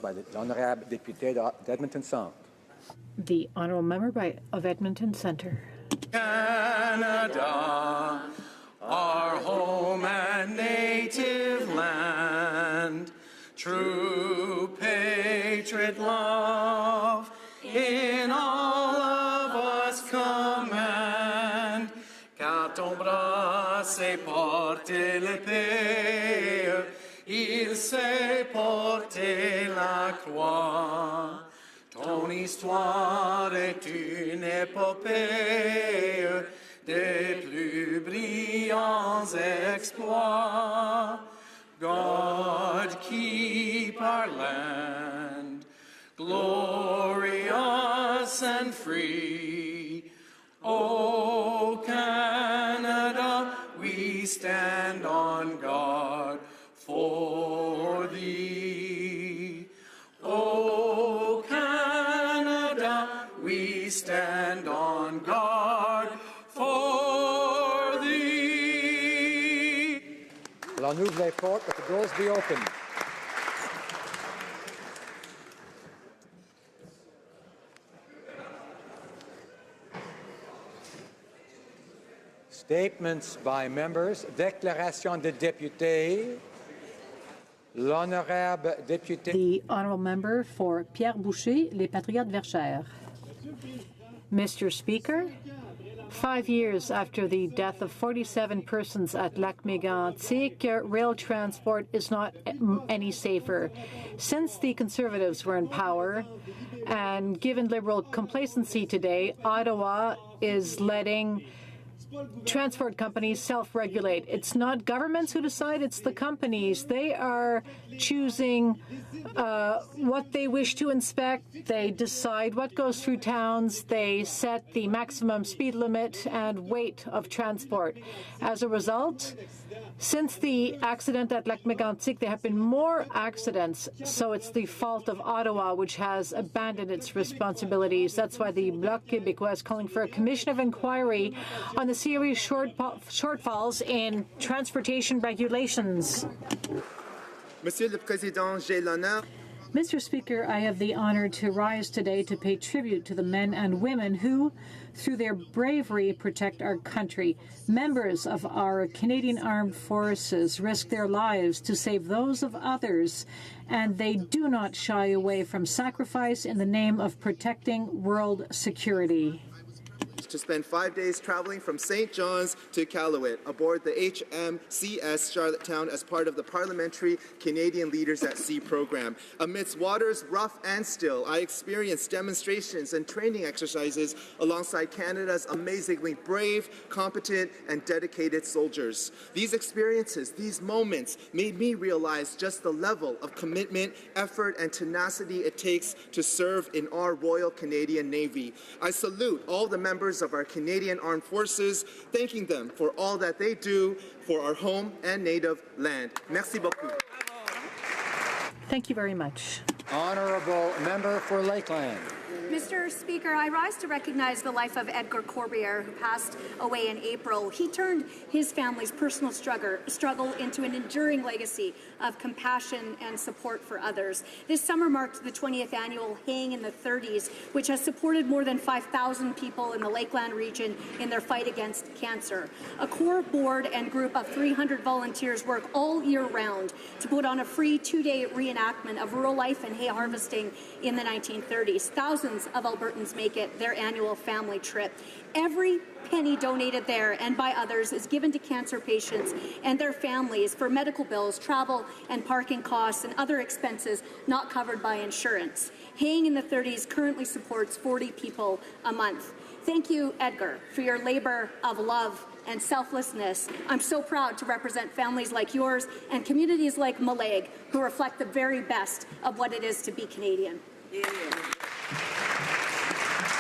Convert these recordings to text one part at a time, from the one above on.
By the honorable député d'Edmonton Centre. The honourable member of Edmonton Centre. Canada, our home and native land, true patriot love in all of us command. Car ton bras sait porter l'épée, il sait porter la croix. Ton histoire est une épopée des plus brillants exploits. God keep our land glorious and free. O Canada, we stand on guard for thee. O Canada, we stand on guard for thee. L'on ouvre les portes, let the doors be open. Statements by members. Déclaration de députés. L'honorable député. The honourable member for Pierre Boucher, Les Patriotes Verchères. Mr. Speaker, 5 years after the death of 47 persons at Lac-Mégantic, rail transport is not any safer. Since the Conservatives were in power, and given Liberal complacency today, Ottawa is letting transport companies self-regulate. It's not governments who decide, it's the companies. They are choosing what they wish to inspect. They decide what goes through towns. They set the maximum speed limit and weight of transport. As a result, since the accident at Lac-Mégantic, there have been more accidents, so it's the fault of Ottawa, which has abandoned its responsibilities. That's why the Bloc Québécois is calling for a commission of inquiry on the serious shortfalls in transportation regulations. Monsieur le Président, j'ai l'honneur. Mr. Speaker, I have the honor to rise today to pay tribute to the men and women who, through their bravery, protect our country. Members of our Canadian Armed Forces risk their lives to save those of others, and they do not shy away from sacrifice in the name of protecting world security. to spend 5 days traveling from St. John's to Iqaluit aboard the HMCS Charlottetown as part of the Parliamentary Canadian Leaders at Sea program. Amidst waters rough and still, I experienced demonstrations and training exercises alongside Canada's amazingly brave, competent, and dedicated soldiers. These experiences, these moments, made me realize just the level of commitment, effort, and tenacity it takes to serve in our Royal Canadian Navy. I salute all the members of our Canadian Armed Forces, thanking them for all that they do for our home and native land. Merci beaucoup. Thank you very much. Honourable member for Lakeland. Mr. Speaker, I rise to recognize the life of Edgar Corbière, who passed away in April. He turned his family's personal struggle into an enduring legacy of compassion and support for others. This summer marked the 20th annual Haying in the 30s, which has supported more than 5,000 people in the Lakeland region in their fight against cancer. A core board and group of 300 volunteers work all year round to put on a free 2-day reenactment of rural life and hay harvesting in the 1930s. Thousands of Albertans make it their annual family trip. Every penny donated there and by others is given to cancer patients and their families for medical bills, travel and parking costs, and other expenses not covered by insurance. Haying in the 30s currently supports 40 people a month. Thank you, Edgar, for your labor of love and selflessness. I'm so proud to represent families like yours and communities like Mallaig, who reflect the very best of what it is to be Canadian.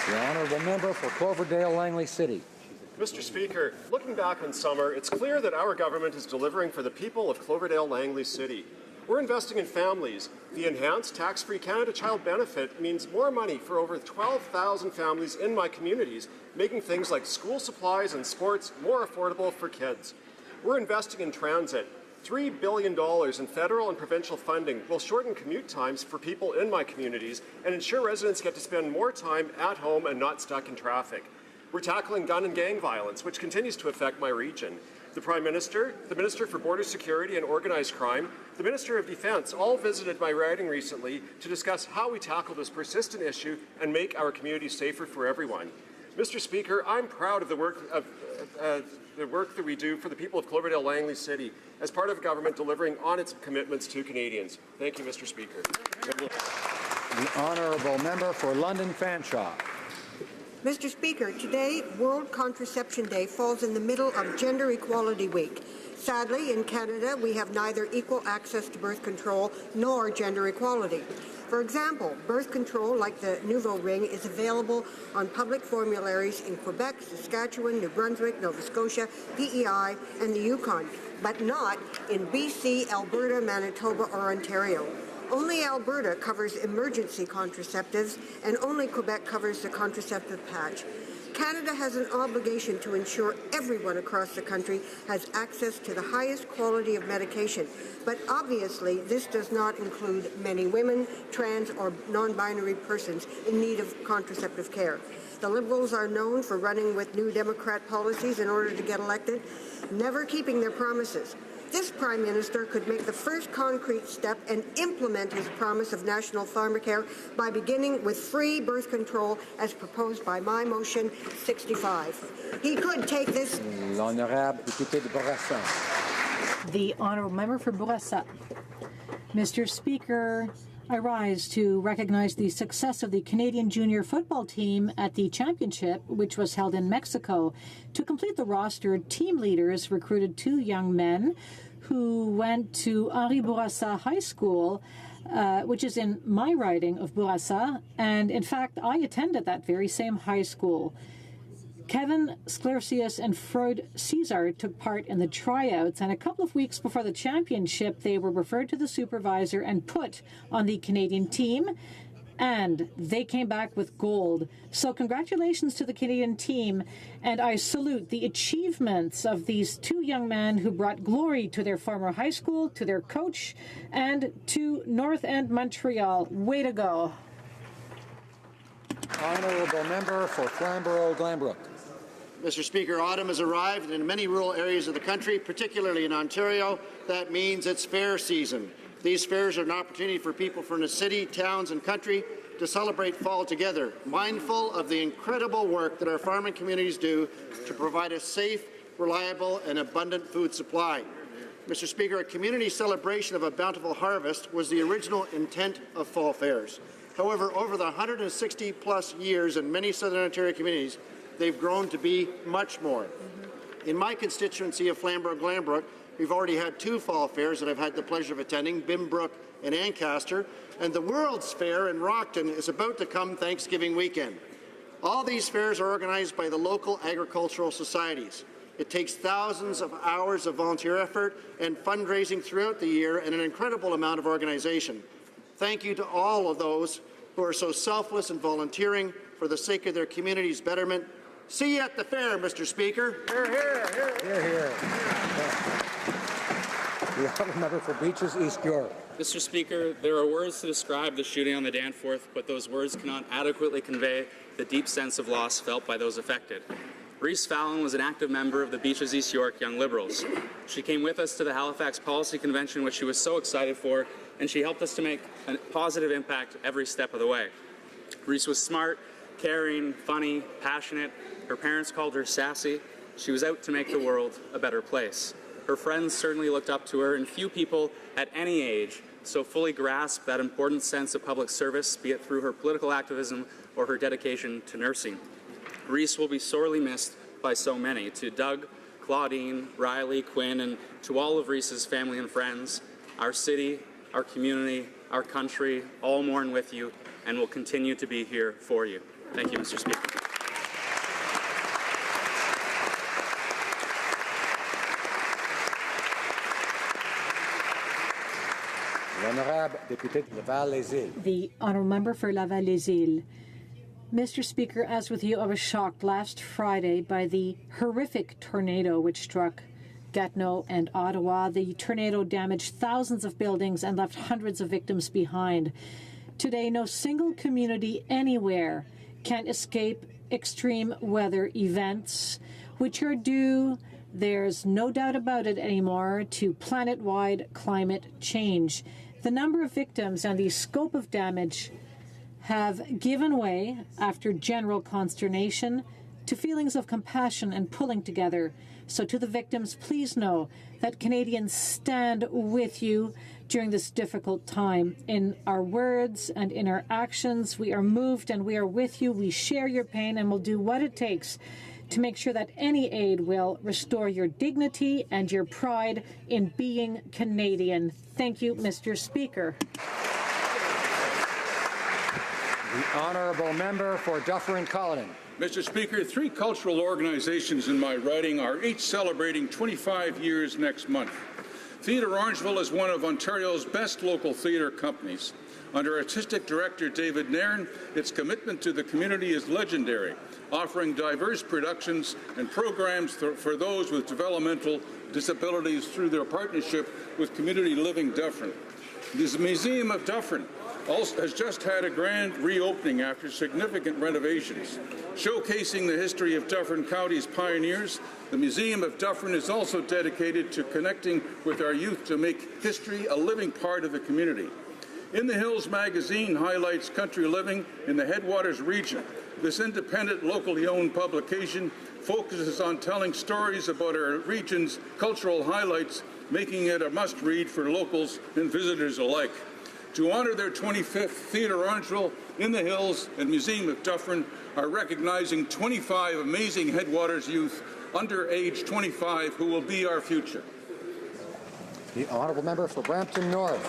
The honourable member for Cloverdale-Langley City. Mr. Speaker, looking back on summer, it's clear that our government is delivering for the people of Cloverdale-Langley City. We're investing in families. The enhanced tax-free Canada Child Benefit means more money for over 12,000 families in my communities, making things like school supplies and sports more affordable for kids. We're investing in transit. $3 billion in federal and provincial funding will shorten commute times for people in my communities and ensure residents get to spend more time at home and not stuck in traffic. We're tackling gun and gang violence, which continues to affect my region. The Prime Minister, the Minister for Border Security and Organized Crime, the Minister of Defence all visited my riding recently to discuss how we tackle this persistent issue and make our communities safer for everyone. Mr. Speaker, I'm proud of the work that we do for the people of Cloverdale-Langley City as part of a government delivering on its commitments to Canadians. Thank you, Mr. Speaker. The honourable member for London Fanshawe. Mr. Speaker, today, World Contraception Day, falls in the middle of Gender Equality Week. Sadly, in Canada, we have neither equal access to birth control nor gender equality. For example, birth control, like the Nouveau Ring, is available on public formularies in Quebec, Saskatchewan, New Brunswick, Nova Scotia, PEI, and the Yukon, but not in BC, Alberta, Manitoba, or Ontario. Only Alberta covers emergency contraceptives, and only Quebec covers the contraceptive patch. Canada has an obligation to ensure everyone across the country has access to the highest quality of medication, but obviously this does not include many women, trans, or non-binary persons in need of contraceptive care. The Liberals are known for running with New Democrat policies in order to get elected, never keeping their promises. This Prime Minister could make the first concrete step and implement his promise of national pharmacare by beginning with free birth control as proposed by my motion 65. He could take this... L'honorable député de Bourassa. The honourable member for Bourassa. Mr. Speaker, I rise to recognize the success of the Canadian junior football team at the championship, which was held in Mexico. To complete the roster, team leaders recruited 2 young men who went to Henri Bourassa High School, which is in my riding of Bourassa, and in fact, I attended that very same high school. Kevin Sklercius and Freud Caesar took part in the tryouts, and a couple of weeks before the championship, they were referred to the supervisor and put on the Canadian team, and they came back with gold. So congratulations to the Canadian team, and I salute the achievements of these 2 young men who brought glory to their former high school, to their coach, and to North End, Montreal. Way to go. Honourable member for Flamborough-Glanbrook. Mr. Speaker, autumn has arrived, and in many rural areas of the country, particularly in Ontario, that means it's fair season. These fairs are an opportunity for people from the city, towns, and country to celebrate fall together, mindful of the incredible work that our farming communities do to provide a safe, reliable, and abundant food supply. Mr. Speaker, a community celebration of a bountiful harvest was the original intent of fall fairs. However, over the 160-plus years in many Southern Ontario communities, they've grown to be much more. In my constituency of Flamborough-Glanbrook, we've already had 2 fall fairs that I've had the pleasure of attending, Bimbrook and Ancaster, and the World's Fair in Rockton is about to come Thanksgiving weekend. All these fairs are organized by the local agricultural societies. It takes thousands of hours of volunteer effort and fundraising throughout the year and an incredible amount of organization. Thank you to all of those who are so selfless and volunteering for the sake of their community's betterment. See you at the fair, Mr. Speaker. Hear, hear, hear. Hear, hear. The honourable member for Beaches East York. Mr. Speaker, there are words to describe the shooting on the Danforth, but those words cannot adequately convey the deep sense of loss felt by those affected. Reese Fallon was an active member of the Beaches East York Young Liberals. She came with us to the Halifax Policy Convention, which she was so excited for, and she helped us to make a positive impact every step of the way. Reese was smart, caring, funny, passionate. Her parents called her sassy. She was out to make the world a better place. Her friends certainly looked up to her, and few people at any age so fully grasped that important sense of public service, be it through her political activism or her dedication to nursing. Reese will be sorely missed by so many. To Doug, Claudine, Riley, Quinn, and to all of Reese's family and friends, our city, our community, our country, all mourn with you and will continue to be here for you. Thank you, Mr. Speaker. L'honorable député de Laval-les-Îles. The honourable member for Laval-les-Îles. Mr. Speaker, as with you, I was shocked last Friday by the horrific tornado which struck Gatineau and Ottawa. The tornado damaged thousands of buildings and left hundreds of victims behind. Today, no single community anywhere can escape extreme weather events, which are due, there's no doubt about it anymore, to planet-wide climate change. The number of victims and the scope of damage have given way, after general consternation, to feelings of compassion and pulling together. So to the victims, please know that Canadians stand with you during this difficult time. In our words and in our actions, we are moved and we are with you. We share your pain and will do what it takes to make sure that any aid will restore your dignity and your pride in being Canadian. Thank you, Mr. Speaker. The honourable member for Dufferin-Caledon. Mr. Speaker, 3 cultural organizations in my riding are each celebrating 25 years next month. Theatre Orangeville is one of Ontario's best local theatre companies. Under Artistic Director David Nairn, its commitment to the community is legendary, offering diverse productions and programs for those with developmental disabilities through their partnership with Community Living Dufferin. The Museum of Dufferin also has just had a grand reopening after significant renovations. Showcasing the history of Dufferin County's pioneers, the Museum of Dufferin is also dedicated to connecting with our youth to make history a living part of the community. In the Hills magazine highlights country living in the Headwaters region. This independent, locally owned publication focuses on telling stories about our region's cultural highlights, making it a must-read for locals and visitors alike. To honour their 25th, Theatre Orangeville, In the Hills, and Museum of Dufferin are recognizing 25 amazing Headwaters youth under age 25 who will be our future. The honourable member for Brampton North.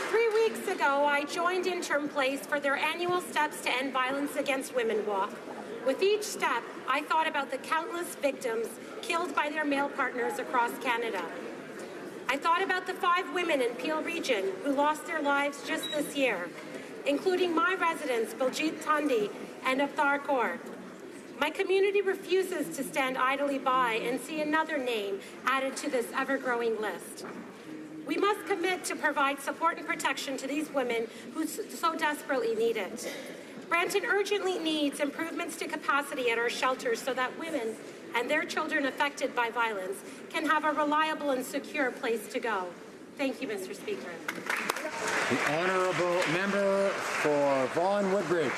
3 weeks ago, I joined Interim Place for their annual Steps to End Violence Against Women walk. With each step, I thought about the countless victims killed by their male partners across Canada. I thought about the 5 women in Peel Region who lost their lives just this year, including my residents Baljeet Tandi and Avtar Kaur. My community refuses to stand idly by and see another name added to this ever-growing list. We must commit to provide support and protection to these women who so desperately need it. Brampton urgently needs improvements to capacity at our shelters so that women and their children affected by violence can have a reliable and secure place to go. Thank you, Mr. Speaker. The honourable member for Vaughan Woodbridge.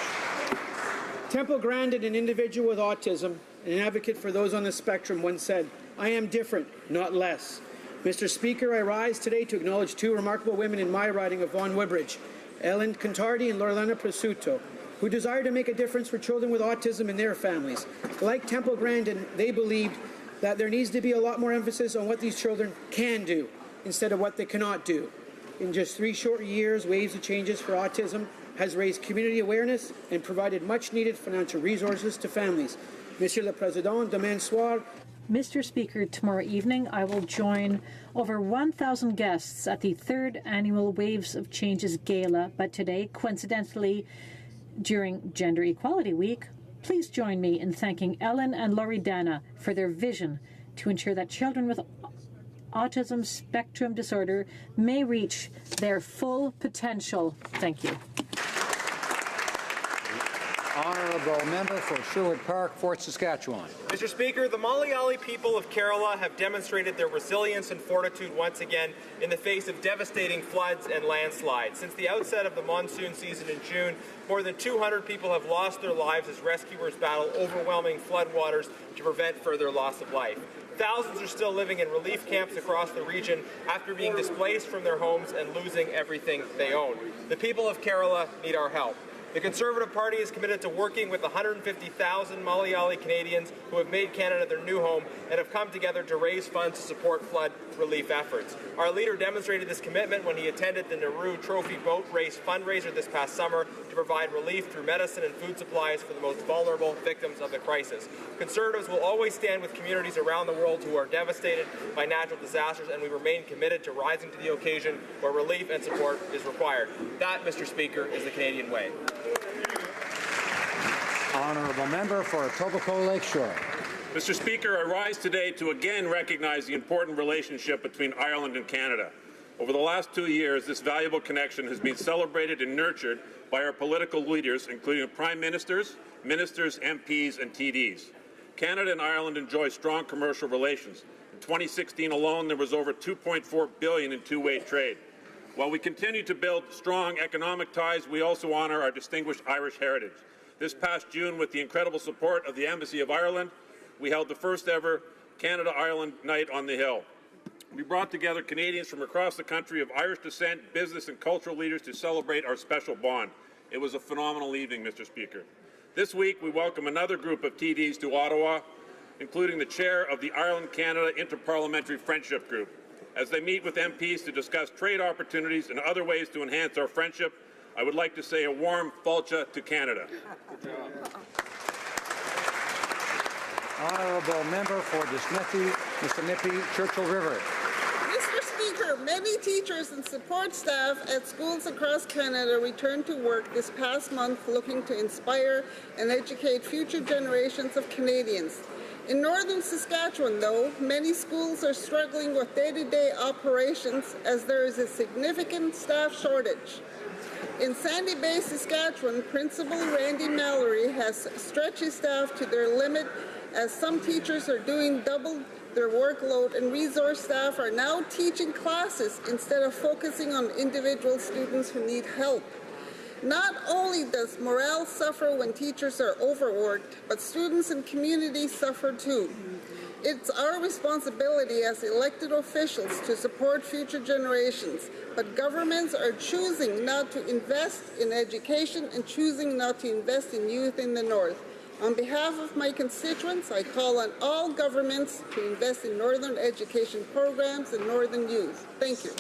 Temple Grandin, an individual with autism and an advocate for those on the spectrum, once said, "I am different, not less." Mr. Speaker, I rise today to acknowledge two remarkable women in my riding of Vaughan Woodbridge, Ellen Contardi and Lorelena Prosciutto, who desire to make a difference for children with autism and their families. Like Temple Grandin, they believed that there needs to be a lot more emphasis on what these children can do instead of what they cannot do. In just 3 short years, Waves of Changes for Autism has raised community awareness and provided much-needed financial resources to families. Monsieur le Président, demain soir. Mr. Speaker, tomorrow evening I will join over 1,000 guests at the 3rd annual Waves of Changes Gala, but today, coincidentally, during Gender Equality Week, please join me in thanking Ellen and Loredana for their vision to ensure that children with autism spectrum disorder may reach their full potential. Thank you. Honourable Member for Sherwood Park, Fort Saskatchewan. Mr. Speaker, the Malayali people of Kerala have demonstrated their resilience and fortitude once again in the face of devastating floods and landslides. Since the outset of the monsoon season in June, more than 200 people have lost their lives as rescuers battle overwhelming floodwaters to prevent further loss of life. Thousands are still living in relief camps across the region after being displaced from their homes and losing everything they own. The people of Kerala need our help. The Conservative Party is committed to working with the 150,000 Malayali Canadians who have made Canada their new home and have come together to raise funds to support flood relief efforts. Our leader demonstrated this commitment when he attended the Nehru Trophy Boat Race fundraiser this past summer to provide relief through medicine and food supplies for the most vulnerable victims of the crisis. Conservatives will always stand with communities around the world who are devastated by natural disasters, and we remain committed to rising to the occasion where relief and support is required. That, Mr. Speaker, is the Canadian way. Honourable Member for Etobicoke Lakeshore. Mr. Speaker, I rise today to again recognize the important relationship between Ireland and Canada. Over the last 2 years, this valuable connection has been celebrated and nurtured by our political leaders, including prime ministers, ministers, MPs, and TDs. Canada and Ireland enjoy strong commercial relations. In 2016 alone, there was over $2.4 billion in two-way trade. While we continue to build strong economic ties, we also honour our distinguished Irish heritage. This past June, with the incredible support of the Embassy of Ireland, we held the first ever Canada-Ireland Night on the Hill. We brought together Canadians from across the country of Irish descent, business and cultural leaders to celebrate our special bond. It was a phenomenal evening, Mr. Speaker. This week, we welcome another group of TDs to Ottawa, including the chair of the Ireland-Canada Interparliamentary Friendship Group. As they meet with MPs to discuss trade opportunities and other ways to enhance our friendship, I would like to say a warm Fáilte to Canada. Honourable Member for Nisnappi, Churchill River. Mr. Speaker, many teachers and support staff at schools across Canada returned to work this past month looking to inspire and educate future generations of Canadians. In northern Saskatchewan, though, many schools are struggling with day-to-day operations as there is a significant staff shortage. In Sandy Bay, Saskatchewan, Principal Randy Mallory has stretched his staff to their limit as some teachers are doing double their workload and resource staff are now teaching classes instead of focusing on individual students who need help. Not only does morale suffer when teachers are overworked, but students and communities suffer too. It's our responsibility as elected officials to support future generations, but governments are choosing not to invest in education and choosing not to invest in youth in the North. On behalf of my constituents, I call on all governments to invest in Northern education programs and Northern youth. Thank you.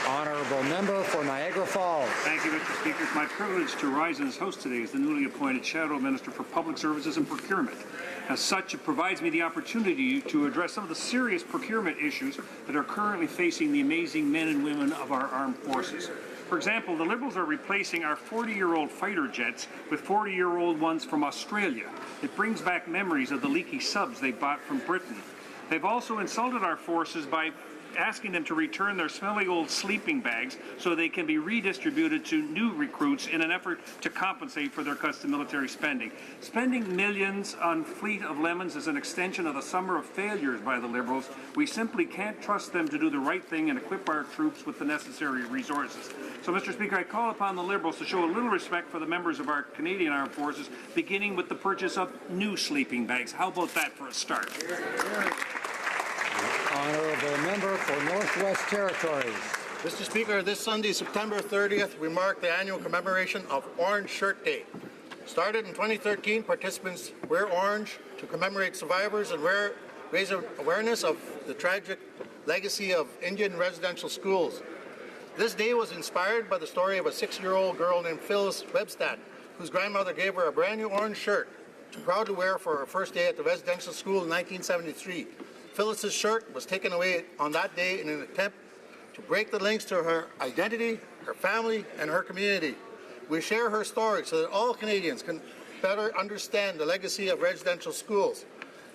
Honourable Member for Niagara Falls. Thank you, Mr. Speaker. It's my privilege to rise as host today as the newly appointed Shadow Minister for Public Services and Procurement. As such, it provides me the opportunity to address some of the serious procurement issues that are currently facing the amazing men and women of our armed forces. For example, the Liberals are replacing our 40-year-old fighter jets with 40-year-old ones from Australia. It brings back memories of the leaky subs they bought from Britain. They've also insulted our forces by asking them to return their smelly old sleeping bags so they can be redistributed to new recruits in an effort to compensate for their custom military spending. Spending millions on Fleet of Lemons is an extension of the summer of failures by the Liberals. We simply can't trust them to do the right thing and equip our troops with the necessary resources. So, Mr. Speaker, I call upon the Liberals to show a little respect for the members of our Canadian Armed Forces, beginning with the purchase of new sleeping bags. How about that for a start? Honourable Member for Northwest Territories. Mr. Speaker, this Sunday, September 30th, we mark the annual commemoration of Orange Shirt Day. Started in 2013, participants wear orange to commemorate survivors and raise awareness of the tragic legacy of Indian residential schools. This day was inspired by the story of a 6-year-old girl named Phyllis Webstad, whose grandmother gave her a brand new orange shirt to proudly wear for her first day at the residential school in 1973. Phyllis's shirt was taken away on that day in an attempt to break the links to her identity, her family, and her community. We share her story so that all Canadians can better understand the legacy of residential schools.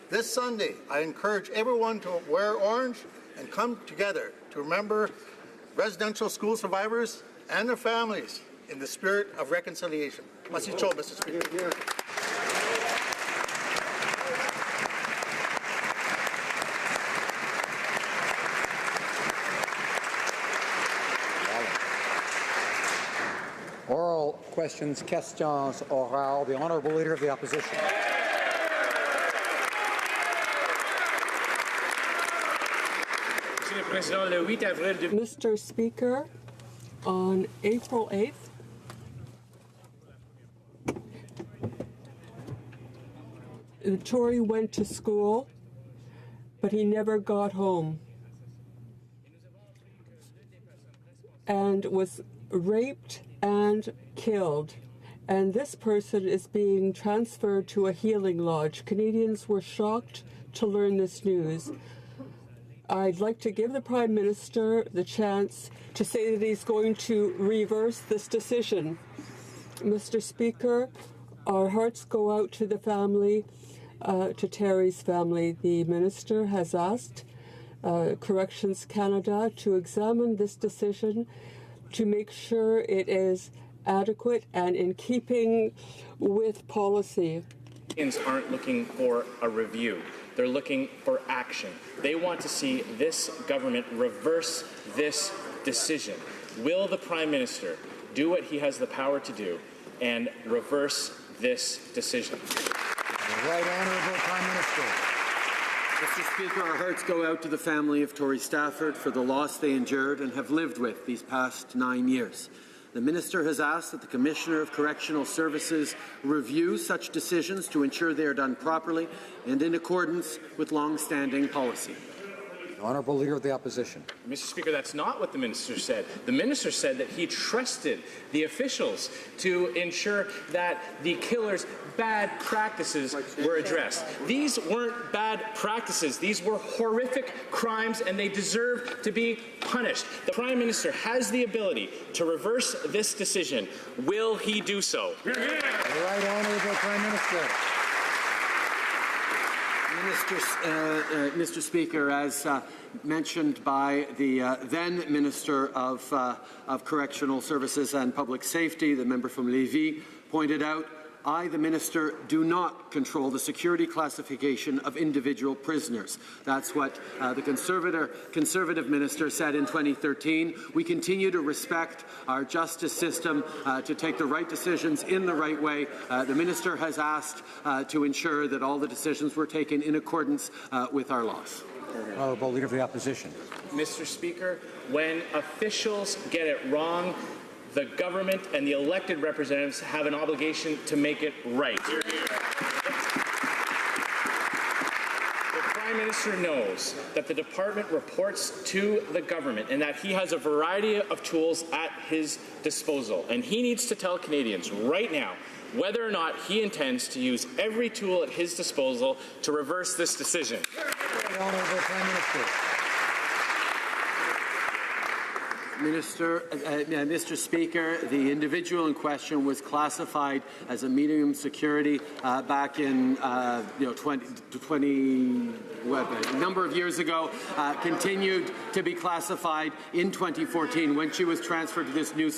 This Sunday, I encourage everyone to wear orange and come together to remember residential school survivors and their families in the spirit of reconciliation. Masicho, Mr. Speaker. Oral questions, questions orales. The Honourable Leader of the Opposition. Mr. Speaker, on April 8th, Tory went to school, but he never got home and was raped and killed. And this person is being transferred to a healing lodge. Canadians were shocked to learn this news. I'd like to give the Prime Minister the chance to say that he's going to reverse this decision. Mr. Speaker, our hearts go out to the family, to Terry's family. The Minister has asked Corrections Canada to examine this decision to make sure it is adequate and in keeping with policy. Canadians aren't looking for a review. They're looking for action. They want to see this government reverse this decision. Will the Prime Minister do what he has the power to do and reverse this decision? The Right Honourable Prime Minister. Mr. Speaker, our hearts go out to the family of Tory Stafford for the loss they endured and have lived with these past 9 years. The Minister has asked that the Commissioner of Correctional Services review such decisions to ensure they are done properly and in accordance with long-standing policy. The Honourable Leader of the Opposition. Mr. Speaker, that's not what the Minister said. The Minister said that he trusted the officials to ensure that the killer's bad practices were addressed. These weren't bad practices. These were horrific crimes, and they deserve to be punished. The Prime Minister has the ability to reverse this decision. Will he do so? The Right Honourable Prime Minister. Mr. Speaker, as mentioned by the then Minister of Correctional Services and Public Safety, the member from Lévis, pointed out, I, the Minister, do not control the security classification of individual prisoners. That's what the Conservative Minister said in 2013. We continue to respect our justice system to take the right decisions in the right way. The Minister has asked to ensure that all the decisions were taken in accordance with our laws. Honourable Leader of the Opposition. Mr. Speaker, when officials get it wrong, the government and the elected representatives have an obligation to make it right. The Prime Minister knows that the department reports to the government and that he has a variety of tools at his disposal. And he needs to tell Canadians right now whether or not he intends to use every tool at his disposal to reverse this decision. Honourable Prime Minister. Mr. Speaker, the individual in question was classified as a medium security back in a number of years ago, continued to be classified in 2014 when she was transferred to this new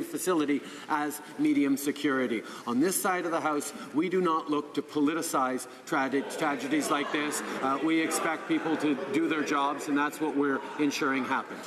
facility as medium security. On this side of the House, we do not look to politicize tragedies like this. We expect people to do their jobs, and that's what we're ensuring happens.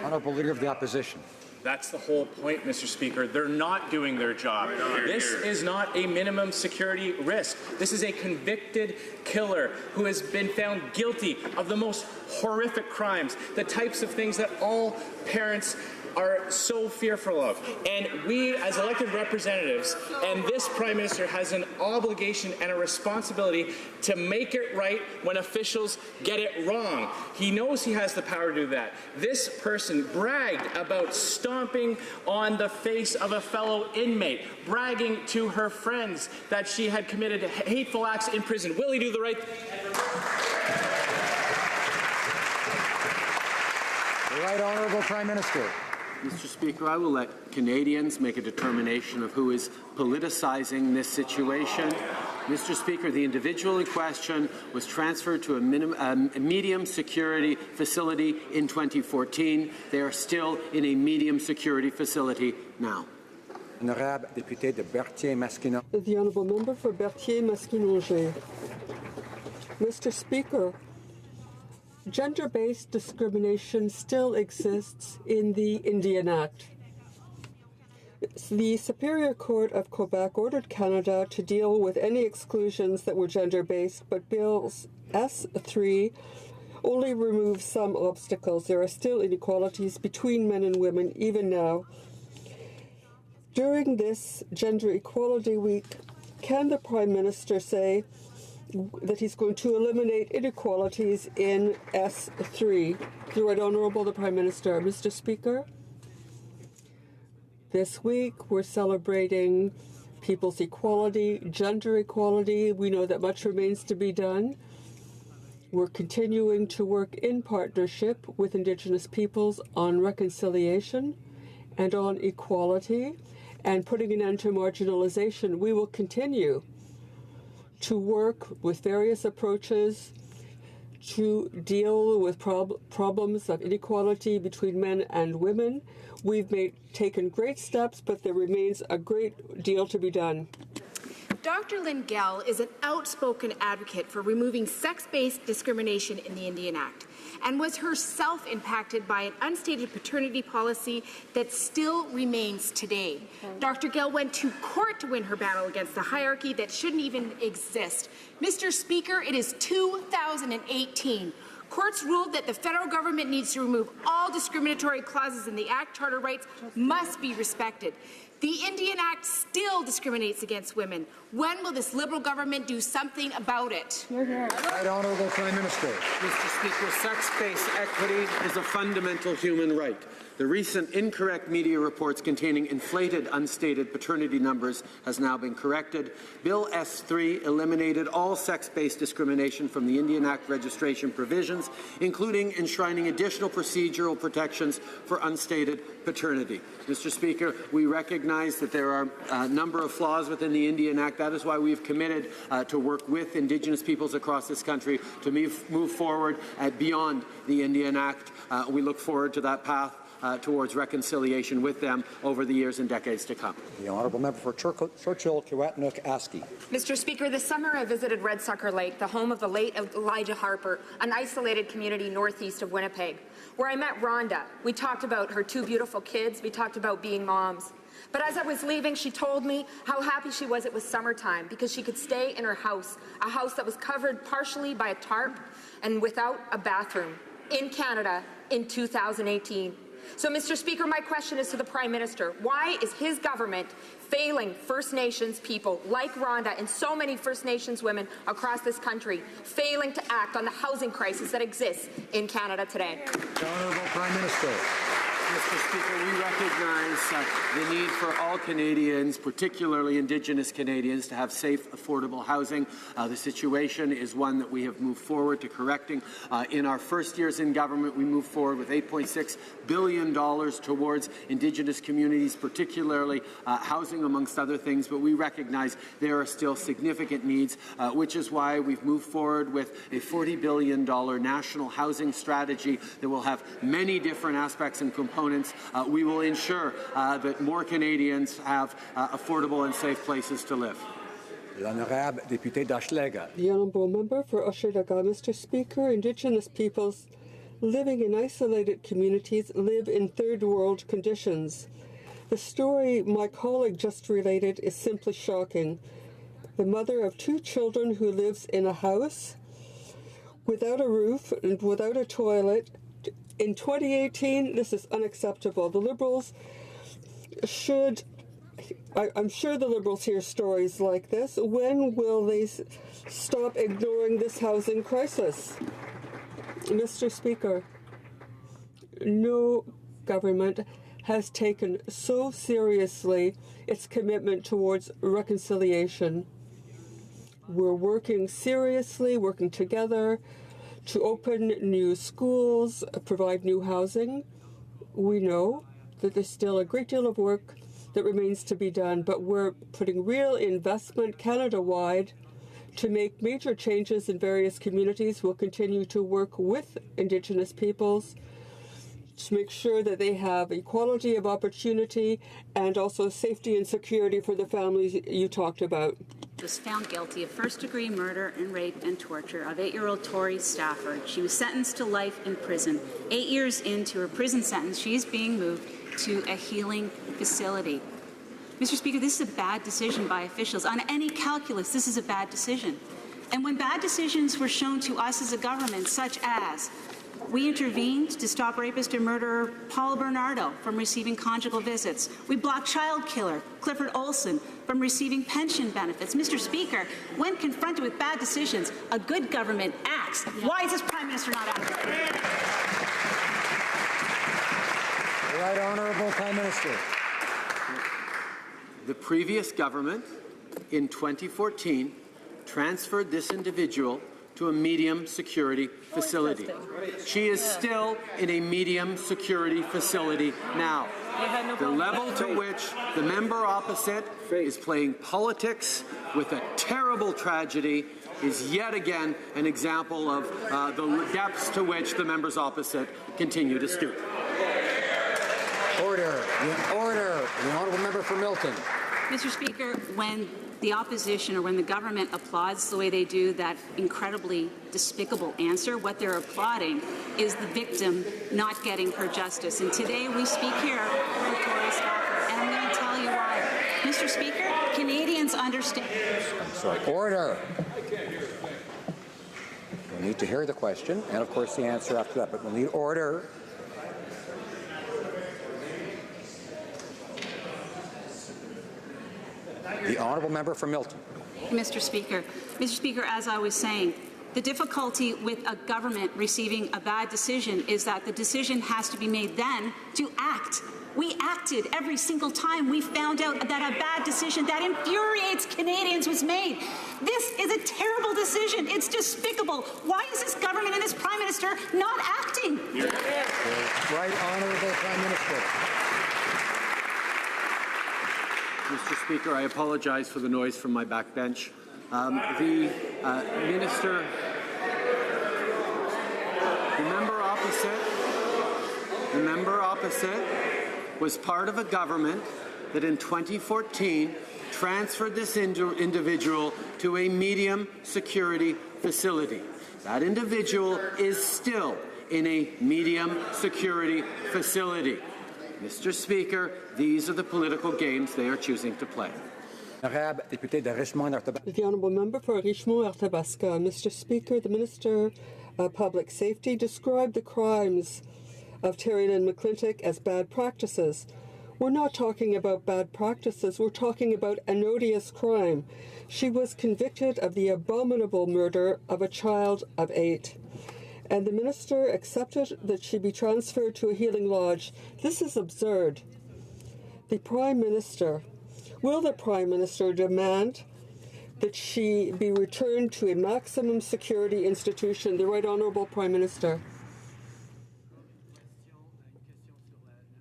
Honourable Leader of the Opposition. That's the whole point, Mr. Speaker. They're not doing their job. This is not a minimum security risk. This is a convicted killer who has been found guilty of the most horrific crimes, the types of things that all parents are so fearful of. And we, as elected representatives, and this Prime Minister has an obligation and a responsibility to make it right when officials get it wrong. He knows he has the power to do that. This person bragged about stomping on the face of a fellow inmate, bragging to her friends that she had committed hateful acts in prison. Will he do the right thing? The Right Honourable Prime Minister. Mr. Speaker, I will let Canadians make a determination of who is politicizing this situation. Mr. Speaker, the individual in question was transferred to a medium security facility in 2014. They are still in a medium security facility now. Honorable député de Berthier-Masquinon. The honourable member for Berthier-Masquinongé. Mr. Speaker, gender-based discrimination still exists in the Indian Act. The Superior Court of Quebec ordered Canada to deal with any exclusions that were gender-based, but Bills S3 only removes some obstacles. There are still inequalities between men and women, even now. During this Gender Equality Week, can the Prime Minister say that he's going to eliminate inequalities in S3? The Right Honourable the Prime Minister. Mr. Speaker, this week we're celebrating people's equality, gender equality. We know that much remains to be done. We're continuing to work in partnership with Indigenous peoples on reconciliation and on equality and putting an end to marginalization. We will continue to work with various approaches to deal with problems of inequality between men and women. We've taken great steps, but there remains a great deal to be done. Dr. Lynn Gell is an outspoken advocate for removing sex-based discrimination in the Indian Act and was herself impacted by an unstated paternity policy that still remains today. Dr. Gell went to court to win her battle against the hierarchy that shouldn't even exist. Mr. Speaker, it is 2018. Courts ruled that the federal government needs to remove all discriminatory clauses in the Act. Charter rights must be respected. The Indian Act still discriminates against women. When will this Liberal government do something about it? Right Honourable Prime Minister. Mr. Speaker, sex-based equity is a fundamental human right. The recent incorrect media reports containing inflated, unstated paternity numbers has now been corrected. Bill S3 eliminated all sex-based discrimination from the Indian Act registration provisions, including enshrining additional procedural protections for unstated paternity. Mr. Speaker, we recognize that there are a number of flaws within the Indian Act. That is why we've committed to work with Indigenous peoples across this country to move forward beyond the Indian Act. We look forward to that path towards reconciliation with them over the years and decades to come. The Honourable Member for Churchill, Kiwetinoong-Askey. Mr. Speaker, this summer I visited Red Sucker Lake, the home of the late Elijah Harper, an isolated community northeast of Winnipeg, where I met Rhonda. We talked about her two beautiful kids. We talked about being moms. But as I was leaving, she told me how happy she was it was summertime because she could stay in her house, a house that was covered partially by a tarp and without a bathroom, in Canada in 2018. So, Mr. Speaker, my question is to the Prime Minister. Why is his government failing First Nations people like Rhonda and so many First Nations women across this country, failing to act on the housing crisis that exists in Canada today? The Honourable Prime Minister. Mr. Speaker, we recognize the need for all Canadians, particularly Indigenous Canadians, to have safe, affordable housing. The situation is one that we have moved forward to correcting. In our first years in government, we moved forward with $8.6 billion towards Indigenous communities, particularly housing, amongst other things. But we recognize there are still significant needs, which is why we've moved forward with a $40 billion national housing strategy that will have many different aspects and components. We will ensure that more Canadians have affordable and safe places to live. L'honorable député d'Hochelaga. The honourable member for Hochelaga. Mr. Speaker, Indigenous peoples living in isolated communities live in third world conditions. The story my colleague just related is simply shocking. The mother of 2 children who lives in a house without a roof and without a toilet. In 2018, this is unacceptable. The Liberals should, I'm sure the Liberals hear stories like this. When will they stop ignoring this housing crisis? Mr. Speaker, no government has taken so seriously its commitment towards reconciliation. We're working seriously, working together to open new schools, provide new housing. We know that there's still a great deal of work that remains to be done, but we're putting real investment Canada-wide to make major changes in various communities. We'll continue to work with Indigenous peoples to make sure that they have equality of opportunity and also safety and security for the families you talked about. Was found guilty of first-degree murder and rape and torture of 8-year-old Tori Stafford. She was sentenced to life in prison. 8 years into her prison sentence, she is being moved to a healing facility. Mr. Speaker, this is a bad decision by officials. On any calculus, this is a bad decision. And when bad decisions were shown to us as a government, such as we intervened to stop rapist and murderer Paul Bernardo from receiving conjugal visits. We blocked child killer Clifford Olson from receiving pension benefits. Mr. Speaker, when confronted with bad decisions, a good government acts. Why is this Prime Minister not acting? Right Honourable Prime Minister. The previous government, in 2014, transferred this individual to a medium security facility. She is still in a medium security facility now. The level to which the member opposite is playing politics with a terrible tragedy is yet again an example of the depths to which the members opposite continue to stoop. Order. Order. The honourable member for Milton. Mr. Speaker, when the opposition or when the government applauds the way they do that incredibly despicable answer, what they're applauding is the victim not getting her justice. And today we speak here for Tori Stafford, and I'm going to tell you why. Mr. Speaker, Canadians understand. I'm sorry. Order. We'll need to hear the question and, of course, the answer after that, but we'll need order. The honourable member for Milton. Mr. Speaker, as I was saying, the difficulty with a government receiving a bad decision is that the decision has to be made then to act. We acted every single time we found out that a bad decision that infuriates Canadians was made. This is a terrible decision. It's despicable. Why is this government and this Prime Minister not acting? Right Honourable Prime Minister. Mr. Speaker, I apologize for the noise from my backbench. The member opposite was part of a government that in 2014 transferred this individual to a medium security facility. That individual is still in a medium security facility. Mr. Speaker, these are the political games they are choosing to play. The honourable member for Richmond-Arthabasca. Mr. Speaker, the Minister of Public Safety described the crimes of Terry Lynn McClintock as bad practices. We're not talking about bad practices, we're talking about an odious crime. She was convicted of the abominable murder of a child of 8. and the minister accepted that she be transferred to a healing lodge. This is absurd. Will the Prime Minister demand that she be returned to a maximum security institution? The Right Honourable Prime Minister.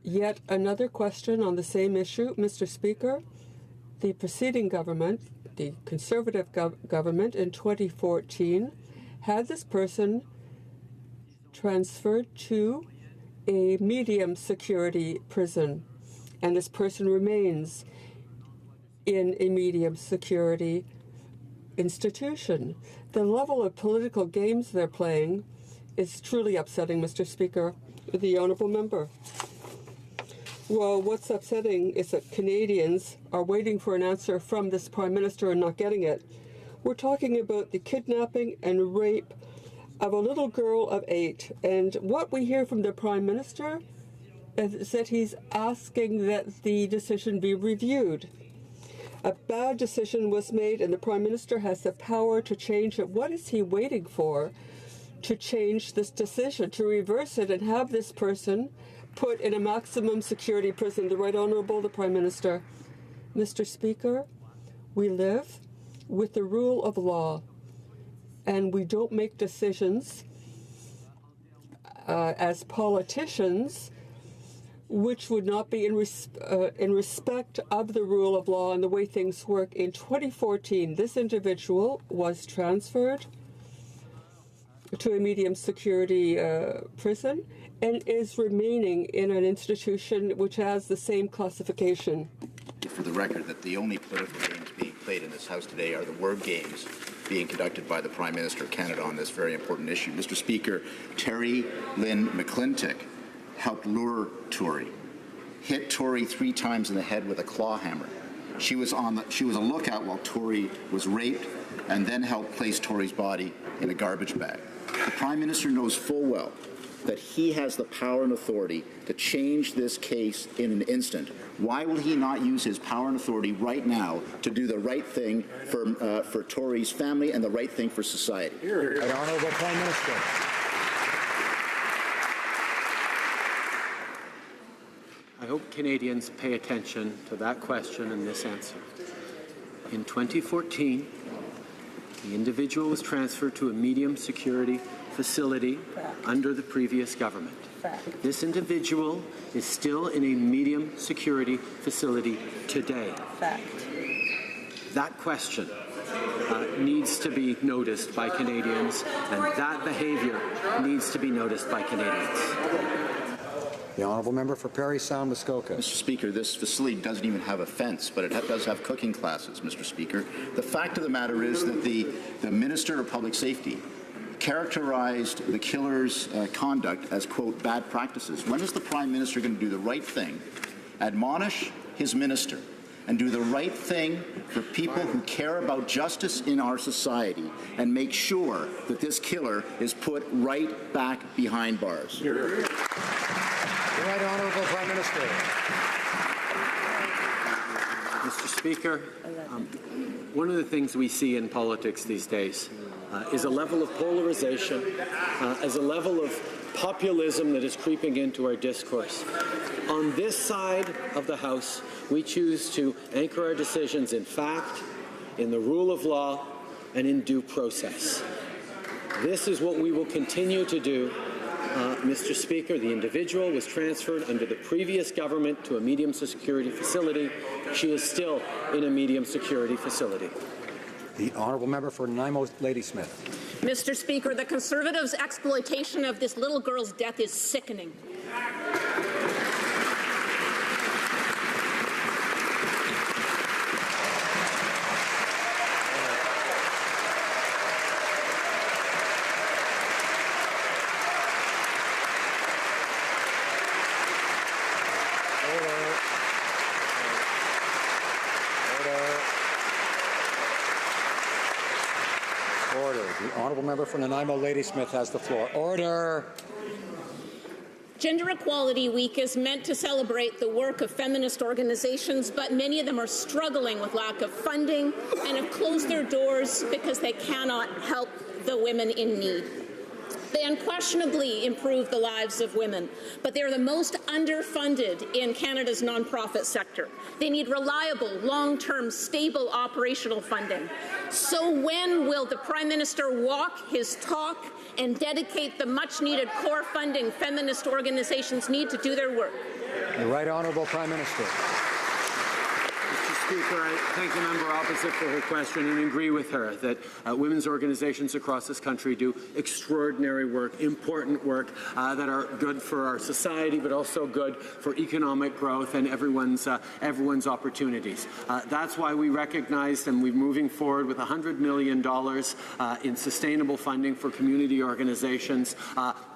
Yet another question on the same issue, Mr. Speaker. The preceding government, the Conservative government in 2014, had this person transferred to a medium security prison, and this person remains in a medium security institution. The level of political games they're playing is truly upsetting, Mr. Speaker. The Honourable Member. Well, what's upsetting is that Canadians are waiting for an answer from this Prime Minister and not getting it. We're talking about the kidnapping and rape of a little girl of 8, and what we hear from the Prime Minister is that he's asking that the decision be reviewed. A bad decision was made, and the Prime Minister has the power to change it. What is he waiting for to change this decision, to reverse it and have this person put in a maximum security prison? The Right Honourable, the Prime Minister. Mr. Speaker, we live with the rule of law, and we don't make decisions as politicians which would not be in respect of the rule of law and the way things work. In 2014, this individual was transferred to a medium security prison and is remaining in an institution which has the same classification. For the record, that the only political games being played in this House today are the word games being conducted by the Prime Minister of Canada on this very important issue. Mr. Speaker, Terry Lynn McClintock helped lure Tory, hit Tory 3 times in the head with a claw hammer. She was a lookout while Tory was raped, and then helped place Tory's body in a garbage bag. The Prime Minister knows full well that he has the power and authority to change this case in an instant. Why will he not use his power and authority right now to do the right thing for Tory's family and the right thing for society? Right Honourable Prime Minister. I hope Canadians pay attention to that question and this answer. In 2014, the individual was transferred to a medium security facility under the previous government. This individual is still in a medium security facility today. That question needs to be noticed by Canadians, and that behaviour needs to be noticed by Canadians. The Honourable Member for Parry Sound, Muskoka. Mr. Speaker, this facility doesn't even have a fence, but it does have cooking classes, Mr. Speaker. The fact of the matter is that the Minister of Public Safety characterized the killer's conduct as, quote, bad practices. When is the Prime Minister going to do the right thing, admonish his minister, and do the right thing for people who care about justice in our society and make sure that this killer is put right back behind bars? The Right Honourable Prime Minister. Mr. Speaker, one of the things we see in politics these days is a level of polarization, as a level of populism that is creeping into our discourse. On this side of the House, we choose to anchor our decisions in fact, in the rule of law, and in due process. This is what we will continue to do. Mr. Speaker, the individual was transferred under the previous government to a medium security facility. She is still in a medium security facility. The Honourable Member for Nanaimo Ladysmith. Mr. Speaker, the Conservatives' exploitation of this little girl's death is sickening. The Honourable Member for Nanaimo Ladysmith has the floor. Order. Gender Equality Week is meant to celebrate the work of feminist organizations, but many of them are struggling with lack of funding and have closed their doors because they cannot help the women in need. They unquestionably improve the lives of women, but they're the most underfunded in Canada's nonprofit sector. They need reliable, long-term, stable operational funding. So when will the Prime Minister walk his talk and dedicate the much-needed core funding feminist organizations need to do their work? The Right Honourable Prime Minister. Mr. Speaker, I thank the member opposite for her question and agree with her that women's organizations across this country do extraordinary work, important work that are good for our society, but also good for economic growth and everyone's opportunities. That's why we recognized and we're moving forward with $100 million in sustainable funding for community organizations.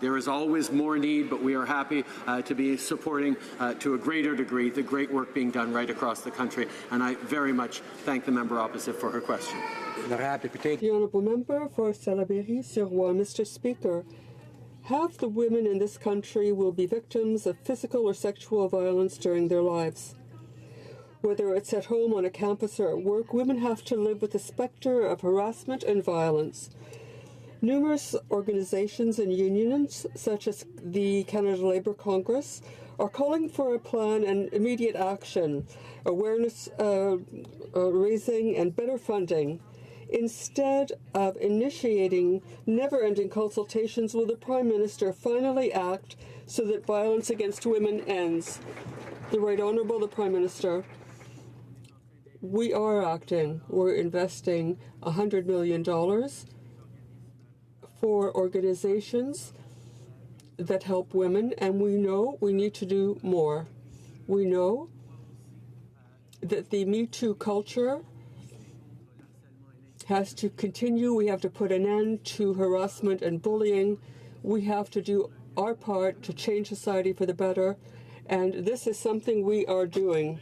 There is always more need, but we are happy to be supporting to a greater degree the great work being done right across the country. And I very much thank the member opposite for her question. The honourable member for Salaberry-sur-Roi. Mr. Speaker, half the women in this country will be victims of physical or sexual violence during their lives. Whether it's at home, on a campus, or at work, women have to live with the spectre of harassment and violence. Numerous organizations and unions, such as the Canada Labour Congress, are calling for a plan and immediate action, awareness raising and better funding. Instead of initiating never-ending consultations, will the Prime Minister finally act so that violence against women ends? The Right Honourable the Prime Minister. We are acting. We're investing $100 million for organizations that help women, and we know we need to do more. We know that the Me Too culture has to continue. We have to put an end to harassment and bullying. We have to do our part to change society for the better, and this is something we are doing.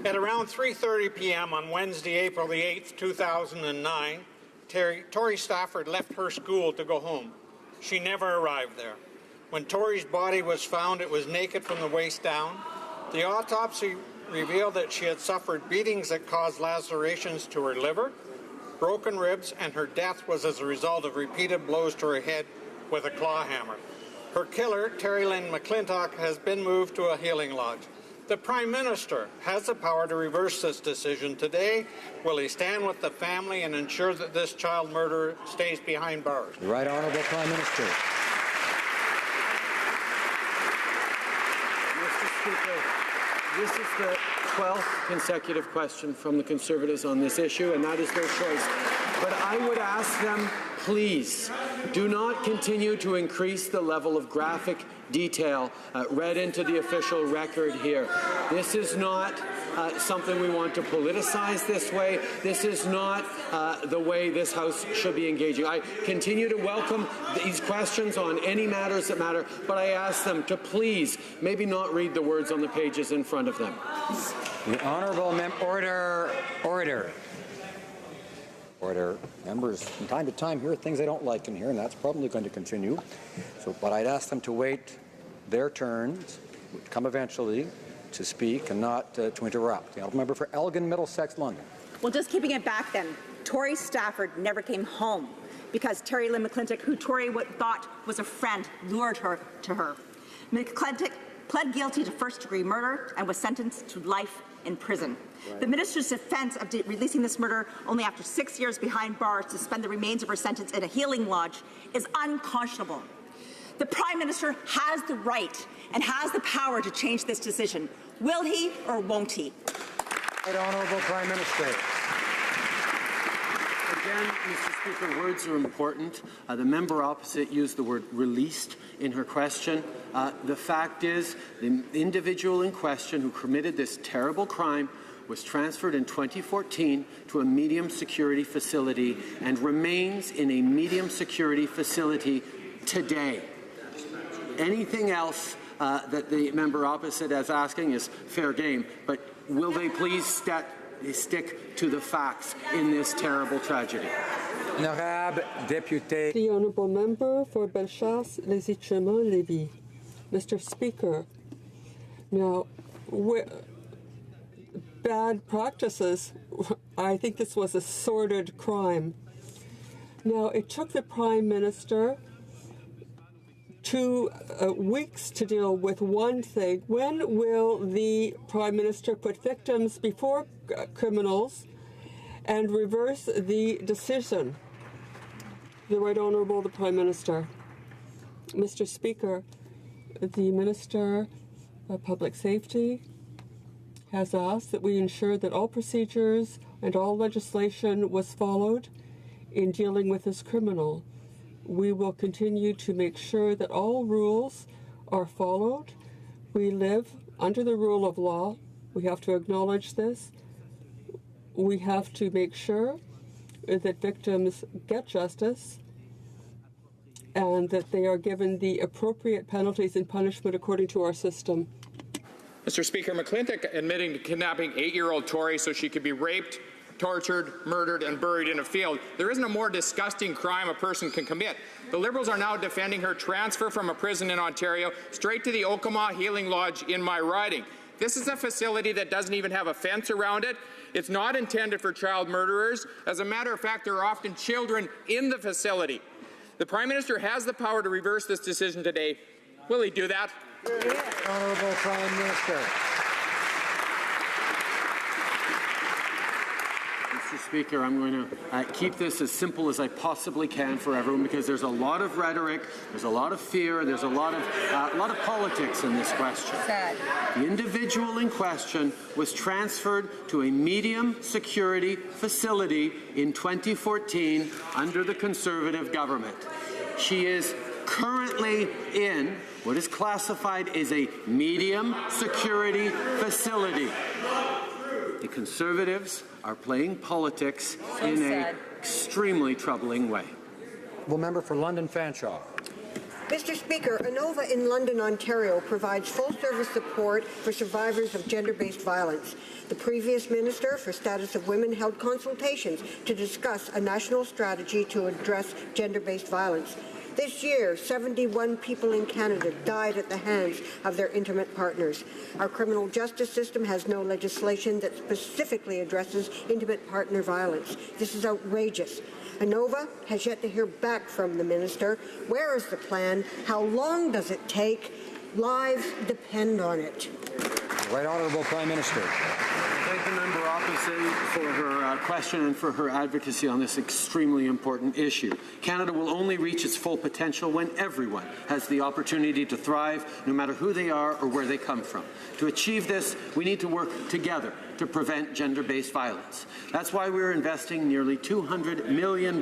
At around 3:30 p.m. on Wednesday, April the 8th, 2009, Tori Stafford left her school to go home. She never arrived there. When Tori's body was found, it was naked from the waist down. The autopsy revealed that she had suffered beatings that caused lacerations to her liver, broken ribs, and her death was as a result of repeated blows to her head with a claw hammer. Her killer, Terry Lynn McClintock, has been moved to a healing lodge. The Prime Minister has the power to reverse this decision today. Will he stand with the family and ensure that this child murderer stays behind bars? The Right Honourable Prime Minister. Mr. Speaker, this is the 12th consecutive question from the Conservatives on this issue, and that is their choice. But I would ask them, please, do not continue to increase the level of graphic detail read into the official record here. This is not something we want to politicize this way. This is not the way this House should be engaging. I continue to welcome these questions on any matters that matter, but I ask them to please maybe not read the words on the pages in front of them. The Honourable Order. Members from time to time hear things they don't like in here, and that's probably going to continue. But I'd ask them to wait their turns, which come eventually, to speak and not to interrupt. The Honourable Member for Elgin, Middlesex, London. Well, just keeping it back then, Tori Stafford never came home because Terry Lynn McClintock, who Tori thought was a friend, lured her to her. McClintock pled guilty to first-degree murder and was sentenced to life in prison. Right. The minister's defense of releasing this murder only after 6 years behind bars to spend the remains of her sentence in a healing lodge is unconscionable. The Prime Minister has the right and has the power to change this decision. Will he or won't he? Right Honourable Prime Minister. Again, Mr. Speaker, words are important. The member opposite used the word released in her question. The fact is, the individual in question who committed this terrible crime was transferred in 2014 to a medium security facility and remains in a medium security facility today. Anything else that the member opposite is asking is fair game, but will they please stick to the facts in this terrible tragedy? The Honourable Member for Bellechasse, Les Etchemins, Lévis. Mr. Speaker, now, bad practices, I think this was a sordid crime. Now, it took the Prime Minister 2 weeks to deal with one thing. When will the Prime Minister put victims before criminals and reverse the decision? The Right Honourable the Prime Minister. Mr. Speaker, the Minister of Public Safety has asked that we ensure that all procedures and all legislation was followed in dealing with this criminal. We will continue to make sure that all rules are followed. We live under the rule of law. We have to acknowledge this. We have to make sure that victims get justice and that they are given the appropriate penalties and punishment according to our system. Mr. Speaker, McClintock admitting to kidnapping 8-year-old Tori so she could be raped, tortured, murdered, and buried in a field. There isn't a more disgusting crime a person can commit. The Liberals are now defending her transfer from a prison in Ontario straight to the Okama Healing Lodge in my riding. This is a facility that doesn't even have a fence around it. It's not intended for child murderers. As a matter of fact, there are often children in the facility. The Prime Minister has the power to reverse this decision today. Will he do that? Honourable Prime Minister. Mr. Speaker, I'm going to keep this as simple as I possibly can for everyone because there's a lot of rhetoric, there's a lot of fear, and there's a lot of politics in this question. Sad. The individual in question was transferred to a medium security facility in 2014 under the Conservative government. She is currently in what is classified as a medium security facility. The Conservatives are playing politics in an extremely troubling way. Well, member for London Fanshawe. Mr. Speaker, Inova in London, Ontario provides full-service support for survivors of gender-based violence. The previous Minister for Status of Women held consultations to discuss a national strategy to address gender-based violence. This year, 71 people in Canada died at the hands of their intimate partners. Our criminal justice system has no legislation that specifically addresses intimate partner violence. This is outrageous. Inova has yet to hear back from the Minister. Where is the plan? How long does it take? Lives depend on it. Right Honourable Prime Minister. Thank the member opposite for her question and for her advocacy on this extremely important issue. Canada will only reach its full potential when everyone has the opportunity to thrive, no matter who they are or where they come from. To achieve this, we need to work together to prevent gender-based violence. That's why we're investing nearly $200 million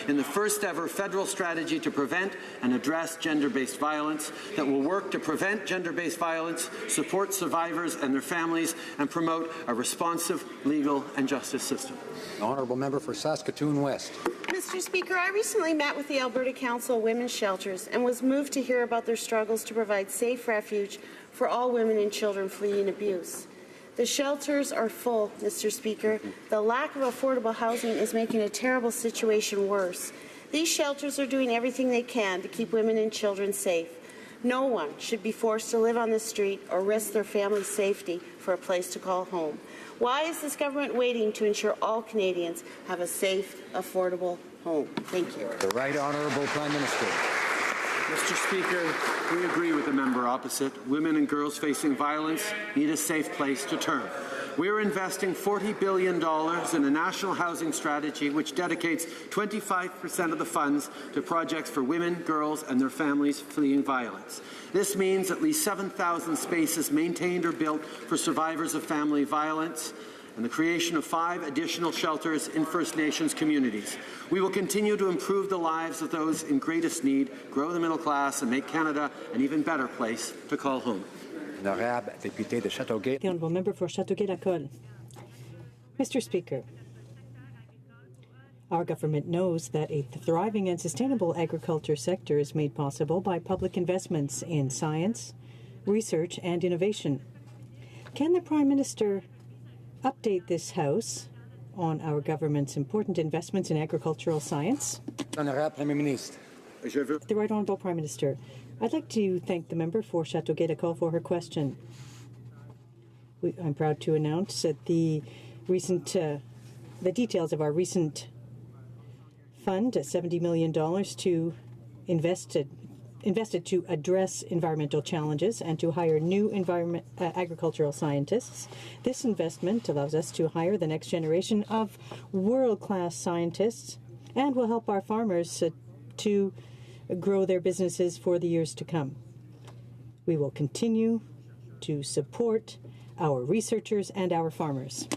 in the first ever federal strategy to prevent and address gender-based violence that will work to prevent gender-based violence, support survivors and their families, and promote a responsive legal and justice system. The Honourable Member for Saskatoon West. Mr. Speaker, I recently met with the Alberta Council of Women's Shelters and was moved to hear about their struggles to provide safe refuge for all women and children fleeing abuse. The shelters are full, Mr. Speaker. The lack of affordable housing is making a terrible situation worse. These shelters are doing everything they can to keep women and children safe. No one should be forced to live on the street or risk their family's safety for a place to call home. Why is this government waiting to ensure all Canadians have a safe, affordable home? Thank you. The Right Honourable Prime Minister. Mr. Speaker, we agree with the member opposite. Women and girls facing violence need a safe place to turn. We're investing $40 billion in a national housing strategy which dedicates 25% of the funds to projects for women, girls, and their families fleeing violence. This means at least 7,000 spaces maintained or built for survivors of family violence, and the creation of 5 additional shelters in First Nations communities. We will continue to improve the lives of those in greatest need, grow the middle class, and make Canada an even better place to call home. The Honourable Member for Châteauguay-Lacolle. Mr. Speaker, our government knows that a thriving and sustainable agriculture sector is made possible by public investments in science, research, and innovation. Can the Prime Minister update this House on our government's important investments in agricultural science? The Right Honourable Prime Minister. I'd like to thank the member for Châteauguay-Lacolle for her question. I'm proud to announce that the details of our recent fund, $70 million to invest invested to address environmental challenges and to hire new agricultural scientists. This investment allows us to hire the next generation of world-class scientists and will help our farmers to grow their businesses for the years to come. We will continue to support our researchers and our farmers.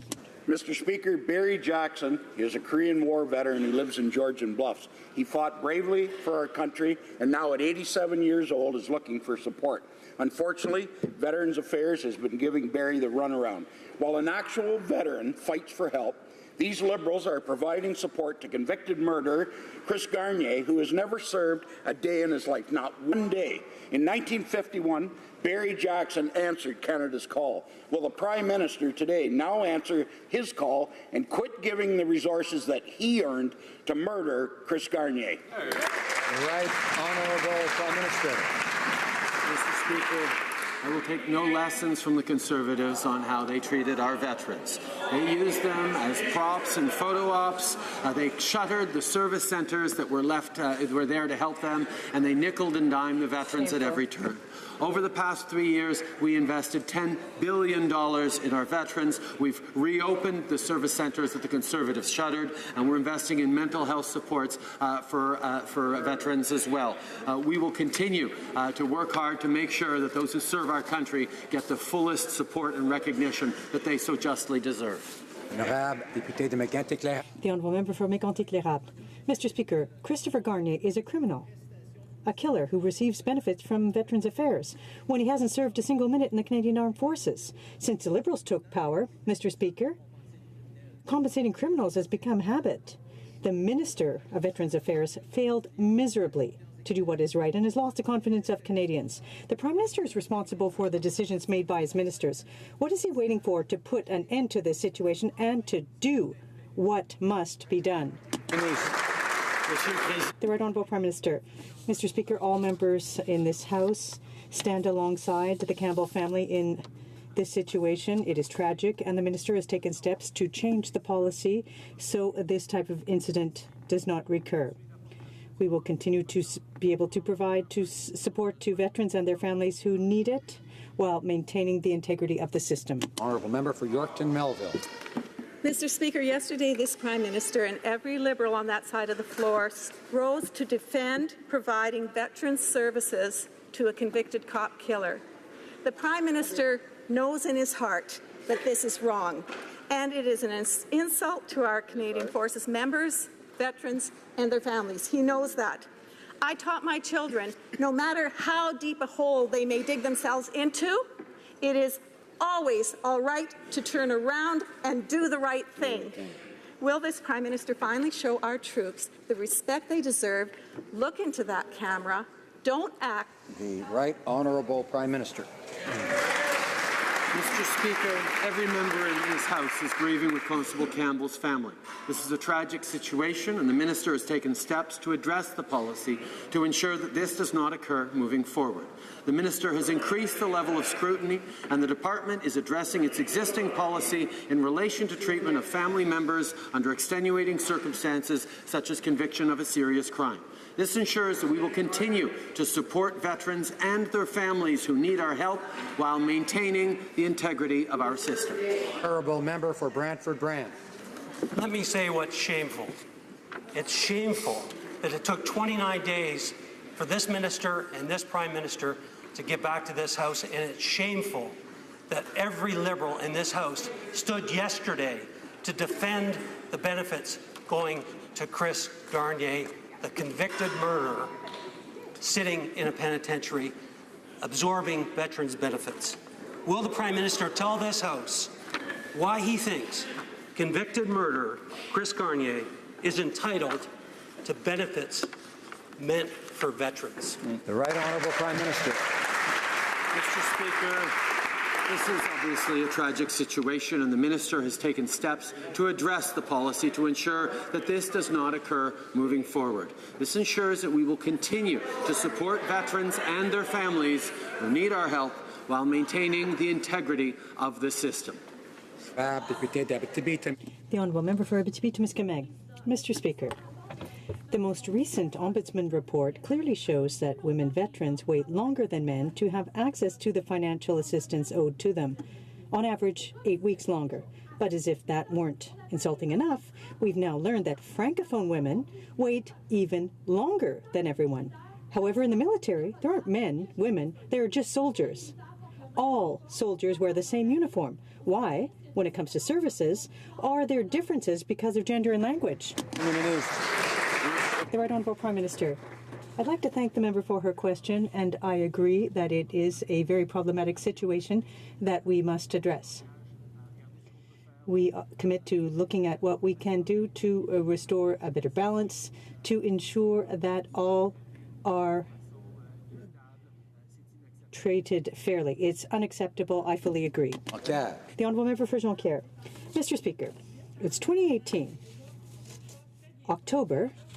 Mr. Speaker, Barry Jackson is a Korean War veteran who lives in Georgian Bluffs. He fought bravely for our country and now at 87 years old is looking for support. Unfortunately, Veterans Affairs has been giving Barry the runaround. While an actual veteran fights for help, these Liberals are providing support to convicted murderer Chris Garnier, who has never served a day in his life, not one day. In 1951, Barry Jackson answered Canada's call. Will the Prime Minister today now answer his call and quit giving the resources that he earned to murder Chris Garnier? Right, Honourable Prime Minister. Mr. Speaker, I will take no lessons from the Conservatives on how they treated our veterans. They used them as props in photo ops. They shuttered the service centres that were there to help them, and they nickeled and dimed the veterans at every turn. Over the past 3 years, we invested $10 billion in our veterans. We've reopened the service centres that the Conservatives shuttered, and we're investing in mental health supports for veterans as well. We will continue to work hard to make sure that those who serve our country get the fullest support and recognition that they so justly deserve. The Honourable Member for Mégantic-L'Érable. Mr. Speaker, Christopher Garnier is a criminal, a killer who receives benefits from Veterans Affairs when he hasn't served a single minute in the Canadian Armed Forces. Since the Liberals took power, Mr. Speaker, compensating criminals has become habit. The Minister of Veterans Affairs failed miserably to do what is right and has lost the confidence of Canadians. The Prime Minister is responsible for the decisions made by his ministers. What is he waiting for to put an end to this situation and to do what must be done? The Right Honourable Prime Minister. Mr. Speaker, all members in this House stand alongside the Campbell family in this situation. It is tragic, and the Minister has taken steps to change the policy so this type of incident does not recur. We will continue to be able to provide support to veterans and their families who need it while maintaining the integrity of the system. Honourable Member for Yorkton Melville. Mr. Speaker, yesterday this Prime Minister and every Liberal on that side of the floor rose to defend providing veterans services to a convicted cop killer. The Prime Minister knows in his heart that this is wrong, and it is an insult to our Canadian Forces members, veterans, and their families. He knows that. I taught my children, no matter how deep a hole they may dig themselves into, it is always all right to turn around and do the right thing. Will this Prime Minister finally show our troops the respect they deserve? Look into that camera. Don't act. The Right Honourable Prime Minister. Mr. Speaker, every member in this House is grieving with Constable Campbell's family. This is a tragic situation, and the Minister has taken steps to address the policy to ensure that this does not occur moving forward. The Minister has increased the level of scrutiny, and the Department is addressing its existing policy in relation to treatment of family members under extenuating circumstances such as conviction of a serious crime. This ensures that we will continue to support veterans and their families who need our help while maintaining the integrity of our system. Honourable Member for Brantford Brant. Let me say what's shameful. It's shameful that it took 29 days for this minister and this Prime Minister to get back to this House, and it's shameful that every Liberal in this House stood yesterday to defend the benefits going to Chris Garnier, the convicted murderer, sitting in a penitentiary, absorbing veterans' benefits. Will the Prime Minister tell this House why he thinks convicted murderer Chris Garnier is entitled to benefits meant for veterans? The Right Honourable Prime Minister. Mr. Speaker, this is obviously a tragic situation, and the Minister has taken steps to address the policy to ensure that this does not occur moving forward. This ensures that we will continue to support veterans and their families who need our help while maintaining the integrity of the system. The Honourable Member for Abitibi-Témiscamingue. Mr. Speaker, The most recent Ombudsman report clearly shows that women veterans wait longer than men to have access to the financial assistance owed to them, on average 8 weeks longer. But as if that weren't insulting enough, we've now learned that Francophone women wait even longer than everyone. However, in the military, there aren't men, women, there are just soldiers. All soldiers wear the same uniform. Why, when it comes to services, are there differences because of gender and language? The Right Honourable Prime Minister. I'd like to thank the member for her question, and I agree that it is a very problematic situation that we must address. We commit to looking at what we can do to restore a better balance, to ensure that all are treated fairly. It's unacceptable. I fully agree. Okay. The Honourable Member for Jonquière. Mr. Speaker, it's 2018.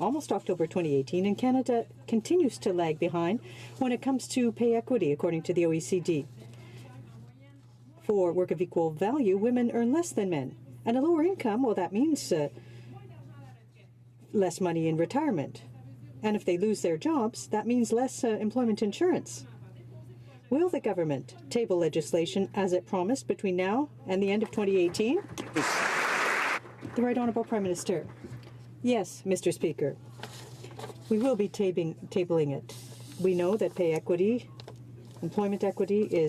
Almost October 2018, and Canada continues to lag behind when it comes to pay equity, according to the OECD. For work of equal value, women earn less than men. And a lower income, well, that means less money in retirement. And if they lose their jobs, that means less employment insurance. Will the government table legislation as it promised between now and the end of 2018? The Right Honourable Prime Minister. Yes, Mr. Speaker. We will be tabling it. We know that pay equity, employment equity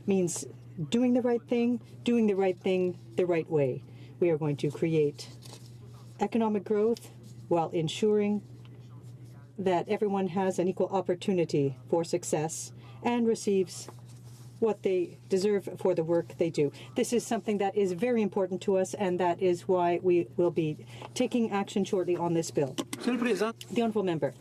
means doing the right thing the right way. We are going to create economic growth while ensuring that everyone has an equal opportunity for success and receives what they deserve for the work they do. This is something that is very important to us, and that is why we will be taking action shortly on this bill. The Honourable Member.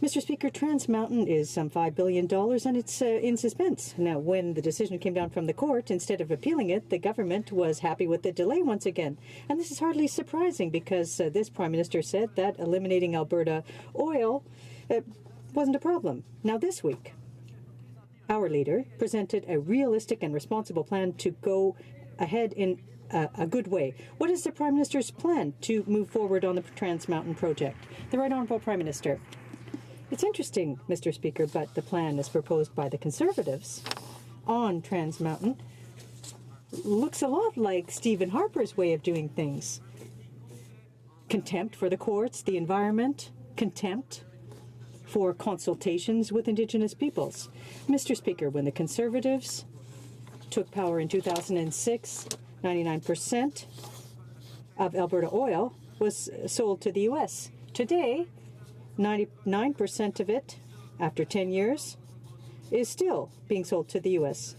Mr. Speaker, Trans Mountain is some $5 billion, and it's in suspense. Now, when the decision came down from the court, instead of appealing it, the government was happy with the delay once again. And this is hardly surprising, because this Prime Minister said that eliminating Alberta oil wasn't a problem. Now, this week, our leader presented a realistic and responsible plan to go ahead in a good way. What is the Prime Minister's plan to move forward on the Trans Mountain project? The Right Honourable Prime Minister. It's interesting, Mr. Speaker, but the plan as proposed by the Conservatives on Trans Mountain looks a lot like Stephen Harper's way of doing things. Contempt for the courts, the environment, contempt for consultations with Indigenous peoples. Mr. Speaker, when the Conservatives took power in 2006, 99% of Alberta oil was sold to the U.S. Today, 99% of it, after 10 years, is still being sold to the U.S.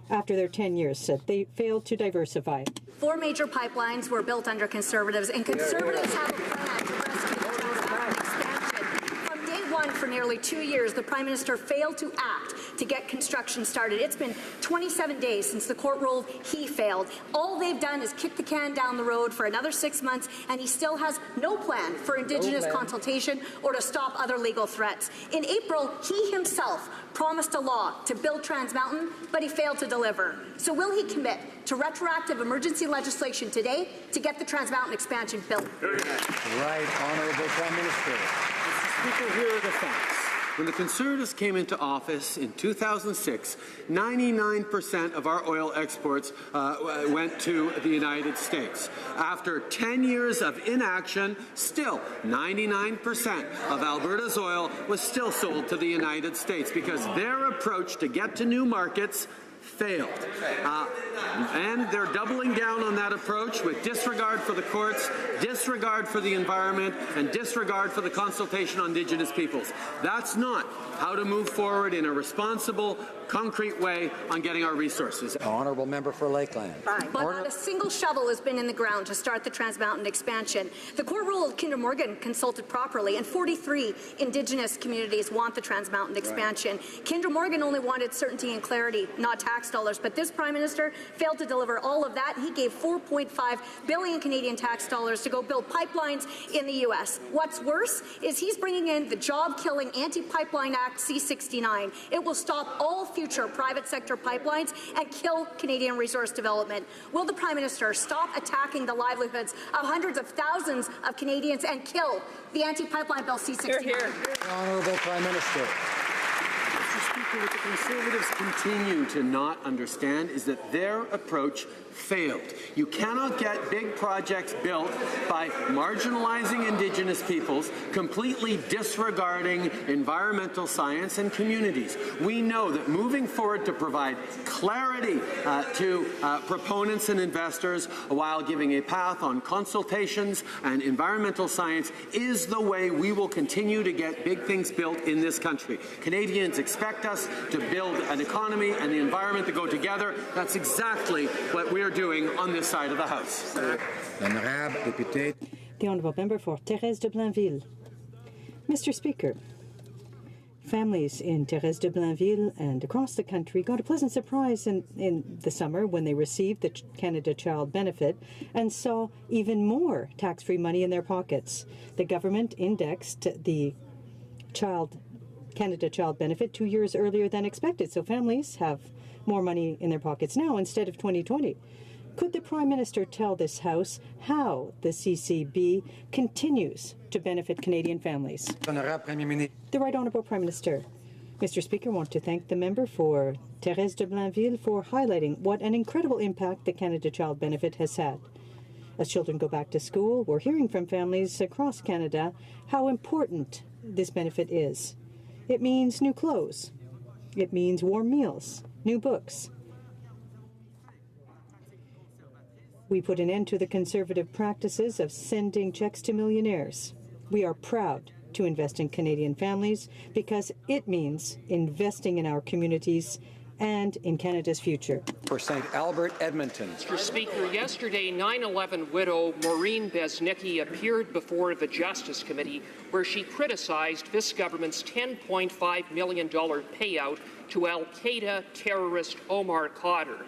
After their 10 years, said they failed to diversify. 4 major pipelines were built under Conservatives, and Conservatives have a plan to rescue the Trans Mountain expansion. From day one, for nearly 2 years, the Prime Minister failed to act to get construction started. It's been 27 days since the court ruled he failed. All they've done is kick the can down the road for another 6 months, and he still has no plan for Indigenous consultation or to stop other legal threats. In April, he himself promised a law to build Trans Mountain, but he failed to deliver. So will he commit to retroactive emergency legislation today to get the Trans Mountain expansion built? Right Honourable Prime Minister. Mr. Speaker, here are the facts. When the Conservatives came into office in 2006, 99% of our oil exports went to the United States. After 10 years of inaction, still 99% of Alberta's oil was still sold to the United States because their approach to get to new markets failed. And they're doubling down on that approach with disregard for the courts, disregard for the environment, and disregard for the consultation on Indigenous peoples. That's not how to move forward in a responsible, concrete way on getting our resources. Honourable Member for Lakeland. But not a single shovel has been in the ground to start the Trans Mountain expansion. The court ruled Kinder Morgan consulted properly, and 43 Indigenous communities want the Trans Mountain expansion. Kinder Morgan only wanted certainty and clarity, not tax dollars, but this Prime Minister failed to deliver all of that. He gave 4.5 billion Canadian tax dollars to go build pipelines in the U.S. What's worse is he's bringing in the job-killing Anti-Pipeline Act C-69. It will stop all future private sector pipelines and kill Canadian resource development? Will the Prime Minister stop attacking the livelihoods of hundreds of thousands of Canadians and kill the anti-pipeline bill C-69? The Honourable Prime Minister. Mr. Speaker, what the Conservatives continue to not understand is that their approach failed. You cannot get big projects built by marginalizing Indigenous peoples, completely disregarding environmental science and communities. We know that moving forward to provide clarity to proponents and investors while giving a path on consultations and environmental science is the way we will continue to get big things built in this country. Canadians expect us to build an economy and the environment to go together. That's exactly what we're doing on this side of the House. The Honourable Member for Thérèse de Blainville. Mr. Speaker, families in Thérèse de Blainville and across the country got a pleasant surprise in the summer when they received the Canada Child Benefit and saw even more tax-free money in their pockets. The government indexed the Canada Child Benefit 2 years earlier than expected, so families have more money in their pockets now instead of 2020. Could the Prime Minister tell this House how the CCB continues to benefit Canadian families? The Right Honourable Prime Minister. Mr. Speaker, I want to thank the member for Thérèse de Blainville for highlighting what an incredible impact the Canada Child Benefit has had. As children go back to school, we're hearing from families across Canada how important this benefit is. It means new clothes. It means warm meals, new books. We put an end to the Conservative practices of sending checks to millionaires. We are proud to invest in Canadian families because it means investing in our communities and in Canada's future. For St. Albert, Edmonton. Mr. Speaker, yesterday 9/11 widow Maureen Besnicki appeared before the Justice Committee where she criticized this government's $10.5 million payout to al-Qaeda terrorist Omar Khadr.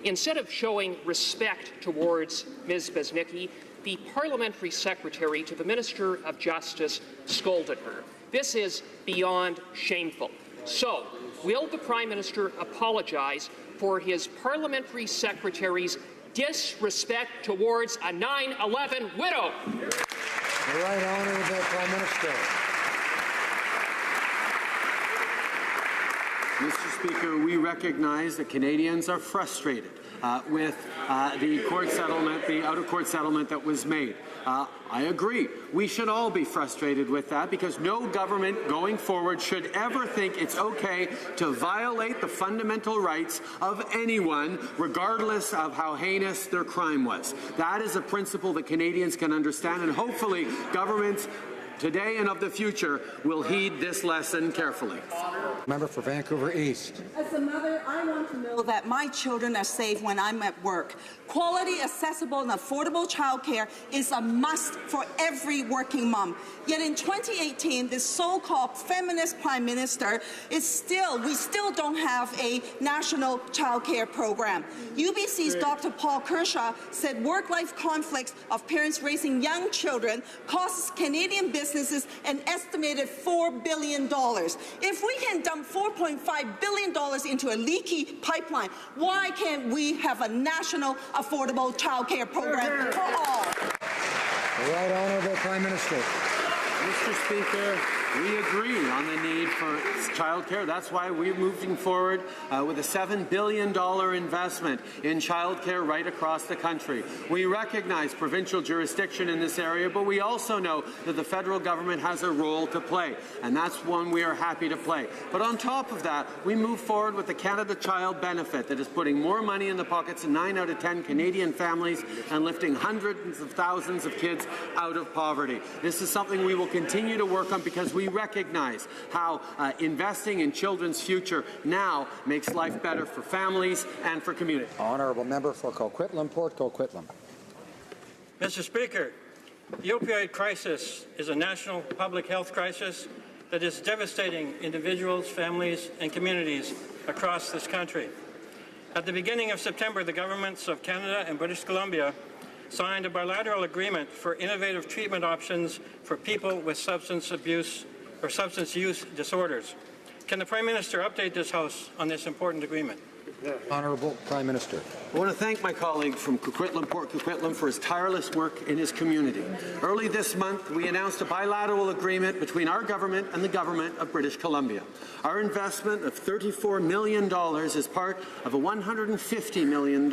Instead of showing respect towards Ms. Besnicki, the Parliamentary Secretary to the Minister of Justice scolded her. This is beyond shameful. So, will the Prime Minister apologize for his Parliamentary Secretary's disrespect towards a 9/11 widow? The Right Honourable Prime Minister. Mr. Speaker, we recognize that Canadians are frustrated with the court settlement, the out-of-court settlement that was made. I agree. We should all be frustrated with that because no government going forward should ever think it's okay to violate the fundamental rights of anyone, regardless of how heinous their crime was. That is a principle that Canadians can understand, and hopefully governments today and of the future will heed this lesson carefully. Member for Vancouver East. As a mother, I want to know that my children are safe when I'm at work. Quality, accessible, and affordable childcare is a must for every working mom. Yet in 2018, this so-called feminist prime minister we still don't have a national childcare program. UBC's Dr. Paul Kershaw said work-life conflicts of parents raising young children costs Canadian businesses an estimated $4 billion. If we can dump $4.5 billion into a leaky pipeline, why can't we have a national affordable childcare program for all? The Right Honourable Prime Minister. Mr. Speaker, we agree on the need for childcare. That's why we're moving forward with a $7 billion investment in childcare right across the country. We recognize provincial jurisdiction in this area, but we also know that the federal government has a role to play, and that's one we are happy to play. But on top of that, we move forward with the Canada Child Benefit that is putting more money in the pockets of 9 out of 10 Canadian families and lifting hundreds of thousands of kids out of poverty. This is something we will continue to work on because we recognize how investing in children's future now makes life better for families and for communities. Honourable Member for Coquitlam, Port Coquitlam. Mr. Speaker, the opioid crisis is a national public health crisis that is devastating individuals, families, and communities across this country. At the beginning of September, the governments of Canada and British Columbia signed a bilateral agreement for innovative treatment options for people with substance abuse or substance use disorders. Can the Prime Minister update this House on this important agreement? Honourable Prime Minister. I want to thank my colleague from Coquitlam, Port Coquitlam, for his tireless work in his community. Early this month, we announced a bilateral agreement between our government and the government of British Columbia. Our investment of $34 million is part of a $150 million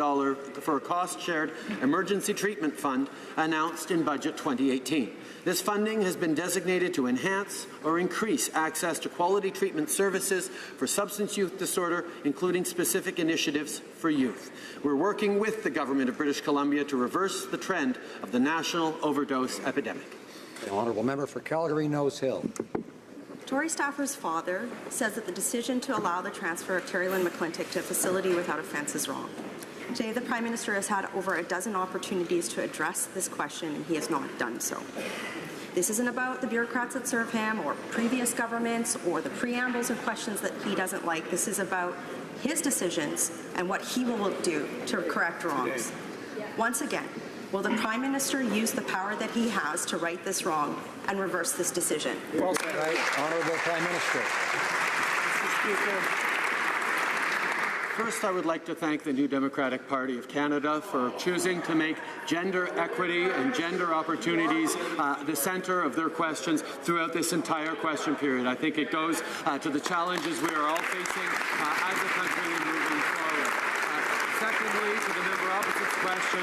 for a cost-shared emergency treatment fund announced in Budget 2018. This funding has been designated to enhance or increase access to quality treatment services for substance use disorder, including specific initiatives for youth. We're working with the Government of British Columbia to reverse the trend of the national overdose epidemic. The honourable member for Calgary Nose Hill. Tory staffer's father says that the decision to allow the transfer of Terry Lynn McClintic to a facility without offence is wrong. Today, the Prime Minister has had over a dozen opportunities to address this question, and he has not done so. This isn't about the bureaucrats that serve him or previous governments or the preambles of questions that he doesn't like. This is about his decisions and what he will do to correct wrongs. Once again, will the Prime Minister use the power that he has to right this wrong and reverse this decision? Well said. Honourable Prime Minister. Mr. Speaker. First, I would like to thank the New Democratic Party of Canada for choosing to make gender equity and gender opportunities the centre of their questions throughout this entire question period. I think it goes to the challenges we are all facing as a country moving forward. Secondly, to the member opposite's question,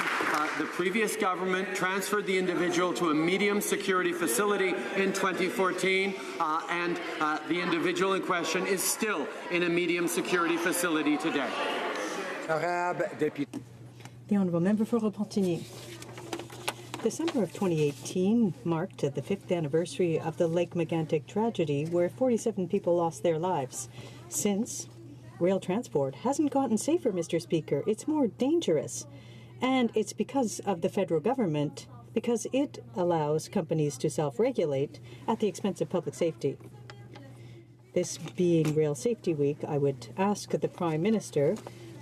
the previous government transferred the individual to a medium security facility in 2014, and the individual in question is still in a medium security facility today. The Honourable Member for Repentigny. December of 2018 marked the 5th anniversary of the Lake Megantic tragedy, where 47 people lost their lives. Since, rail transport hasn't gotten safer, Mr. Speaker. It's more dangerous. And it's because of the federal government, because it allows companies to self-regulate at the expense of public safety. This being Rail Safety Week, I would ask the Prime Minister,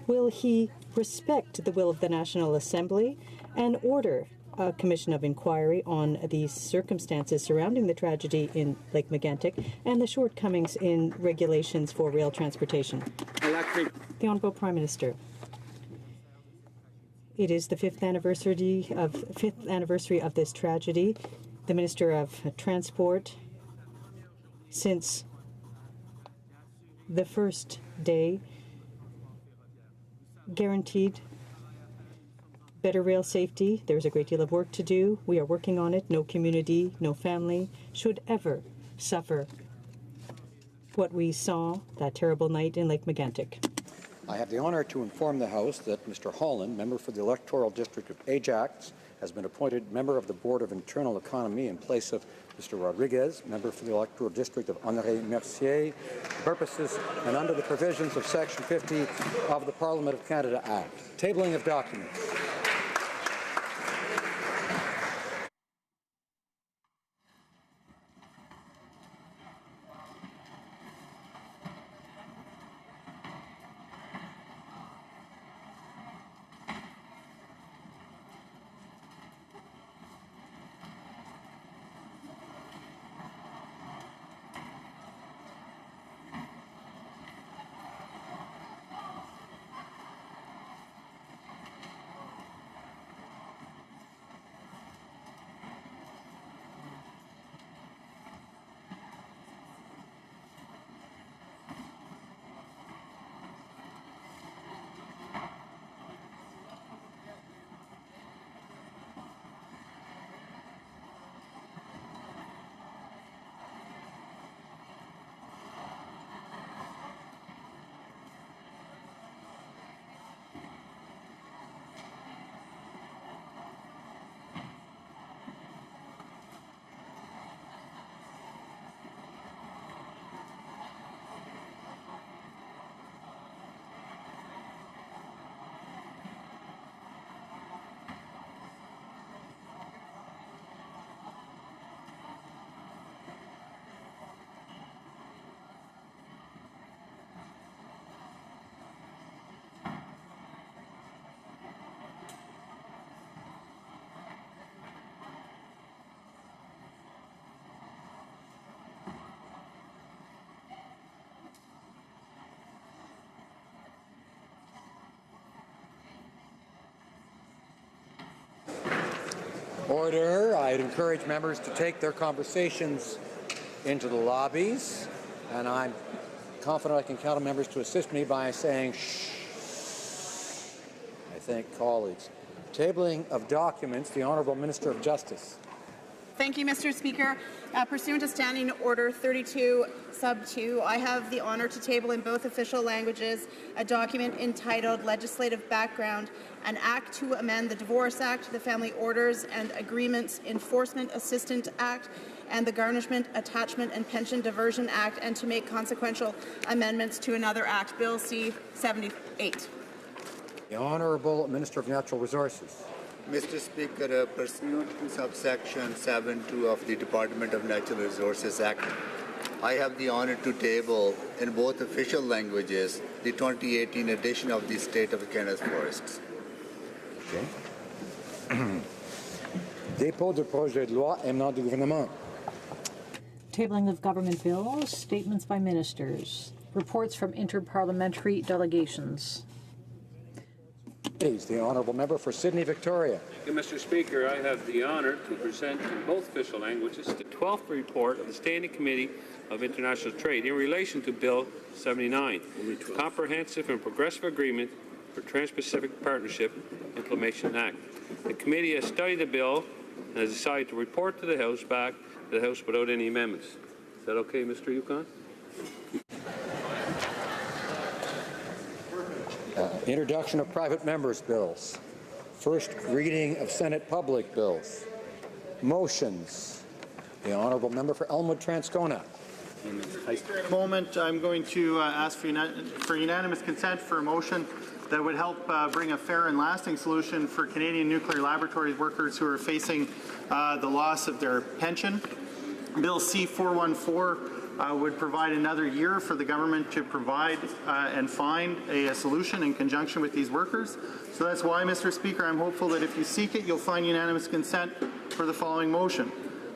will he respect the will of the National Assembly and order a commission of inquiry on the circumstances surrounding the tragedy in Lake Megantic and the shortcomings in regulations for rail transportation? The Honourable Prime Minister. It is the 5th anniversary of this tragedy. The Minister of Transport, since the first day, guaranteed better rail safety. There's a great deal of work to do. We are working on it. No community, no family should ever suffer what we saw that terrible night in Lake Megantic. I have the honour to inform the House that Mr. Holland, member for the electoral district of Ajax, has been appointed member of the Board of Internal Economy in place of Mr. Rodriguez, member for the electoral district of Honoré Mercier, for purposes and under the provisions of Section 50 of the Parliament of Canada Act. Tabling of documents. Order. I'd encourage members to take their conversations into the lobbies, and I'm confident I can count on members to assist me by saying shh. I thank colleagues. Tabling of documents, the Honourable Minister of Justice. Thank you, Mr. Speaker. Pursuant to Standing Order 32, Sub 2, I have the honour to table in both official languages a document entitled Legislative Background, an Act to amend the Divorce Act, the Family Orders and Agreements Enforcement Assistance Act, and the Garnishment, Attachment and Pension Diversion Act, and to make consequential amendments to another Act, Bill C-78. The Honourable Minister of Natural Resources. Mr. Speaker, pursuant to subsection 7.2 of the Department of Natural Resources Act, I have the honor to table in both official languages the 2018 edition of the State of Canada's Forests. Okay. Dépôt de projet de loi émanant du gouvernement. Tabling of government bills, statements by ministers, reports from interparliamentary delegations. Please, the Honourable Member for Sydney, Victoria. Thank you, Mr. Speaker. I have the honour to present in both official languages the 12th report of the Standing Committee of International Trade in relation to Bill 79, the Comprehensive and Progressive Agreement for Trans-Pacific Partnership Implementation Act. The committee has studied the bill and has decided to report to the House back to the House without any amendments. Is that okay, Mr. Yukon? Introduction of private members' bills. First reading of Senate public bills. Motions. The Honourable Member for Elmwood-Transcona. In a moment, I'm going to ask for unanimous consent for a motion that would help bring a fair and lasting solution for Canadian nuclear laboratories workers who are facing the loss of their pension. Bill C-414 would provide another year for the government to provide and find a solution in conjunction with these workers. So that's why, Mr. Speaker, I'm hopeful that if you seek it, you'll find unanimous consent for the following motion.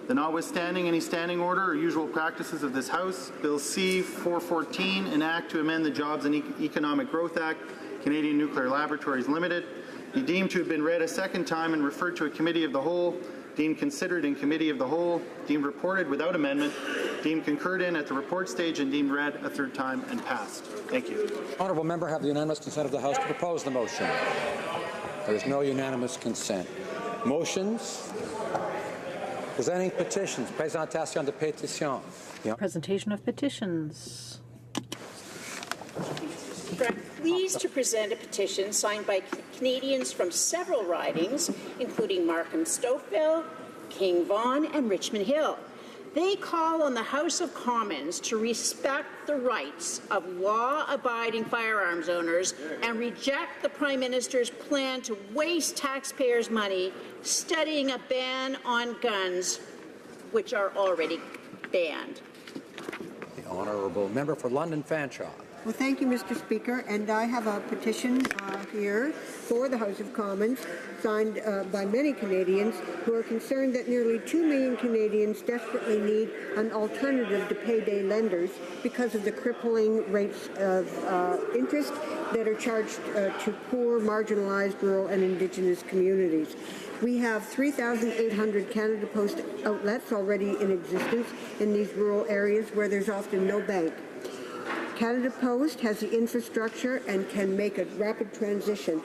The notwithstanding any standing order or usual practices of this House, Bill C-414, an act to amend the Jobs and Economic Growth Act, Canadian Nuclear Laboratories Limited, be deemed to have been read a second time and referred to a committee of the whole, deemed considered in committee of the whole, deemed reported without amendment, deemed concurred in at the report stage, and deemed read a third time and passed. Thank you. Honourable Member have the unanimous consent of the House to propose the motion. There is no unanimous consent. Motions. Presenting petitions. Présentation de pétitions. Presentation of petitions. I'm pleased to present a petition signed by Canadians from several ridings, including Markham-Stouffville, King Vaughan, and Richmond Hill. They call on the House of Commons to respect the rights of law-abiding firearms owners and reject the Prime Minister's plan to waste taxpayers' money studying a ban on guns, which are already banned. The Honourable Member for London Fanshawe. Well, thank you, Mr. Speaker. And I have a petition here for the House of Commons signed by many Canadians who are concerned that nearly 2 million Canadians desperately need an alternative to payday lenders because of the crippling rates of interest that are charged to poor, marginalized, rural and Indigenous communities. We have 3,800 Canada Post outlets already in existence in these rural areas where there's often no bank. Canada Post has the infrastructure and can make a rapid transition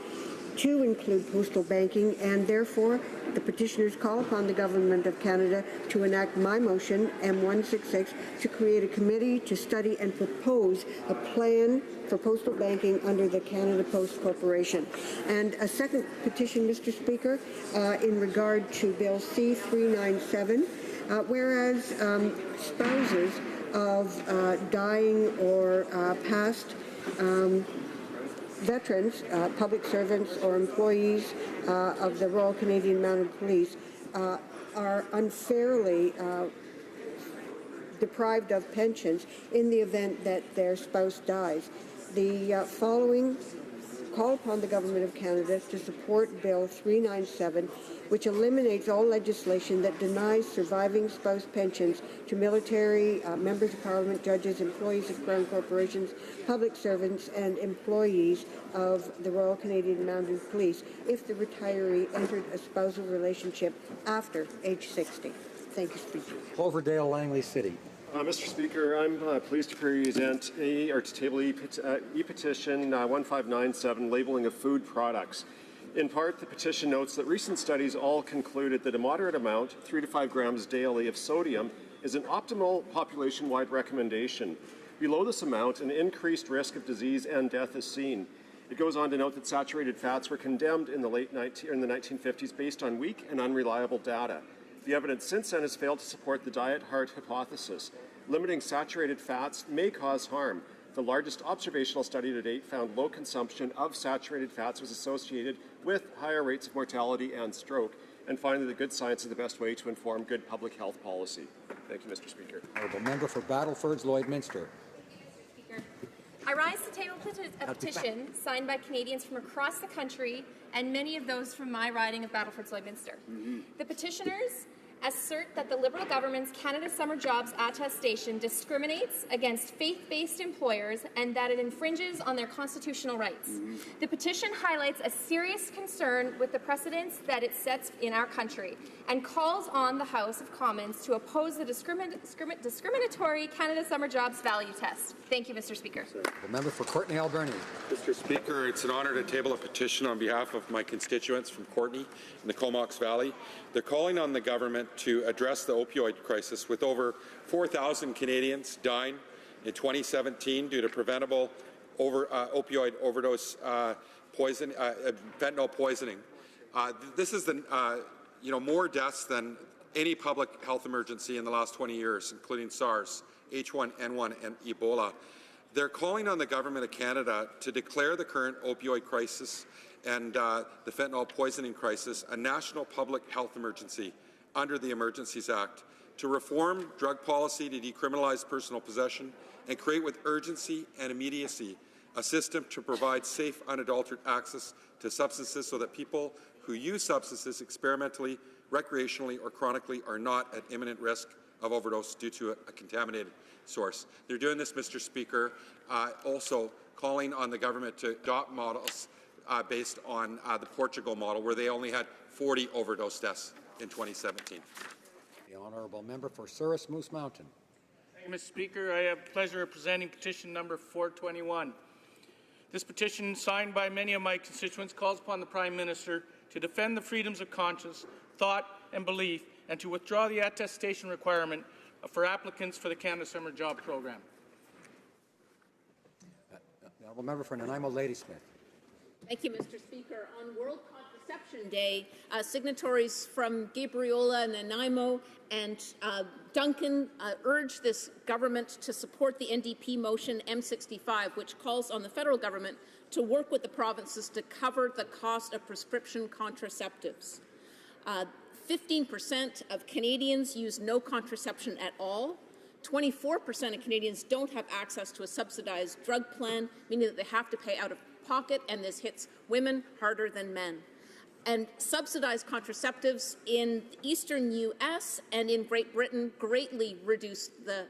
to include postal banking, and therefore the petitioners call upon the Government of Canada to enact my motion, M166, to create a committee to study and propose a plan for postal banking under the Canada Post Corporation. And a second petition, Mr. Speaker, in regard to Bill C-397, whereas spouses of dying or past veterans, public servants or employees of the Royal Canadian Mounted Police are unfairly deprived of pensions in the event that their spouse dies. The following call upon the Government of Canada to support Bill 397, which eliminates all legislation that denies surviving spouse pensions to military, members of Parliament, judges, employees of Crown corporations, public servants, and employees of the Royal Canadian Mounted Police if the retiree entered a spousal relationship after age 60. Thank you, Speaker. Cloverdale, Langley City. Mr. Speaker, I'm pleased to present to table e-petition 1597, labeling of food products. In part, the petition notes that recent studies all concluded that a moderate amount, 3 to 5 grams daily, of sodium is an optimal population-wide recommendation. Below this amount, an increased risk of disease and death is seen. It goes on to note that saturated fats were condemned in the 1950s based on weak and unreliable data. The evidence since then has failed to support the diet heart hypothesis. Limiting saturated fats may cause harm. The largest observational study to date found low consumption of saturated fats was associated with higher rates of mortality and stroke. And finally, the good science is the best way to inform good public health policy. Thank you, Mr. Speaker. Honourable Member for Battleford's Lloydminster. I rise to table a petition signed by Canadians from across the country and many of those from my riding of Battleford's Lloydminster. The petitioners assert that the Liberal government's Canada Summer Jobs attestation discriminates against faith-based employers and that it infringes on their constitutional rights. The petition highlights a serious concern with the precedents that it sets in our country and calls on the House of Commons to oppose the discriminatory Canada Summer Jobs value test. Thank you, Mr. Speaker. The member for Courtenay Alberni. Mr. Speaker, it's an honour to table a petition on behalf of my constituents from Courtenay in the Comox Valley. They're calling on the government to address the opioid crisis, with over 4,000 Canadians dying in 2017 due to preventable opioid overdose fentanyl poisoning. This is more deaths than any public health emergency in the last 20 years, including SARS, H1N1, and Ebola. They're calling on the Government of Canada to declare the current opioid crisis and the fentanyl poisoning crisis a national public health emergency under the Emergencies Act, to reform drug policy to decriminalize personal possession and create with urgency and immediacy a system to provide safe, unadulterated access to substances so that people who use substances experimentally, recreationally, or chronically are not at imminent risk of overdose due to a contaminated source. They're doing this, Mr. Speaker, also calling on the government to adopt models based on the Portugal model, where they only had 40 overdose deaths in 2017. The honourable member for Souris Moose Mountain. Thank you, Mr. Speaker. I have the pleasure of presenting petition number 421. This petition, signed by many of my constituents, calls upon the Prime Minister to defend the freedoms of conscience, thought and belief, and to withdraw the attestation requirement for applicants for the Canada Summer Job Program. The honourable member for Nanaimo Ladysmith. Thank you, Mr. Speaker. On World Contraception Day, signatories from Gabriola, Nanaimo, and Duncan urged this government to support the NDP motion M65, which calls on the federal government to work with the provinces to cover the cost of prescription contraceptives. 15% of Canadians use no contraception at all. 24% of Canadians don't have access to a subsidized drug plan, meaning that they have to pay out of pocket, and this hits women harder than men. And subsidized contraceptives in the eastern U.S. and in Great Britain greatly reduce the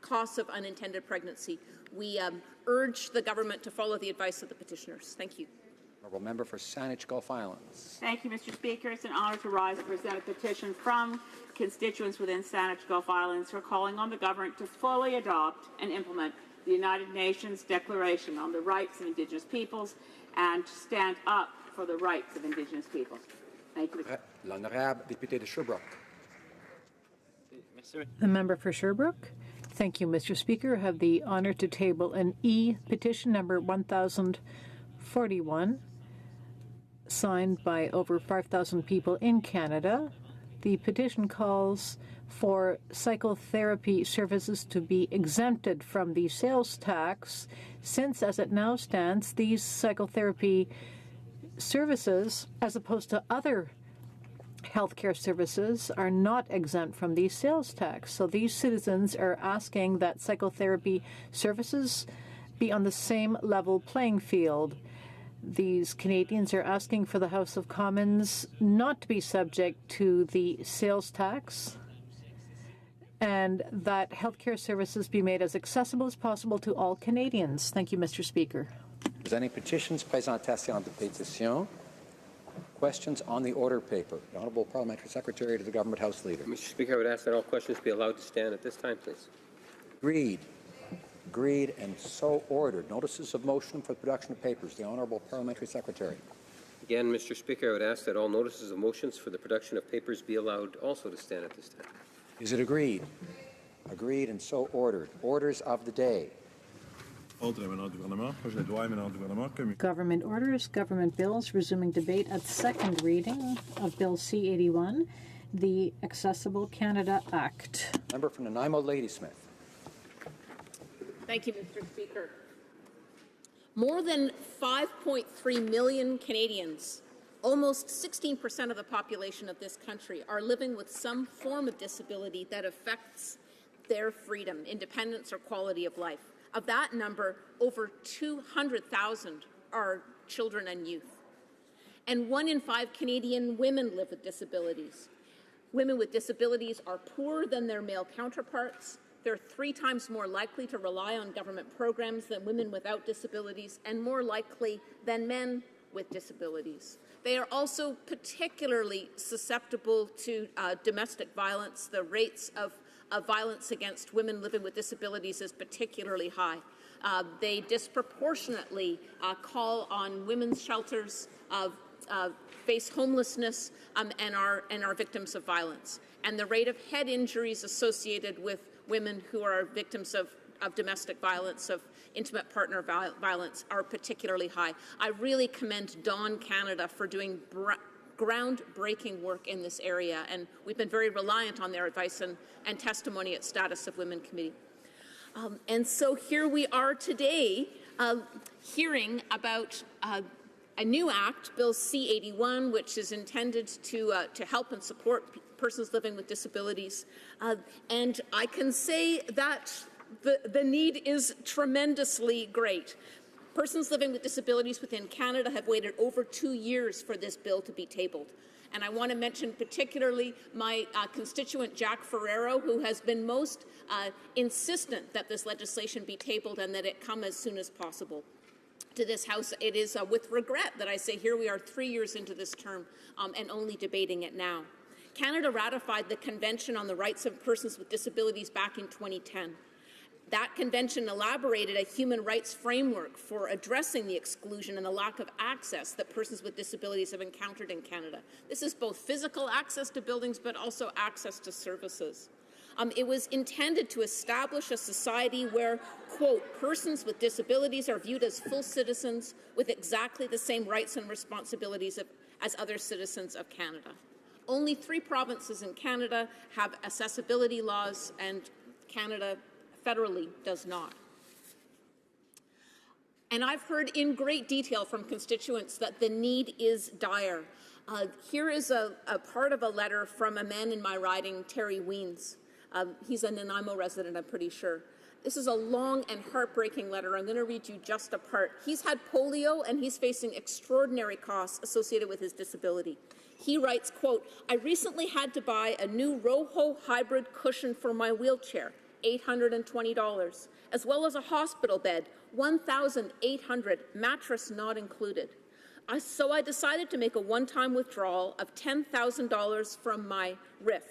costs of unintended pregnancy. We urge the government to follow the advice of the petitioners. Thank you. Honourable member for Saanich Gulf Islands. Thank you, Mr. Speaker. It's an honour to rise and present a petition from constituents within Saanich Gulf Islands who are calling on the government to fully adopt and implement the United Nations Declaration on the Rights of Indigenous Peoples and stand up for the rights of Indigenous peoples. Thank you. L'honorable député de Sherbrooke. The member for Sherbrooke. Thank you, Mr. Speaker. I have the honour to table an petition number 1041, signed by over 5,000 people in Canada. The petition calls for psychotherapy services to be exempted from the sales tax, since, as it now stands, these psychotherapy services, as opposed to other healthcare services, are not exempt from the sales tax. So these citizens are asking that psychotherapy services be on the same level playing field. These Canadians are asking for the House of Commons not to be subject to the sales tax and that healthcare services be made as accessible as possible to all Canadians. Thank you, Mr. Speaker. Presenting petitions, présentation de pétitions. Questions on the order paper. The Honourable Parliamentary Secretary to the Government House Leader. Mr. Speaker, I would ask that all questions be allowed to stand at this time, please. Agreed. Agreed and so ordered. Notices of motion for the production of papers. The Honourable Parliamentary Secretary. Again, Mr. Speaker, I would ask that all notices of motions for the production of papers be allowed also to stand at this time. Is it agreed? Agreed and so ordered. Orders of the day. Government orders, government bills, resuming debate at second reading of Bill C-81, the Accessible Canada Act. Member from Nanaimo, Ladysmith. Thank you, Mr. Speaker. More than 5.3 million Canadians, almost 16% of the population of this country, are living with some form of disability that affects their freedom, independence, or quality of life. Of that number, over 200,000 are children and youth. And 1 in 5 Canadian women live with disabilities. Women with disabilities are poorer than their male counterparts. They're 3 times more likely to rely on government programs than women without disabilities, and more likely than men with disabilities. They are also particularly susceptible to domestic violence. The rates of violence against women living with disabilities is particularly high. They disproportionately call on women's shelters, face homelessness, and are victims of violence. And the rate of head injuries associated with women who are victims of domestic violence, of intimate partner violence, are particularly high. I really commend Dawn Canada for doing groundbreaking work in this area, and we've been very reliant on their advice and testimony at Status of Women Committee. And so here we are today hearing about a new act, Bill C-81, which is intended to help and support persons living with disabilities. And I can say that the need is tremendously great. Persons living with disabilities within Canada have waited over 2 years for this bill to be tabled. And I want to mention particularly my constituent Jack Ferrero, who has been most insistent that this legislation be tabled and that it come as soon as possible to this House. It is with regret that I say here we are 3 years into this term and only debating it now. Canada ratified the Convention on the Rights of Persons with Disabilities back in 2010. That convention elaborated a human rights framework for addressing the exclusion and the lack of access that persons with disabilities have encountered in Canada. This is both physical access to buildings, but also access to services. It was intended to establish a society where, quote, persons with disabilities are viewed as full citizens with exactly the same rights and responsibilities as other citizens of Canada. Only 3 provinces in Canada have accessibility laws, and Canada federally does not. And I've heard in great detail from constituents that the need is dire. Here is a part of a letter from a man in my riding, Terry Weens. He's a Nanaimo resident, I'm pretty sure. This is a long and heartbreaking letter. I'm going to read you just a part. He's had polio, and he's facing extraordinary costs associated with his disability. He writes, quote, I recently had to buy a new Roho hybrid cushion for my wheelchair, $820, as well as a hospital bed, $1,800, mattress not included. So I decided to make a one-time withdrawal of $10,000 from my RIF.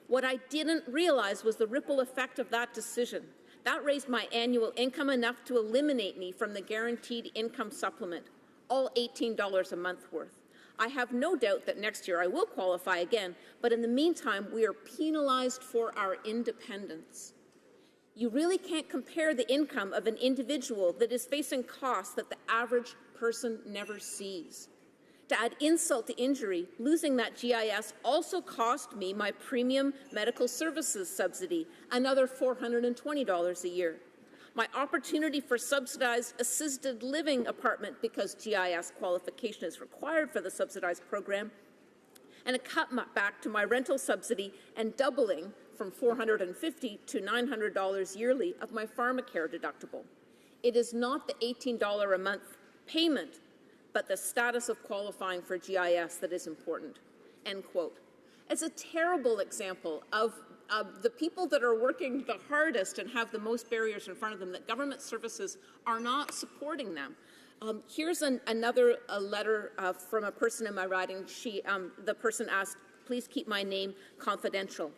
What I didn't realize was the ripple effect of that decision. That raised my annual income enough to eliminate me from the guaranteed income supplement, all $18 a month worth. I have no doubt that next year I will qualify again, but in the meantime, we are penalized for our independence. You really can't compare the income of an individual that is facing costs that the average person never sees. To add insult to injury, losing that GIS also cost me my premium medical services subsidy, another $420 a year. My opportunity for subsidized assisted living apartment, because GIS qualification is required for the subsidized program, and a cut back to my rental subsidy and doubling from $450 to $900 yearly of my pharmacare deductible. It is not the $18 a month payment but the status of qualifying for GIS that is important, end quote. It's a terrible example of the people that are working the hardest and have the most barriers in front of them, that government services are not supporting them. Here's another letter from a person in my riding. The person asked, please keep my name confidential.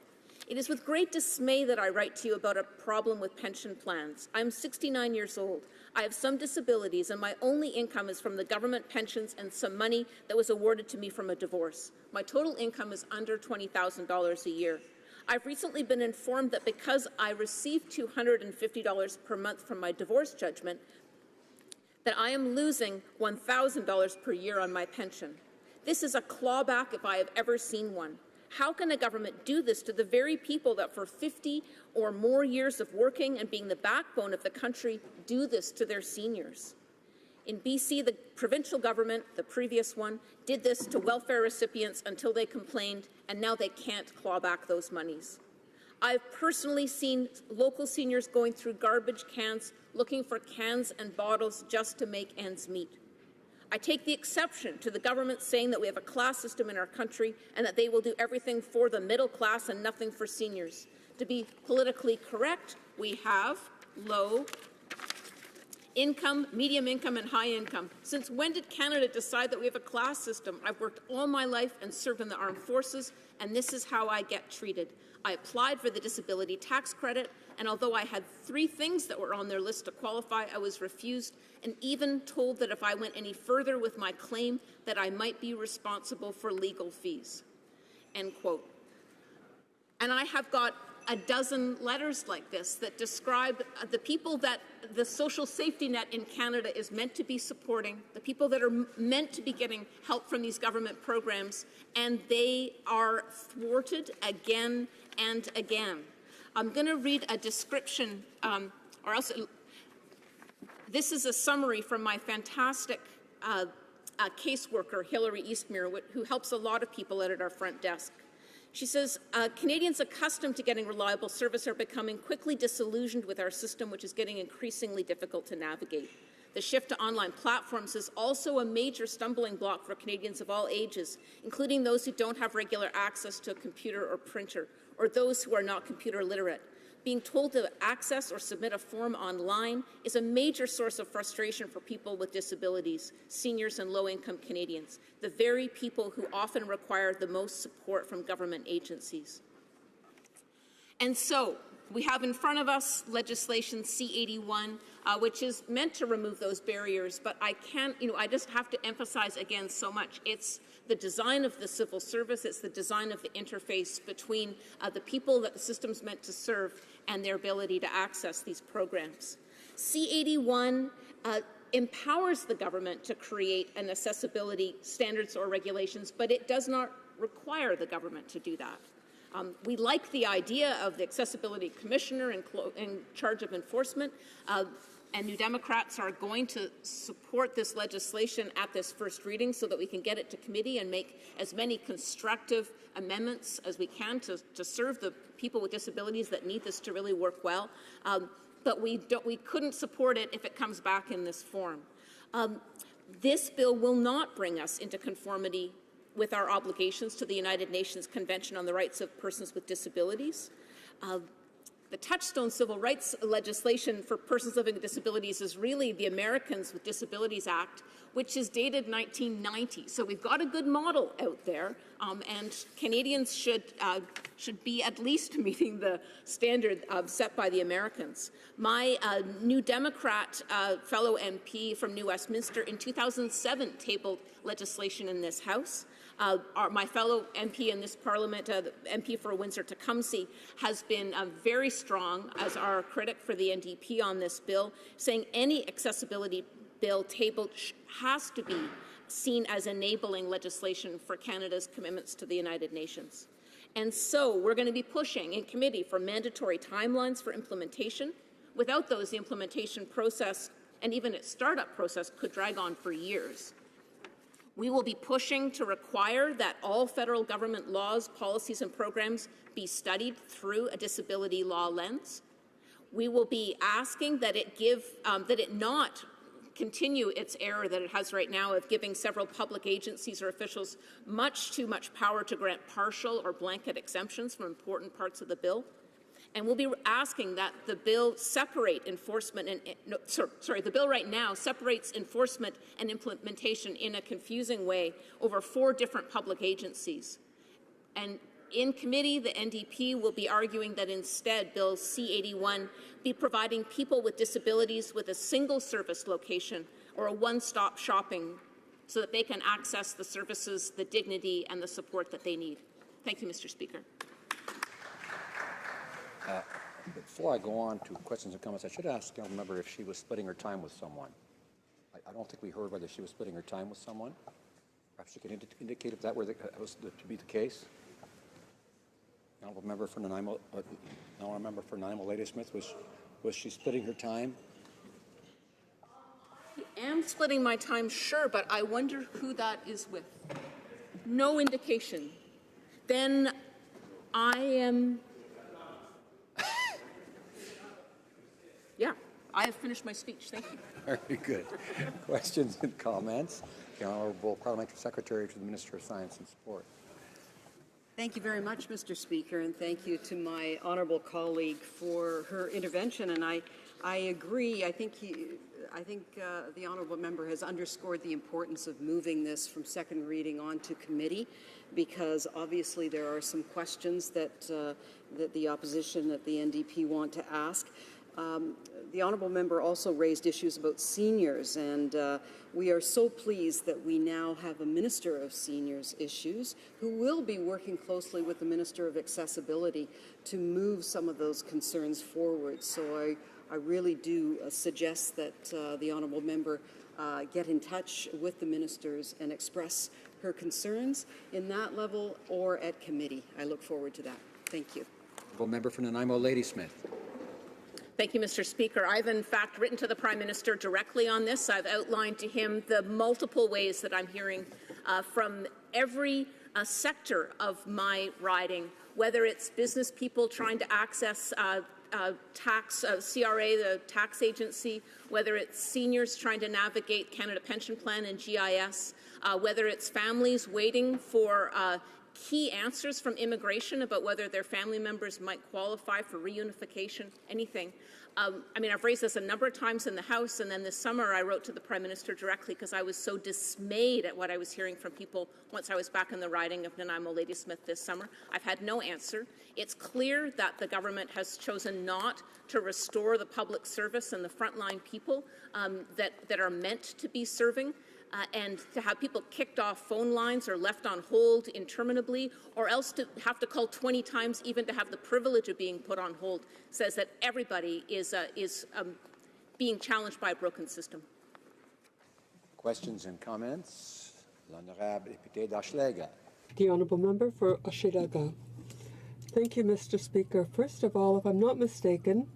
It is with great dismay that I write to you about a problem with pension plans. I'm 69 years old. I have some disabilities, and my only income is from the government pensions and some money that was awarded to me from a divorce. My total income is under $20,000 a year. I've recently been informed that because I receive $250 per month from my divorce judgment, that I am losing $1,000 per year on my pension. This is a clawback if I have ever seen one. How can a government do this to the very people that for 50 or more years of working and being the backbone of the country do this to their seniors? In BC, the provincial government, the previous one, did this to welfare recipients until they complained, and now they can't claw back those monies. I've personally seen local seniors going through garbage cans, looking for cans and bottles just to make ends meet. I take the exception to the government saying that we have a class system in our country and that they will do everything for the middle class and nothing for seniors. To be politically correct, we have low income, medium income, and high income. Since when did Canada decide that we have a class system? I've worked all my life and served in the armed forces, and this is how I get treated. I applied for the disability tax credit, and although I had 3 things that were on their list to qualify, I was refused and even told that if I went any further with my claim, that I might be responsible for legal fees, end quote. And I have got a dozen letters like this that describe the people that the social safety net in Canada is meant to be supporting, the people that are meant to be getting help from these government programs, and they are thwarted again and again. I'm going to read a description, or else this is a summary from my fantastic caseworker, Hilary Eastmere, who helps a lot of people out at our front desk. She says, Canadians accustomed to getting reliable service are becoming quickly disillusioned with our system, which is getting increasingly difficult to navigate. The shift to online platforms is also a major stumbling block for Canadians of all ages, including those who don't have regular access to a computer or printer, or those who are not computer literate. Being told to access or submit a form online is a major source of frustration for people with disabilities, seniors and low-income Canadians, the very people who often require the most support from government agencies. And so, we have in front of us legislation C-81, which is meant to remove those barriers, but I just have to emphasize again so much. It's the design of the civil service, it's the design of the interface between the people that the system's meant to serve and their ability to access these programs. C-81 empowers the government to create an accessibility standards or regulations, but it does not require the government to do that. We like the idea of the Accessibility Commissioner in charge of enforcement, and New Democrats are going to support this legislation at this first reading so that we can get it to committee and make as many constructive amendments as we can to serve the people with disabilities that need this to really work well. But we couldn't support it if it comes back in this form. This bill will not bring us into conformity with our obligations to the United Nations Convention on the Rights of Persons with Disabilities. The touchstone civil rights legislation for persons living with disabilities is really the Americans with Disabilities Act, which is dated 1990. So we've got a good model out there, and Canadians should be at least meeting the standard set by the Americans. My New Democrat fellow MP from New Westminster in 2007 tabled legislation in this House. My fellow MP in this Parliament, the MP for Windsor-Tecumseh, has been very strong as our critic for the NDP on this bill, saying any accessibility bill tabled has to be seen as enabling legislation for Canada's commitments to the United Nations. And so we're going to be pushing in committee for mandatory timelines for implementation. Without those, the implementation process and even its startup process could drag on for years. We will be pushing to require that all federal government laws, policies, and programs be studied through a disability law lens. We will be asking that it not continue its error that it has right now of giving several public agencies or officials too much power to grant partial or blanket exemptions from important parts of the bill. And we'll be asking that the bill separate enforcement and the bill right now separates enforcement and implementation in a confusing way over 4 different public agencies. And in committee, the NDP will be arguing that instead Bill C-81 be providing people with disabilities with a single service location or a one-stop shopping so that they can access the services, the dignity, and the support that they need. Thank you, Mr. Speaker. Before I go on to questions and comments, I should ask the member if she was splitting her time with someone. I don't think we heard whether she was splitting her time with someone. Perhaps she could indicate if that were was to be the case. The honourable member for Nanaimo, Ladysmith, was she splitting her time? I am splitting my time, sure, but I wonder who that is with. No indication. Then I am... Yeah, I have finished my speech. Thank you. Very good. Questions and comments? The Honourable Parliamentary Secretary to the Minister of Science and Sport. Thank you very much, Mr. Speaker, and thank you to my honourable colleague for her intervention. And I agree. I think the honourable member has underscored the importance of moving this from second reading on to committee, because obviously there are some questions that the opposition, that the NDP want to ask. The honourable member also raised issues about seniors, and we are so pleased that we now have a Minister of Seniors Issues who will be working closely with the Minister of Accessibility to move some of those concerns forward. So I really do suggest that the honourable member get in touch with the ministers and express her concerns in that level or at committee. I look forward to that. Thank you. Honourable member for Nanaimo, Ladysmith. Thank you, Mr. Speaker. I've, in fact, written to the Prime Minister directly on this. I've outlined to him the multiple ways that I'm hearing from every sector of my riding, whether it's business people trying to access CRA, the tax agency, whether it's seniors trying to navigate Canada Pension Plan and GIS, whether it's families waiting for key answers from immigration about whether their family members might qualify for reunification, anything. I mean, I've raised this a number of times in the House, and then this summer I wrote to the Prime Minister directly because I was so dismayed at what I was hearing from people once I was back in the riding of Nanaimo Ladysmith this summer. I've had no answer. It's clear that the government has chosen not to restore the public service and the frontline people that are meant to be serving. And to have people kicked off phone lines or left on hold interminably, or else to have to call 20 times even to have the privilege of being put on hold, says that everybody is being challenged by a broken system. Questions and comments? L'honorable député d'Hochelaga. The honourable member for Hochelaga. Thank you, Mr. Speaker. First of all, if I'm not mistaken,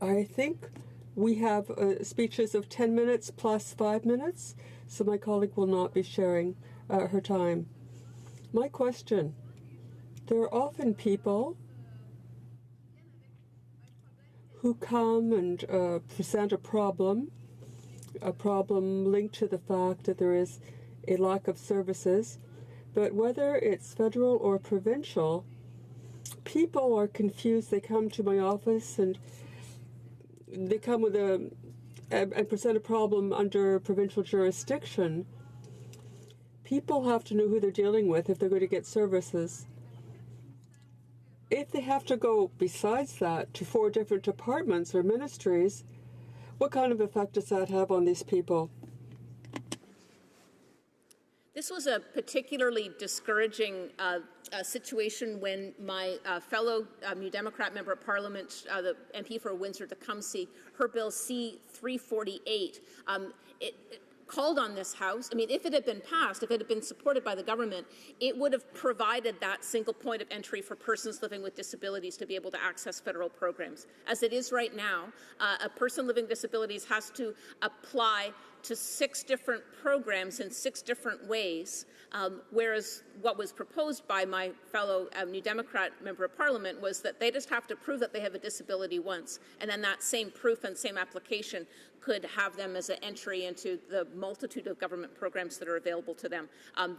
I think we have speeches of 10 minutes plus 5 minutes, so my colleague will not be sharing her time. My question, there are often people who come and present a problem linked to the fact that there is a lack of services, but whether it's federal or provincial, people are confused. They come to my office and they come with and present a problem under provincial jurisdiction. People have to know who they're dealing with if they're going to get services. If they have to go, besides that, to 4 different departments or ministries, what kind of effect does that have on these people? This was a particularly discouraging situation when my fellow New Democrat member of Parliament, the MP for Windsor-Tecumseh, her bill C-348, it called on this House. I mean, if it had been passed, if it had been supported by the government, it would have provided that single point of entry for persons living with disabilities to be able to access federal programs. As it is right now, a person living with disabilities has to apply to 6 different programs in 6 different ways, whereas what was proposed by my fellow New Democrat member of Parliament was that they just have to prove that they have a disability once, and then that same proof and same application could have them as an entry into the multitude of government programs that are available to them.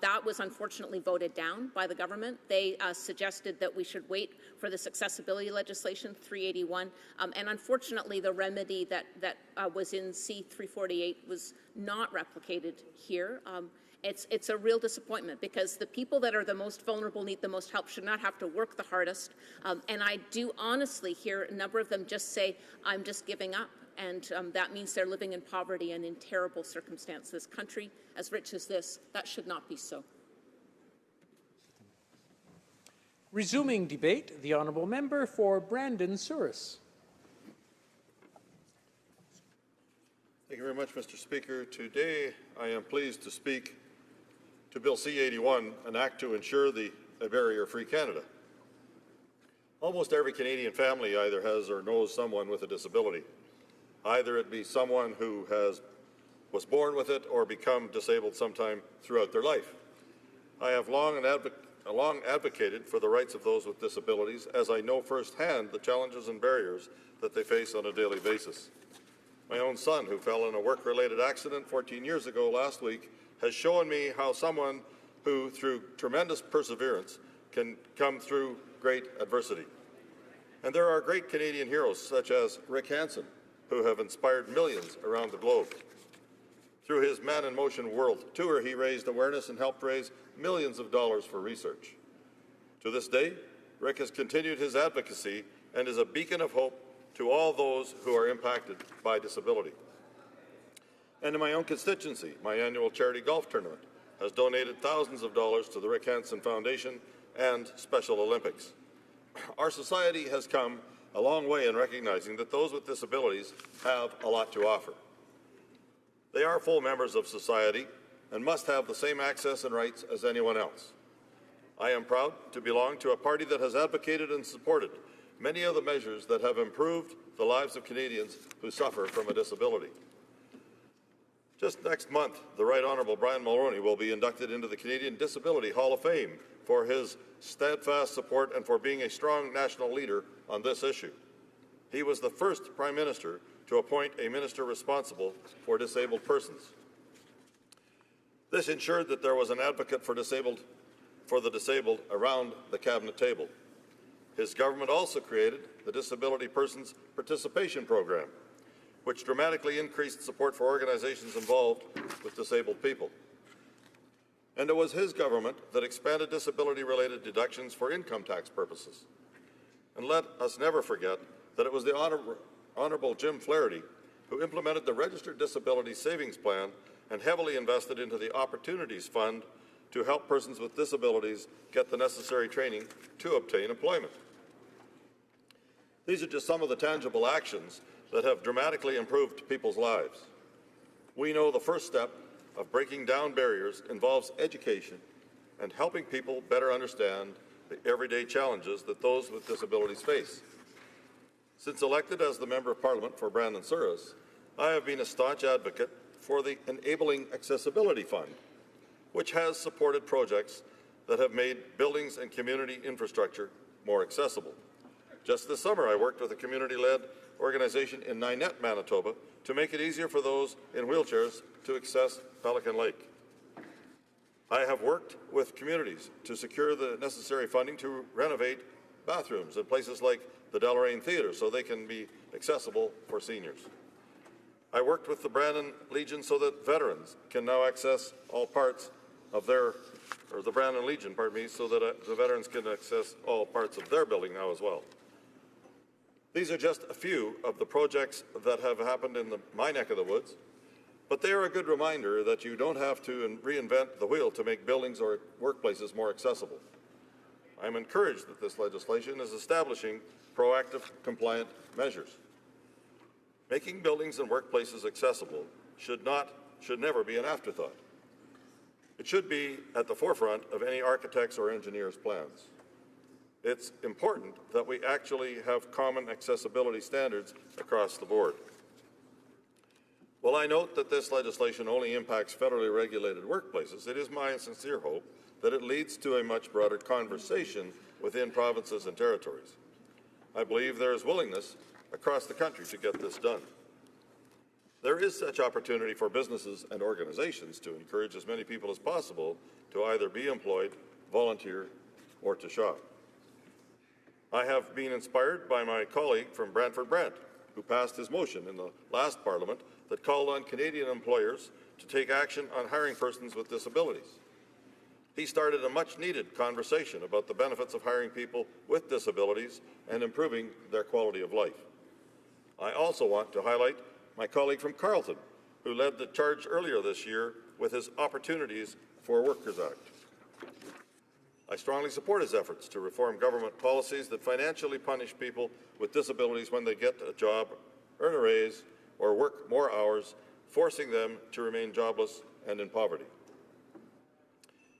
That was unfortunately voted down by the government. They suggested that we should wait for this accessibility legislation, 381, and unfortunately the remedy that was in C-348 was not replicated here. It's a real disappointment because the people that are the most vulnerable, need the most help, should not have to work the hardest. And I do honestly hear a number of them just say, I'm just giving up. And that means they're living in poverty and in terrible circumstances. This country, as rich as this, that should not be so. Resuming debate, the honourable member for Brandon Souris. Thank you very much, Mr. Speaker. Today, I am pleased to speak to Bill C-81, an act to ensure a barrier-free Canada. Almost every Canadian family either has or knows someone with a disability. Either it be someone who was born with it or become disabled sometime throughout their life. I have long advocated for the rights of those with disabilities, as I know firsthand the challenges and barriers that they face on a daily basis. My own son, who fell in a work-related accident 14 years ago last week, has shown me how someone who, through tremendous perseverance, can come through great adversity. And there are great Canadian heroes, such as Rick Hansen, who have inspired millions around the globe. Through his Man in Motion World Tour, he raised awareness and helped raise millions of dollars for research. To this day, Rick has continued his advocacy and is a beacon of hope to all those who are impacted by disability. And in my own constituency, my annual charity golf tournament has donated thousands of dollars to the Rick Hansen Foundation and Special Olympics. Our society has come a long way in recognizing that those with disabilities have a lot to offer. They are full members of society and must have the same access and rights as anyone else. I am proud to belong to a party that has advocated and supported many of the measures that have improved the lives of Canadians who suffer from a disability. Just next month, the Right Honourable Brian Mulroney will be inducted into the Canadian Disability Hall of Fame for his steadfast support and for being a strong national leader on this issue. He was the first Prime Minister to appoint a minister responsible for disabled persons. This ensured that there was an advocate for the disabled around the cabinet table. His government also created the Disability Persons Participation Program, which dramatically increased support for organizations involved with disabled people. And it was his government that expanded disability-related deductions for income tax purposes. And let us never forget that it was the Honourable Jim Flaherty who implemented the Registered Disability Savings Plan and heavily invested into the Opportunities Fund to help persons with disabilities get the necessary training to obtain employment. These are just some of the tangible actions that have dramatically improved people's lives. We know the first step of breaking down barriers involves education and helping people better understand the everyday challenges that those with disabilities face. Since elected as the Member of Parliament for Brandon Souris, I have been a staunch advocate for the Enabling Accessibility Fund, which has supported projects that have made buildings and community infrastructure more accessible. Just this summer, I worked with a community-led organization in Ninette, Manitoba, to make it easier for those in wheelchairs to access Pelican Lake. I have worked with communities to secure the necessary funding to renovate bathrooms in places like the Deloraine Theatre so they can be accessible for seniors. I worked with the Brandon Legion so that veterans can now access all parts of the Brandon Legion, so that the veterans can access all parts of their building now as well. These are just a few of the projects that have happened in my neck of the woods, but they are a good reminder that you don't have to reinvent the wheel to make buildings or workplaces more accessible. I am encouraged that this legislation is establishing proactive, compliant measures. Making buildings and workplaces accessible should never be an afterthought. It should be at the forefront of any architect's or engineer's plans. It's important that we actually have common accessibility standards across the board. While I note that this legislation only impacts federally regulated workplaces, it is my sincere hope that it leads to a much broader conversation within provinces and territories. I believe there is willingness across the country to get this done. There is such opportunity for businesses and organizations to encourage as many people as possible to either be employed, volunteer, or to shop. I have been inspired by my colleague from Brantford Brant, who passed his motion in the last Parliament that called on Canadian employers to take action on hiring persons with disabilities. He started a much-needed conversation about the benefits of hiring people with disabilities and improving their quality of life. I also want to highlight my colleague from Carleton, who led the charge earlier this year with his Opportunities for Workers Act. I strongly support his efforts to reform government policies that financially punish people with disabilities when they get a job, earn a raise, or work more hours, forcing them to remain jobless and in poverty.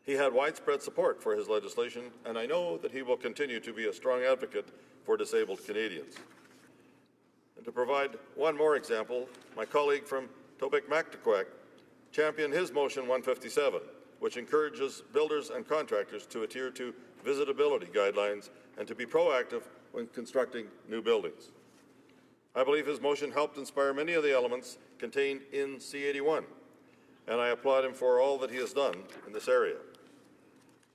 He had widespread support for his legislation, and I know that he will continue to be a strong advocate for disabled Canadians. And to provide one more example, my colleague from Tobic-Mactaquac championed his Motion 157, which encourages builders and contractors to adhere to visitability guidelines and to be proactive when constructing new buildings. I believe his motion helped inspire many of the elements contained in C81, and I applaud him for all that he has done in this area.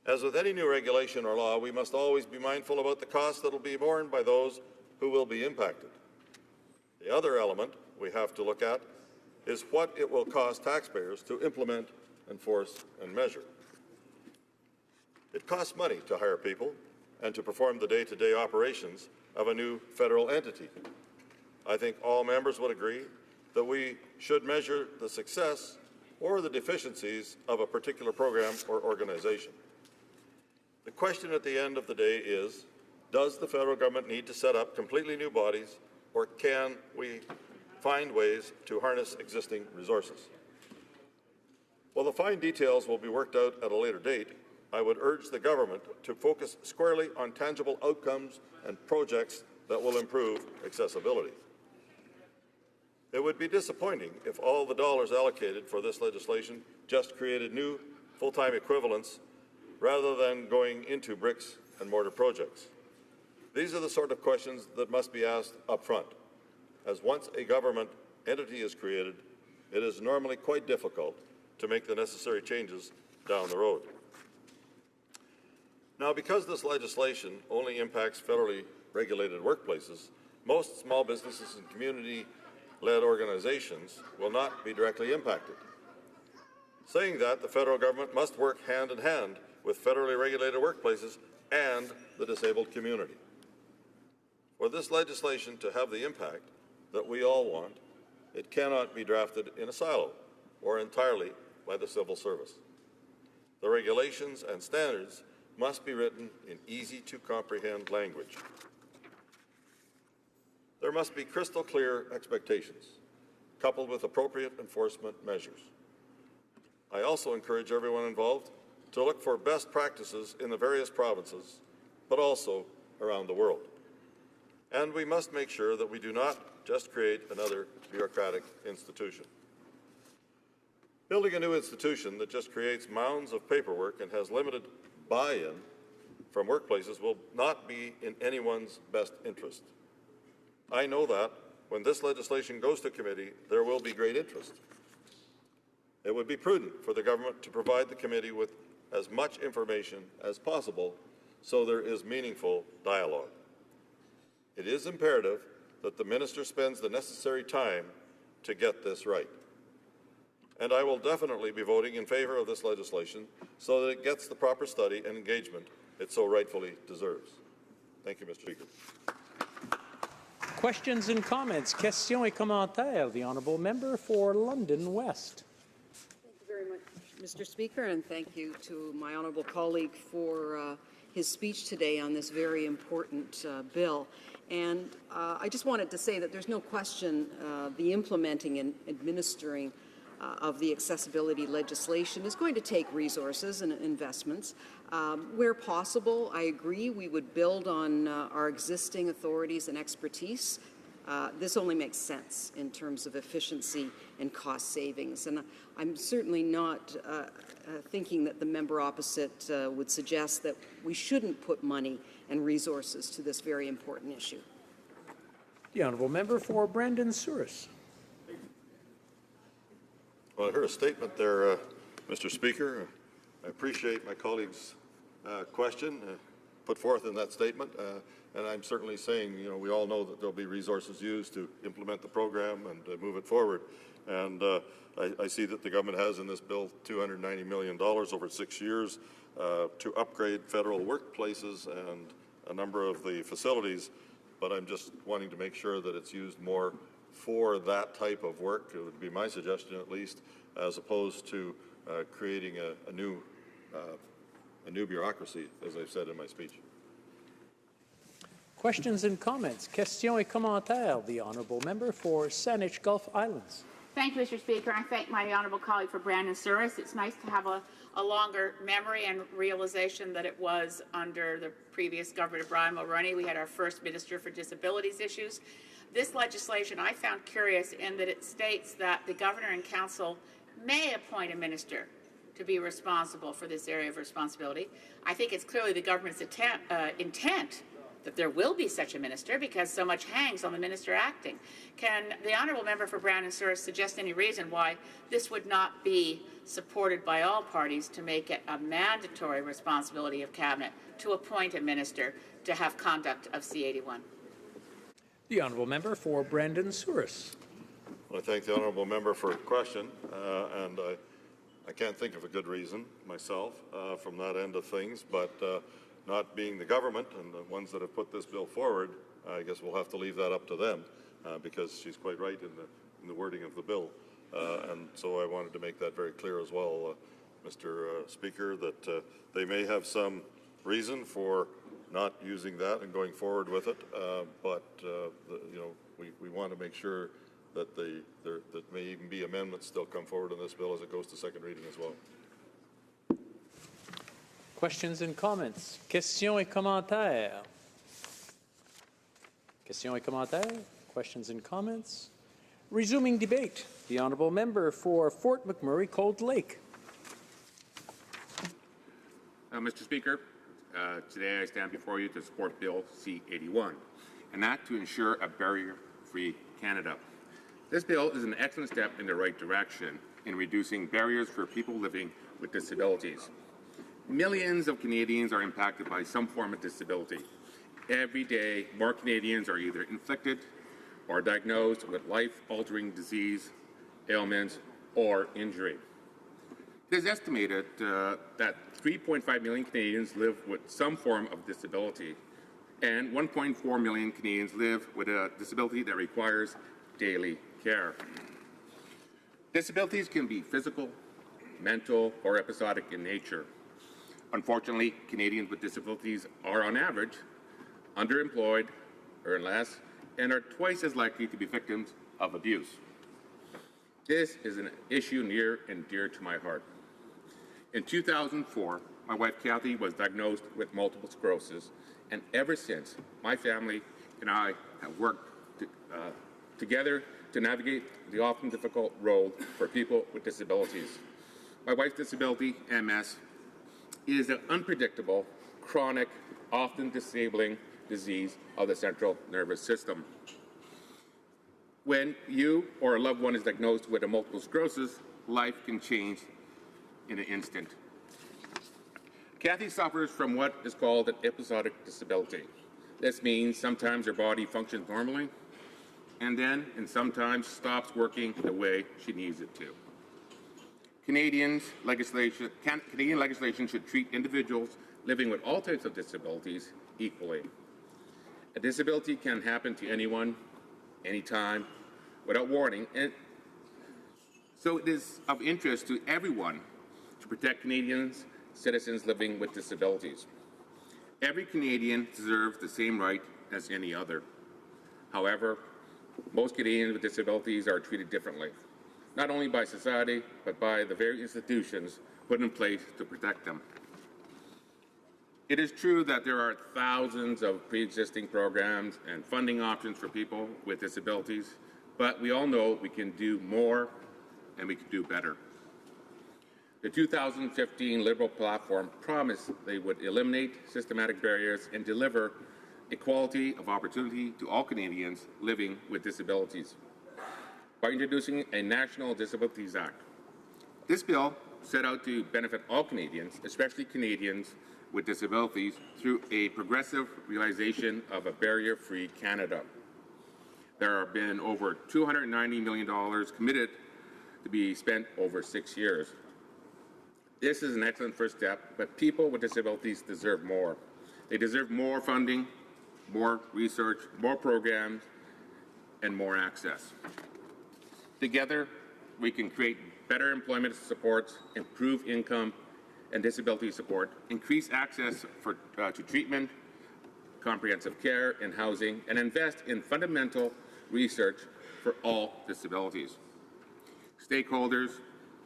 As with any new regulation or law, we must always be mindful about the costs that will be borne by those who will be impacted. The other element we have to look at is what it will cost taxpayers to implement, enforce, and measure. It costs money to hire people and to perform the day-to-day operations of a new federal entity. I think all members would agree that we should measure the success or the deficiencies of a particular program or organization. The question at the end of the day is, does the federal government need to set up completely new bodies, or can we find ways to harness existing resources? While the fine details will be worked out at a later date, I would urge the government to focus squarely on tangible outcomes and projects that will improve accessibility. It would be disappointing if all the dollars allocated for this legislation just created new full-time equivalents rather than going into bricks and mortar projects. These are the sort of questions that must be asked up front, as once a government entity is created, it is normally quite difficult to make the necessary changes down the road. Now, because this legislation only impacts federally regulated workplaces, most small businesses and community-led organizations will not be directly impacted. Saying that, the federal government must work hand in hand with federally regulated workplaces and the disabled community. For this legislation to have the impact that we all want, it cannot be drafted in a silo or entirely by the civil service. The regulations and standards must be written in easy-to-comprehend language. There must be crystal clear expectations, coupled with appropriate enforcement measures. I also encourage everyone involved to look for best practices in the various provinces, but also around the world. And we must make sure that we do not just create another bureaucratic institution. Building a new institution that just creates mounds of paperwork and has limited buy-in from workplaces will not be in anyone's best interest. I know that when this legislation goes to committee, there will be great interest. It would be prudent for the government to provide the committee with as much information as possible so there is meaningful dialogue. It is imperative that the minister spends the necessary time to get this right. And I will definitely be voting in favour of this legislation so that it gets the proper study and engagement it so rightfully deserves. Thank you, Mr. Speaker. Questions and comments. Questions et commentaires. The honourable member for London West. Thank you very much, Mr. Speaker, and thank you to my honourable colleague for his speech today on this very important bill. And I just wanted to say that there's no question the implementing and administering of the accessibility legislation is going to take resources and investments. Where possible, I agree we would build on our existing authorities and expertise this only makes sense in terms of efficiency and cost savings. And I'm certainly not thinking that the member opposite would suggest that we shouldn't put money and resources to this very important issue. The honourable member for Brandon Souris. Well, I heard a statement there, Mr. Speaker. I appreciate my colleague's question put forth in that statement. And I'm certainly saying, you know, we all know that there'll be resources used to implement the program and move it forward. And I see that the government has in this bill $290 million over 6 years to upgrade federal workplaces and a number of the facilities. But I'm just wanting to make sure that it's used more for that type of work. It would be my suggestion, at least, as opposed to creating a new bureaucracy, as I've said in my speech. Questions and comments. Questions et commentaires. The honourable member for Saanich Gulf Islands. Thank you, Mr. Speaker. I thank my honourable colleague for Brandon Souris. It's nice to have a longer memory and realization that it was under the previous government of Brian Mulroney. We had our first Minister for Disabilities Issues. This legislation I found curious in that it states that the Governor and Council may appoint a minister to be responsible for this area of responsibility. I think it's clearly the government's intent that there will be such a minister because so much hangs on the minister acting. Can the honourable member for Brandon Souris suggest any reason why this would not be supported by all parties to make it a mandatory responsibility of Cabinet to appoint a minister to have conduct of C-81? The honourable member for Brandon Souris. Well, I thank the honourable member for a question, and I can't think of a good reason myself from that end of things, but not being the government and the ones that have put this bill forward, I guess we'll have to leave that up to them because she's quite right in the wording of the bill. And so I wanted to make that very clear as well, Mr. Speaker, that they may have some reason for not using that and going forward with it, but you know, we want to make sure that that may even be amendments still come forward in this bill as it goes to second reading as well. Questions and comments. Questions et commentaires. Questions et commentaires. Questions and comments. Resuming debate. The honourable member for Fort McMurray Cold Lake. Mr. Speaker, today I stand before you to support Bill C-81, and that to ensure a barrier-free Canada. This bill is an excellent step in the right direction in reducing barriers for people living with disabilities. Millions of Canadians are impacted by some form of disability. Every day, more Canadians are either inflicted or diagnosed with life-altering disease, ailments, or injury. It is estimated that 3.5 million Canadians live with some form of disability, and 1.4 million Canadians live with a disability that requires daily care. Disabilities can be physical, mental, or episodic in nature. Unfortunately, Canadians with disabilities are, on average, underemployed, earn less, and are twice as likely to be victims of abuse. This is an issue near and dear to my heart. In 2004, my wife Kathy was diagnosed with multiple sclerosis, and ever since, my family and I have worked together to navigate the often difficult road for people with disabilities. My wife's disability, MS, is an unpredictable, chronic, often disabling disease of the central nervous system. When you or a loved one is diagnosed with a multiple sclerosis, life can change in an instant. Kathy suffers from what is called an episodic disability. This means sometimes her body functions normally, and then and sometimes stops working the way she needs it to. Canadian legislation should treat individuals living with all types of disabilities equally. A disability can happen to anyone, anytime, without warning, and so it is of interest to everyone to protect Canadians, citizens living with disabilities. Every Canadian deserves the same right as any other. However, most Canadians with disabilities are treated differently, not only by society, but by the very institutions put in place to protect them. It is true that there are thousands of pre-existing programs and funding options for people with disabilities, but we all know we can do more and we can do better. The 2015 Liberal platform promised they would eliminate systematic barriers and deliver equality of opportunity to all Canadians living with disabilities by introducing a National Disabilities Act. This bill set out to benefit all Canadians, especially Canadians with disabilities, through a progressive realization of a barrier-free Canada. There have been over $290 million committed to be spent over 6 years. This is an excellent first step, but people with disabilities deserve more. They deserve more funding, more research, more programs, and more access. Together, we can create better employment supports, improve income and disability support, increase access to treatment, comprehensive care and housing, and invest in fundamental research for all disabilities. Stakeholders,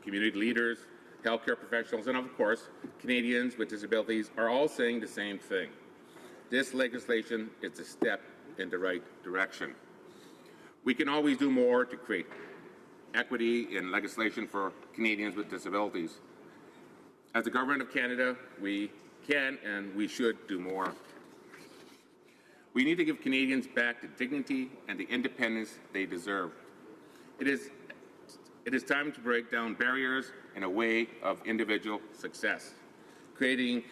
community leaders, healthcare professionals, and of course, Canadians with disabilities are all saying the same thing. This legislation is a step in the right direction. We can always do more to create equity in legislation for Canadians with disabilities. As the Government of Canada, we can and we should do more. We need to give Canadians back the dignity and the independence they deserve. It is time to break down barriers in a way of individual success. Creating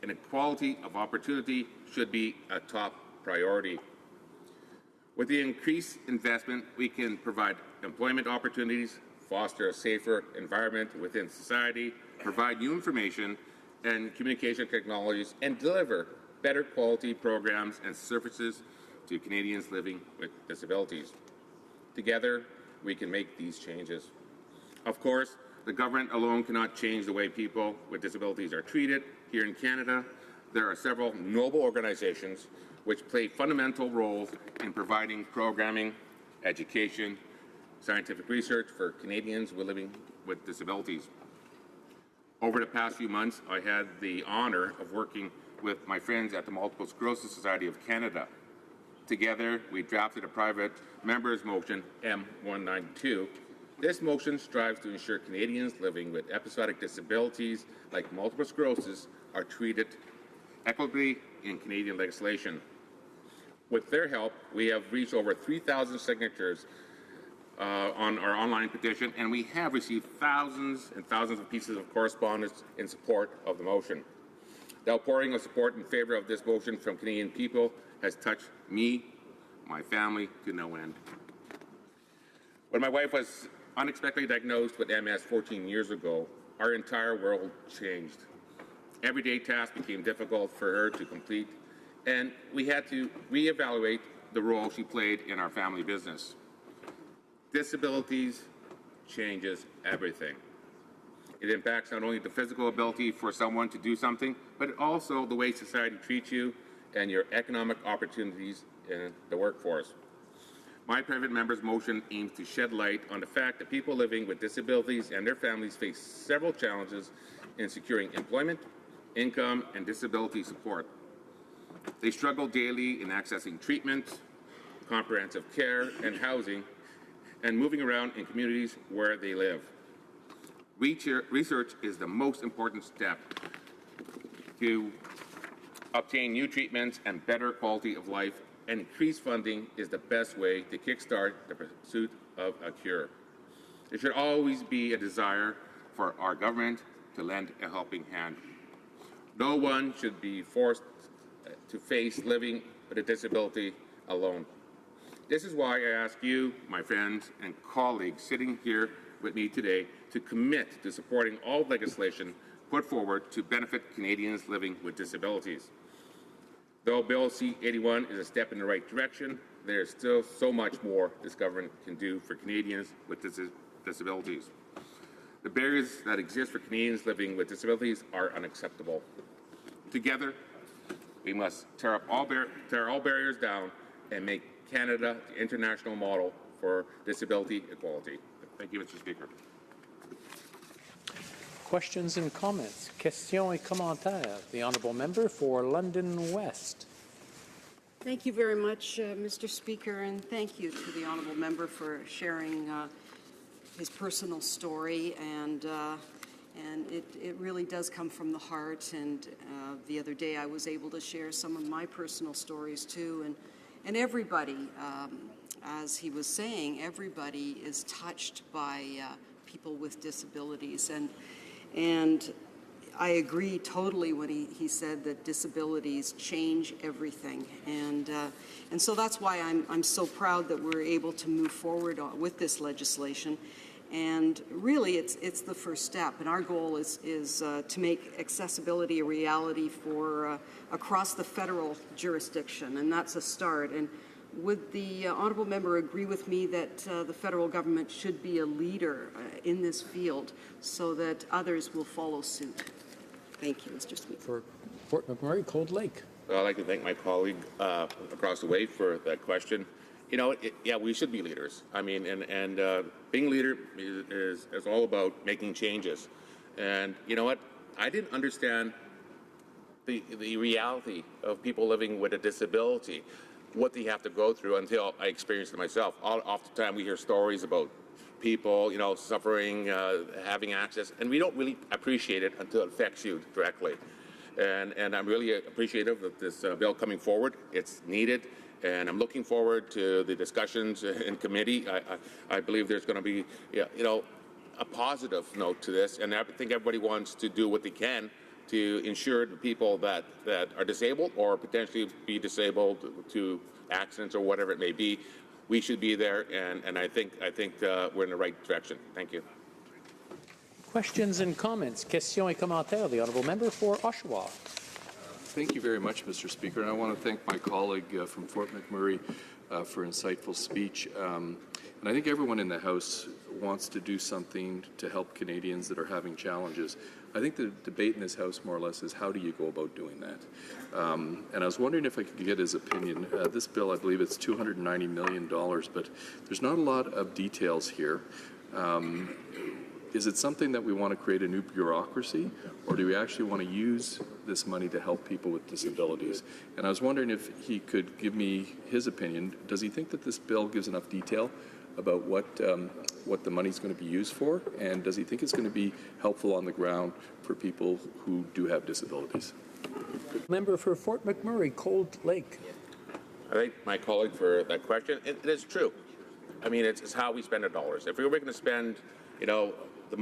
an equality of opportunity should be a top priority. With the increased investment, we can provide employment opportunities, foster a safer environment within society, provide new information and communication technologies, and deliver better quality programs and services to Canadians living with disabilities. Together, we can make these changes. Of course, the government alone cannot change the way people with disabilities are treated. Here in Canada, there are several noble organizations which play fundamental roles in providing programming, education, scientific research for Canadians living with disabilities. Over the past few months, I had the honor of working with my friends at the Multiple Sclerosis Society of Canada. Together, we drafted a private member's motion, M192. This motion strives to ensure Canadians living with episodic disabilities like multiple sclerosis are treated equitably in Canadian legislation. With their help, we have reached over 3,000 signatures on our online petition, and we have received thousands and thousands of pieces of correspondence in support of the motion. The outpouring of support in favor of this motion from Canadian people has touched me, my family, to no end. When my wife was unexpectedly diagnosed with MS 14 years ago, our entire world changed. Everyday tasks became difficult for her to complete, and we had to reevaluate the role she played in our family business. Disabilities changes everything. It impacts not only the physical ability for someone to do something, but also the way society treats you and your economic opportunities in the workforce. My private member's motion aims to shed light on the fact that people living with disabilities and their families face several challenges in securing employment, income, and disability support. They struggle daily in accessing treatment, comprehensive care, and housing, and moving around in communities where they live. Research is the most important step to obtain new treatments and better quality of life, and increased funding is the best way to kickstart the pursuit of a cure. There should always be a desire for our government to lend a helping hand. No one should be forced to face living with a disability alone. This is why I ask you, my friends and colleagues sitting here with me today, to commit to supporting all legislation put forward to benefit Canadians living with disabilities. Though Bill C-81 is a step in the right direction, there is still so much more this government can do for Canadians with disabilities. The barriers that exist for Canadians living with disabilities are unacceptable. Together, we must tear all barriers down and make Canada the international model for disability equality. Thank you, Mr. Speaker. Questions and comments? Questions et commentaires. The Honourable Member for London West. Thank you very much, Mr. Speaker, and thank you to the Honourable Member for sharing his personal story, and it really does come from the heart. And the other day I was able to share some of my personal stories too, and everybody, as he was saying, everybody is touched by people with disabilities, and I agree totally when he said that disabilities change everything, and so that's why I'm so proud that we're able to move forward with this legislation. And really, it's the first step, and our goal is to make accessibility a reality for across the federal jurisdiction, and that's a start. And would the honourable member agree with me that the federal government should be a leader in this field so that others will follow suit? Thank you, Mr. Speaker. For Fort McMurray, Cold Lake. Well, I'd like to thank my colleague across the way for that question. You know, yeah, we should be leaders. I mean, and being a leader is all about making changes. And you know what? I didn't understand the reality of people living with a disability, what they have to go through until I experienced it myself. Oftentimes we hear stories about people, you know, suffering, having access, and we don't really appreciate it until it affects you directly. And I'm really appreciative of this bill coming forward. It's needed, and I'm looking forward to the discussions in committee. I believe there's going to be, you know, a positive note to this, and I think everybody wants to do what they can to ensure the people that are disabled or potentially be disabled to accidents or whatever it may be. We should be there, and I think we're in the right direction. Thank you. Questions and comments? Questions et commentaires. The Honourable Member for Oshawa. Thank you very much, Mr. Speaker, and I want to thank my colleague from Fort McMurray for insightful speech. And I think everyone in the House wants to do something to help Canadians that are having challenges. I think the debate in this House, more or less, is how do you go about doing that? And I was wondering if I could get his opinion. This bill, I believe it's $290 million, but there's not a lot of details here. Is it something that we want to create a new bureaucracy, or do we actually want to use this money to help people with disabilities? And I was wondering if he could give me his opinion. Does he think that this bill gives enough detail about what the money is going to be used for, and does he think it's going to be helpful on the ground for people who do have disabilities? Member for Fort McMurray, Cold Lake. I thank my colleague for that question. It is true. I mean, it's how we spend our dollars. If we were going to spend, you know, the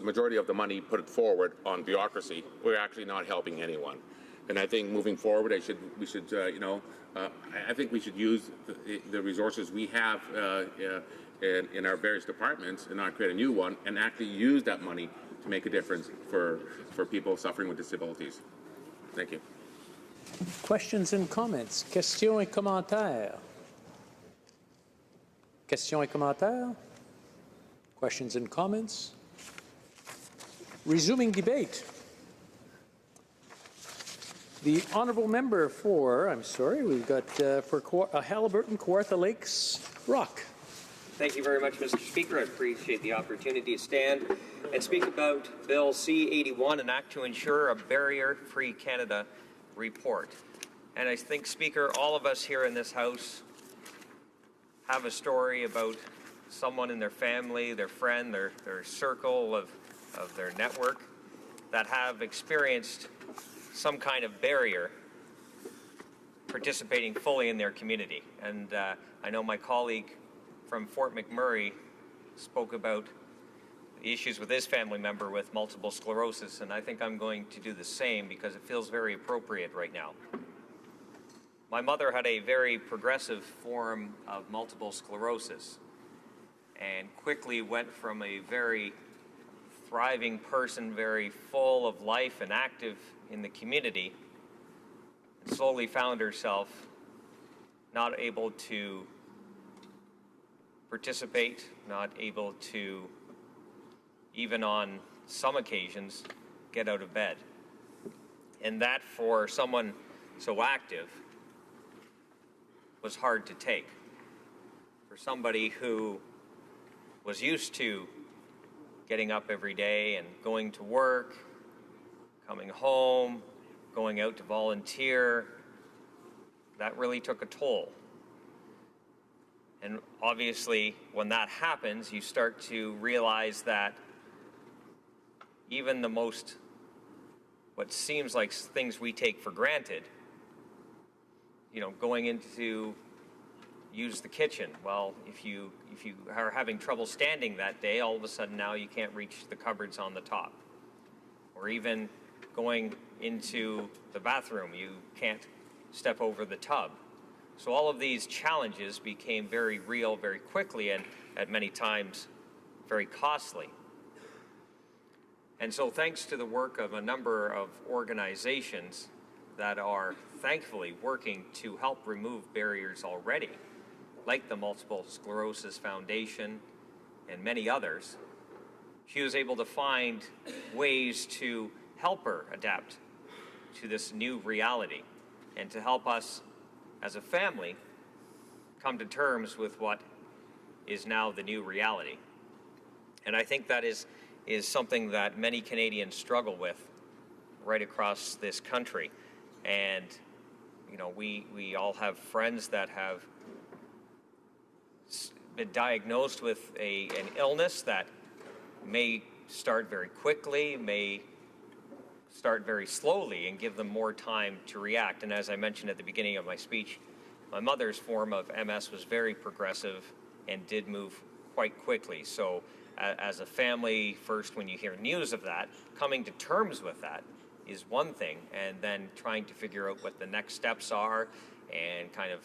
majority of the money put it forward on bureaucracy, we're actually not helping anyone. And I think moving forward, we should, you know, I think we should use the resources we have in our various departments and not create a new one, and actually use that money to make a difference for people suffering with disabilities. Thank you. Questions and comments? Questions et commentaires. Questions et commentaires? Questions and comments? Resuming debate. The Honourable Member for, we've got for Haliburton, Kawartha Lakes, Rock. Thank you very much, Mr. Speaker. I appreciate the opportunity to stand and speak about Bill C-81, an act to ensure a barrier-free Canada report. And I think, Speaker, all of us here in this House have a story about someone in their family, their friend, their circle of their network that have experienced some kind of barrier participating fully in their community. And I know my colleague from Fort McMurray spoke about the issues with his family member with multiple sclerosis, and I think I'm going to do the same because it feels very appropriate right now. My mother had a very progressive form of multiple sclerosis and quickly went from a very thriving person, very full of life and active in the community, and slowly found herself not able to participate, not able to, even on some occasions, get out of bed. And that, for someone so active, was hard to take. For somebody who was used to getting up every day and going to work, coming home, going out to volunteer, that really took a toll. And obviously, when that happens, you start to realize that even the most, what seems like things we take for granted, you know, going into use the kitchen. Well, if you are having trouble standing that day, all of a sudden now you can't reach the cupboards on the top. Or even going into the bathroom, you can't step over the tub. So all of these challenges became very real very quickly and at many times very costly. And so thanks to the work of a number of organizations that are thankfully working to help remove barriers already, like the Multiple Sclerosis Foundation and many others, she was able to find ways to help her adapt to this new reality and to help us as a family come to terms with what is now the new reality. And I think that is something that many Canadians struggle with right across this country. And, you know, we all have friends that have been diagnosed with an illness that may start very quickly, may start very slowly and give them more time to react. And as I mentioned at the beginning of my speech, my mother's form of MS was very progressive and did move quite quickly. So as a family, first when you hear news of that, coming to terms with that is one thing, and then trying to figure out what the next steps are and kind of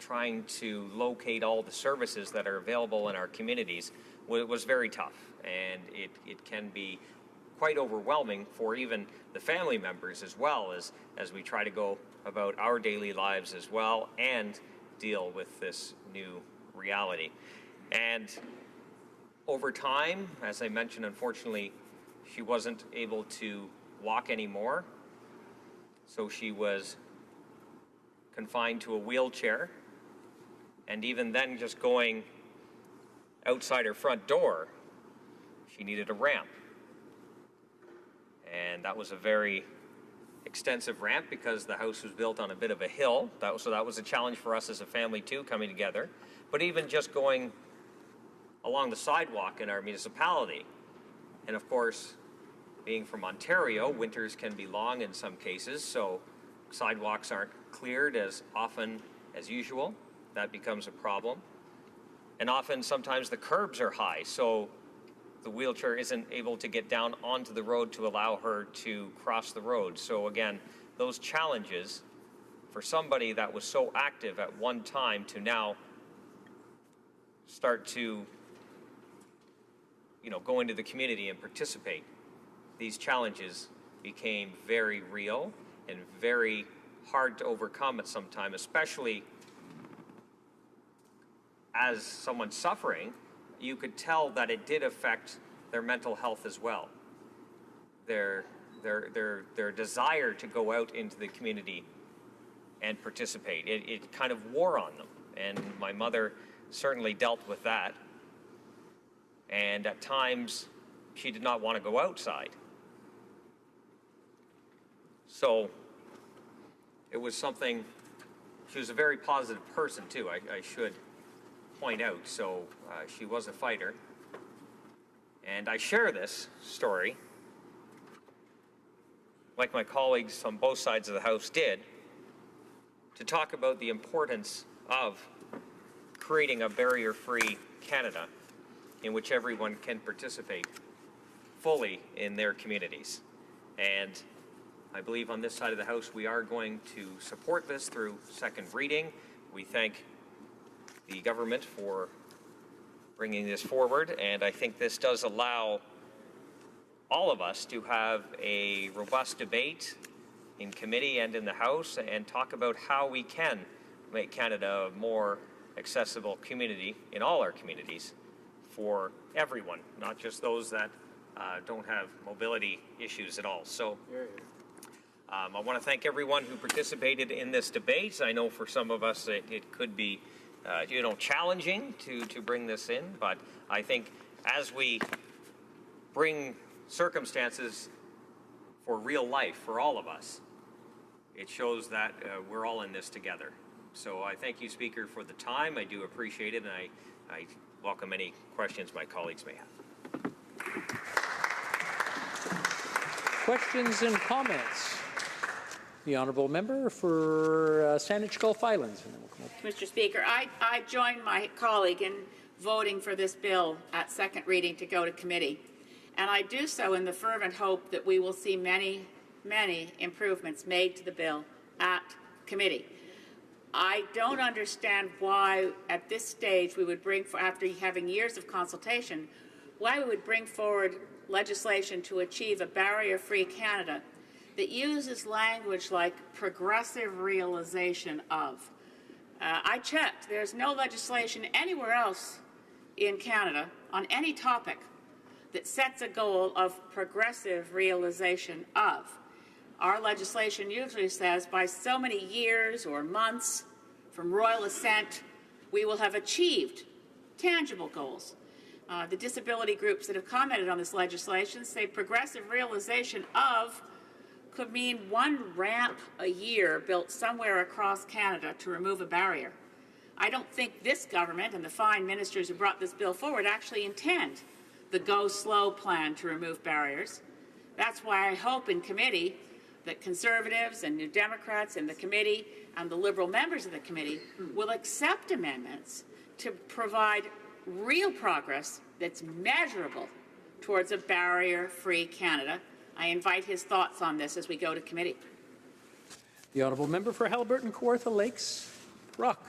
trying to locate all the services that are available in our communities was very tough. And it can be quite overwhelming for even the family members as well as we try to go about our daily lives as well and deal with this new reality. And over time, as I mentioned, unfortunately, she wasn't able to walk anymore. So she was confined to a wheelchair. And even then, just going outside her front door, she needed a ramp. And that was a very extensive ramp because the house was built on a bit of a hill. So that was a challenge for us as a family too, coming together. But even just going along the sidewalk in our municipality. And of course, being from Ontario, winters can be long in some cases, so sidewalks aren't cleared as often as usual. That becomes a problem. And often, sometimes the curbs are high, so the wheelchair isn't able to get down onto the road to allow her to cross the road. So again, those challenges for somebody that was so active at one time to now start to, you know, go into the community and participate. These challenges became very real and very hard to overcome at some time, especially as someone suffering. You could tell that it did affect their mental health as well. Their desire to go out into the community and participate. It kind of wore on them. And my mother certainly dealt with that. And at times, she did not want to go outside. So it was something, she was a very positive person too, I should point out. So she was a fighter. And I share this story, like my colleagues on both sides of the House did, to talk about the importance of creating a barrier-free Canada in which everyone can participate fully in their communities. And I believe on this side of the House we are going to support this through second reading. We thank the government for bringing this forward, and I think this does allow all of us to have a robust debate in committee and in the House and talk about how we can make Canada a more accessible community in all our communities for everyone, not just those that don't have mobility issues at all. So I want to thank everyone who participated in this debate. I know for some of us it could be challenging to bring this in, but I think as we bring circumstances for real life for all of us. It shows that we're all in this together. So I thank you, Speaker, for the time. I do appreciate it, and I welcome any questions my colleagues may have. Questions and comments? The honourable member for Saanich Gulf Islands. Mr. Speaker, I join my colleague in voting for this bill at second reading to go to committee. And I do so in the fervent hope that we will see many, many improvements made to the bill at committee. I don't understand why at this stage we would bring, after having years of consultation, why we would bring forward legislation to achieve a barrier-free Canada that uses language like progressive realization of. I checked. There's no legislation anywhere else in Canada on any topic that sets a goal of progressive realization of. Our legislation usually says by so many years or months from royal assent, we will have achieved tangible goals. The disability groups that have commented on this legislation say progressive realization of could mean one ramp a year built somewhere across Canada to remove a barrier. I don't think this government and the fine ministers who brought this bill forward actually intend the Go Slow plan to remove barriers. That's why I hope in committee that Conservatives and New Democrats in the committee and the Liberal members of the committee will accept amendments to provide real progress that's measurable towards a barrier-free Canada. I invite his thoughts on this as we go to committee. The honourable member for Haliburton, Kawartha Lakes, Rock.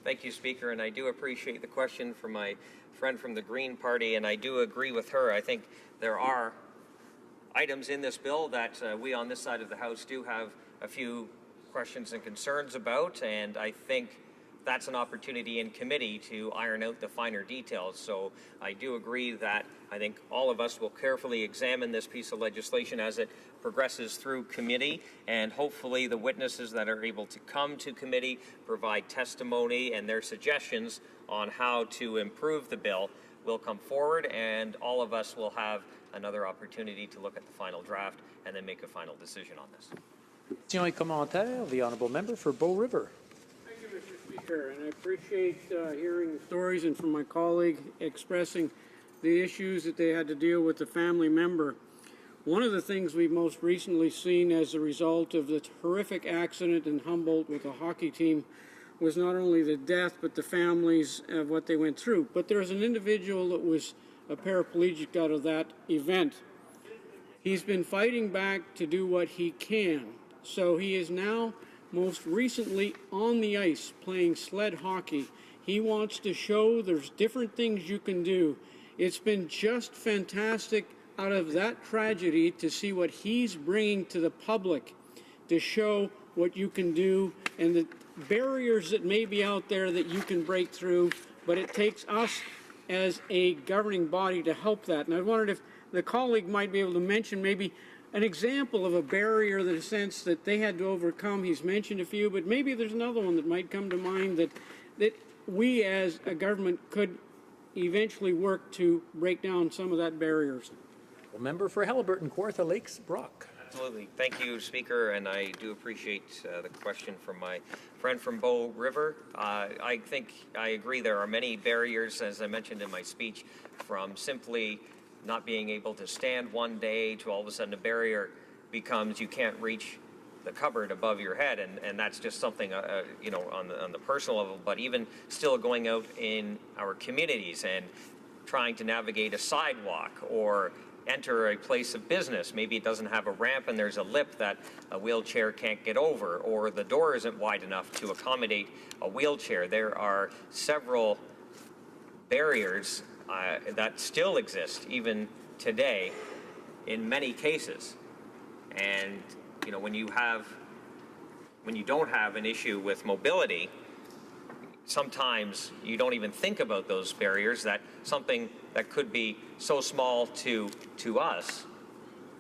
Thank you, Speaker, and I do appreciate the question from my friend from the Green Party, and I do agree with her. I think there are items in this bill that we on this side of the House do have a few questions and concerns about, and I think that's an opportunity in committee to iron out the finer details. So I do agree that I think all of us will carefully examine this piece of legislation as it progresses through committee, and hopefully the witnesses that are able to come to committee provide testimony and their suggestions on how to improve the bill will come forward, and all of us will have another opportunity to look at the final draft and then make a final decision on this. Questions et commentaires. The honourable member for Bow River. Thank you, Mr. Speaker, and I appreciate hearing the stories and from my colleague expressing the issues that they had to deal with the family member. One of the things we've most recently seen as a result of the horrific accident in Humboldt with the hockey team was not only the death, but the families of what they went through. But there's an individual that was a paraplegic out of that event. He's been fighting back to do what he can. So he is now most recently on the ice playing sled hockey. He wants to show there's different things you can do. It's been just fantastic out of that tragedy to see what he's bringing to the public, to show what you can do and the barriers that may be out there that you can break through, but it takes us as a governing body to help that. And I wondered if the colleague might be able to mention maybe an example of a barrier, in a sense that they had to overcome. He's mentioned a few, but maybe there's another one that might come to mind that we as a government could eventually work to break down some of that barriers. Well, member for Haliburton, Kawartha Lakes, Brock. Absolutely. Thank you, Speaker, and I do appreciate the question from my friend from Bow River. I think I agree there are many barriers, as I mentioned in my speech, from simply not being able to stand one day to all of a sudden a barrier becomes you can't reach the cupboard above your head, and that's just something you know, on the personal level, but even still going out in our communities and trying to navigate a sidewalk or enter a place of business. Maybe it doesn't have a ramp and there's a lip that a wheelchair can't get over, or the door isn't wide enough to accommodate a wheelchair. There are several barriers that still exist even today in many cases. And you know, when you don't have an issue with mobility, sometimes you don't even think about those barriers, that something that could be so small to us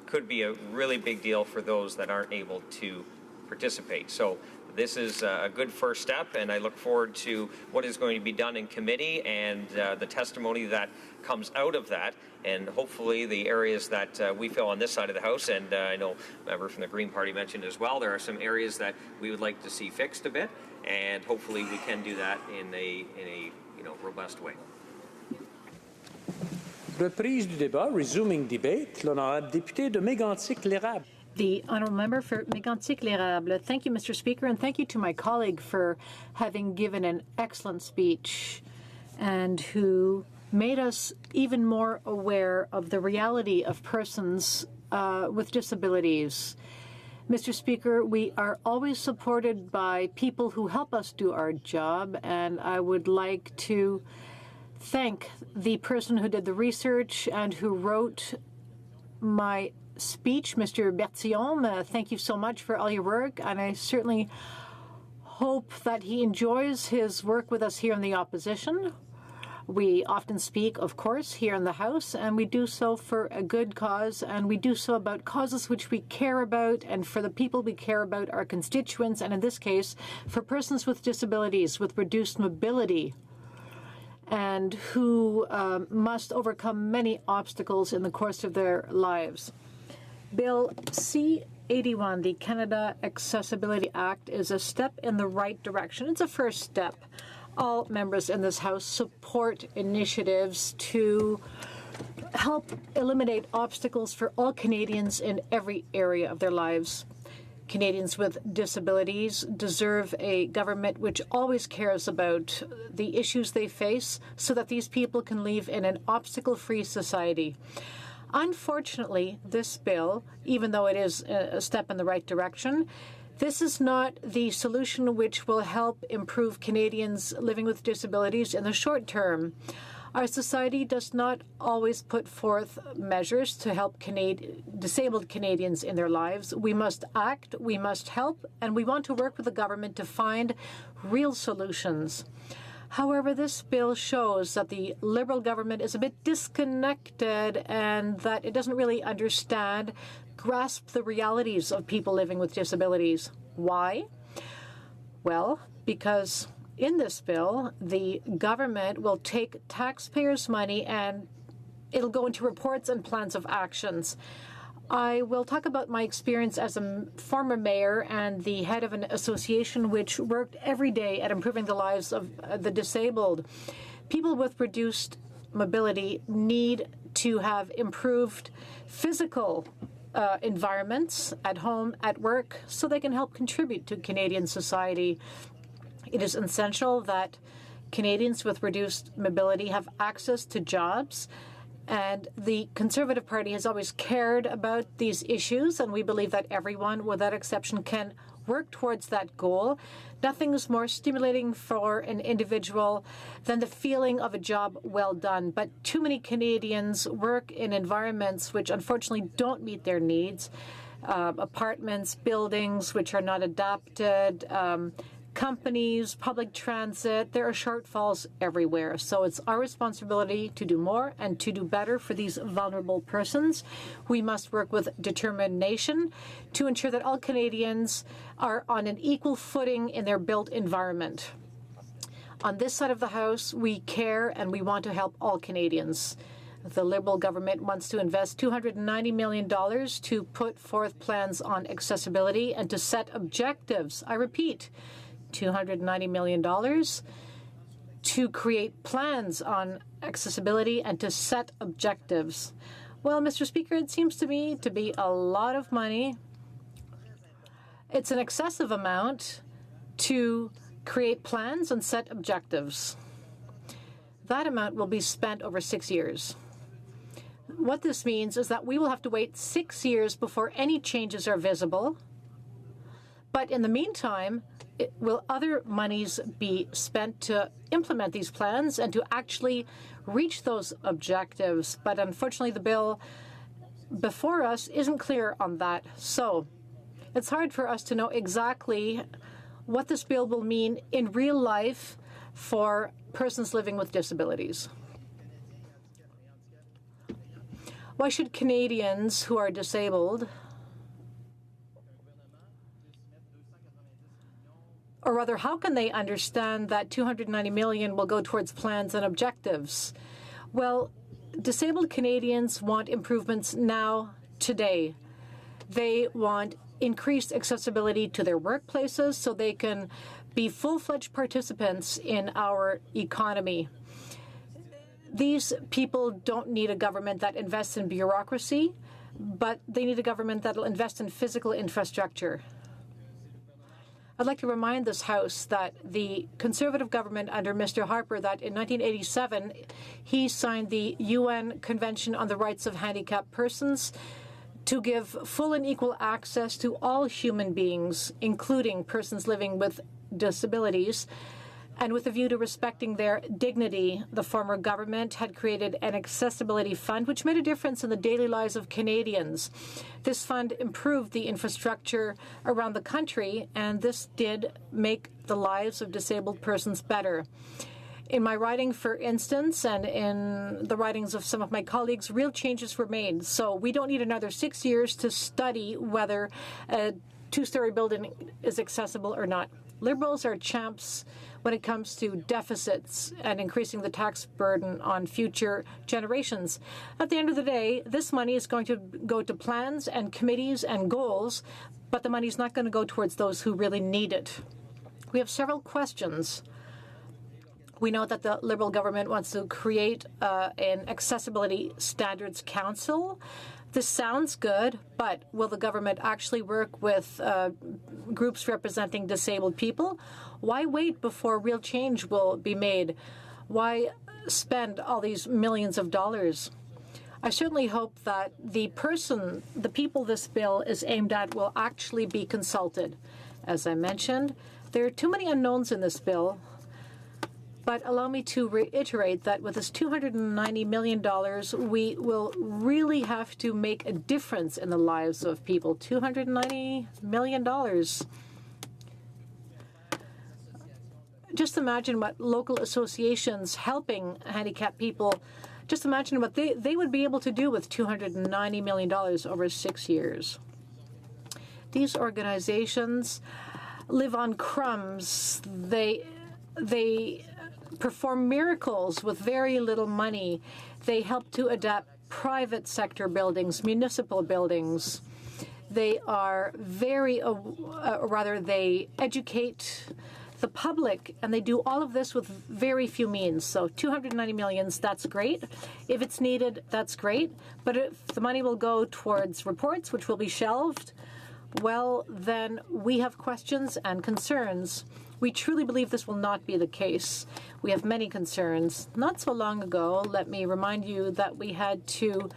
could be a really big deal for those that aren't able to participate. So this is a good first step, and I look forward to what is going to be done in committee and the testimony that comes out of that, and hopefully the areas that we feel on this side of the House, and I know a member from the Green Party mentioned as well, there are some areas that we would like to see fixed a bit, and hopefully we can do that in a robust way. Reprise du débat, resuming debate, l'honorable député de Mégantic-L'Érable. The honourable member for Mégantic-L'Érable. Thank you, Mr. Speaker, and thank you to my colleague for having given an excellent speech and who made us even more aware of the reality of persons with disabilities. Mr. Speaker, we are always supported by people who help us do our job, and I would like to thank the person who did the research and who wrote my speech, Mr. Bertillon. Thank you so much for all your work, and I certainly hope that he enjoys his work with us here in the opposition. We often speak, of course, here in the House, and we do so for a good cause, and we do so about causes which we care about, and for the people we care about, our constituents, and in this case, for persons with disabilities, with reduced mobility, and who must overcome many obstacles in the course of their lives. Bill C-81, the Canada Accessibility Act, is a step in the right direction. It's a first step. All members in this House support initiatives to help eliminate obstacles for all Canadians in every area of their lives. Canadians with disabilities deserve a government which always cares about the issues they face so that these people can live in an obstacle-free society. Unfortunately, this bill, even though it is a step in the right direction, this is not the solution which will help improve Canadians living with disabilities in the short term. Our society does not always put forth measures to help disabled Canadians in their lives. We must act, we must help, and we want to work with the government to find real solutions. However, this bill shows that the Liberal government is a bit disconnected and that it doesn't really grasp the realities of people living with disabilities. Why? Well, because in this bill, the government will take taxpayers' money and it'll go into reports and plans of actions. I will talk about my experience as a former mayor and the head of an association which worked every day at improving the lives of the disabled. People with reduced mobility need to have improved physical environments at home, at work, so they can help contribute to Canadian society. It is essential that Canadians with reduced mobility have access to jobs. And the Conservative Party has always cared about these issues, and we believe that everyone, without exception, can work towards that goal. Nothing is more stimulating for an individual than the feeling of a job well done. But too many Canadians work in environments which unfortunately don't meet their needs, apartments, buildings which are not adapted, companies, public transit. There are shortfalls everywhere. So it's our responsibility to do more and to do better for these vulnerable persons. We must work with determination to ensure that all Canadians are on an equal footing in their built environment. On this side of the House, we care and we want to help all Canadians. The Liberal government wants to invest $290 million to put forth plans on accessibility and to set objectives. I repeat, $290 million to create plans on accessibility and to set objectives. Well, Mr. Speaker, it seems to me to be a lot of money. It's an excessive amount to create plans and set objectives. That amount will be spent over 6 years. What this means is that we will have to wait 6 years before any changes are visible. But in the meantime, will other monies be spent to implement these plans and to actually reach those objectives? But unfortunately, the bill before us isn't clear on that. So it's hard for us to know exactly what this bill will mean in real life for persons living with disabilities. Why should Canadians who are disabled Or rather, how can they understand that $290 million will go towards plans and objectives? Well, disabled Canadians want improvements now, today. They want increased accessibility to their workplaces so they can be full-fledged participants in our economy. These people don't need a government that invests in bureaucracy, but they need a government that will invest in physical infrastructure. I'd like to remind this House that the Conservative government under Mr. Harper, that in 1987, he signed the UN Convention on the Rights of Handicapped Persons to give full and equal access to all human beings, including persons living with disabilities. And with a view to respecting their dignity, the former government had created an accessibility fund which made a difference in the daily lives of Canadians. This fund improved the infrastructure around the country, and this did make the lives of disabled persons better. In my writing, for instance, and in the writings of some of my colleagues, real changes were made. So we don't need another 6 years to study whether a two-story building is accessible or not. Liberals are champs when it comes to deficits and increasing the tax burden on future generations. At the end of the day, this money is going to go to plans and committees and goals, but the money is not going to go towards those who really need it. We have several questions. We know that the Liberal government wants to create an Accessibility Standards Council. This sounds good, but will the government actually work with groups representing disabled people? Why wait before real change will be made? Why spend all these millions of dollars? I certainly hope that the people this bill is aimed at will actually be consulted. As I mentioned, there are too many unknowns in this bill. But allow me to reiterate that with this $290 million, we will really have to make a difference in the lives of people. $290 million. Just imagine what local associations helping handicapped people, just imagine what they would be able to do with $290 million over 6 years. These organizations live on crumbs. They perform miracles with very little money. They help to adapt private sector buildings, municipal buildings. They are they educate the public, and they do all of this with very few means. So $290 million, that's great. If it's needed, that's great. But if the money will go towards reports, which will be shelved, well, then we have questions and concerns. We truly believe this will not be the case. We have many concerns. Not so long ago, let me remind you that we had to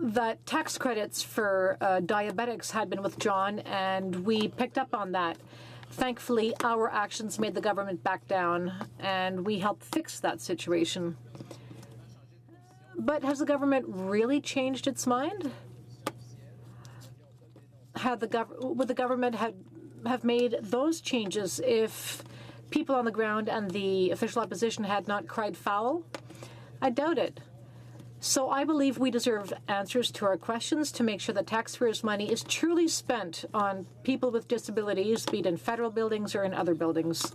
that tax credits for diabetics had been withdrawn, and we picked up on that. Thankfully, our actions made the government back down, and we helped fix that situation. But has the government really changed its mind? Would the government have made those changes if people on the ground and the official opposition had not cried foul? I doubt it. So I believe we deserve answers to our questions to make sure that taxpayers' money is truly spent on people with disabilities, be it in federal buildings or in other buildings.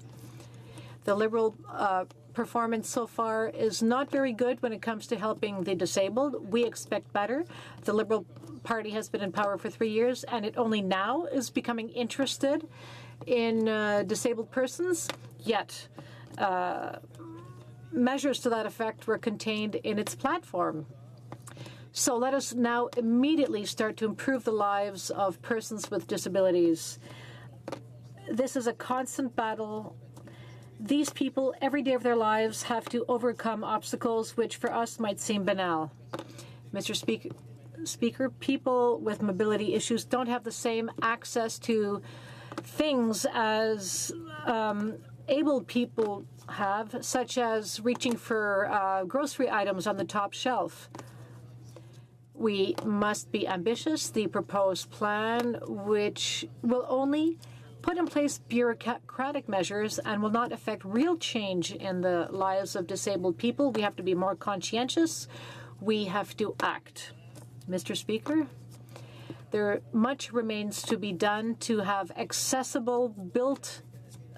The Liberal performance so far is not very good when it comes to helping the disabled. We expect better. The Liberal Party has been in power for 3 years, and it only now is becoming interested in disabled persons, yet measures to that effect were contained in its platform. So let us now immediately start to improve the lives of persons with disabilities. This is a constant battle. These people, every day of their lives, have to overcome obstacles which for us might seem banal. Mr. Speaker, people with mobility issues don't have the same access to things as able people have, such as reaching for grocery items on the top shelf. We must be ambitious. The proposed plan, which will only put in place bureaucratic measures and will not affect real change in the lives of disabled people. We have to be more conscientious. We have to act. Mr. Speaker, Much remains to be done to have accessible, built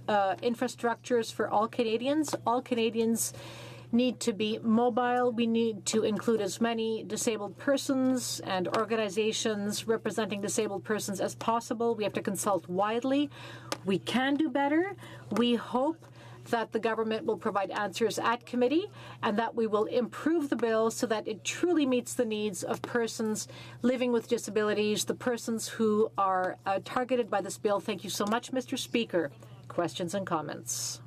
infrastructures for all Canadians. All Canadians need to be mobile. We need to include as many disabled persons and organizations representing disabled persons as possible. We have to consult widely. We can do better. We hope that the government will provide answers at committee and that we will improve the bill so that it truly meets the needs of persons living with disabilities, the persons who are targeted by this bill. Thank you so much, Mr. Speaker. Questions and comments?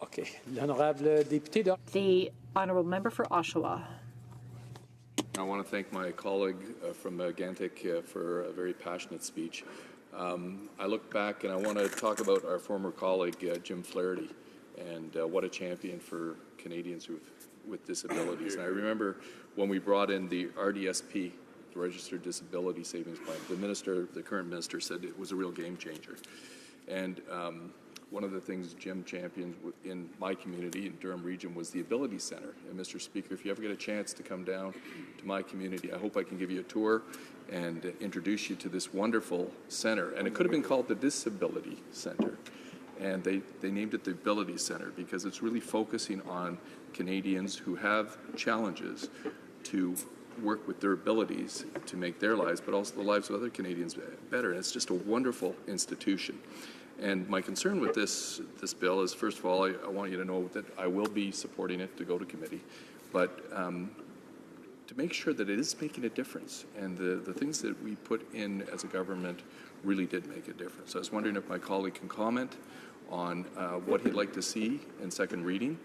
Okay. L'honorable député. The honourable member for Oshawa. I want to thank my colleague from Gantic for a very passionate speech. I look back and I want to talk about our former colleague, Jim Flaherty, and what a champion for Canadians with disabilities. And I remember when we brought in the RDSP, the Registered Disability Savings Plan, the current minister said it was a real game changer. And one of the things Jim championed in my community in Durham Region was the Ability Center. And Mr. Speaker, if you ever get a chance to come down to my community, I hope I can give you a tour and introduce you to this wonderful center. And it could have been called the Disability Center. And they named it the Ability Center because it's really focusing on Canadians who have challenges to work with their abilities to make their lives, but also the lives of other Canadians better. And it's just a wonderful institution. And my concern with this bill is, first of all, I want you to know that I will be supporting it to go to committee, but to make sure that it is making a difference. And the things that we put in as a government really did make a difference. I was wondering if my colleague can comment on what he'd like to see in second reading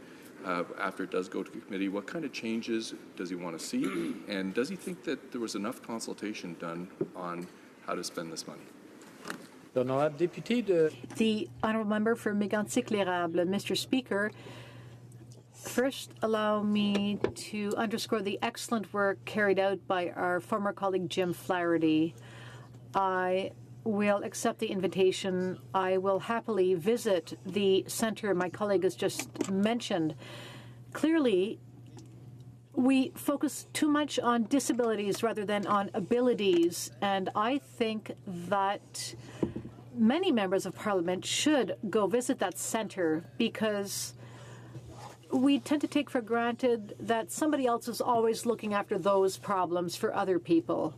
after it does go to committee. What kind of changes does he want to see? And does he think that there was enough consultation done on how to spend this money? The honourable member for Mégantic-L'Érable. Mr. Speaker, first allow me to underscore the excellent work carried out by our former colleague Jim Flaherty. I will accept the invitation. I will happily visit the centre my colleague has just mentioned. Clearly, we focus too much on disabilities rather than on abilities, and I think that many members of Parliament should go visit that centre because we tend to take for granted that somebody else is always looking after those problems for other people.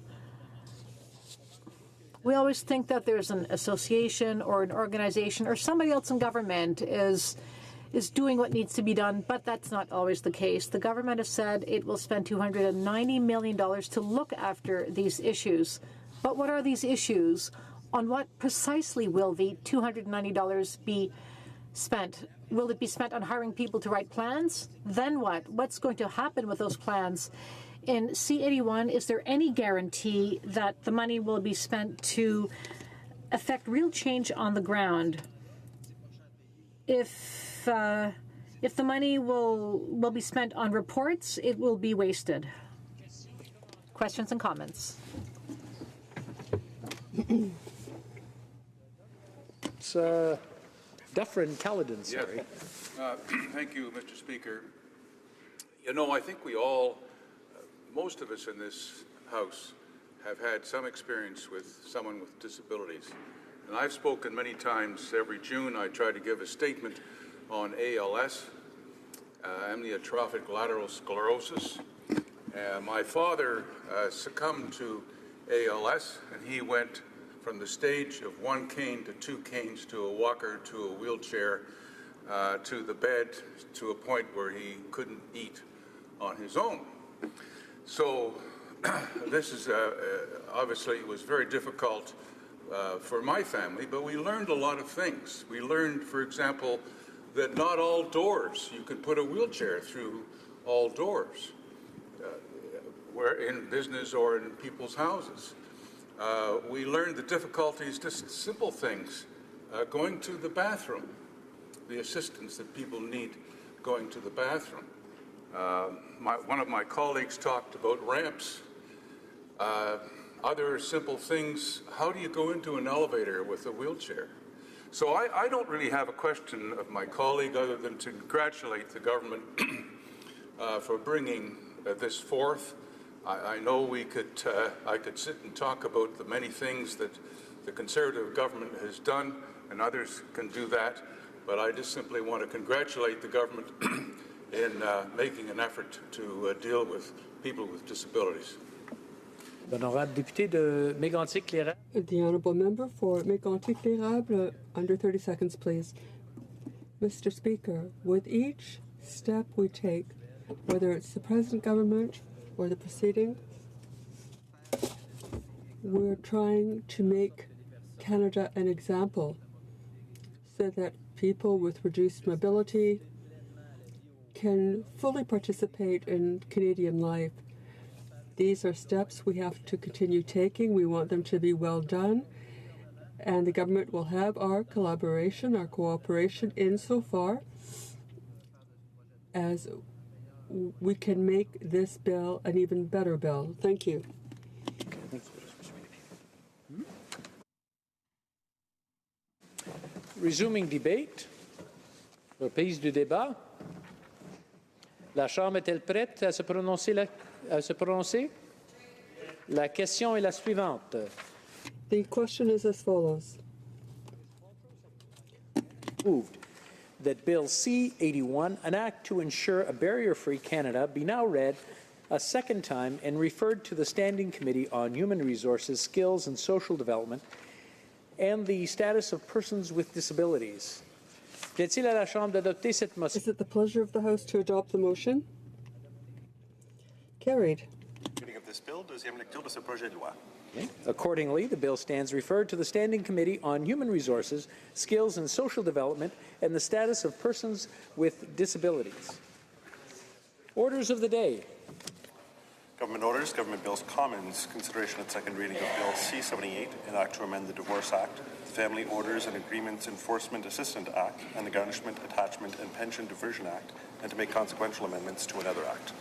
We always think that there's an association or an organization or somebody else in government is doing what needs to be done, but that's not always the case. The government has said it will spend $290 million to look after these issues. But what are these issues? On what precisely will the $290 be spent? Will it be spent on hiring people to write plans? Then what? What's going to happen with those plans? In C81, is there any guarantee that the money will be spent to affect real change on the ground? If the money will be spent on reports, it will be wasted. Questions and comments? It's Dufferin Caledon, sorry. Yes. Thank you, Mr. Speaker. You know, I think we all, most of us in this House, have had some experience with someone with disabilities. And I've spoken many times. Every June I try to give a statement on ALS, amyotrophic lateral sclerosis. My father succumbed to ALS, and he went from the stage of one cane to two canes to a walker to a wheelchair to the bed to a point where he couldn't eat on his own. So this is obviously it was very difficult for my family, but we learned a lot of things. We learned, for example, that not all doors, you could put a wheelchair through all doors, where in business or in people's houses. We learned the difficulties, just simple things, going to the bathroom, the assistance that people need going to the bathroom. One of my colleagues talked about ramps. Other simple things, how do you go into an elevator with a wheelchair? So I don't really have a question of my colleague other than to congratulate the government for bringing this forth. I know I could sit and talk about the many things that the Conservative government has done, and others can do that, but I just simply want to congratulate the government in making an effort to deal with people with disabilities. L'honorable député de Mégantic-Lérable. The honourable member for Mégantic-Lérable, under 30 seconds, please. Mr. Speaker, with each step we take, whether it's the present government or the preceding, we're trying to make Canada an example so that people with reduced mobility can fully participate in Canadian life. These are steps we have to continue taking. We want them to be well done, and the government will have our collaboration, our cooperation insofar as we can make this bill an even better bill. Thank you. Resuming debate. Reprise du débat. La Chambre est-elle prête à se prononcer? La question est la suivante. The question is as follows. Moved that Bill C-81, an act to ensure a barrier-free Canada, be now read a second time and referred to the Standing Committee on Human Resources, Skills and Social Development and the Status of Persons with Disabilities. Plaît-il à la Chambre d'adopter cette motion? Is it the pleasure of the House to adopt the motion? Carried. Reading of this bill, deuxième lecture de ce projet de loi. Accordingly, the bill stands referred to the Standing Committee on Human Resources, Skills and Social Development and the Status of Persons with Disabilities. Orders of the day. Government orders, government bills, commons, consideration and second reading of Bill C-78, an act to amend the Divorce Act, the Family Orders and Agreements Enforcement Assistant Act, and the Garnishment, Attachment and Pension Diversion Act, and to make consequential amendments to another act.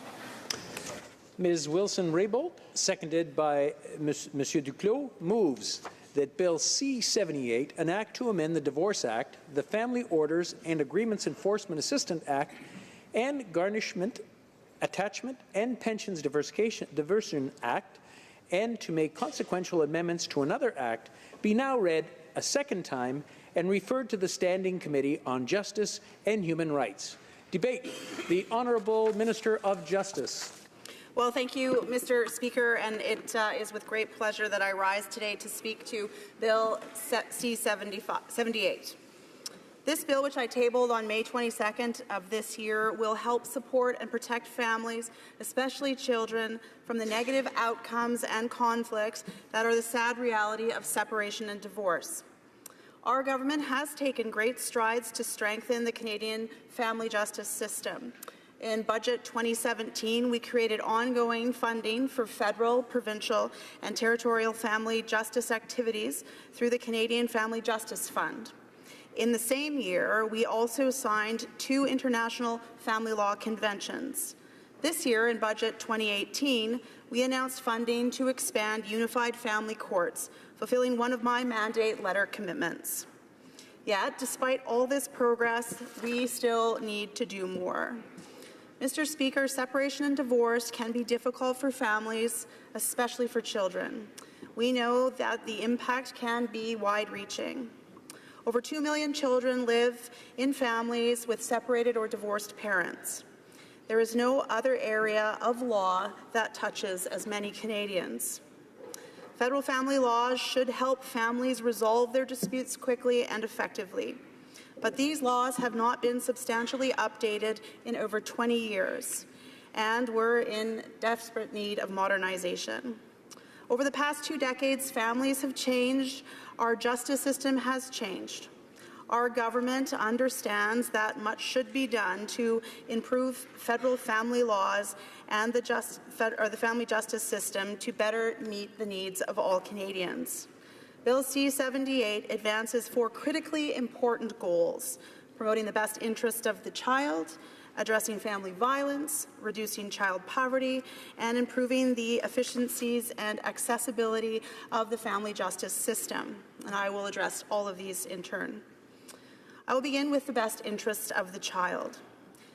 Ms. Wilson-Raybould, seconded by Monsieur Duclos, moves that Bill C-78, an act to amend the Divorce Act, the Family Orders and Agreements Enforcement Assistant Act, and Garnishment, Attachment and Pensions Diversion Act, and to make consequential amendments to another act, be now read a second time and referred to the Standing Committee on Justice and Human Rights. Debate. The Honourable Minister of Justice. Well, thank you, Mr. Speaker, and it is with great pleasure that I rise today to speak to Bill C-78. This bill, which I tabled on May 22nd of this year, will help support and protect families, especially children, from the negative outcomes and conflicts that are the sad reality of separation and divorce. Our government has taken great strides to strengthen the Canadian family justice system. In Budget 2017, we created ongoing funding for federal, provincial, and territorial family justice activities through the Canadian Family Justice Fund. In the same year, we also signed 2 international family law conventions. This year, in Budget 2018, we announced funding to expand unified family courts, fulfilling one of my mandate letter commitments. Yet, despite all this progress, we still need to do more. Mr. Speaker, separation and divorce can be difficult for families, especially for children. We know that the impact can be wide-reaching. Over 2 million children live in families with separated or divorced parents. There is no other area of law that touches as many Canadians. Federal family laws should help families resolve their disputes quickly and effectively. But these laws have not been substantially updated in over 20 years, and we're in desperate need of modernization. Over the past 2 decades, families have changed. Our justice system has changed. Our government understands that much should be done to improve federal family laws and the family justice system to better meet the needs of all Canadians. Bill C-78 advances 4 critically important goals: promoting the best interest of the child, addressing family violence, reducing child poverty, and improving the efficiencies and accessibility of the family justice system. And I will address all of these in turn. I will begin with the best interests of the child.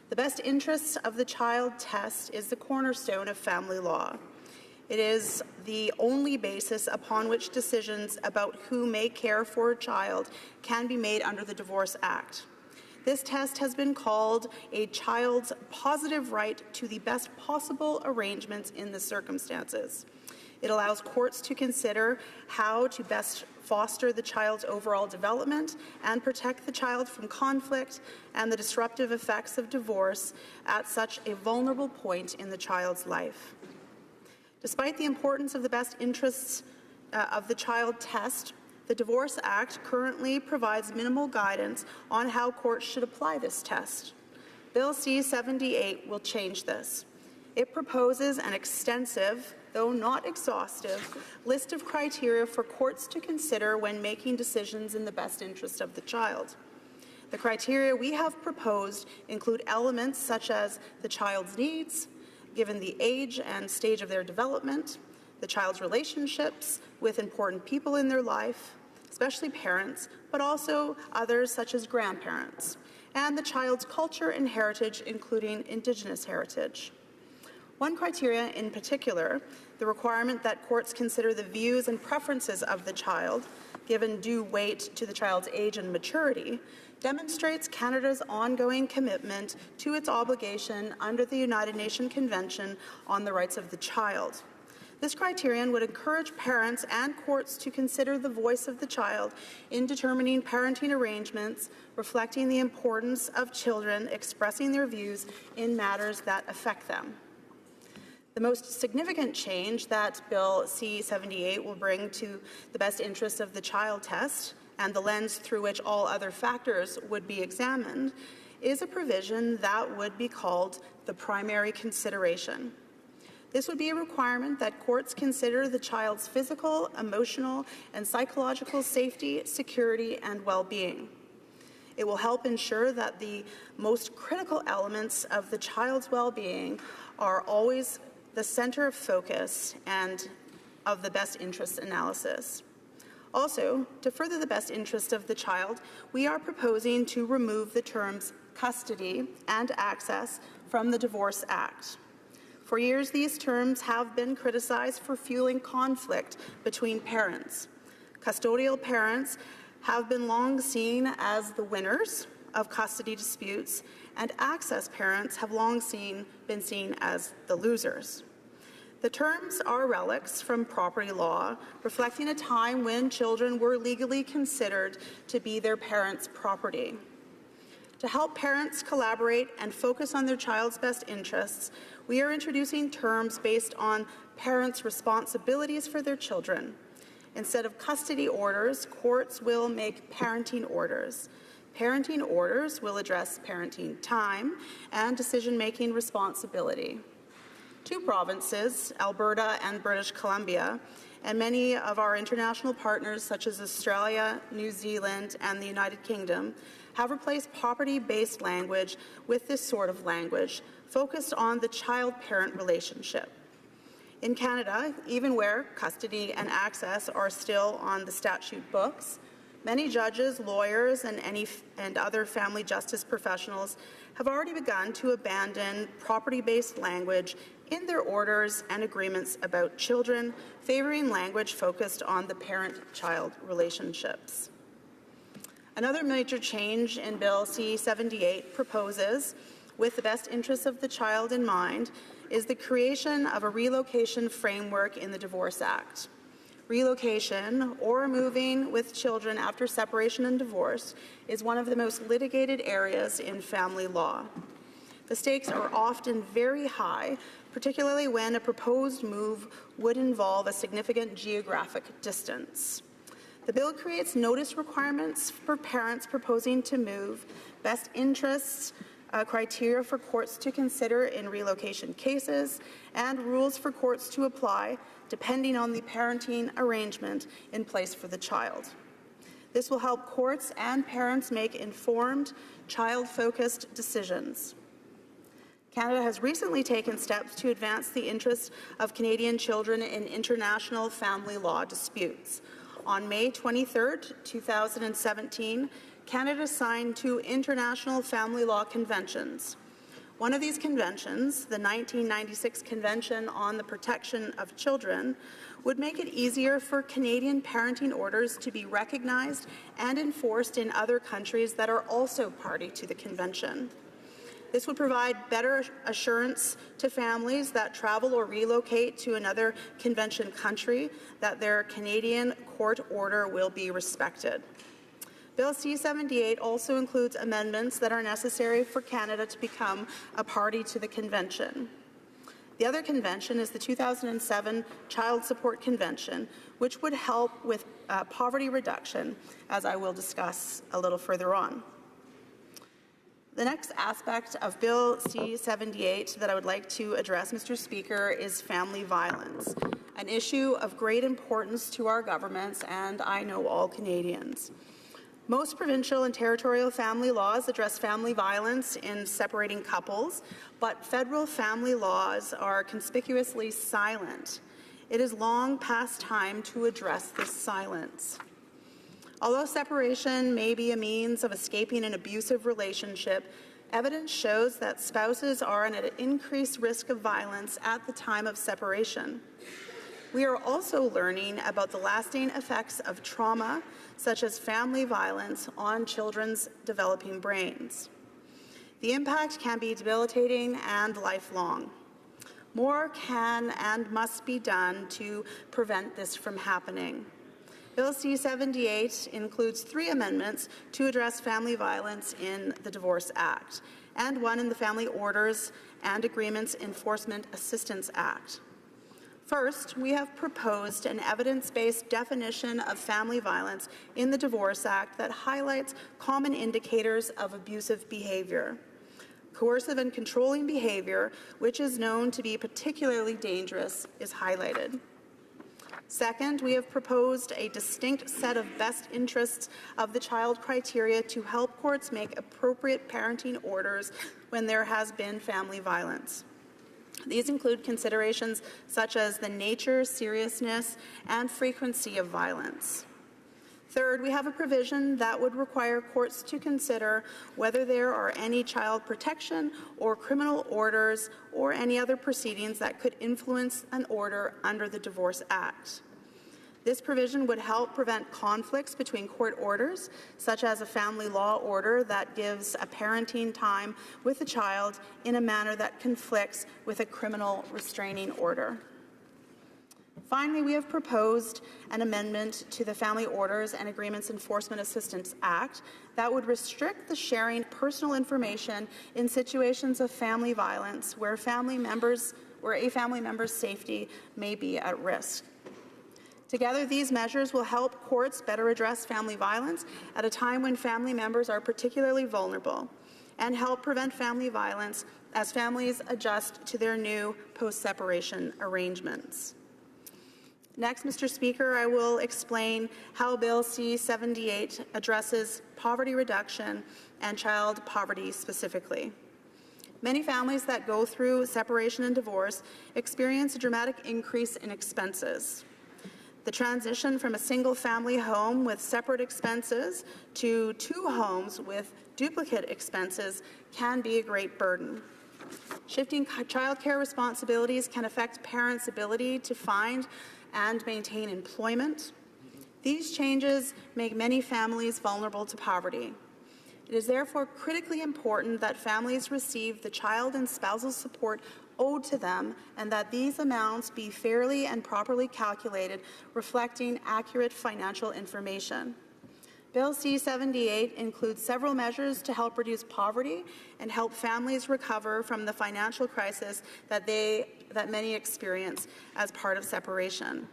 The best interests of the child test is the cornerstone of family law. It is the only basis upon which decisions about who may care for a child can be made under the Divorce Act. This test has been called a child's positive right to the best possible arrangements in the circumstances. It allows courts to consider how to best foster the child's overall development and protect the child from conflict and the disruptive effects of divorce at such a vulnerable point in the child's life. Despite the importance of the best interests of the child test, the Divorce Act currently provides minimal guidance on how courts should apply this test. Bill C-78 will change this. It proposes an extensive, though not exhaustive, list of criteria for courts to consider when making decisions in the best interest of the child. The criteria we have proposed include elements such as the child's needs, given the age and stage of their development, the child's relationships with important people in their life, especially parents, but also others such as grandparents, and the child's culture and heritage, including Indigenous heritage. One criteria in particular, the requirement that courts consider the views and preferences of the child, given due weight to the child's age and maturity, demonstrates Canada's ongoing commitment to its obligation under the United Nations Convention on the Rights of the Child. This criterion would encourage parents and courts to consider the voice of the child in determining parenting arrangements, reflecting the importance of children expressing their views in matters that affect them. The most significant change that Bill C-78 will bring to the best interests of the child test and the lens through which all other factors would be examined is a provision that would be called the primary consideration. This would be a requirement that courts consider the child's physical, emotional, and psychological safety, security, and well-being. It will help ensure that the most critical elements of the child's well-being are always the center of focus and of the best interest analysis. Also, to further the best interest of the child, we are proposing to remove the terms custody and access from the Divorce Act. For years, these terms have been criticized for fueling conflict between parents. Custodial parents have been long seen as the winners of custody disputes, and access parents have long been seen as the losers. The terms are relics from property law, reflecting a time when children were legally considered to be their parents' property. To help parents collaborate and focus on their child's best interests, we are introducing terms based on parents' responsibilities for their children. Instead of custody orders, courts will make parenting orders. Parenting orders will address parenting time and decision-making responsibility. Two provinces, Alberta and British Columbia, and many of our international partners such as Australia, New Zealand, and the United Kingdom have replaced property-based language with this sort of language, focused on the child-parent relationship. In Canada, even where custody and access are still on the statute books, many judges, lawyers, and other family justice professionals have already begun to abandon property-based language in their orders and agreements about children, favoring language focused on the parent-child relationships. Another major change in Bill C-78 proposes, with the best interests of the child in mind, is the creation of a relocation framework in the Divorce Act. Relocation, or moving with children after separation and divorce, is one of the most litigated areas in family law. The stakes are often very high, particularly when a proposed move would involve a significant geographic distance. The bill creates notice requirements for parents proposing to move, best interests, criteria for courts to consider in relocation cases, and rules for courts to apply depending on the parenting arrangement in place for the child. This will help courts and parents make informed, child-focused decisions. Canada has recently taken steps to advance the interests of Canadian children in international family law disputes. On May 23, 2017, Canada signed 2 international family law conventions. One of these conventions, the 1996 Convention on the Protection of Children, would make it easier for Canadian parenting orders to be recognized and enforced in other countries that are also party to the convention. This would provide better assurance to families that travel or relocate to another convention country that their Canadian court order will be respected. Bill C-78 also includes amendments that are necessary for Canada to become a party to the convention. The other convention is the 2007 Child Support Convention, which would help with poverty reduction, as I will discuss a little further on. The next aspect of Bill C-78 that I would like to address, Mr. Speaker, is family violence, an issue of great importance to our governments and I know all Canadians. Most provincial and territorial family laws address family violence in separating couples, but federal family laws are conspicuously silent. It is long past time to address this silence. Although separation may be a means of escaping an abusive relationship, evidence shows that spouses are at an increased risk of violence at the time of separation. We are also learning about the lasting effects of trauma, such as family violence, on children's developing brains. The impact can be debilitating and lifelong. More can and must be done to prevent this from happening. Bill C-78 includes 3 amendments to address family violence in the Divorce Act, and one in the Family Orders and Agreements Enforcement Assistance Act. First, we have proposed an evidence-based definition of family violence in the Divorce Act that highlights common indicators of abusive behavior. Coercive and controlling behavior, which is known to be particularly dangerous, is highlighted. Second, we have proposed a distinct set of best interests of the child criteria to help courts make appropriate parenting orders when there has been family violence. These include considerations such as the nature, seriousness, and frequency of violence. Third, we have a provision that would require courts to consider whether there are any child protection or criminal orders or any other proceedings that could influence an order under the Divorce Act. This provision would help prevent conflicts between court orders, such as a family law order that gives a parenting time with the child in a manner that conflicts with a criminal restraining order. Finally, we have proposed an amendment to the Family Orders and Agreements Enforcement Assistance Act that would restrict the sharing of personal information in situations of family violence where a family member's safety may be at risk. Together, these measures will help courts better address family violence at a time when family members are particularly vulnerable and help prevent family violence as families adjust to their new post-separation arrangements. Next, Mr. Speaker, I will explain how Bill C-78 addresses poverty reduction and child poverty specifically. Many families that go through separation and divorce experience a dramatic increase in expenses. The transition from a single-family home with separate expenses to 2 homes with duplicate expenses can be a great burden. Shifting childcare responsibilities can affect parents' ability to find and maintain employment. These changes make many families vulnerable to poverty. It is therefore critically important that families receive the child and spousal support owed to them and that these amounts be fairly and properly calculated, reflecting accurate financial information. Bill C-78 includes several measures to help reduce poverty and help families recover from the financial crisis that many experience as part of separation.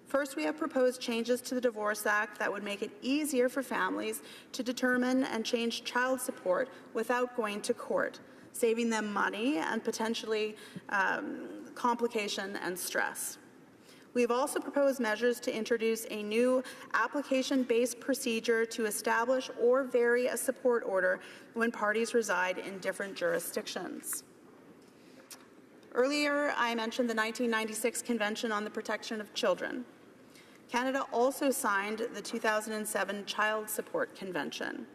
First, we have proposed changes to the Divorce Act that would make it easier for families to determine and change child support without going to court, saving them money and potentially complication and stress. We have also proposed measures to introduce a new application-based procedure to establish or vary a support order when parties reside in different jurisdictions. Earlier, I mentioned the 1996 Convention on the Protection of Children. Canada also signed the 2007 Child Support Convention.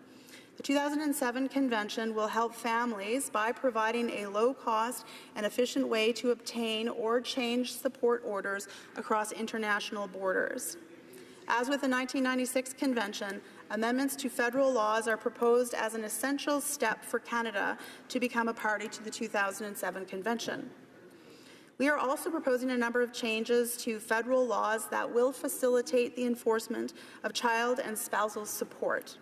The 2007 convention will help families by providing a low-cost and efficient way to obtain or change support orders across international borders. As with the 1996 convention, amendments to federal laws are proposed as an essential step for Canada to become a party to the 2007 convention. We are also proposing a number of changes to federal laws that will facilitate the enforcement of child and spousal support.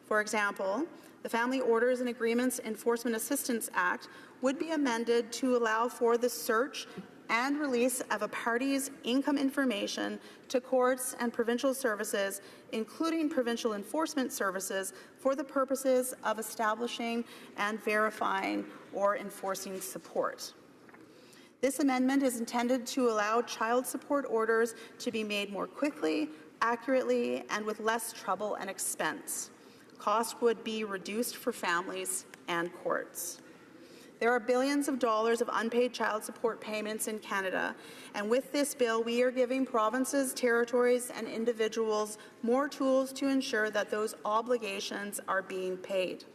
For example, the Family Orders and Agreements Enforcement Assistance Act would be amended to allow for the search and release of a party's income information to courts and provincial services, including provincial enforcement services, for the purposes of establishing and verifying or enforcing support. This amendment is intended to allow child support orders to be made more quickly, accurately, and with less trouble and expense. Costs would be reduced for families and courts. There are billions of dollars of unpaid child support payments in Canada, and with this bill, we are giving provinces, territories, and individuals more tools to ensure that those obligations are being paid.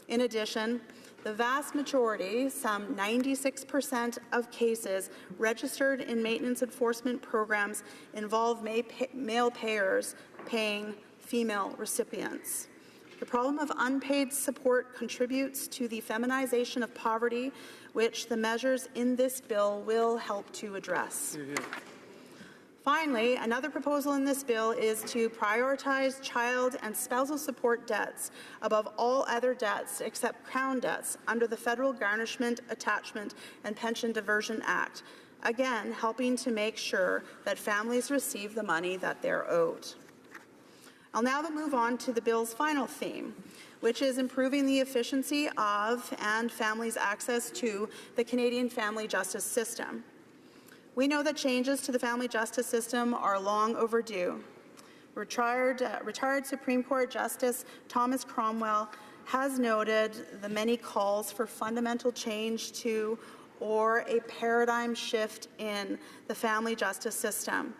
In addition, the vast majority, some 96% of cases registered in maintenance enforcement programs involve male payers paying female recipients. The problem of unpaid support contributes to the feminization of poverty, which the measures in this bill will help to address. Finally, another proposal in this bill is to prioritize child and spousal support debts above all other debts except Crown debts under the Federal Garnishment, Attachment and Pension Diversion Act, again helping to make sure that families receive the money that they're owed. I'll now move on to the bill's final theme, which is improving the efficiency of and families' access to the Canadian family justice system. We know that changes to the family justice system are long overdue. Retired Supreme Court Justice Thomas Cromwell has noted the many calls for fundamental change to or a paradigm shift in the family justice system.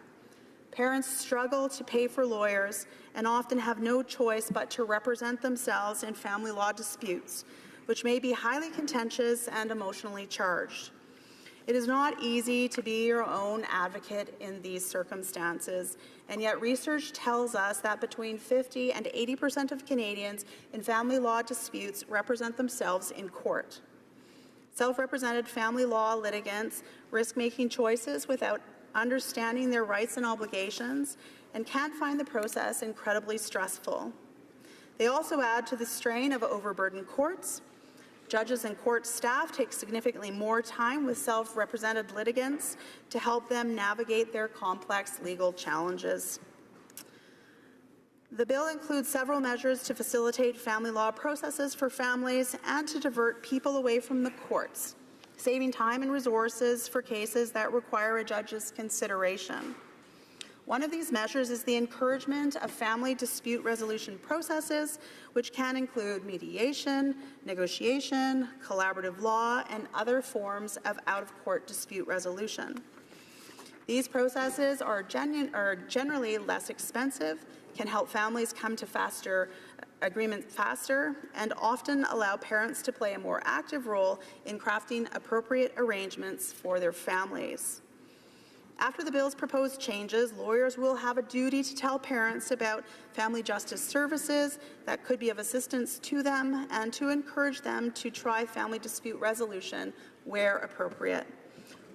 Parents struggle to pay for lawyers and often have no choice but to represent themselves in family law disputes, which may be highly contentious and emotionally charged. It is not easy to be your own advocate in these circumstances, and yet research tells us that between 50% and 80% of Canadians in family law disputes represent themselves in court. Self-represented family law litigants risk making choices without understanding their rights and obligations, and can find the process incredibly stressful. They also add to the strain of overburdened courts. Judges and court staff take significantly more time with self-represented litigants to help them navigate their complex legal challenges. The bill includes several measures to facilitate family law processes for families and to divert people away from the courts, saving time and resources for cases that require a judge's consideration. One of these measures is the encouragement of family dispute resolution processes, which can include mediation, negotiation, collaborative law, and other forms of out-of-court dispute resolution. These processes are generally less expensive, can help families come to agreement faster, and often allow parents to play a more active role in crafting appropriate arrangements for their families. After the bill's proposed changes, lawyers will have a duty to tell parents about family justice services that could be of assistance to them and to encourage them to try family dispute resolution where appropriate.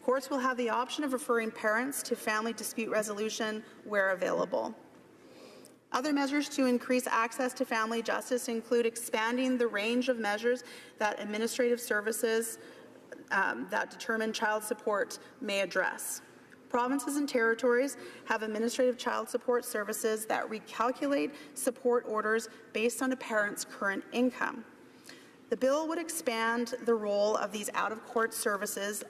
Courts will have the option of referring parents to family dispute resolution where available. Other measures to increase access to family justice include expanding the range of measures that administrative services that determine child support may address. Provinces and territories have administrative child support services that recalculate support orders based on a parent's current income. The bill would expand the role of these out-of-court services,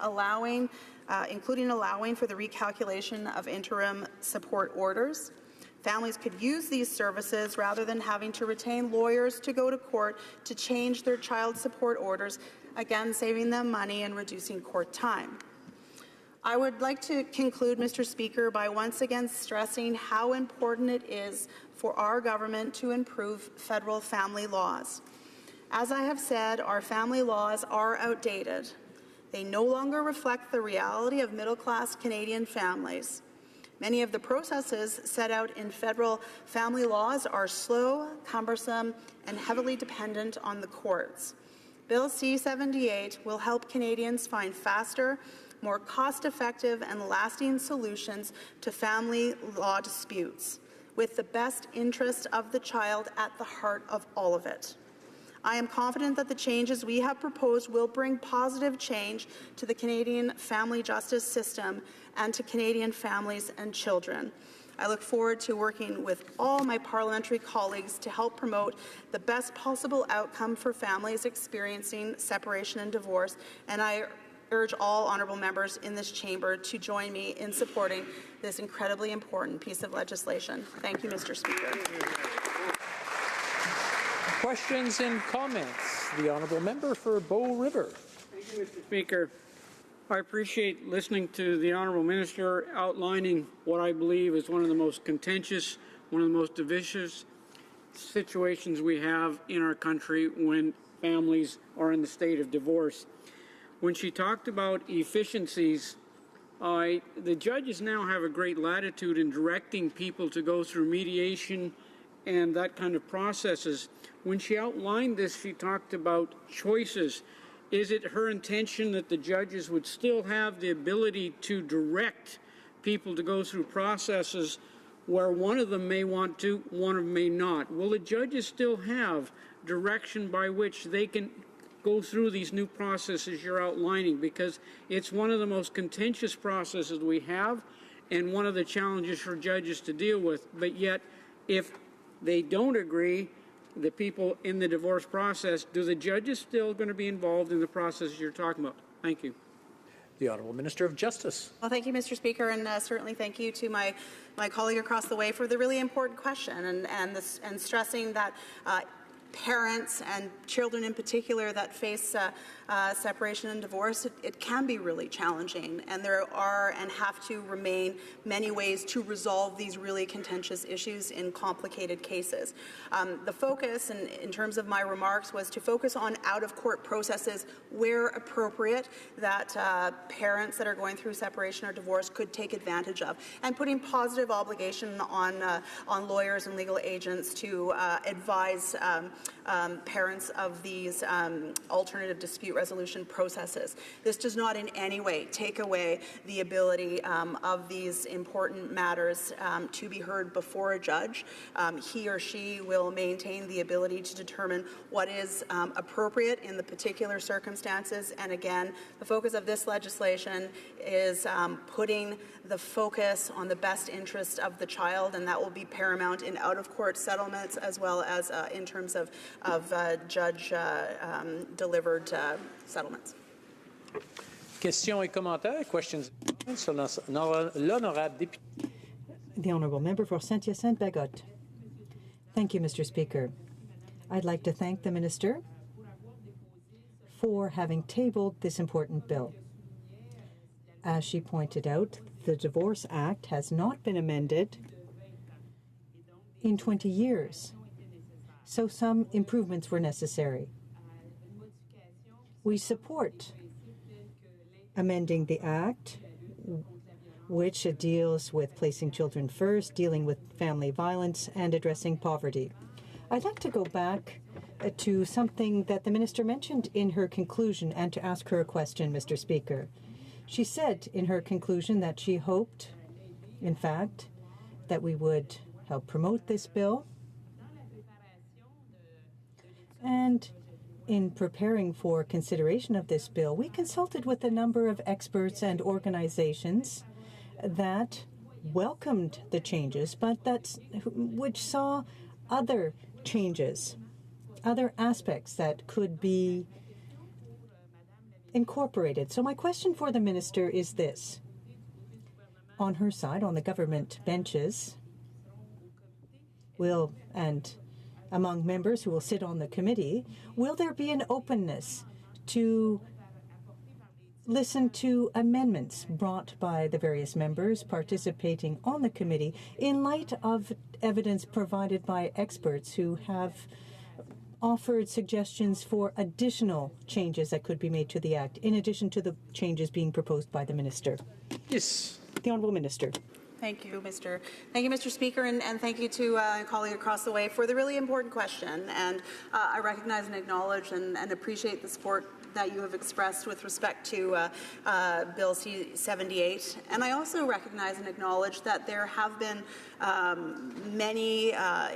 including allowing for the recalculation of interim support orders. Families could use these services rather than having to retain lawyers to go to court to change their child support orders, again saving them money and reducing court time. I would like to conclude, Mr. Speaker, by once again stressing how important it is for our government to improve federal family laws. As I have said, our family laws are outdated. They no longer reflect the reality of middle-class Canadian families. Many of the processes set out in federal family laws are slow, cumbersome, and heavily dependent on the courts. Bill C-78 will help Canadians find faster, more cost-effective, and lasting solutions to family law disputes, with the best interest of the child at the heart of all of it. I am confident that the changes we have proposed will bring positive change to the Canadian family justice system and to Canadian families and children. I look forward to working with all my parliamentary colleagues to help promote the best possible outcome for families experiencing separation and divorce, and I urge all honourable members in this chamber to join me in supporting this incredibly important piece of legislation. Thank you, Mr. Speaker. Questions and comments? The honourable member for Bow River. Thank you, Mr. Speaker. I appreciate listening to the Honourable Minister outlining what I believe is one of the most contentious, one of the most divisive situations we have in our country when families are in the state of divorce. When she talked about efficiencies, the judges now have a great latitude in directing people to go through mediation and that kind of processes. When she outlined this, she talked about choices. Is it her intention that the judges would still have the ability to direct people to go through processes where one of them may want to, one of them may not? Will the judges still have direction by which they can go through these new processes you're outlining? Because it's one of the most contentious processes we have and one of the challenges for judges to deal with. But yet, if they don't agree, the people in the divorce process, do the judges still going to be involved in the process you're talking about? Thank you. The Honourable Minister of Justice. Well, thank you, Mr. Speaker, and certainly thank you to my colleague across the way for the really important question and stressing that parents and children in particular that face separation and divorce, it can be really challenging, and there are and have to remain many ways to resolve these really contentious issues in complicated cases. The focus, in terms of my remarks, was to focus on out-of-court processes where appropriate that parents that are going through separation or divorce could take advantage of, and putting positive obligation on lawyers and legal agents to advise parents of these alternative dispute resolution processes. This does not in any way take away the ability of these important matters to be heard before a judge. He or she will maintain the ability to determine what is appropriate in the particular circumstances. And again, the focus of this legislation is putting the focus on the best interest of the child, and that will be paramount in out-of-court settlements as well as in terms of judge-delivered settlements. Questions et commentaires. Questions sur l'honorable député. The Honourable Member for Saint-Hyacinthe-Bagotte. Thank you, Mr. Speaker. I'd like to thank the Minister for having tabled this important bill. As she pointed out, the Divorce Act has not been amended in 20 years, so some improvements were necessary. We support amending the Act, which deals with placing children first, dealing with family violence, and addressing poverty. I'd like to go back to something that the Minister mentioned in her conclusion and to ask her a question, Mr. Speaker. She said in her conclusion that she hoped, in fact, that we would help promote this bill. And in preparing for consideration of this bill, we consulted with a number of experts and organizations that welcomed the changes, but which saw other changes, other aspects that could be incorporated. So my question for the Minister is this. On her side, on the government benches, and among members who will sit on the committee, will there be an openness to listen to amendments brought by the various members participating on the committee in light of evidence provided by experts who have offered suggestions for additional changes that could be made to the Act, in addition to the changes being proposed by the Minister. Yes. The Honourable Minister. Thank you, Mr. Speaker, and thank you to a colleague across the way for the really important question. And I recognize and acknowledge and appreciate the support that you have expressed with respect to Bill C-78. And I also recognize and acknowledge that there have been many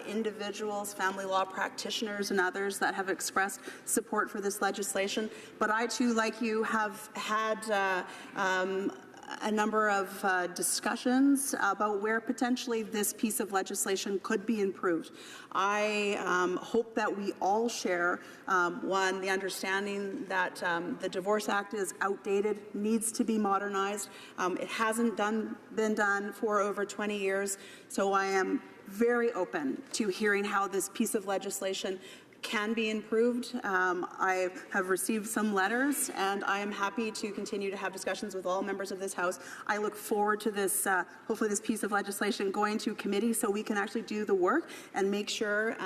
individuals, family law practitioners and others that have expressed support for this legislation. But I, too, like you, have had a number of discussions about where potentially this piece of legislation could be improved. I hope that we all share, one, the understanding that the Divorce Act is outdated, needs to be modernized. It hasn't been done for over 20 years, so I am very open to hearing how this piece of legislation can be improved. I have received some letters, and I am happy to continue to have discussions with all members of this House. I look forward to this, hopefully this piece of legislation going to committee so we can actually do the work and make sure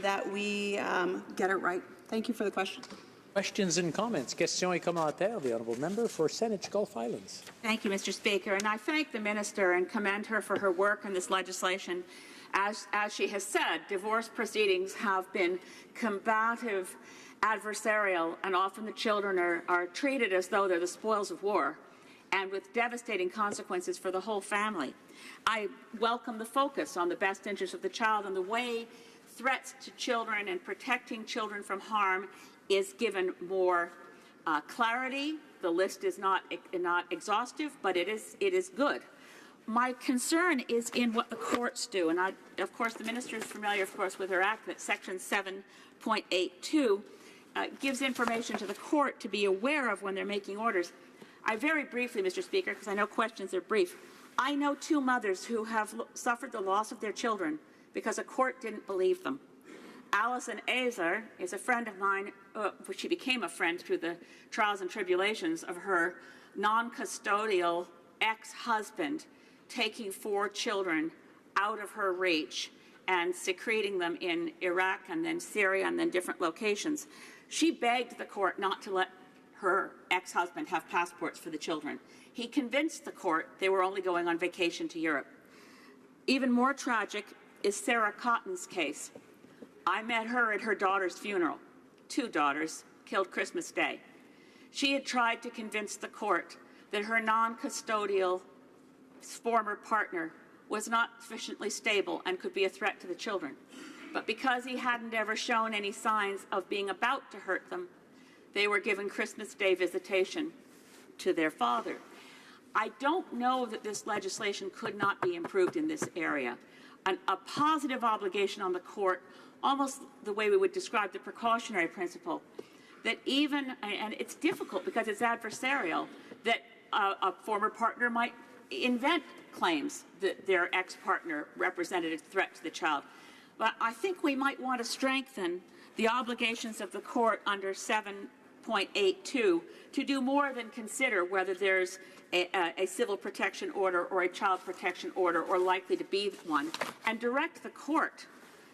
that we get it right. Thank you for the question. Questions and comments. Questions et commentaires. The Honourable Member for Saanich Gulf Islands. Thank you, Mr. Speaker. And I thank the Minister and commend her for her work on this legislation. As she has said, divorce proceedings have been combative, adversarial, and often the children are treated as though they're the spoils of war, and with devastating consequences for the whole family. I welcome the focus on the best interest of the child and the way threats to children and protecting children from harm is given more clarity. The list is not exhaustive, but it is good. My concern is in what the courts do, and of course the Minister is familiar, of course, with her Act, that Section 7.82 gives information to the court to be aware of when they're making orders. I very briefly, Mr. Speaker, because I know questions are brief, I know two mothers who have suffered the loss of their children because a court didn't believe them. Alison Azer is a friend of mine, she became a friend through the trials and tribulations of her non-custodial ex-husband taking 4 children out of her reach and secreting them in Iraq and then Syria and then different locations. She begged the court not to let her ex-husband have passports for the children. He convinced the court they were only going on vacation to Europe. Even more tragic is Sarah Cotton's case. I met her at her daughter's funeral. 2 daughters killed Christmas Day. She had tried to convince the court that her non-custodial former partner was not sufficiently stable and could be a threat to the children. But because he hadn't ever shown any signs of being about to hurt them, they were given Christmas Day visitation to their father. I don't know that this legislation could not be improved in this area. A positive obligation on the court, almost the way we would describe the precautionary principle, that even, and it's difficult because it's adversarial, that a former partner might invent claims that their ex-partner represented a threat to the child. But I think we might want to strengthen the obligations of the court under 7.82 to do more than consider whether there's a civil protection order or a child protection order or likely to be one, and direct the court,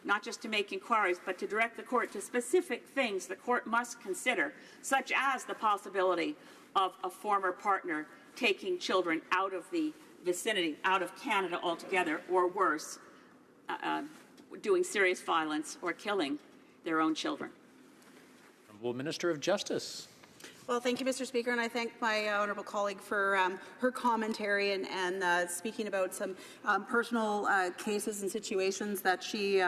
not just to make inquiries, but to direct the court to specific things the court must consider, such as the possibility of a former partner taking children out of the vicinity, out of Canada altogether, or worse, doing serious violence or killing their own children. Honourable Minister of Justice. Well, thank you, Mr. Speaker, and I thank my honourable colleague for her commentary and speaking about some personal cases and situations that she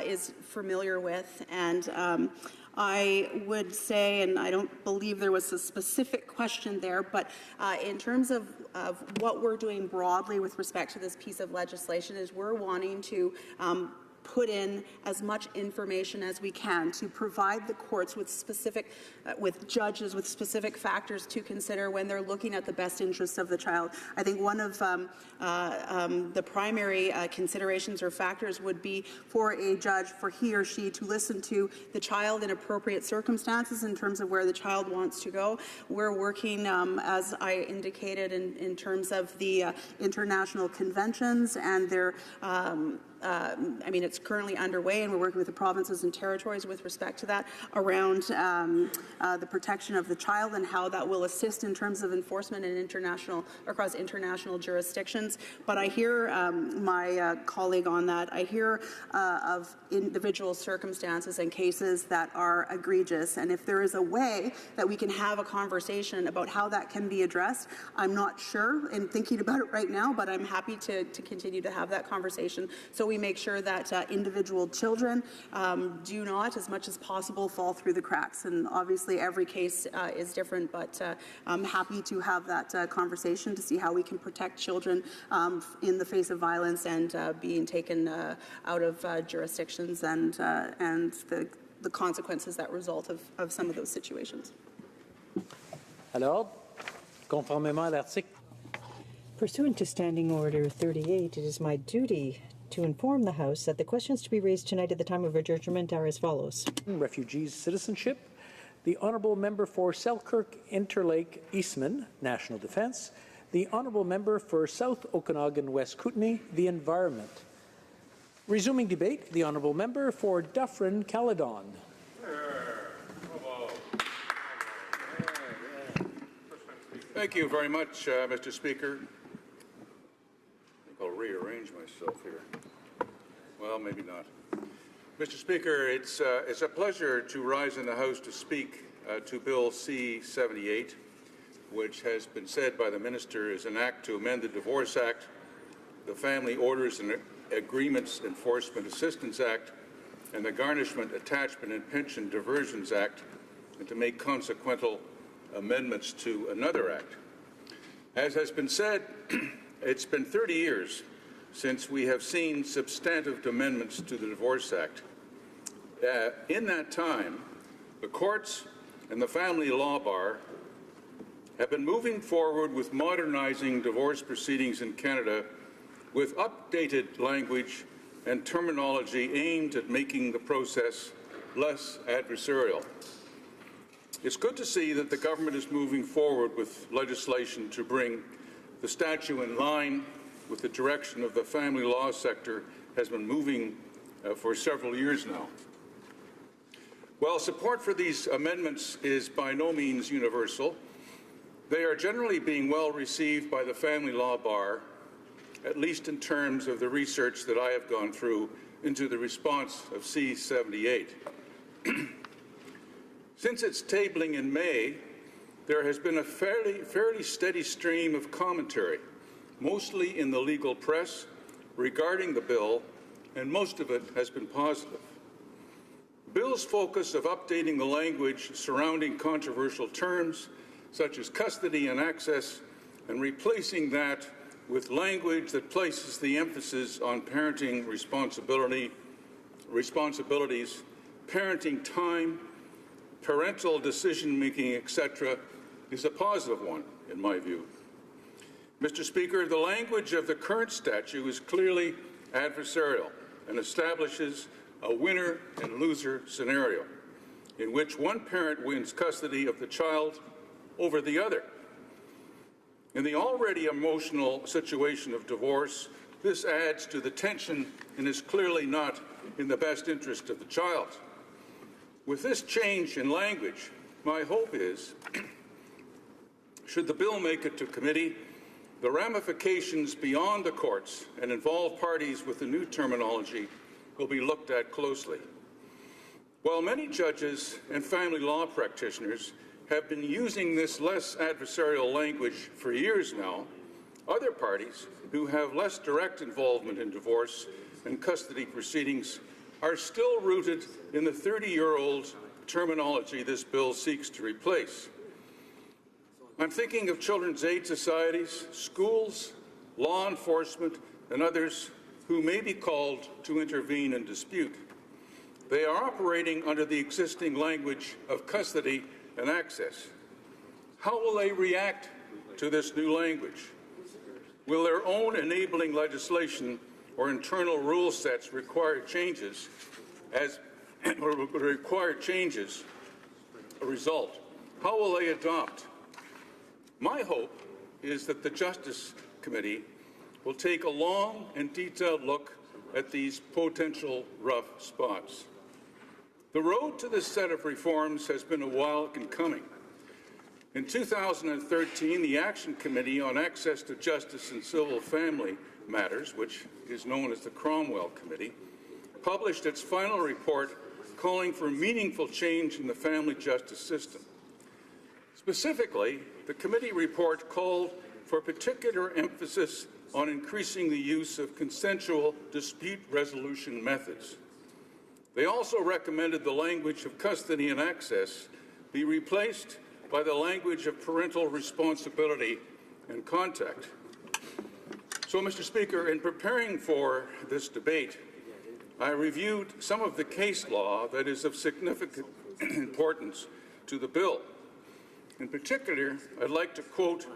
is familiar with. And I would say, and I don't believe there was a specific question there, but in terms of what we're doing broadly with respect to this piece of legislation is we're wanting to put in as much information as we can to provide the courts with specific, with judges with specific factors to consider when they're looking at the best interests of the child. I think one of the primary considerations or factors would be for a judge, for he or she to listen to the child in appropriate circumstances in terms of where the child wants to go. We're working, as I indicated, in terms of the international conventions and their I mean, it's currently underway, and we're working with the provinces and territories with respect to that around the protection of the child and how that will assist in terms of enforcement in across international jurisdictions. But I hear my colleague on that. I hear of individual circumstances and cases that are egregious, and if there is a way that we can have a conversation about how that can be addressed, I'm not sure. I'm thinking about it right now, but I'm happy to continue to have that conversation so we make sure that individual children do not, as much as possible, fall through the cracks. And obviously every case is different, but I'm happy to have that conversation to see how we can protect children in the face of violence and being taken out of jurisdictions and the consequences that result of some of those situations. Alors, conformément à l'article. Pursuant to Standing Order 38, it is my duty to inform the House that the questions to be raised tonight at the time of adjournment are as follows. Refugees citizenship. The Honourable Member for Selkirk Interlake Eastman, National Defence. The Honourable Member for South Okanagan West Kootenay, the Environment. Resuming debate, the Honourable Member for Dufferin Caledon. Thank you very much, Mr. Speaker. I think I'll rearrange myself here. Well, maybe not. Mr. Speaker, it's a pleasure to rise in the House to speak to Bill C-78, which has been said by the Minister is an act to amend the Divorce Act, the Family Orders and Agreements Enforcement Assistance Act, and the Garnishment, Attachment and Pension Diversions Act, and to make consequential amendments to another act. As has been said, it's been 30 years since we have seen substantive amendments to the Divorce Act. In that time, the courts and the family law bar have been moving forward with modernizing divorce proceedings in Canada with updated language and terminology aimed at making the process less adversarial. It's good to see that the government is moving forward with legislation to bring the statute in line with the direction of the family law sector has been moving for several years now. While support for these amendments is by no means universal, they are generally being well received by the family law bar, at least in terms of the research that I have gone through into the response of C-78. Since its tabling in May, there has been a fairly steady stream of commentary, mostly in the legal press, regarding the bill, and most of it has been positive. The bill's focus of updating the language surrounding controversial terms, such as custody and access, and replacing that with language that places the emphasis on parenting responsibilities, parenting time, parental decision-making, etc., is a positive one, in my view. Mr. Speaker, the language of the current statute is clearly adversarial and establishes a winner and loser scenario in which one parent wins custody of the child over the other. In the already emotional situation of divorce, this adds to the tension and is clearly not in the best interest of the child. With this change in language, my hope is, should the bill make it to committee, the ramifications beyond the courts and involve parties with the new terminology will be looked at closely. While many judges and family law practitioners have been using this less adversarial language for years now, other parties who have less direct involvement in divorce and custody proceedings are still rooted in the 30-year-old terminology this bill seeks to replace. I'm thinking of children's aid societies, schools, law enforcement, and others who may be called to intervene in dispute. They are operating under the existing language of custody and access. How will they react to this new language? Will their own enabling legislation or internal rule sets require changes as a result? How will they adopt? My hope is that the Justice Committee will take a long and detailed look at these potential rough spots. The road to this set of reforms has been a while in coming. In 2013, the Action Committee on Access to Justice and Civil Family Matters, which is known as the Cromwell Committee, published its final report calling for meaningful change in the family justice system. Specifically, the committee report called for particular emphasis on increasing the use of consensual dispute resolution methods. They also recommended the language of custody and access be replaced by the language of parental responsibility and contact. So, Mr. Speaker, in preparing for this debate, I reviewed some of the case law that is of significant importance to the bill. In particular, I'd like to quote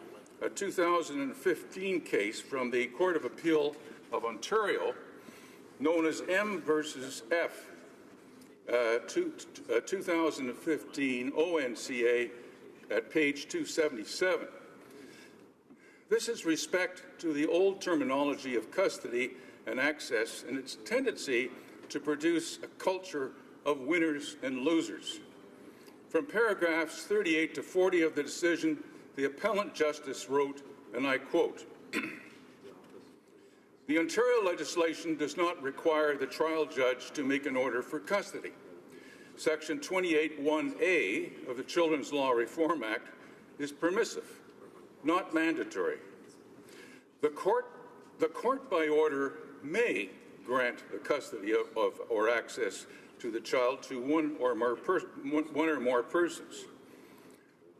a 2015 case from the Court of Appeal of Ontario, known as M versus F, 2015 ONCA at page 277. This is respect to the old terminology of custody and access and its tendency to produce a culture of winners and losers. From paragraphs 38 to 40 of the decision, the appellant justice wrote, and I quote, "The Ontario legislation does not require the trial judge to make an order for custody. Section 28(1)A of the Children's Law Reform Act is permissive, not mandatory. The court by order may grant the custody of or access to the child to one or more persons.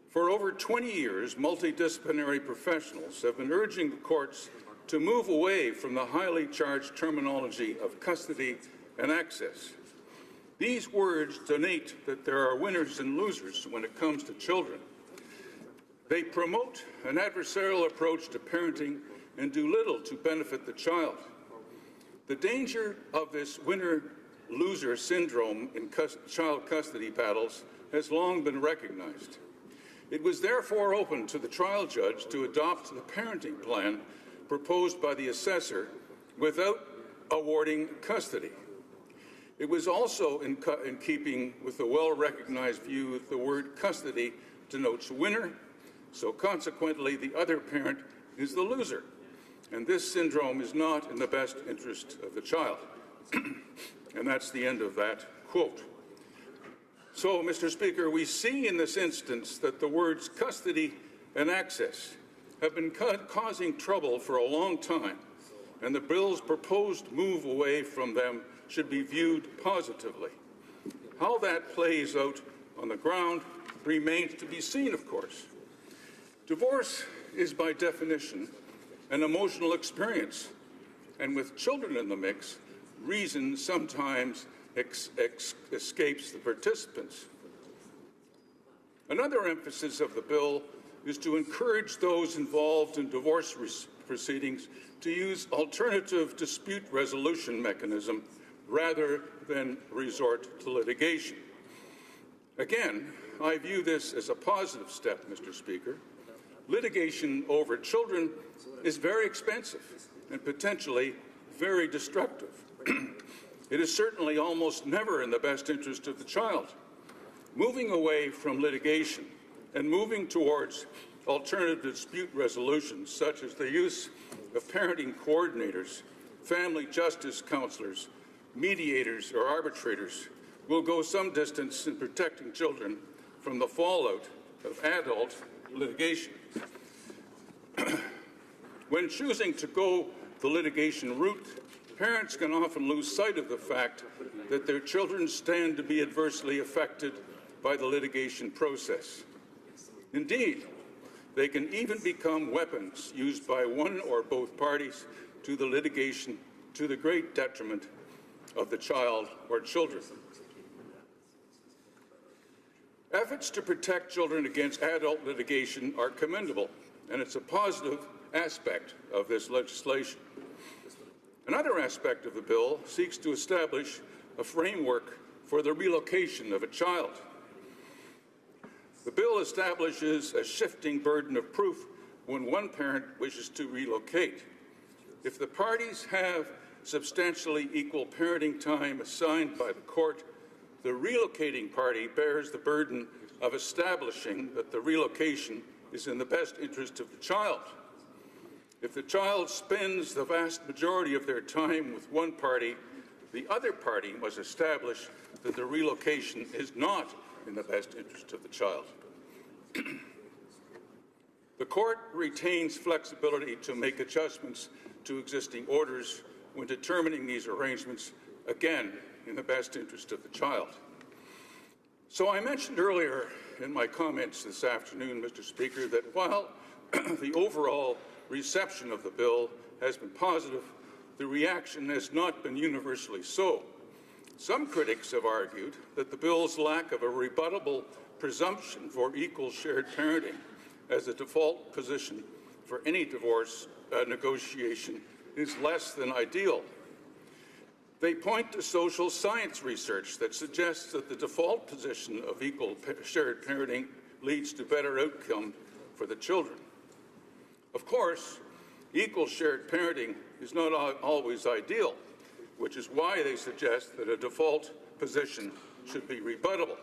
For over 20 years, multidisciplinary professionals have been urging the courts to move away from the highly charged terminology of custody and access. These words denote that there are winners and losers when it comes to children. They promote an adversarial approach to parenting and do little to benefit the child. The danger of this winner-loser syndrome in child custody battles has long been recognized. It was therefore open to the trial judge to adopt the parenting plan proposed by the assessor without awarding custody. It was also in keeping with the well-recognized view that the word custody denotes winner, so consequently the other parent is the loser, and this syndrome is not in the best interest of the child." And that's the end of that quote. So, Mr. Speaker, we see in this instance that the words custody and access have been causing trouble for a long time, and the bill's proposed move away from them should be viewed positively. How that plays out on the ground remains to be seen, of course. Divorce is by definition an emotional experience, and with children in the mix, reason sometimes escapes the participants. Another emphasis of the bill is to encourage those involved in divorce proceedings to use alternative dispute resolution mechanism rather than resort to litigation. Again, I view this as a positive step, Mr. Speaker. Litigation over children is very expensive and potentially very destructive. It is certainly almost never in the best interest of the child. Moving away from litigation and moving towards alternative dispute resolutions, such as the use of parenting coordinators, family justice counselors, mediators, or arbitrators, will go some distance in protecting children from the fallout of adult litigation. When choosing to go the litigation route, parents can often lose sight of the fact that their children stand to be adversely affected by the litigation process. Indeed, they can even become weapons used by one or both parties to the litigation to the great detriment of the child or children. Efforts to protect children against adult litigation are commendable, and it's a positive aspect of this legislation. Another aspect of the bill seeks to establish a framework for the relocation of a child. The bill establishes a shifting burden of proof when one parent wishes to relocate. If the parties have substantially equal parenting time assigned by the court, the relocating party bears the burden of establishing that the relocation is in the best interest of the child. If the child spends the vast majority of their time with one party, the other party must establish that the relocation is not in the best interest of the child. The court retains flexibility to make adjustments to existing orders when determining these arrangements, again, in the best interest of the child. So I mentioned earlier in my comments this afternoon, Mr. Speaker, that while the overall reception of the bill has been positive, the reaction has not been universally so. Some critics have argued that the bill's lack of a rebuttable presumption for equal shared parenting as a default position for any divorce negotiation is less than ideal. They point to social science research that suggests that the default position of equal shared parenting leads to better outcome for the children. Of course, equal shared parenting is not always ideal, which is why they suggest that a default position should be rebuttable.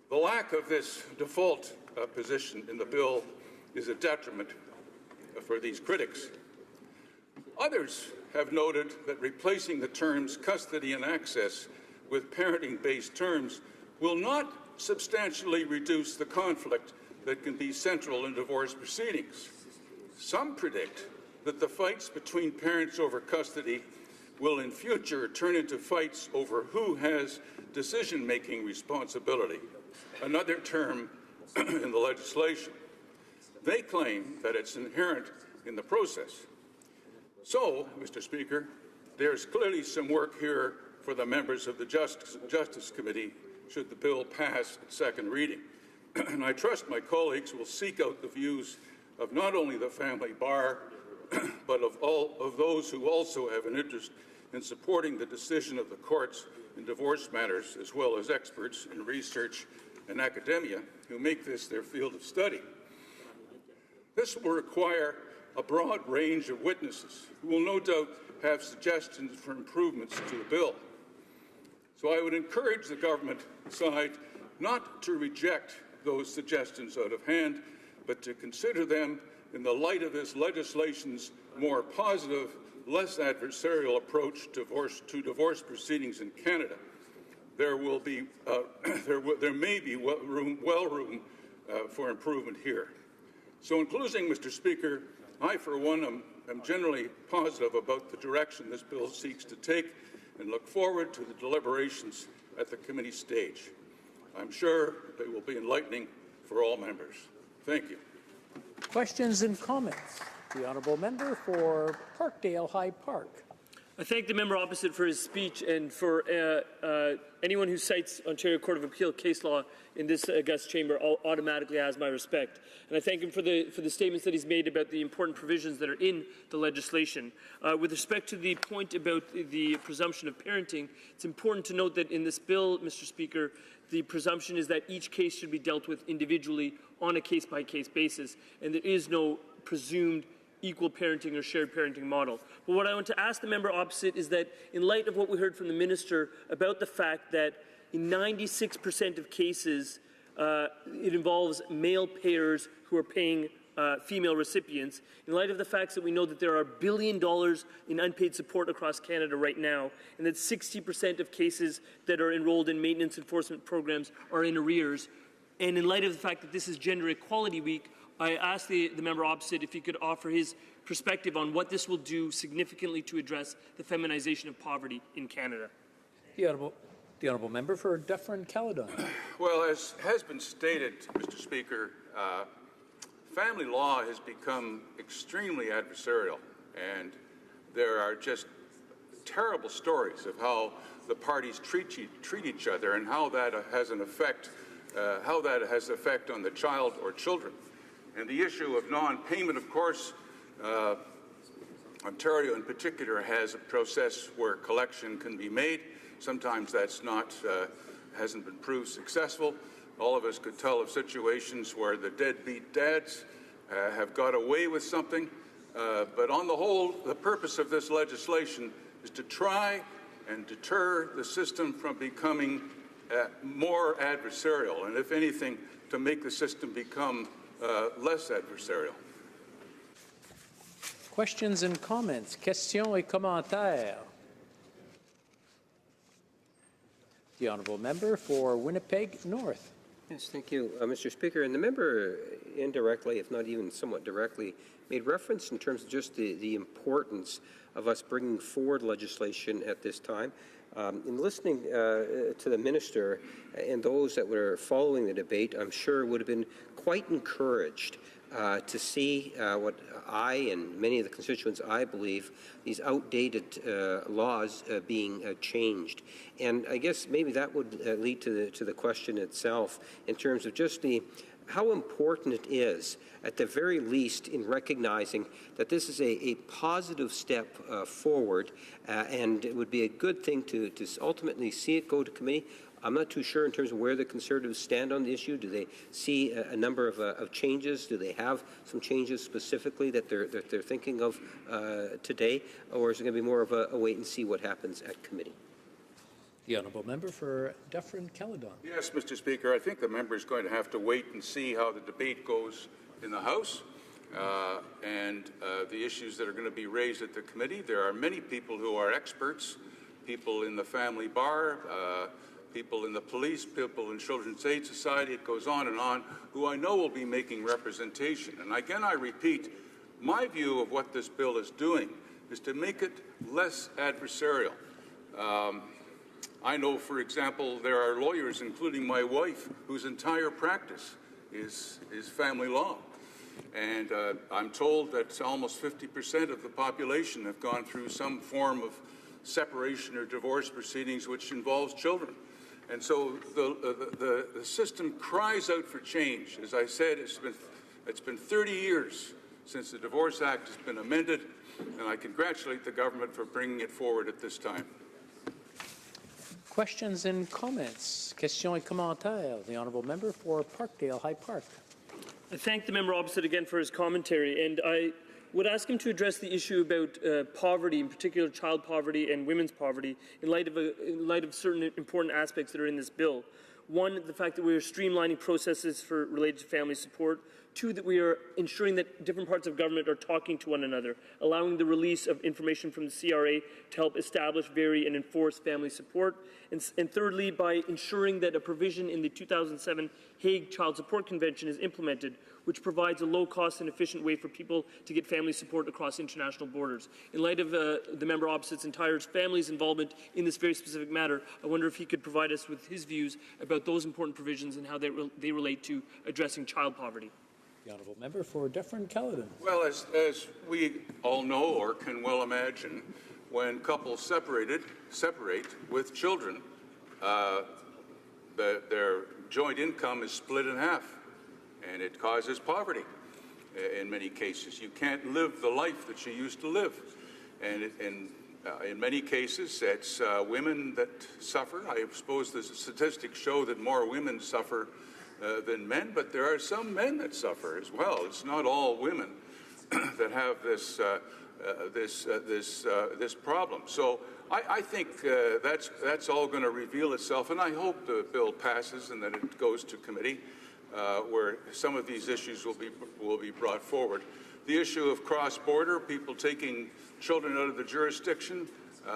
The lack of this default position in the bill is a detriment for these critics. Others have noted that replacing the terms custody and access with parenting-based terms will not substantially reduce the conflict that can be central in divorce proceedings. Some predict that the fights between parents over custody will in future turn into fights over who has decision-making responsibility, another term in the legislation. They claim that it's inherent in the process. So, Mr. Speaker, there's clearly some work here for the members of the Justice Committee should the bill pass at second reading. And I trust my colleagues will seek out the views of not only the family bar, but of all of those who also have an interest in supporting the decision of the courts in divorce matters, as well as experts in research and academia who make this their field of study. This will require a broad range of witnesses who will no doubt have suggestions for improvements to the bill. So I would encourage the government side not to reject those suggestions out of hand, but to consider them in the light of this legislation's more positive, less adversarial approach to divorce proceedings in Canada. There will be, there may be room for improvement here. So in closing, Mr. Speaker, I, for one, am generally positive about the direction this bill seeks to take and look forward to the deliberations at the committee stage. I'm sure they will be enlightening for all members. Thank you. Questions and comments? The honourable member for Parkdale High Park. I thank the member opposite for his speech and for anyone who cites Ontario Court of Appeal case law in this august chamber automatically has my respect. And I thank him for the statements that he's made about the important provisions that are in the legislation. With respect to the point about the presumption of parenting, it's important to note that in this bill, Mr. Speaker, the presumption is that each case should be dealt with individually on a case-by-case basis, and there is no presumed equal parenting or shared parenting model. But what I want to ask the member opposite is that in light of what we heard from the minister about the fact that in 96% of cases it involves male payers who are paying female recipients, in light of the facts that we know that there are $1 billion in unpaid support across Canada right now, and that 60% of cases that are enrolled in maintenance enforcement programs are in arrears, and in light of the fact that this is Gender Equality Week, I asked the member opposite if he could offer his perspective on what this will do significantly to address the feminization of poverty in Canada. The honourable member for Dufferin-Caledon. Well, as has been stated, Mr. Speaker, family law has become extremely adversarial, and there are just terrible stories of how the parties treat each other and how that has an effect, effect on the child or children. And the issue of non-payment, of course, Ontario in particular has a process where collection can be made. Sometimes that's not, hasn't been proved successful. All of us could tell of situations where the deadbeat dads have got away with something. But on the whole, the purpose of this legislation is to try and deter the system from becoming more adversarial, and if anything, to make the system become less adversarial. Questions and comments? Questions et commentaires? The honourable member for Winnipeg North. Yes, thank you, Mr. Speaker. And the member indirectly, if not even somewhat directly, made reference in terms of just the importance of us bringing forward legislation at this time. In listening to the minister and those that were following the debate, I'm sure would have been quite encouraged to see what I and many of the constituents, I believe, these outdated laws being changed. And I guess maybe that would lead to the question itself in terms of just how important it is, at the very least, in recognizing that this is a positive step forward, and it would be a good thing to ultimately see it go to committee. I'm not too sure in terms of where the Conservatives stand on the issue. Do they see a number of changes? Do they have some changes specifically that they're thinking of today, or is it going to be more of a wait and see what happens at committee? The honourable member for Dufferin-Caledon. Yes, Mr. Speaker, I think the member is going to have to wait and see how the debate goes in the House and the issues that are going to be raised at the committee. There are many people who are experts, people in the family bar, people in the police, people in Children's Aid Society, it goes on, who I know will be making representation. And again, I repeat, my view of what this bill is doing is to make it less adversarial. I know, for example, there are lawyers, including my wife, whose entire practice is family law. And I'm told that almost 50% of the population have gone through some form of separation or divorce proceedings which involves children. And so the system cries out for change. As I said, it's been 30 years since the Divorce Act has been amended, and I congratulate the government for bringing it forward at this time. Questions and comments? Questions et commentaires. The honourable member for Parkdale High Park. I thank the member opposite again for his commentary, and I would ask him to address the issue about poverty, in particular child poverty and women's poverty, in light of certain important aspects that are in this bill. One, the fact that we are streamlining processes related to family support. Two, that we are ensuring that different parts of government are talking to one another, allowing the release of information from the CRA to help establish, vary, and enforce family support. And thirdly, by ensuring that a provision in the 2007 Hague Child Support Convention is implemented, which provides a low-cost and efficient way for people to get family support across international borders. In light of the member opposite's entire family's involvement in this very specific matter, I wonder if he could provide us with his views about those important provisions and how they relate to addressing child poverty. The honourable member for Dufferin-Caledon. Well, as we all know or can well imagine, when couples separate with children, their joint income is split in half, and it causes poverty in many cases. You can't live the life that you used to live. And in many cases, it's women that suffer. I suppose the statistics show that more women suffer than men, but there are some men that suffer as well. It's not all women that have this problem. So I think that's all going to reveal itself, and I hope the bill passes and that it goes to committee where some of these issues will be brought forward. The issue of cross-border, people taking children out of the jurisdiction,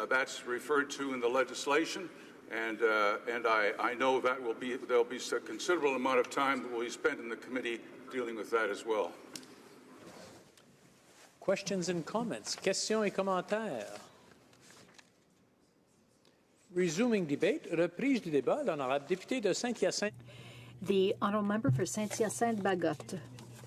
that's referred to in the legislation. And I know that there'll be a considerable amount of time that will be spent in the committee dealing with that as well. Questions and comments? Questions et commentaires? Resuming debate, reprise du débat, l'honorable député de Saint-Hyacinthe. The honourable member for Saint-Hyacinthe-Bagotte.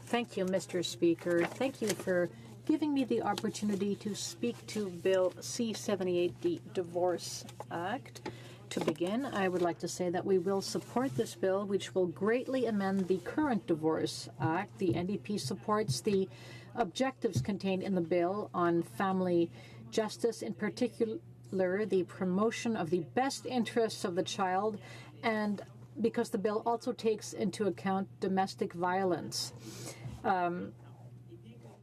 Thank you, Mr. Speaker. Thank you for giving me the opportunity to speak to Bill C-78, the Divorce Act. To begin, I would like to say that we will support this bill, which will greatly amend the current Divorce Act. The NDP supports the objectives contained in the bill on family justice, in particular the promotion of the best interests of the child, and because the bill also takes into account domestic violence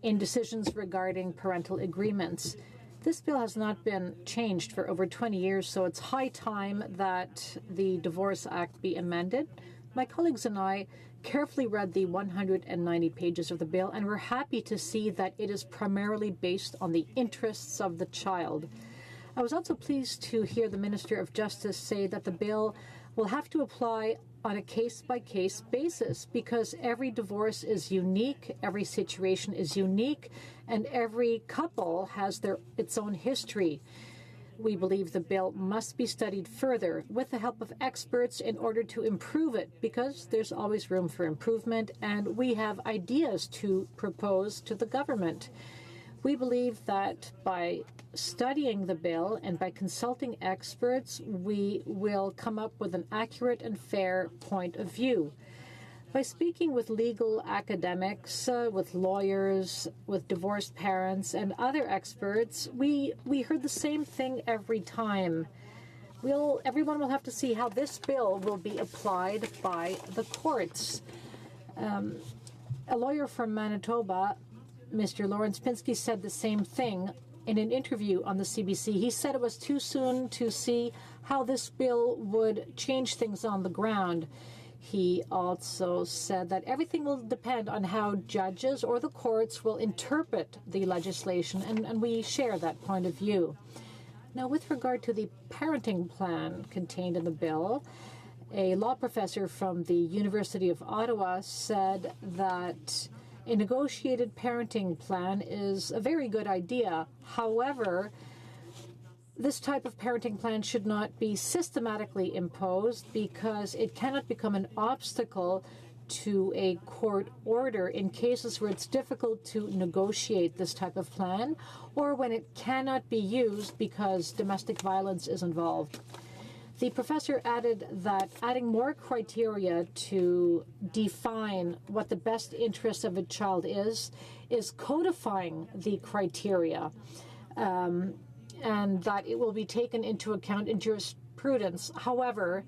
in decisions regarding parental agreements. This bill has not been changed for over 20 years, so it's high time that the Divorce Act be amended. My colleagues and I carefully read the 190 pages of the bill, and we're happy to see that it is primarily based on the interests of the child. I was also pleased to hear the Minister of Justice say that the bill will have to apply on a case-by-case basis because every divorce is unique, every situation is unique, and every couple has its own history. We believe the bill must be studied further with the help of experts in order to improve it, because there's always room for improvement, and we have ideas to propose to the government. We believe that by studying the bill and by consulting experts, we will come up with an accurate and fair point of view. By speaking with legal academics, with lawyers, with divorced parents, and other experts, we heard the same thing every time. Everyone will have to see how this bill will be applied by the courts. A lawyer from Manitoba, Mr. Lawrence Pinsky, said the same thing in an interview on the CBC. He said it was too soon to see how this bill would change things on the ground. He also said that everything will depend on how judges or the courts will interpret the legislation, and we share that point of view. Now, with regard to the parenting plan contained in the bill, a law professor from the University of Ottawa said that a negotiated parenting plan is a very good idea. However, this type of parenting plan should not be systematically imposed because it cannot become an obstacle to a court order in cases where it's difficult to negotiate this type of plan or when it cannot be used because domestic violence is involved. The professor added that adding more criteria to define what the best interest of a child is codifying the criteria, and that it will be taken into account in jurisprudence. However,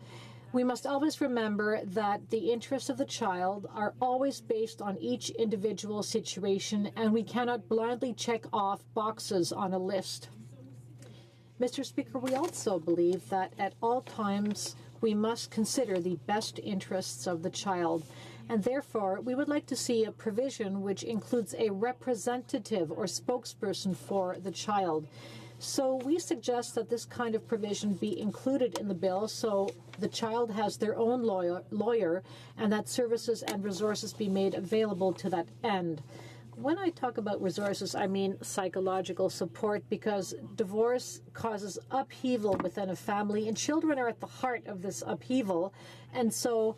we must always remember that the interests of the child are always based on each individual situation, and we cannot blindly check off boxes on a list. Mr. Speaker, we also believe that at all times we must consider the best interests of the child, and therefore we would like to see a provision which includes a representative or spokesperson for the child. So we suggest that this kind of provision be included in the bill so the child has their own lawyer and that services and resources be made available to that end. When I talk about resources, I mean psychological support, because divorce causes upheaval within a family, and children are at the heart of this upheaval. And so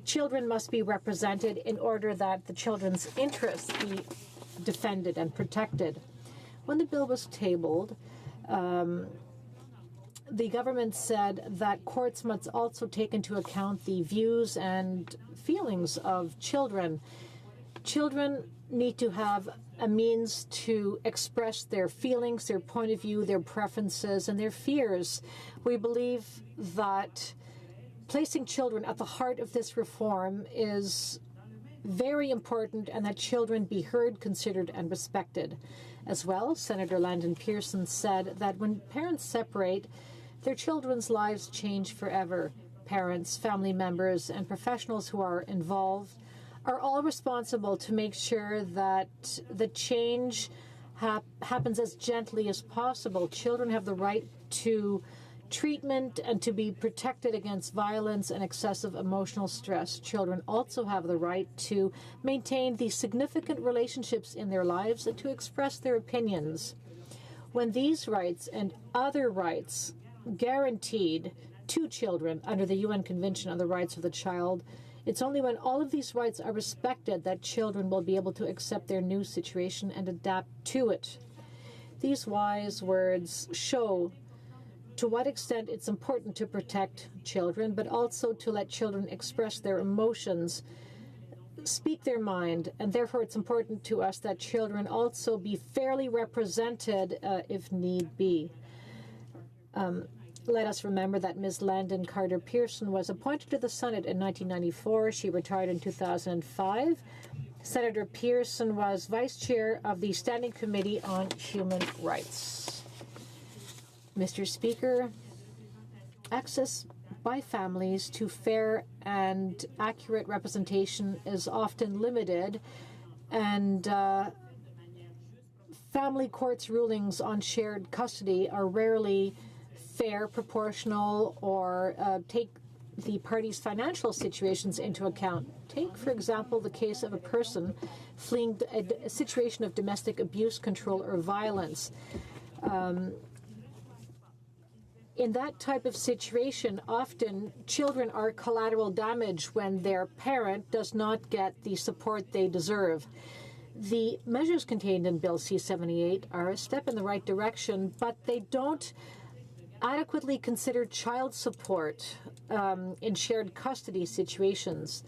children must be represented in order that the children's interests be defended and protected. When the bill was tabled, the government said that courts must also take into account the views and feelings of children. Children need to have a means to express their feelings, their point of view, their preferences, and their fears. We believe that placing children at the heart of this reform is very important, and that children be heard, considered, and respected. As well, Senator Landon Pearson said that when parents separate, their children's lives change forever. Parents, family members, and professionals who are involved are all responsible to make sure that the change happens as gently as possible. Children have the right to treatment and to be protected against violence and excessive emotional stress. Children also have the right to maintain the significant relationships in their lives and to express their opinions. When these rights and other rights guaranteed to children under the UN Convention on the Rights of the Child It's only when all of these rights are respected that children will be able to accept their new situation and adapt to it. These wise words show to what extent it's important to protect children, but also to let children express their emotions, speak their mind, and therefore it's important to us that children also be fairly represented if need be. Let us remember that Ms. Landon Carter Pearson was appointed to the Senate in 1994. She retired in 2005. Senator Pearson was vice chair of the Standing Committee on Human Rights. Mr. Speaker, access by families to fair and accurate representation is often limited, and family courts' rulings on shared custody are rarely fair, proportional, or take the parties' financial situations into account. Take, for example, the case of a person fleeing a situation of domestic abuse, control, or violence. In that type of situation, often children are collateral damage when their parent does not get the support they deserve. The measures contained in Bill C-78 are a step in the right direction, but they don't adequately consider child support in shared custody situations.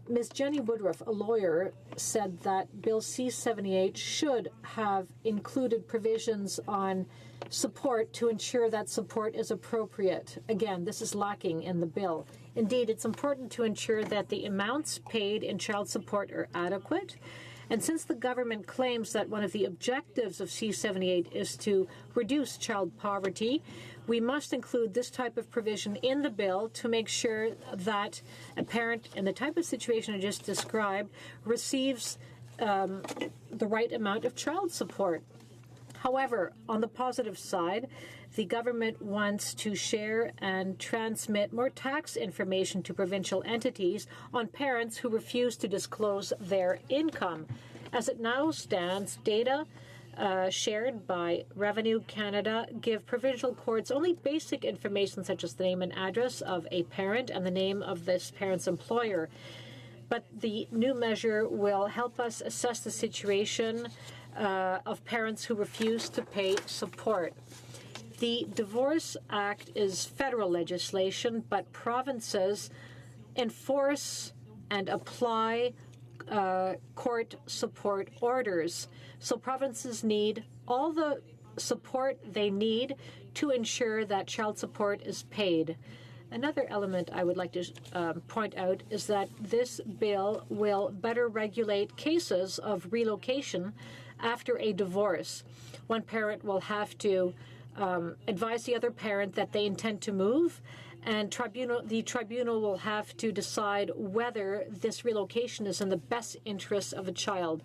Ms. Jenny Woodruff, a lawyer, said that Bill C-78 should have included provisions on support to ensure that support is appropriate. Again, this is lacking in the bill. Indeed, it's important to ensure that the amounts paid in child support are adequate. And since the government claims that one of the objectives of C-78 is to reduce child poverty, we must include this type of provision in the bill to make sure that a parent in the type of situation I just described receives the right amount of child support. However, on the positive side, the government wants to share and transmit more tax information to provincial entities on parents who refuse to disclose their income. As it now stands, data shared by Revenue Canada give provincial courts only basic information such as the name and address of a parent and the name of this parent's employer. But the new measure will help us assess the situation of parents who refuse to pay support. The Divorce Act is federal legislation, but provinces enforce and apply court support orders. So provinces need all the support they need to ensure that child support is paid. Another element I would like to point out is that this bill will better regulate cases of relocation after a divorce. One parent will have to advise the other parent that they intend to move, and the tribunal will have to decide whether this relocation is in the best interest of the child.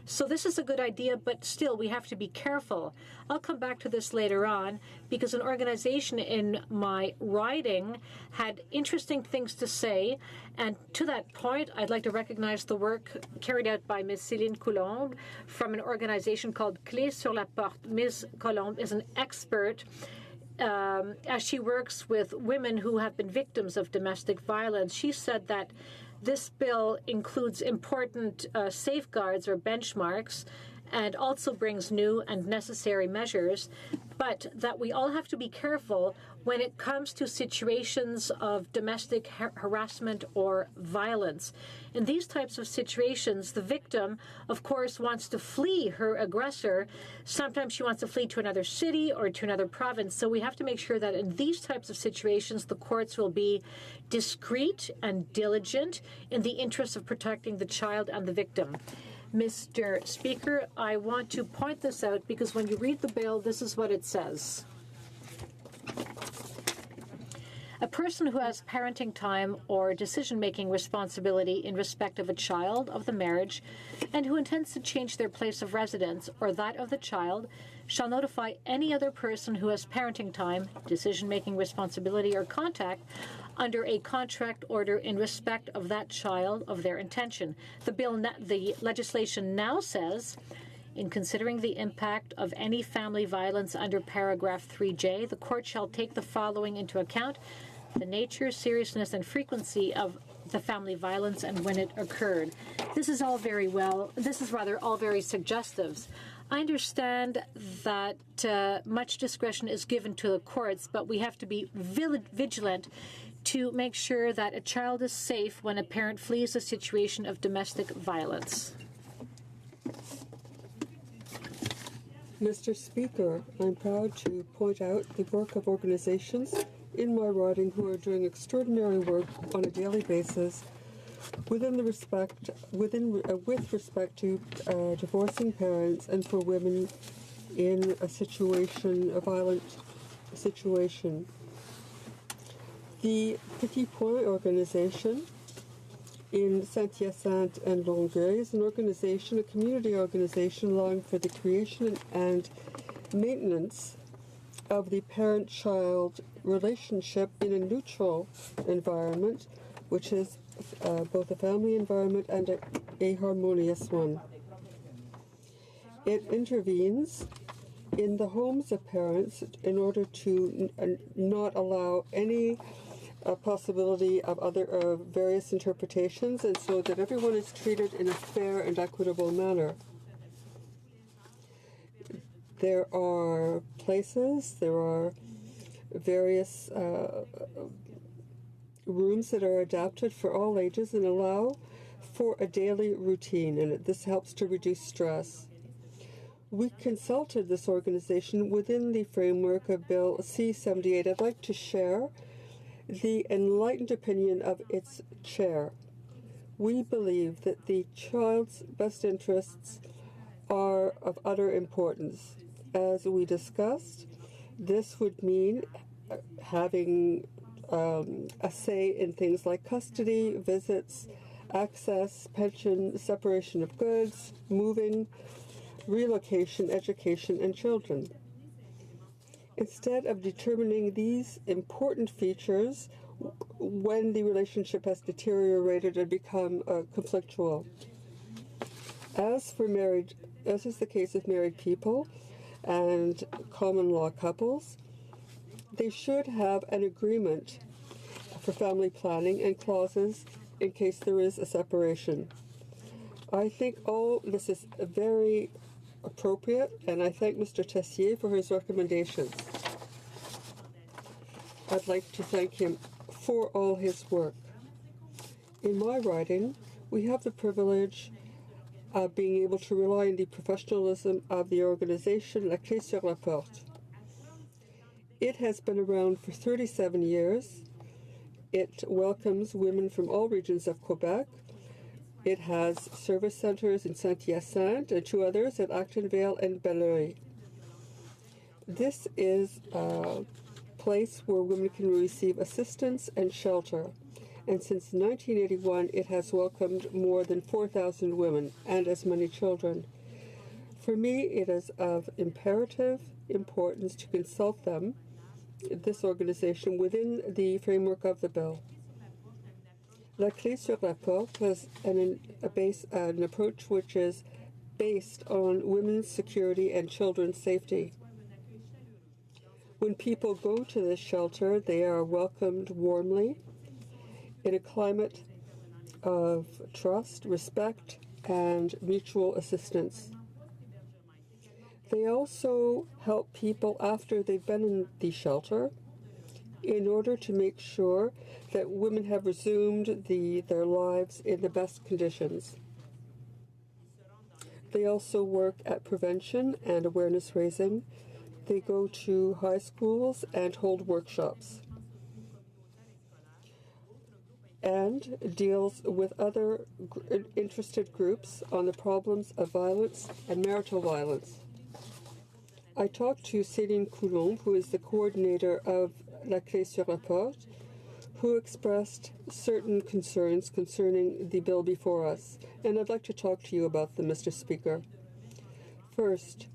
So this is a good idea, but still we have to be careful. I'll come back to this later on because an organization in my riding had interesting things to say, and to that point I'd like to recognize the work carried out by Ms. Céline Coulombe from an organization called Clés sur la Porte. Ms. Coulombe is an expert as she works with women who have been victims of domestic violence. She said that this bill includes important safeguards or benchmarks and also brings new and necessary measures, but that we all have to be careful when it comes to situations of domestic harassment or violence. In these types of situations, the victim, of course, wants to flee her aggressor. Sometimes she wants to flee to another city or to another province. So we have to make sure that in these types of situations, the courts will be discreet and diligent in the interest of protecting the child and the victim. Mr. Speaker, I want to point this out because when you read the bill, this is what it says. A person who has parenting time or decision-making responsibility in respect of a child of the marriage and who intends to change their place of residence or that of the child shall notify any other person who has parenting time, decision-making responsibility, or contact under a contract order in respect of that child of their intention. The legislation now says, in considering the impact of any family violence under paragraph 3J, the court shall take the following into account: the nature, seriousness, and frequency of the family violence and when it occurred. This is all very all very suggestive. I understand that much discretion is given to the courts, but we have to be vigilant to make sure that a child is safe when a parent flees a situation of domestic violence. Mr. Speaker, I'm proud to point out the work of organizations in my riding who are doing extraordinary work on a daily basis with respect to divorcing parents and for women in a violent situation. The Petit Point organization in Saint-Hyacinthe and Longueuil is a community organization allowing for the creation and maintenance of the parent-child relationship in a neutral environment, which is both a family environment and a harmonious one. It intervenes in the homes of parents in order to not allow any possibility of other various interpretations, and so that everyone is treated in a fair and equitable manner. There are places, there are various rooms that are adapted for all ages and allow for a daily routine, and this helps to reduce stress. We consulted this organization within the framework of Bill C-78. I'd like to share the enlightened opinion of its chair. We believe that the child's best interests are of utter importance. As we discussed, this would mean having a say in things like custody, visits, access, pension, separation of goods, moving, relocation, education, and children. Instead of determining these important features when the relationship has deteriorated and become conflictual. As is the case of married people and common law couples, they should have an agreement for family planning and clauses in case there is a separation. I think all this is very appropriate, and I thank Mr. Tessier for his recommendations. I'd like to thank him for all his work. In my riding, we have the privilege of being able to rely on the professionalism of the organization La Clé sur la Porte. It has been around for 37 years. It welcomes women from all regions of Quebec. It has service centers in Saint-Hyacinthe and two others at Actonville and Belleuil. This is a place where women can receive assistance and shelter. And since 1981, it has welcomed more than 4,000 women and as many children. For me, it is of imperative importance to consult them, this organization, within the framework of the bill. La Clé sur la Porte has an approach which is based on women's security and children's safety. When people go to this shelter, they are welcomed warmly in a climate of trust, respect, and mutual assistance. They also help people after they've been in the shelter in order to make sure that women have resumed their lives in the best conditions. They also work at prevention and awareness raising. They go to high schools and hold workshops, and deals with other interested groups on the problems of violence and marital violence. I talked to Céline Coulomb, who is the coordinator of La Clé sur la Porte, who expressed certain concerns concerning the bill before us, and I'd like to talk to you about them, Mr. Speaker. First,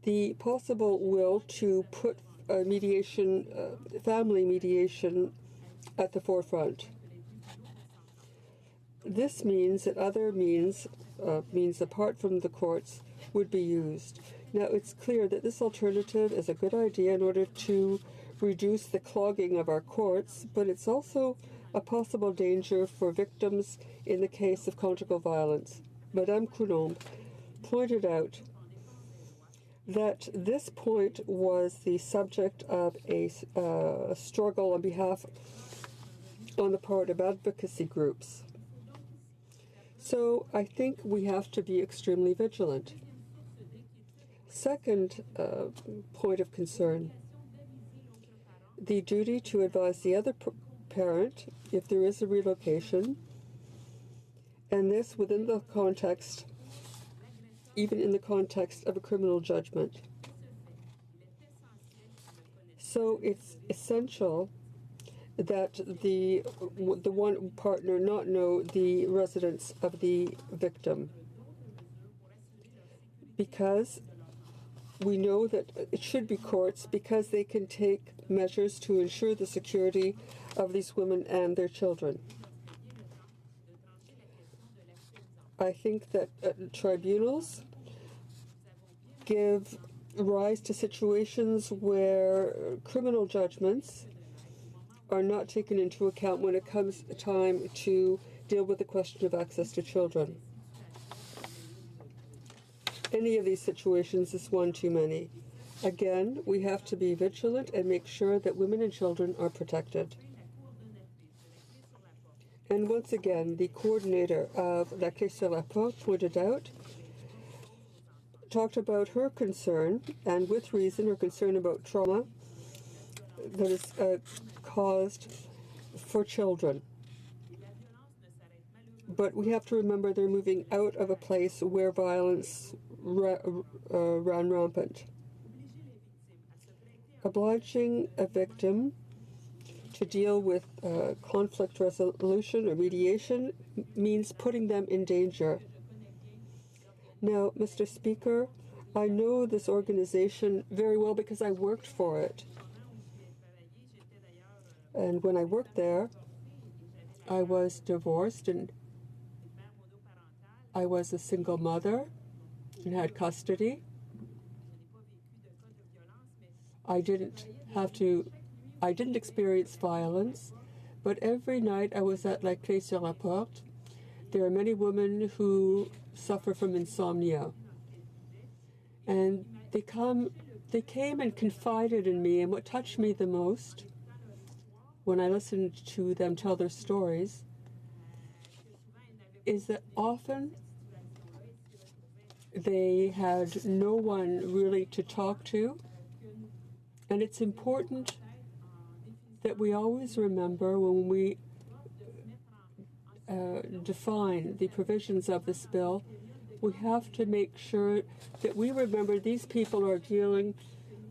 the possible will to put family mediation at the forefront. This means that other means apart from the courts would be used. Now, it's clear that this alternative is a good idea in order to reduce the clogging of our courts, but it's also a possible danger for victims in the case of conjugal violence. Madame Coulombe pointed out that this point was the subject of a struggle on the part of advocacy groups. So I think we have to be extremely vigilant. Second point of concern, the duty to advise the other parent if there is a relocation, and this within the context, even in the context of a criminal judgment. So it's essential that the one partner not know the residence of the victim, because we know that it should be courts, because they can take measures to ensure the security of these women and their children. I think that tribunals give rise to situations where criminal judgments are not taken into account when it comes time to deal with the question of access to children. Any of these situations is one too many. Again, we have to be vigilant and make sure that women and children are protected. And once again, the coordinator of La Clé sur la Porte pointed out, talked about her concern, and with reason, her concern about trauma that is caused for children. But we have to remember they're moving out of a place where violence ran rampant. Obliging a victim to deal with conflict resolution or mediation means putting them in danger. Now, Mr. Speaker, I know this organization very well because I worked for it. And when I worked there, I was divorced and I was a single mother and had custody. I didn't experience violence, but every night I was at La Clé sur la Porte. There are many women who suffer from insomnia. And they came and confided in me, and what touched me the most when I listened to them tell their stories is that often they had no one really to talk to. And it's important that we always remember when we define the provisions of this bill, we have to make sure that we remember these people are dealing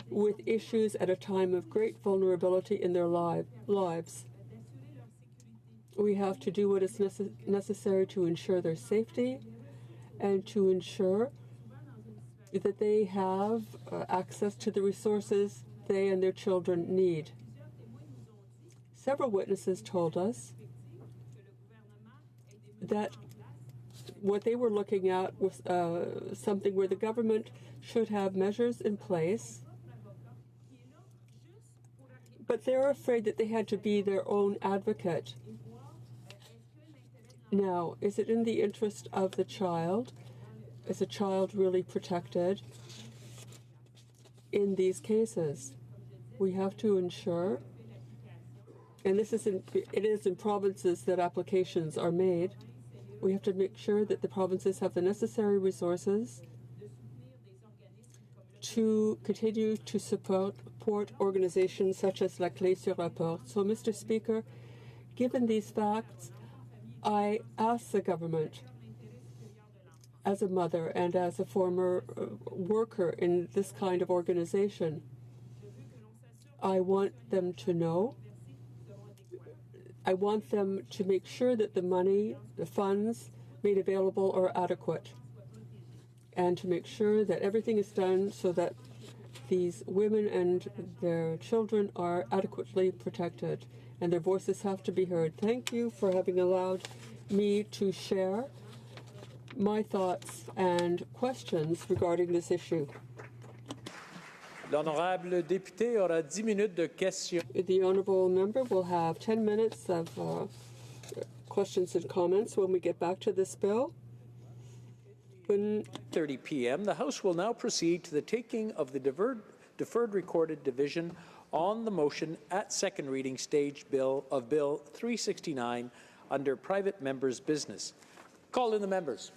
with issues at a time of great vulnerability in their lives. We have to do what is necessary to ensure their safety and to ensure that they have access to the resources they and their children need. Several witnesses told us that what they were looking at was something where the government should have measures in place, but they're afraid that they had to be their own advocate. Now, is it in the interest of the child? Is a child really protected in these cases? We have to ensure, and it is in provinces that applications are made, we have to make sure that the provinces have the necessary resources to continue to support organizations such as La Clé sur la Porte. So, Mr. Speaker, given these facts, I ask the government, as a mother and as a former worker in this kind of organization, I want them to know, I want them to make sure that the money, the funds made available are adequate, and to make sure that everything is done so that these women and their children are adequately protected and their voices have to be heard. Thank you for having allowed me to share my thoughts and questions regarding this issue. L'honorable député aura 10 minutes de questions. The honourable member will have 10 minutes of questions and comments when we get back to this bill. When 30 p.m., the House will now proceed to the taking of the deferred recorded division on the motion at second reading stage Bill 369 under private members' business. Call in the members.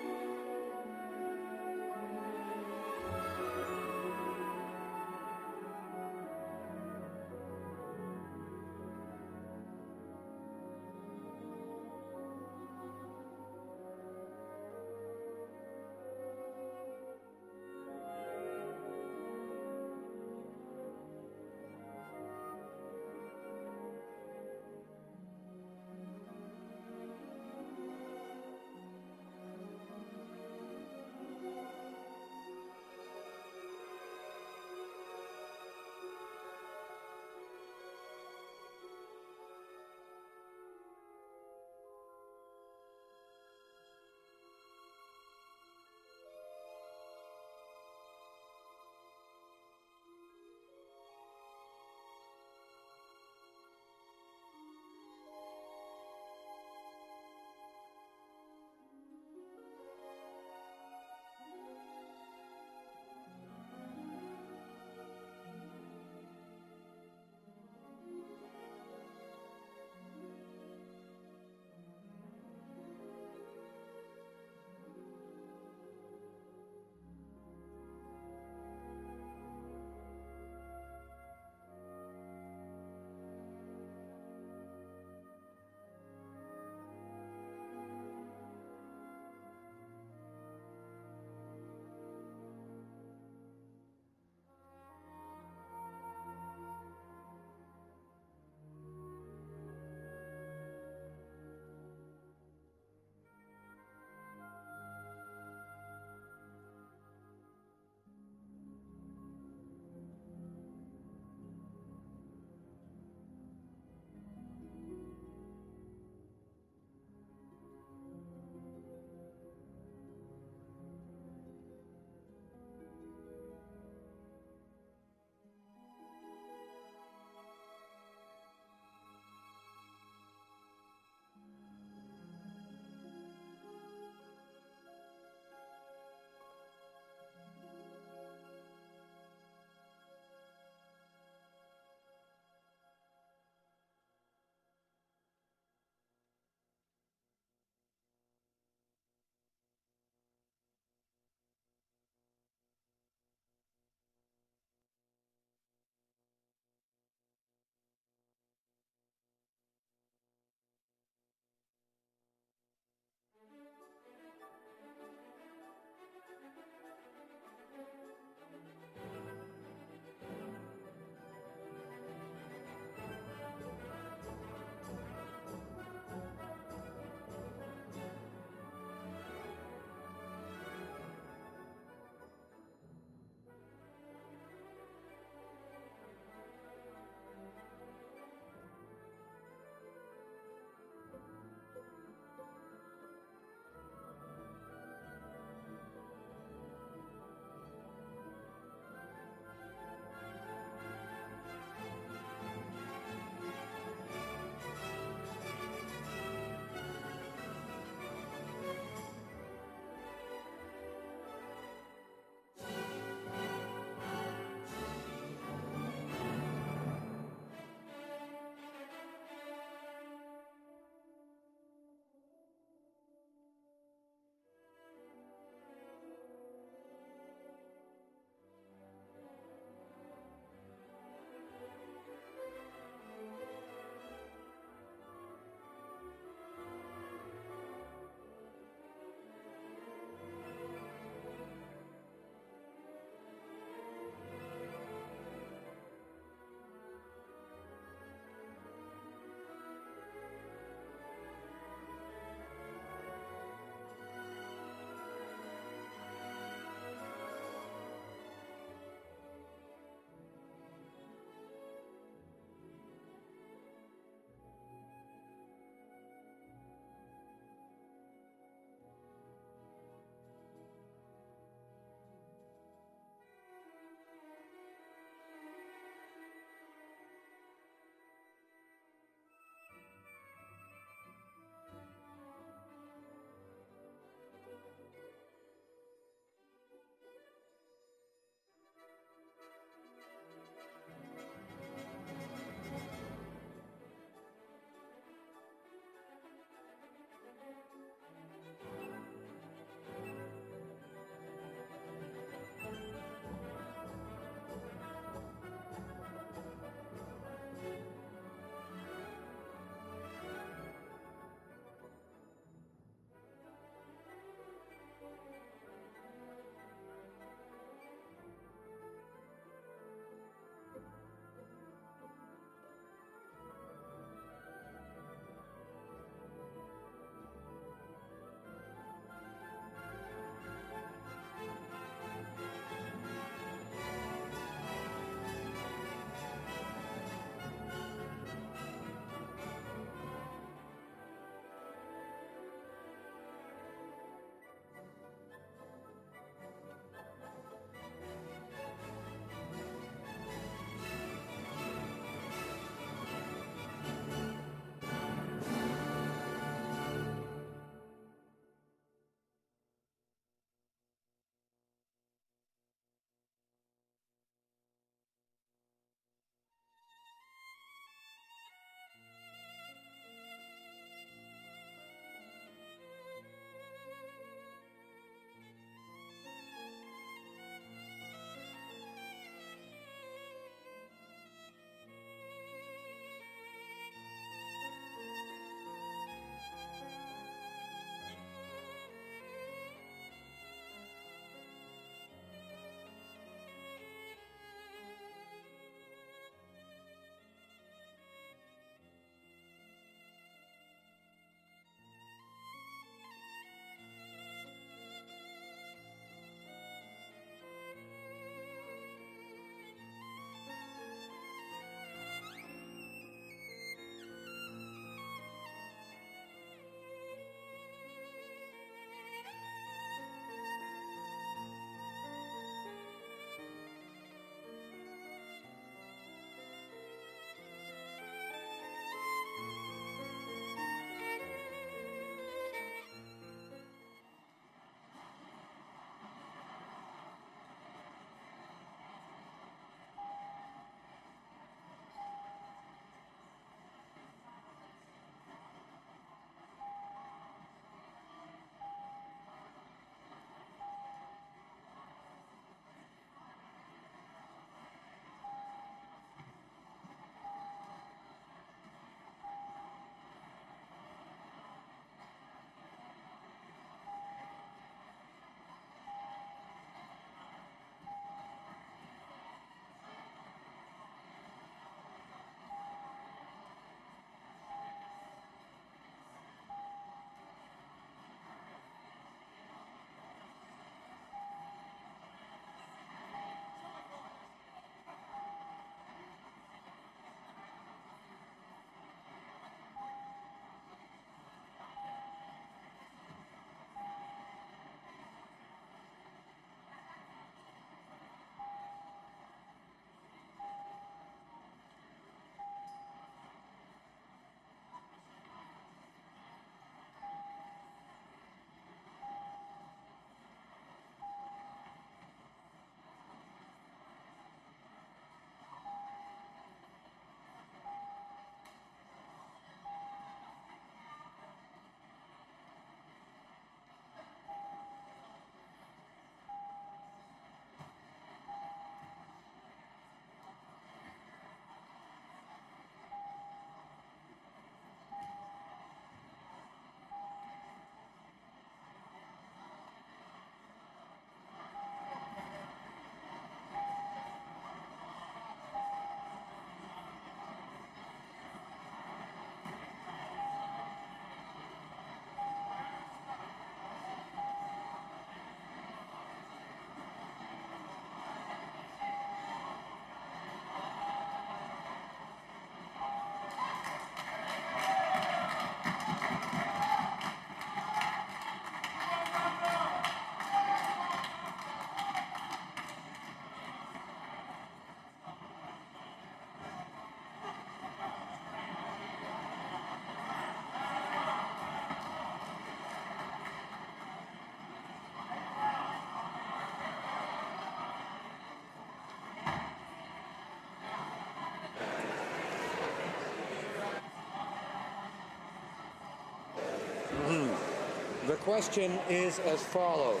The question is as follows.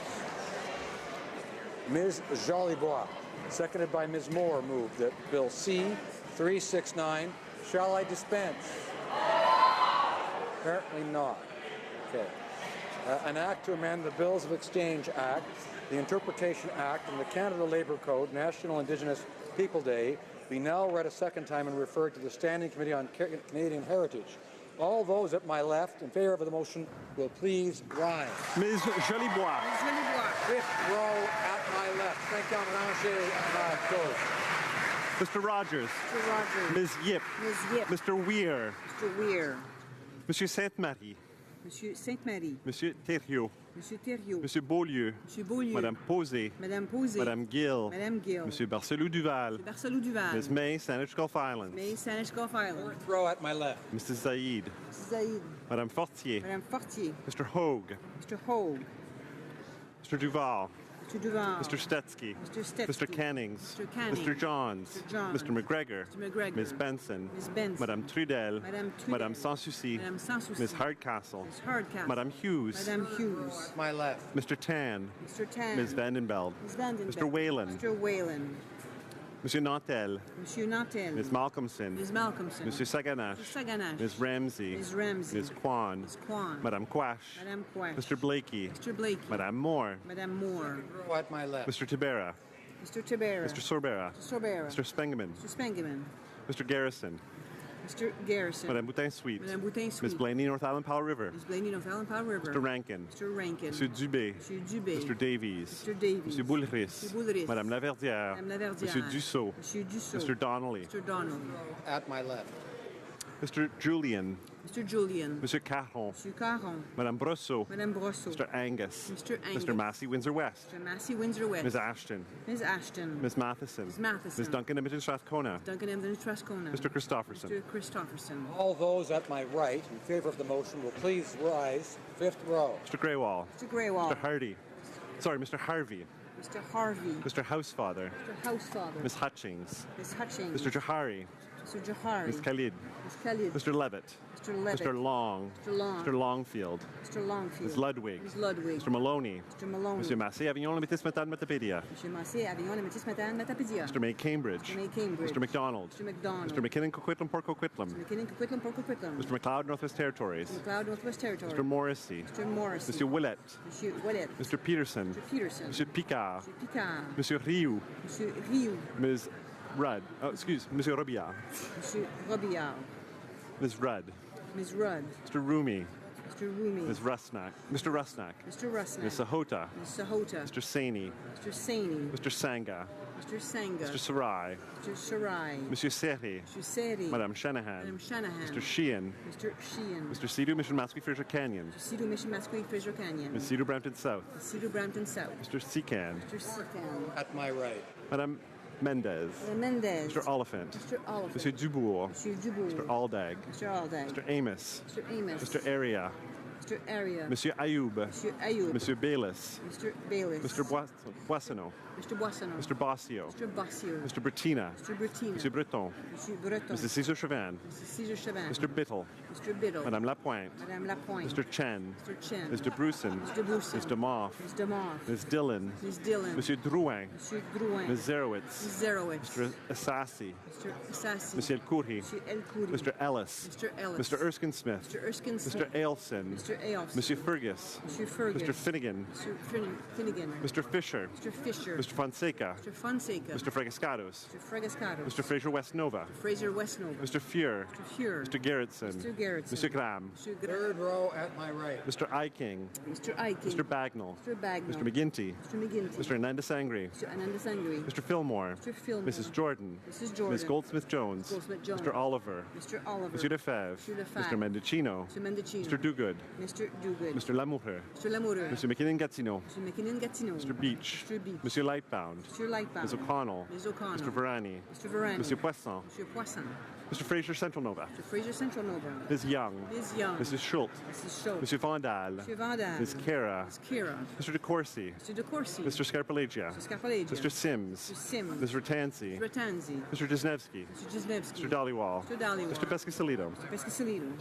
Ms. Jolibois, seconded by Ms. Moore, moved that Bill C-369 shall I dispense? Apparently not. Okay. An act to amend the Bills of Exchange Act, the Interpretation Act, and the Canada Labour Code, National Indigenous People Day, be now read a second time and referred to the Standing Committee on Canadian Heritage. All those at my left in favor of the motion will please rise. Ms. Jolibois. Fifth row at my left. Thank you, Mr. Rogers. Mr. Rogers. Ms. Yip. Ms. Yip. Mr. Weir. Mr. Weir. Monsieur Sainte-Marie. Monsieur Sainte-Marie. Monsieur Thériault. Monsieur Thériault. Monsieur Beaulieu. Monsieur Beaulieu. Madame Posé. Madame Posé. Madame Gill. Madame Gill. Monsieur Barcelou-Duval. Barcelou Duval. Ms. May, Saanich Gulf Islands. May, Saanich Gulf Islands. Fourth row at my left. Mrs. Zaid. Mrs. Zaid. Madame Fortier. Madame Fortier. Mr. Hogue. Mr. Hogue. Mr. Duval. Mr. Duval. Mr. Stetsky. Mr. Stetsky. Mr. Cannings. Mr. Cannings. Mr. Johns. Mr. Johns. Mr. McGregor. Mr. McGregor. Ms. Benson. Ms. Benson. Madame Trudel. Madame Trudel. Madame Sanssouci. Madame Sanssouci. Ms. Hardcastle. Ms. Hardcastle. Madame Hughes. Madame Hughes. My left. Mr. Tan. Mr. Tan. Ms. Vandenbeld. Ms. Vandenbeld. Mr. Whalen. Mr. Whalen. Monsieur Nantel. Monsieur Nantel. Ms. Malcolmson. Ms. Malcolmson. Monsieur Saganache. Mr. Saganache. Ms. Ramsey. Ms. Ramsey. Ms. Kwan. Ms. Kwan. Madame Quash. Madame Quash. Mr. Blakey. Mr. Blakey. Madame Moore. Madame Moore. Row at my left. Mr. Tibera. Mr. Tibera. Mr. Sorbera. Mr. Sorbera. Mr. Spengeman. Mr. Spengeman. Mr. Garrison. Mr. Garrison. Madame Boutin-Sweet. Madame Boutin-Sweet. Ms. Blaney, North Island Powell River. Ms. Blaney, North Island Powell River. Mr. Rankin. Mr. Rankin. Monsieur Dubé. Monsieur Dubé. Mr. Davies. Mr. Davies. Monsieur Boulris. Monsieur Boulris. Madame Laverdière. Madame Laverdière. Monsieur Dussault. Monsieur Dussault. Mr. Donnelly. Mr. Donnelly. At my left. Mr. Julian. Mr. Julian. Monsieur Caron. Monsieur Caron. Madame Brosseau. Madame Brosseau. Mr. Angus. Mr. Angus. Mr. Massey, Windsor West. Mr. Massey, Windsor West. Ms. Ashton. Ms. Ashton. Ms. Matheson. Ms. Matheson. Ms. Duncan, Edmonton, Strathcona. Duncan Emden Trascona. Mr. Christopherson. Mr. Christopherson. All those at my right in favor of the motion will please rise. Fifth row. Mr. Greywall. Mr. Greywall. Mr. Hardy. Sorry, Mr. Harvey. Mr. Harvey. Mr. Housefather. Mr. Housefather. Ms. Hutchings. Ms. Hutchings. Mr. Jahari. Mr. Jahari. Ms. Khalid. Ms. Khalid. Mr. Levitt. Mr. Levitt. Mr. Long. Mr. Long. Mr. Longfield. Mr. Longfield. Ms. Ludwig. Ms. Ludwig. Mr. Maloney. Mr. Maloney. Monsieur Massey, Avignon, le métis matin Matapédia. Monsieur Massé, Avignon, le Métis Matin, Matapédia. Mr. May Cambridge. Mr. May Cambridge. Mr. McDonald. Mr. McDonald. Mr. McKinnon, Coquitlam, Port Coquitlam. Mr. McKinnon, Coquitlam, Port Coquitlam. Mr. McLeod, Northwest Territories. Mr. McLeod, Northwest Territory. Mr. Morrissey. Mr. Morrissey. Monsieur Willett. Monsieur Ouellet. Mr. Peterson. Mr. Peterson. Monsieur Picard. Mr. Picard. Monsieur Rioux. Monsieur Rioux. Ms. Rudd. Oh, excuse, Monsieur Robillard. Monsieur Robillard. Ms. Rudd. Ms. Rudd. Mr. Rumi. Mr. Rumi. Ms. Rusnak. Mr. Rusnak. Mr. Rusnak. Ms. Sahota. Ms. Sahota. Mr. Saini. Mr. Saini. Mr. Sangha. Mr. Sangha. Mr. Sarai. Mr. Sarai. Monsieur Seri. Monsieur Seri. Madame Shanahan. Madame Shanahan. Mr. Sheehan. Mr. Sheehan. Mr. Sidhu, Mission Mascui, Fraser Canyon. Mr. Cedar Mission Masquerade, Fraser Canyon. Ms. Cedar Brampton South. Ms. Cedar Brampton South. Mr. Secan. Mr. Sican. At my right. Madame Mendez. Madame Mendez. Mr. Oliphant. Mr. Oliphant. Monsieur Dubourg. Monsieur Dubourg. Mr. Aldag. Mr. Aldag. Mr. Amos. Mr. Amos. Mr. Area. Mr. Area. Monsieur Ayoub. Monsieur Ayoub. Monsieur Bayless. Mr. Bayless. Mr. Boissonneau. Mr. Boissonneau. Mr. Bossio. Mr. Bossio. Mr. Bertina. Mr. Bertina. Monsieur Breton. Monsieur Breton. Mrs. Cesar Chauvin. Mrs. Cesar Chauvin. Mr. Bittle. Mr. Biddle. Madame Lapointe. Madame Lapointe. Mr. Chen. Mr. Chen. Mr. Brewson. Mr. Brewson. Ms. DeMoff. Ms. DeMoff. Ms. Dillon. Ms. Dillon. Monsieur Drouin. Monsieur Drouin. Ms. Zerowitz. Ms. Zerowitz. Mr. Assassi. Mr. Assassi. Monsieur El Kouri. Monsieur El Kouri. Mr. Ellis. Mr. Ellis. Mr. Erskine Smith. Mr. Erskine Mr. Smith. Ailson. Mr. Ailson. Monsieur Fergus. Monsieur Fergus. Mr. Finnegan. Mr. Finnegan. Mr. Fisher. Mr. Fisher. Mr. Fonseca. Mr. Fonseca. Mr. Fregascados. Mr. Fregascados. Mr. Fraser West Nova. Fraser Westnova. Mr. Fuhr. Mr. Fuhr. Mr. Gerritsen. Mr. Gerritsen. Mr. Graham. Mr. Third row at my right. Mr. Eiking. Mr. Eiking. Mr. Bagnall. Mr. Bagnall. Mr. McGinty. Mr. McGinty. Mr. Ananda Sangri. Mr. Ananda Sangri. Mr. Fillmore. Mr. Fillmore. Mrs. Jordan. Mrs. Jordan. Ms. Goldsmith-Jones. Goldsmith-Jones. Mr. Oliver. Mr. Oliver. Monsieur Lefebvre. Mr. Lefebvre. Mr. Mendocino. Mr. Mendocino. Mr. Duguid. Mr. Duguid. Mr. Lamoureux. Mr. Lamoureux. Mr. McKinnon-Gatineau. Mr. McKinnon-Gatineau. Mr. Beach. Mr. Beach. Monsieur Lightbound. Mr. Lightbound. Ms. O'Connell. Ms. O'Connell. Mr. Varani. Mr. Varani. Monsieur Poisson. Monsieur Poisson. Mr. Fraser Central Nova. Mr. Fraser Central Nova. Ms. Young. Ms. Young. Mrs. Schultz. Mrs. Schultz. Monsieur Vandal. Monsieur Vandal. Ms. Kara. Ms. Kira. Mr. DeCourcy. Mr. DeCourcy. Mr. Scarpalagia. Mr. Scarpalagia. Mr. Sims. Mr. Sims. Ms. Ratanzi. Mr. Ratanzi. Mr. Jesnevsky. Mr. Jesnevsky. Mr. Dollywall. Mr. Dollywall. Mr. Pescasolido. Mr. Pescasolido.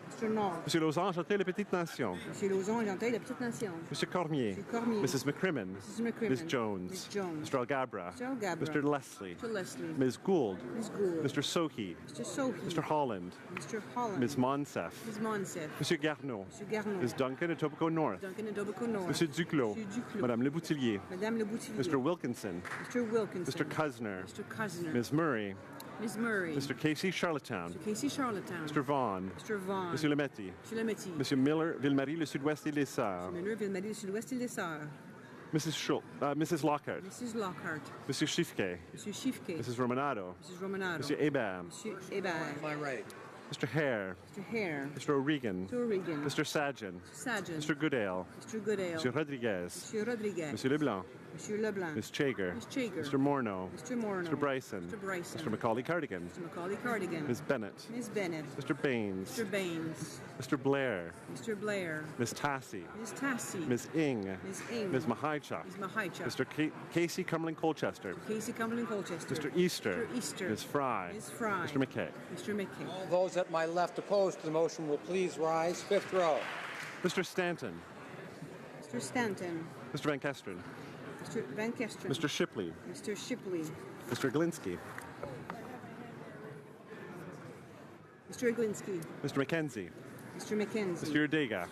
Mr. Mr. North. Monsieur Lauzon, Enchanté, les Petites Nations. Monsieur Lauzon, Enchanté, la Petite Nation. Monsieur Cormier. Monsieur Cormier. Mrs. McCrimmon. Mrs. McCrimmon. Ms. Jones. Ms. Jones. Mr. Algabra. Mr. Algabra. Mr. Leslie. Mr. Leslie. Ms. Gould. Ms. Gould. Mr. Sohi. Mr. Sohi. Mr. Holland. Mr. Holland. Ms. Monsef. Ms. Monsef. Monsieur Garneau. Monsieur Garneau. Ms. Duncan, Etobicoke North. Duncan and Etobicoke North. Monsieur Duclos. Monsieur Duclos. Madame Le Boutillier. Madame Le Boutillier. Mr. Wilkinson. Mr. Wilkinson. Mr. Cuzner. Mr. Cuzner. Ms. Murray. Ms. Murray. Mr. Casey Charlottetown. Mr. Casey Charlottetown. Mr. Vaughan. Mr. Vaughan. Monsieur Lemetti. Monsieur Lemetti. Monsieur Miller, Ville-Marie, le Sud-Ouest et les Sœurs. Miller, Ville-Marie, le Sud-Ouest et les Sœurs. Mrs. Lockhart. Mrs. Lockhart. Monsieur Schiffke. Monsieur Schiffke. Mrs. Romanado. Mrs. Romanado. Monsieur Hebert. Monsieur Hebert. My right. Mr. Hare. Mr. Hare. Mr. O'Regan. Mr. O'Regan. Mr. Sajan. Sajan. Mr. Goodale. Mr. Goodale. Monsieur Rodriguez. Monsieur Rodriguez. Monsieur Leblanc. Monsieur Leblanc. Ms. Chager. Ms. Chager. Mr. Morneau. Mr. Morneau. Mr. Bryson. Mr. Bryson. Mr. Macaulay Cardigan. Mr. Macaulay Cardigan. Ms. Bennett. Ms. Bennett. Mr. Baines. Mr. Baines. Mr. Blair. Mr. Blair. Ms. Tassie. Ms. Tassie. Ms. Ing. Ms. Ing. Ms. Mahaichuk. Ms. Mahaichuk. Mr. Casey Cumberland Colchester. Casey Cumberland Colchester. Mr. Easter. Mr. Easter. Ms. Fry. Ms. Fry. Mr. McKay. Mr. McKay. All those at my left opposed to the motion will please rise. Fifth row. Mr. Stanton. Mr. Stanton. Mr. Van Kesteren. Mr. Van Kesteren. Mr. Shipley. Mr. Shipley. Mr. Glinsky. Mr. Iglinski. Mr. McKenzie. Mr. McKenzie. Mr. Urdega.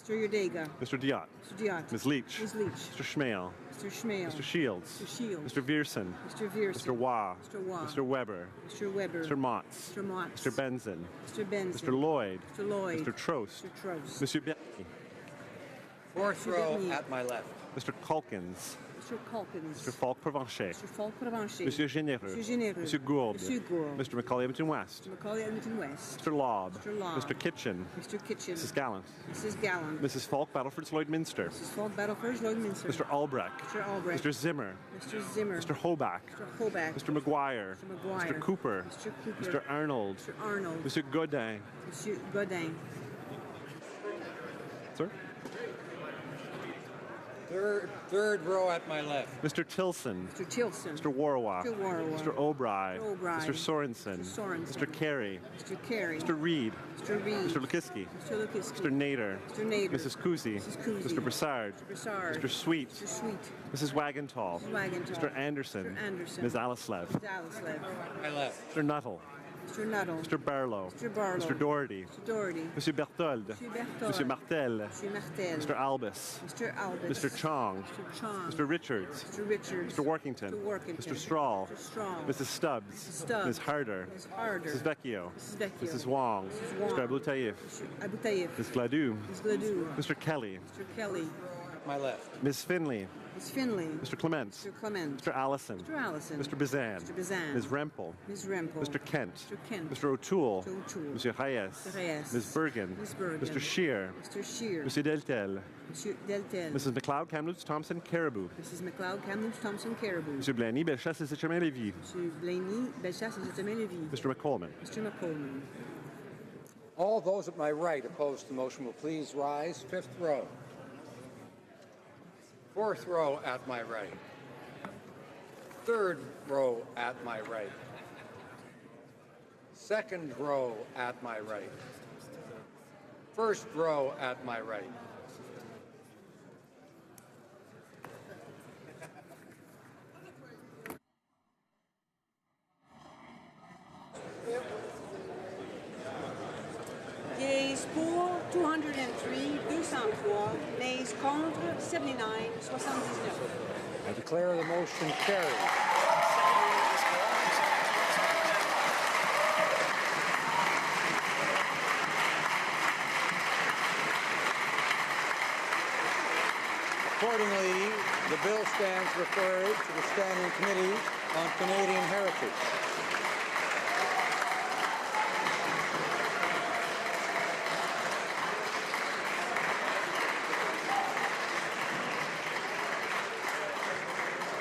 Mr. Yurdega. Mr. Diot. Mr. Diot. Ms. Leach. Ms. Leach. Mr. Schmale. Mr. Schmale. Mr. Shields. Mr. Shields. Mr. Vierson. Mr. Vierson. Mr. Waugh. Mr. Waugh. Mr. Weber. Mr. Weber. Mr. Motz. Mr. Motz. Mr. Benson. Mr. Benson. Mr. Lloyd. Mr. Lloyd. Mr. Trost. Mr. Trost. Monsieur Bernier. Fourth row at my left. Mr. Calkins. Mr. Calkins. Mr. Falk Provencher. Mr. Falk Provencher. Monsieur Généreux. Mr. Généreux. Monsieur Gourde. Monsieur Gourde. Mr. Macaulay Edmonton West. Mr. Macaulay Edmonton West. Mr. Lobb. Mr. Lobb. Mr. Kitchen. Mr. Kitchen. Mrs. Gallant. Mrs. Gallant. Mrs. Falk Battleford's Lloydminster. Mrs. Falk Battleford Lloydminster. Mr. Albrecht. Mr. Albrecht. Mr. Zimmer. Mr. Zimmer. Mr. Hoback. Mr. Hoback. Mr. McGuire. Mr. McGuire. Mr. Cooper. Mr. Cooper. Mr. Arnold. Mr. Arnold. Mr. Godin. Monsieur Godin. Sir? Third row at my left. Mr. Tilson. Mr. Tilson. Mr. Warwa. Mr. Warwa. Mr. O'Bry. Mr. O'Bry. Mr. Sorensen. Mr. Sorensen. Mr. Carey. Mr. Carey. Mr. Reed. Mr. Reed. Mr. Lukiski. Mr. Lukiski. Mr. Nader. Mr. Nader. Mrs. Kuzi. Mrs. Kuzi. Mr. Broussard. Mr. Broussard. Mr. Sweet. Mr. Sweet. Mrs. Wagentall. Mrs. Wagentall. Mr. Anderson. Mr. Anderson. Ms. Alaslev. Mrs. Alaslev. My left. Mr. Nuttall. Mr. Nuttall. Mr. Barlow. Mr. Barlow. Mr. Doherty. Mr. Doherty. Monsieur Berthold. Monsieur Berthold. Monsieur Martel. Monsieur Martel. Mr. Albus. Mr. Albus. Mr. Chong. Mr. Chong. Mr. Richards. Mr. Richards. Mr. Workington. Mr. Workington. Mr. Strahl. Mr. Strahl. Mrs. Stubbs. Mrs. Stubbs. Ms. Harder. Ms. Harder. Mrs. Vecchio. Mrs. Vecchio. Mrs. Wong. Mrs. Wong. Mr. Abou Taïf. Mr. Abu Tayyip. Ms. Gladue. Ms. Gladue. Mr. Kelly. Mr. Kelly. My left. Ms. Finley. Ms. Finley. Mr. Clement. Mr. Clement. Mr. Allison. Mr. Allison. Mr. Bazan. Mr. Bazan. Ms. Rempel. Ms. Rempel. Mr. Kent. Mr. Kent. Mr. O'Toole. Mr. O'Toole. Monsieur Hayes. Mr. Hayes. Ms. Bergen. Ms. Bergen. Mr. Shear. Mr. Shear. Monsieur Deltel. Monsieur Deltel. Mrs. McLeod, Kamloops, Thompson, Caribou. Mrs. McLeod, Kamloops, Thompson, Caribou. Monsieur Blaney, Bellechasse et Saint-Germain-Lévis. Monsieur Blaney, Bellechasse et Saint-Germain-Lévis. Mr. McColman. Mr. McColman. All those at my right opposed to the motion will please rise. Fifth row. Fourth row at my right. Third row at my right. Second row at my right. First row at my right. Yeas pour 203, 203. Nays contre 79, 79. I declare the motion carried. Accordingly, the bill stands referred to the Standing Committee on Canadian Heritage.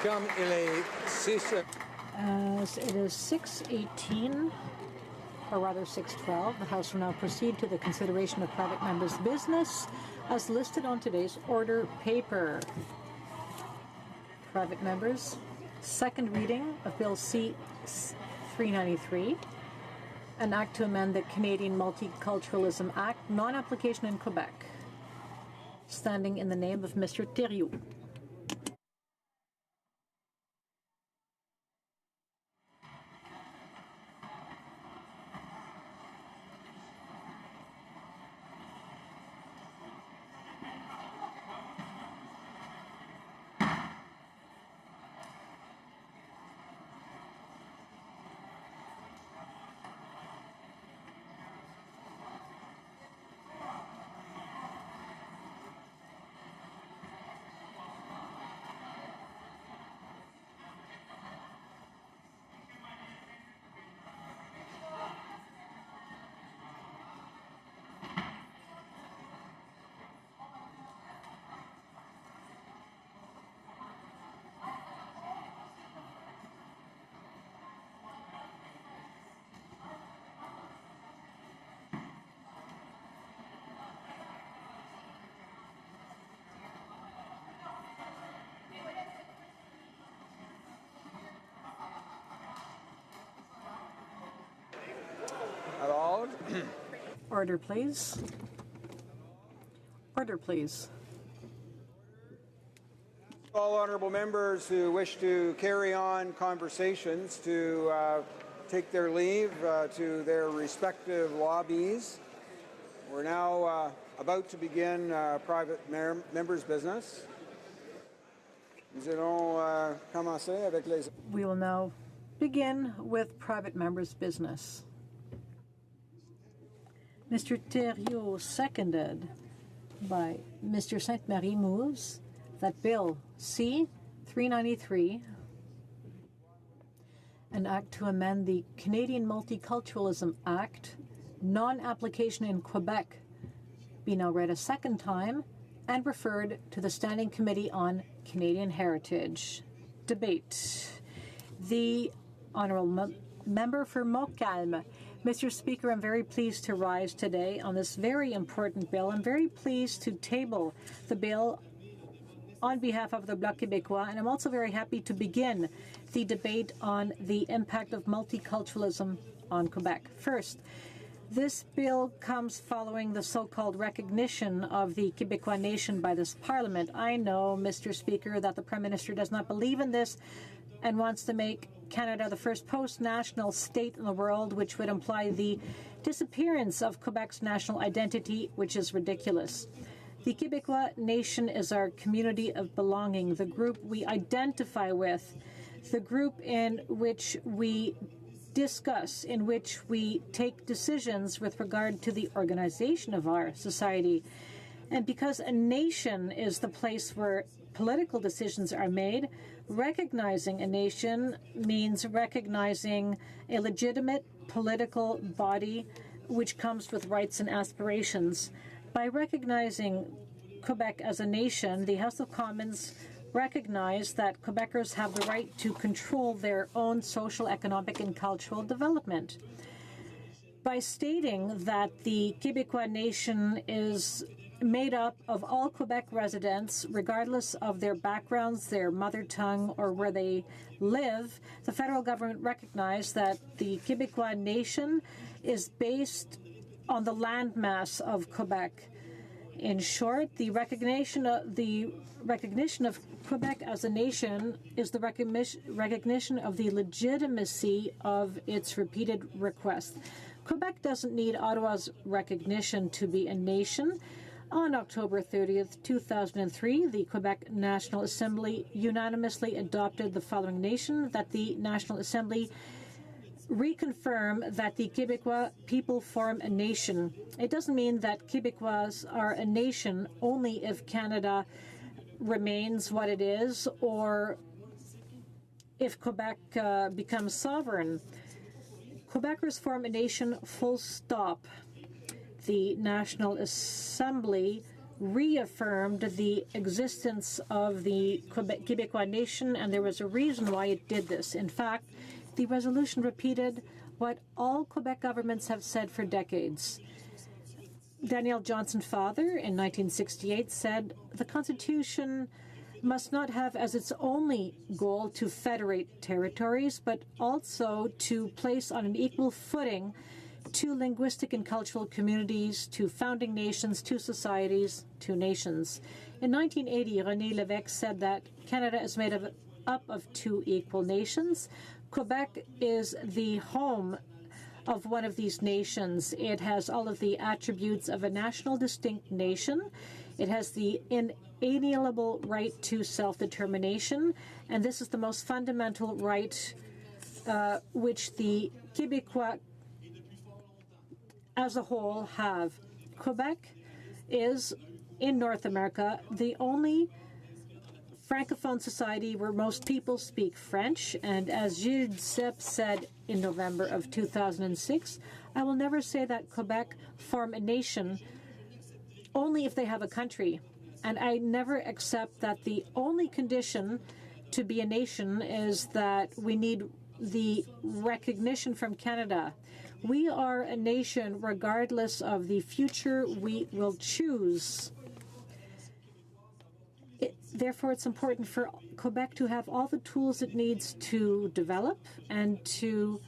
Comme il est 6 As it is 6:18, or rather 6:12, the House will now proceed to the consideration of private members' business as listed on today's order paper. Private members, second reading of Bill C-393, An act to amend the Canadian Multiculturalism Act, non-application in Quebec. Standing in the name of Mr. Thériault. Order, please. Order, please. All honourable members who wish to carry on conversations to take their leave to their respective lobbies. We're now about to begin private members' business. We will now begin with private members' business. Mr. Thériault, seconded by Mr. Sainte-Marie, moves that Bill C-393, an act to amend the Canadian Multiculturalism Act, non-application in Quebec, be now read a second time and referred to the Standing Committee on Canadian Heritage. Debate. The Honourable Member for Montcalm. Mr. Speaker, I'm very pleased to rise today on this very important bill. I'm very pleased to table the bill on behalf of the Bloc Québécois, and I'm also very happy to begin the debate on the impact of multiculturalism on Quebec. First, this bill comes following the so-called recognition of the Québécois nation by this Parliament. I know, Mr. Speaker, that the Prime Minister does not believe in this and wants to make Canada the first post-national state in the world, which would imply the disappearance of Quebec's national identity, which is ridiculous. The Québécois nation is our community of belonging, the group we identify with, the group in which we discuss, in which we take decisions with regard to the organization of our society. And because a nation is the place where political decisions are made, recognizing a nation means recognizing a legitimate political body which comes with rights and aspirations. By recognizing Quebec as a nation, the House of Commons recognized that Quebecers have the right to control their own social, economic, and cultural development. By stating that the Québécois nation is made up of all Quebec residents, regardless of their backgrounds, their mother tongue, or where they live, the federal government recognized that the Québécois nation is based on the landmass of Quebec. In short, the recognition of Quebec as a nation is the recognition of the legitimacy of its repeated requests. Quebec doesn't need Ottawa's recognition to be a nation. On October 30th, 2003, the Quebec National Assembly unanimously adopted the following nation, that the National Assembly reconfirm that the Québécois people form a nation. It doesn't mean that Québécois are a nation only if Canada remains what it is or if Quebec becomes sovereign. Quebecers form a nation, full stop. The National Assembly reaffirmed the existence of the Québécois nation, and there was a reason why it did this. In fact, the resolution repeated what all Quebec governments have said for decades. Daniel Johnson Father in 1968 said, "The Constitution must not have as its only goal to federate territories, but also to place on an equal footing to linguistic and cultural communities, to founding nations, to societies, to nations. In 1980, René Lévesque said that Canada is made up of two equal nations. Quebec is the home of one of these nations. It has all of the attributes of a national distinct nation. It has the inalienable right to self-determination, and this is the most fundamental right which the Québécois as a whole have. Quebec is, in North America, the only Francophone society where most people speak French, and as Gilles Duceppe said in November of 2006, I will never say that Quebec form a nation only if they have a country. And I never accept that the only condition to be a nation is that we need the recognition from Canada. We are a nation regardless of the future we will choose. Therefore, it's important for Quebec to have all the tools it needs to develop and to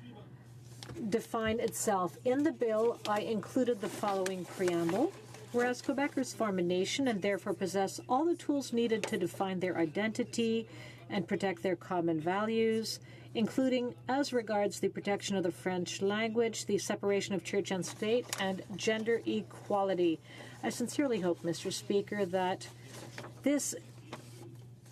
define itself. In the bill, I included the following preamble. Whereas Quebecers form a nation and therefore possess all the tools needed to define their identity and protect their common values, including as regards the protection of the French language, the separation of church and state, and gender equality. I sincerely hope, Mr. Speaker, that this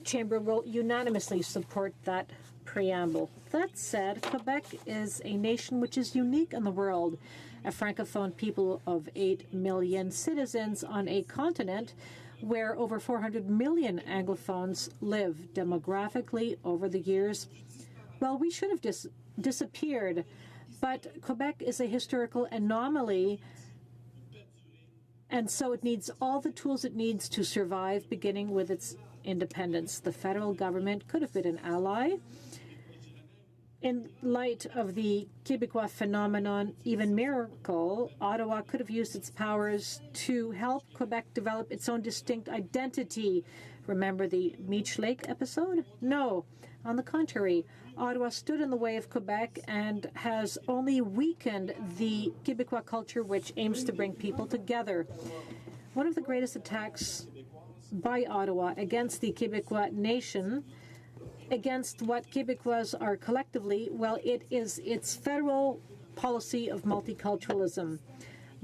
chamber will unanimously support that preamble. That said, Quebec is a nation which is unique in the world, a francophone people of 8 million citizens on a continent where over 400 million Anglophones live. Demographically, over the years, well, we should have disappeared, but Quebec is a historical anomaly, and so it needs all the tools it needs to survive, beginning with its independence. The federal government could have been an ally. In light of the Québécois phenomenon, even miracle, Ottawa could have used its powers to help Quebec develop its own distinct identity. Remember the Meech Lake episode? No. On the contrary, Ottawa stood in the way of Quebec and has only weakened the Québécois culture, which aims to bring people together. One of the greatest attacks by Ottawa against the Québécois nation, against what Québécois are collectively, well, it is its federal policy of multiculturalism.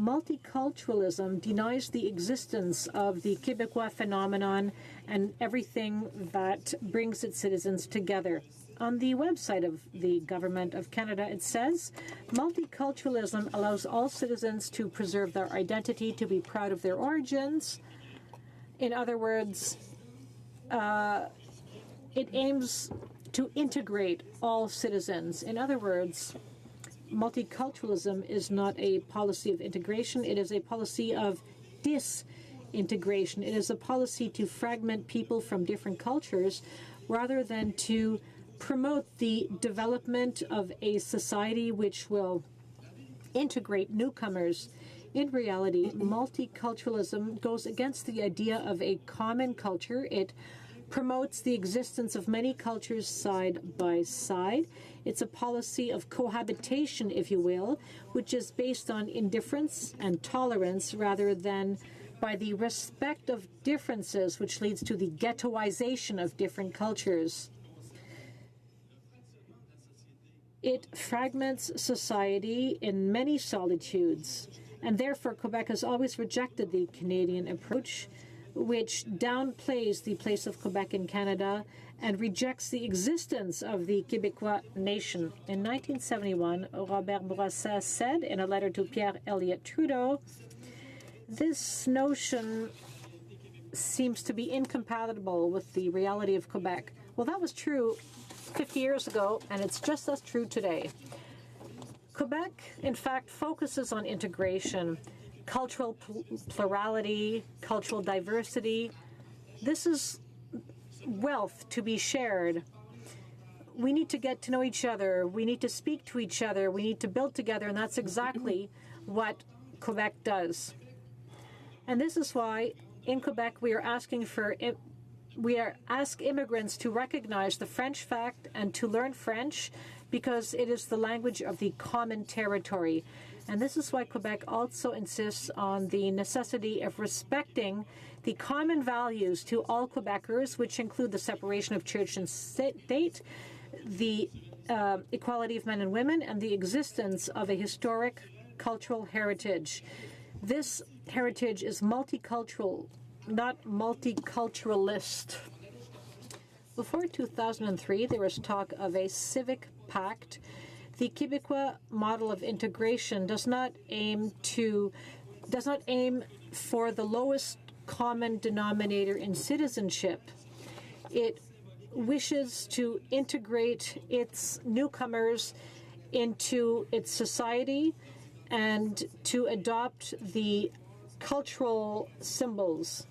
Multiculturalism denies the existence of the Québécois phenomenon and everything that brings its citizens together. On the website of the Government of Canada, it says, multiculturalism allows all citizens to preserve their identity, to be proud of their origins. In other words, it aims to integrate all citizens. In other words, multiculturalism is not a policy of integration. It is a policy of disintegration. It is a policy to fragment people from different cultures rather than to promote the development of a society which will integrate newcomers. In reality, multiculturalism goes against the idea of a common culture. It promotes the existence of many cultures side by side. It's a policy of cohabitation, if you will, which is based on indifference and tolerance rather than by the respect of differences, which leads to the ghettoization of different cultures. It fragments society in many solitudes, and therefore Quebec has always rejected the Canadian approach, which downplays the place of Quebec in Canada and rejects the existence of the Québécois nation. In 1971, Robert Bourassa said in a letter to Pierre Elliott Trudeau, this notion seems to be incompatible with the reality of Quebec. Well, that was true 50 years ago, and it's just as true today. Quebec, in fact, focuses on integration, cultural plurality, cultural diversity. This is wealth to be shared. We need to get to know each other. We need to speak to each other. We need to build together, and that's exactly what Quebec does. And this is why in Quebec we ask immigrants to recognize the French fact and to learn French, because it is the language of the common territory. And this is why Quebec also insists on the necessity of respecting the common values to all Quebecers, which include the separation of church and state, the equality of men and women, and the existence of a historic cultural heritage. This heritage is multicultural, not multiculturalist. Before 2003, there was talk of a civic pact. The Québécois model of integration does not aim for the lowest common denominator in citizenship. It wishes to integrate its newcomers into its society and to adopt the cultural symbols.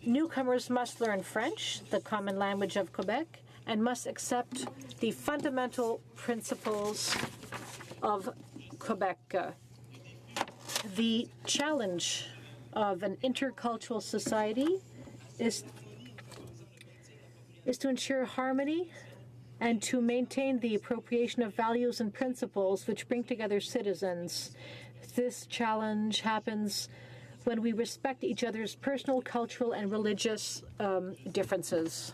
Newcomers must learn French, the common language of Quebec, and must accept the fundamental principles of Quebec. The challenge of an intercultural society is to ensure harmony and to maintain the appropriation of values and principles which bring together citizens. This challenge happens when we respect each other's personal, cultural, and religious differences.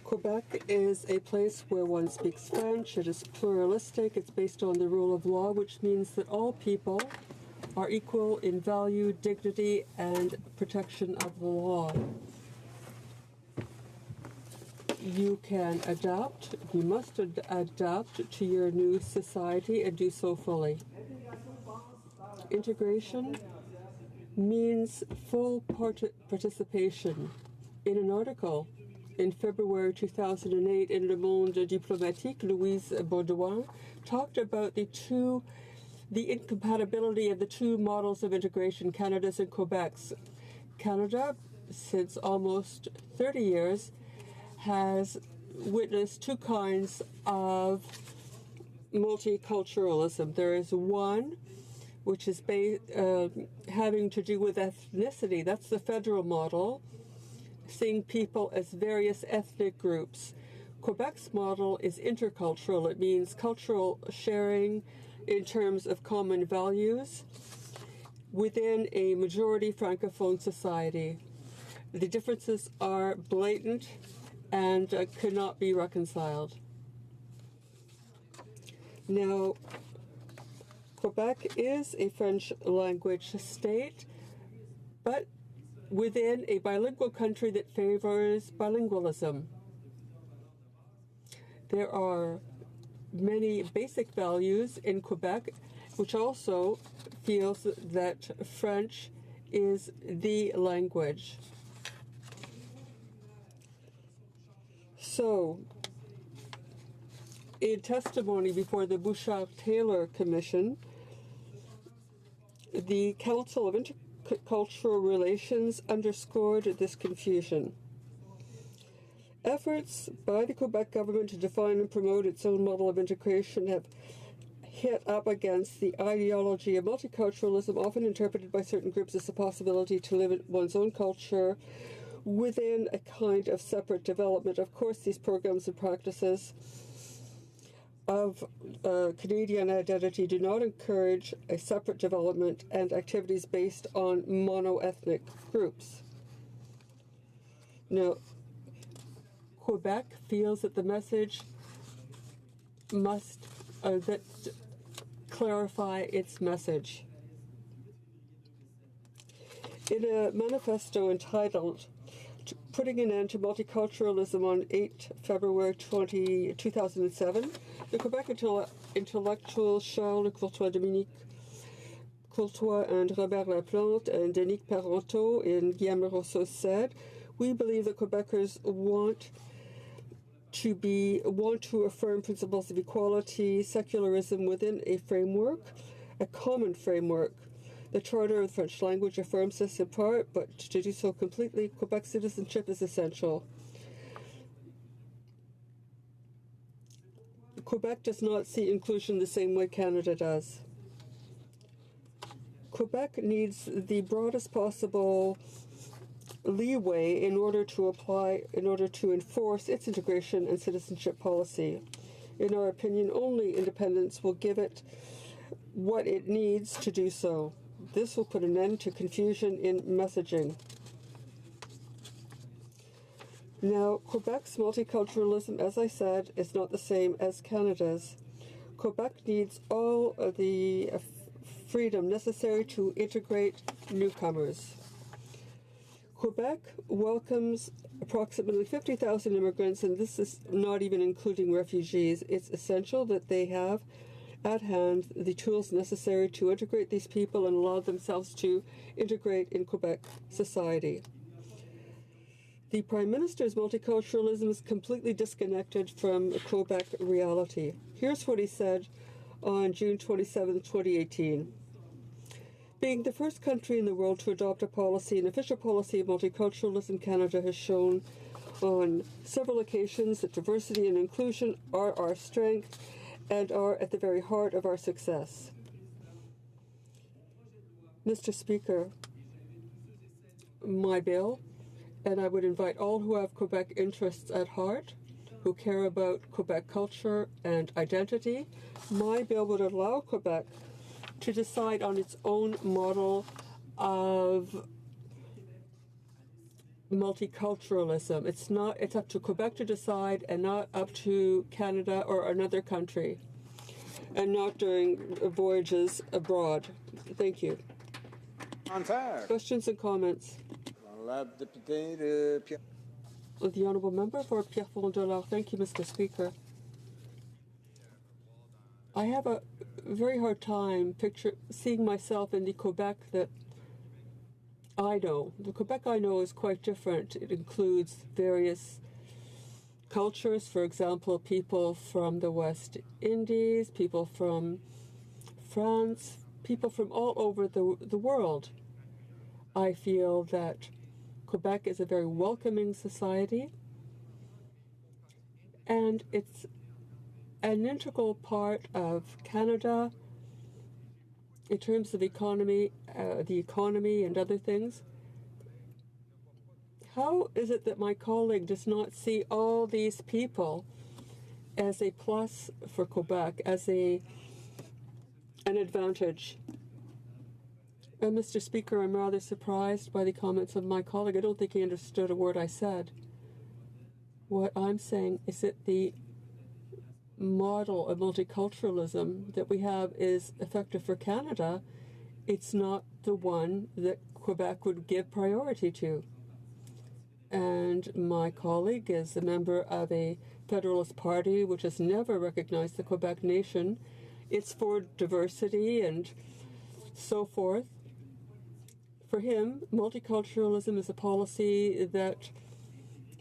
Quebec is a place where one speaks French. It is pluralistic. It's based on the rule of law, which means that all people are equal in value, dignity, and protection of the law. You can adapt, you must adapt to your new society and do so fully. Integration means full participation. In an article in February 2008 in Le Monde Diplomatique, Louise Baudouin talked about the incompatibility of the two models of integration, Canada's and Quebec's. Canada, since almost 30 years, has witnessed two kinds of multiculturalism. There is one which is having to do with ethnicity. That's the federal model, seeing people as various ethnic groups. Quebec's model is intercultural. It means cultural sharing in terms of common values within a majority Francophone society. The differences are blatant and could not be reconciled. Now, Quebec is a French language state, but within a bilingual country that favors bilingualism. There are many basic values in Quebec, which also feels that French is the language. So, in testimony before the Bouchard-Taylor Commission, the Council of Intercultural Relations underscored this confusion. Efforts by the Quebec government to define and promote its own model of integration have hit up against the ideology of multiculturalism, often interpreted by certain groups as a possibility to live in one's own culture within a kind of separate development. Of course, these programs and practices of Canadian identity do not encourage a separate development and activities based on mono-ethnic groups. Now, Quebec feels that the message must clarify its message. In a manifesto entitled Putting an End to Multiculturalism on 8 February 2007, the Quebec intellectuals Charles Courtois, Dominique Courtois, and Robert Laplante, and Denis Parenteau and Guillaume Rousseau said, "We believe that Quebecers want to affirm principles of equality, secularism within a framework, a common framework. The Charter of the French language affirms this in part, but to do so completely, Quebec citizenship is essential." Quebec does not see inclusion the same way Canada does. Quebec needs the broadest possible leeway in order to enforce its integration and citizenship policy. In our opinion, only independence will give it what it needs to do so. This will put an end to confusion in messaging. Now, Quebec's multiculturalism, as I said, is not the same as Canada's. Quebec needs all of the freedom necessary to integrate newcomers. Quebec welcomes approximately 50,000 immigrants, and this is not even including refugees. It's essential that they have at hand the tools necessary to integrate these people and allow themselves to integrate in Quebec society. The Prime Minister's multiculturalism is completely disconnected from Quebec reality. Here's what he said on June 27, 2018. Being the first country in the world to adopt a policy, an official policy of multiculturalism, Canada has shown on several occasions that diversity and inclusion are our strength and are at the very heart of our success. Mr. Speaker, my bill, and I would invite all who have Quebec interests at heart, who care about Quebec culture and identity, my bill would allow Quebec to decide on its own model of multiculturalism. It's up to Quebec to decide and not up to Canada or another country, and not during voyages abroad. Thank you. Questions and comments? The Honourable Member for Pierrefonds-Dollard. Thank you, Mr. Speaker. I have a very hard time seeing myself in the Quebec that I know. The Quebec I know is quite different. It includes various cultures, for example, people from the West Indies, people from France, people from all over the world. I feel that Quebec is a very welcoming society, and it's an integral part of Canada in terms of the economy and other things. How is it that my colleague does not see all these people as a plus for Quebec, as an advantage? Mr. Speaker, I'm rather surprised by the comments of my colleague. I don't think he understood a word I said. What I'm saying is that the model of multiculturalism that we have is effective for Canada. It's not the one that Quebec would give priority to. And my colleague is a member of a Federalist Party which has never recognized the Quebec nation. It's for diversity and so forth. For him, multiculturalism is a policy that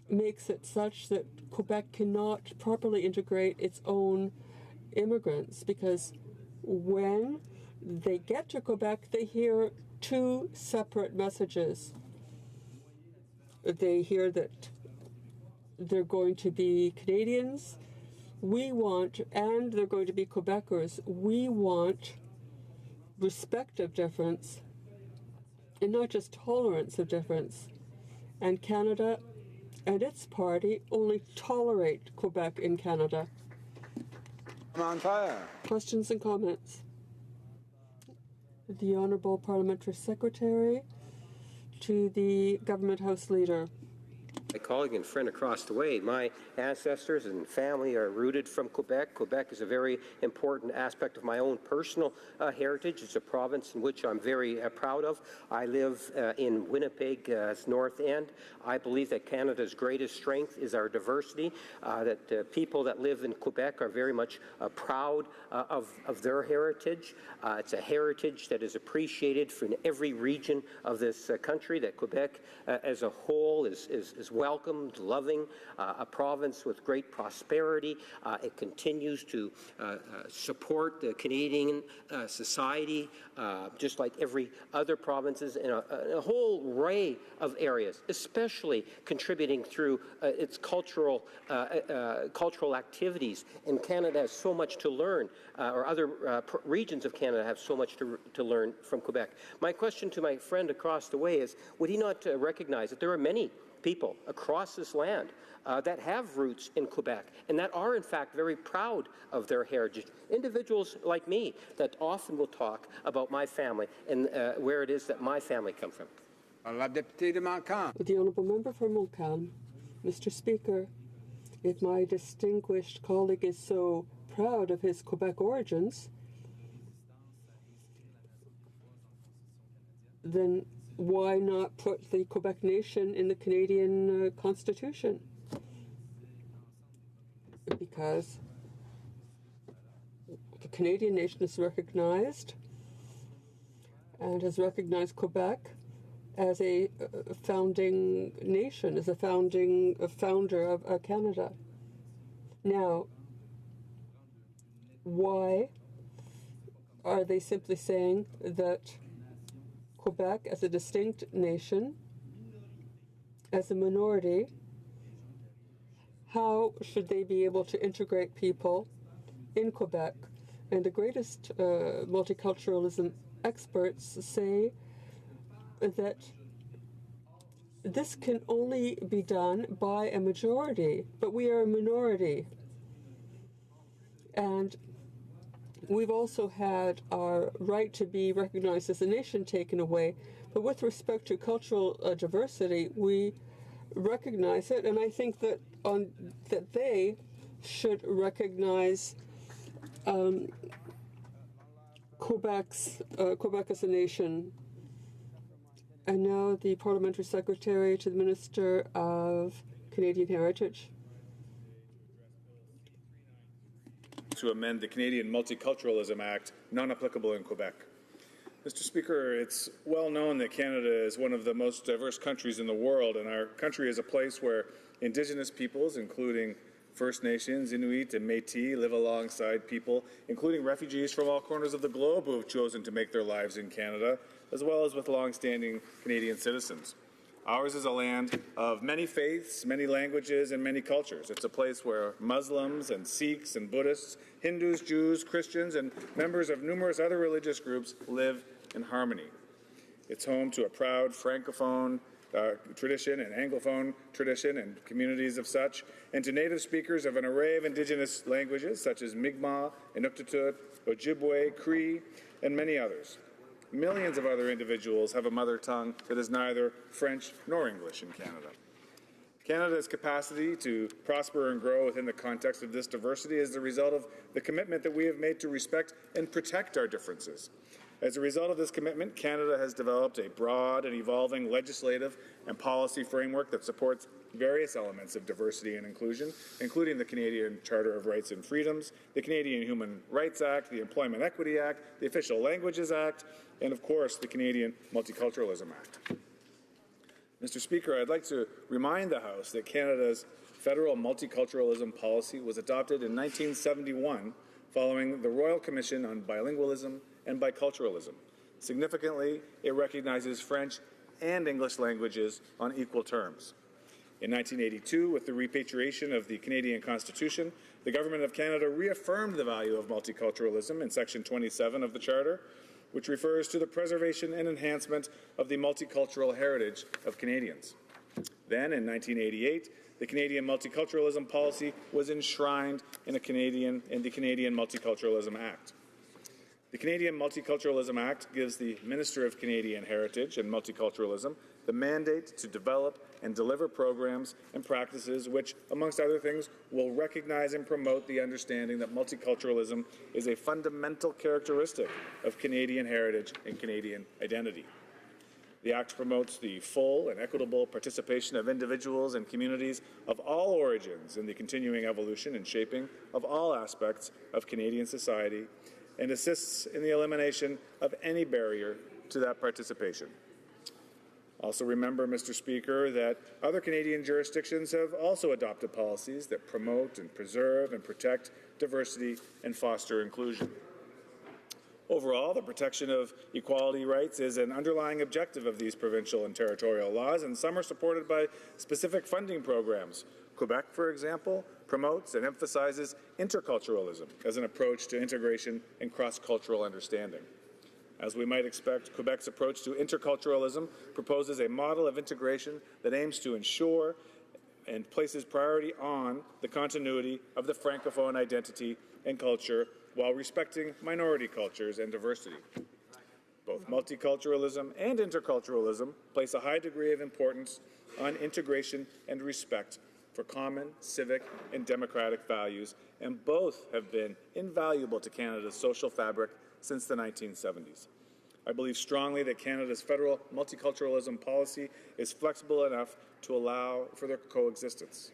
makes it such that Quebec cannot properly integrate its own immigrants, because when they get to Quebec, they hear two separate messages. They hear that they're going to be Canadians, and they're going to be Quebecers. We want respect of difference, and not just tolerance of difference. And Canada and its party only tolerate Quebec in Canada. Questions and comments? The Honourable Parliamentary Secretary to the Government House Leader. My colleague and friend across the way, my ancestors and family are rooted from Quebec. Quebec is a very important aspect of my own personal heritage. It's a province in which I'm very proud of. I live in Winnipeg's North End. I believe that Canada's greatest strength is our diversity, that people that live in Quebec are very much proud of their heritage. It's a heritage that is appreciated in every region of this country, that Quebec as a whole is well welcomed, loving, a province with great prosperity. It continues to support the Canadian society, just like every other provinces in a whole array of areas, especially contributing through its cultural activities. And Canada has so much to learn, or other regions of Canada have so much to learn from Quebec. My question to my friend across the way is, would he not recognize that there are many people across this land that have roots in Quebec and that are in fact very proud of their heritage? Individuals like me that often will talk about my family and where it is that my family come from. The Honourable Member for Montcalm. Mr. Speaker, if my distinguished colleague is so proud of his Quebec origins, then why not put the Quebec nation in the Canadian Constitution? Because the Canadian nation is recognized and has recognized Quebec as a founding nation, as a founder of Canada. Now, why are they simply saying that Quebec, as a distinct nation, as a minority, how should they be able to integrate people in Quebec? And the greatest multiculturalism experts say that this can only be done by a majority, but we are a minority. And we've also had our right to be recognized as a nation taken away. But with respect to cultural diversity, we recognize it, and I think that that they should recognize Quebec as a nation. And now the Parliamentary Secretary to the Minister of Canadian Heritage. To amend the Canadian Multiculturalism Act, non-applicable in Quebec. Mr. Speaker, it's well known that Canada is one of the most diverse countries in the world, and our country is a place where Indigenous peoples, including First Nations, Inuit, and Métis, live alongside people, including refugees from all corners of the globe who have chosen to make their lives in Canada, as well as with long-standing Canadian citizens. Ours is a land of many faiths, many languages, and many cultures. It's a place where Muslims and Sikhs and Buddhists, Hindus, Jews, Christians, and members of numerous other religious groups live in harmony. It's home to a proud Francophone tradition and Anglophone tradition and communities of such, and to native speakers of an array of Indigenous languages such as Mi'kmaq, Inuktitut, Ojibwe, Cree, and many others. Millions of other individuals have a mother tongue that is neither French nor English in Canada. Canada's capacity to prosper and grow within the context of this diversity is the result of the commitment that we have made to respect and protect our differences. As a result of this commitment, Canada has developed a broad and evolving legislative and policy framework that supports various elements of diversity and inclusion, including the Canadian Charter of Rights and Freedoms, the Canadian Human Rights Act, the Employment Equity Act, the Official Languages Act, and of course the Canadian Multiculturalism Act. Mr. Speaker, I'd like to remind the House that Canada's federal multiculturalism policy was adopted in 1971 following the Royal Commission on Bilingualism and Biculturalism. Significantly, it recognizes French and English languages on equal terms. In 1982, with the repatriation of the Canadian Constitution, the Government of Canada reaffirmed the value of multiculturalism in Section 27 of the Charter, which refers to the preservation and enhancement of the multicultural heritage of Canadians. Then, in 1988, the Canadian Multiculturalism Policy was enshrined in the Canadian Multiculturalism Act. The Canadian Multiculturalism Act gives the Minister of Canadian Heritage and Multiculturalism the mandate to develop and deliver programs and practices which, amongst other things, will recognize and promote the understanding that multiculturalism is a fundamental characteristic of Canadian heritage and Canadian identity. The Act promotes the full and equitable participation of individuals and communities of all origins in the continuing evolution and shaping of all aspects of Canadian society and assists in the elimination of any barrier to that participation. Also remember, Mr. Speaker, that other Canadian jurisdictions have also adopted policies that promote and preserve and protect diversity and foster inclusion. Overall, the protection of equality rights is an underlying objective of these provincial and territorial laws, and some are supported by specific funding programs. Quebec, for example, promotes and emphasizes interculturalism as an approach to integration and cross-cultural understanding. As we might expect, Quebec's approach to interculturalism proposes a model of integration that aims to ensure and places priority on the continuity of the Francophone identity and culture while respecting minority cultures and diversity. Both multiculturalism and interculturalism place a high degree of importance on integration and respect for common civic and democratic values, and both have been invaluable to Canada's social fabric since the 1970s. I believe strongly that Canada's federal multiculturalism policy is flexible enough to allow for their coexistence.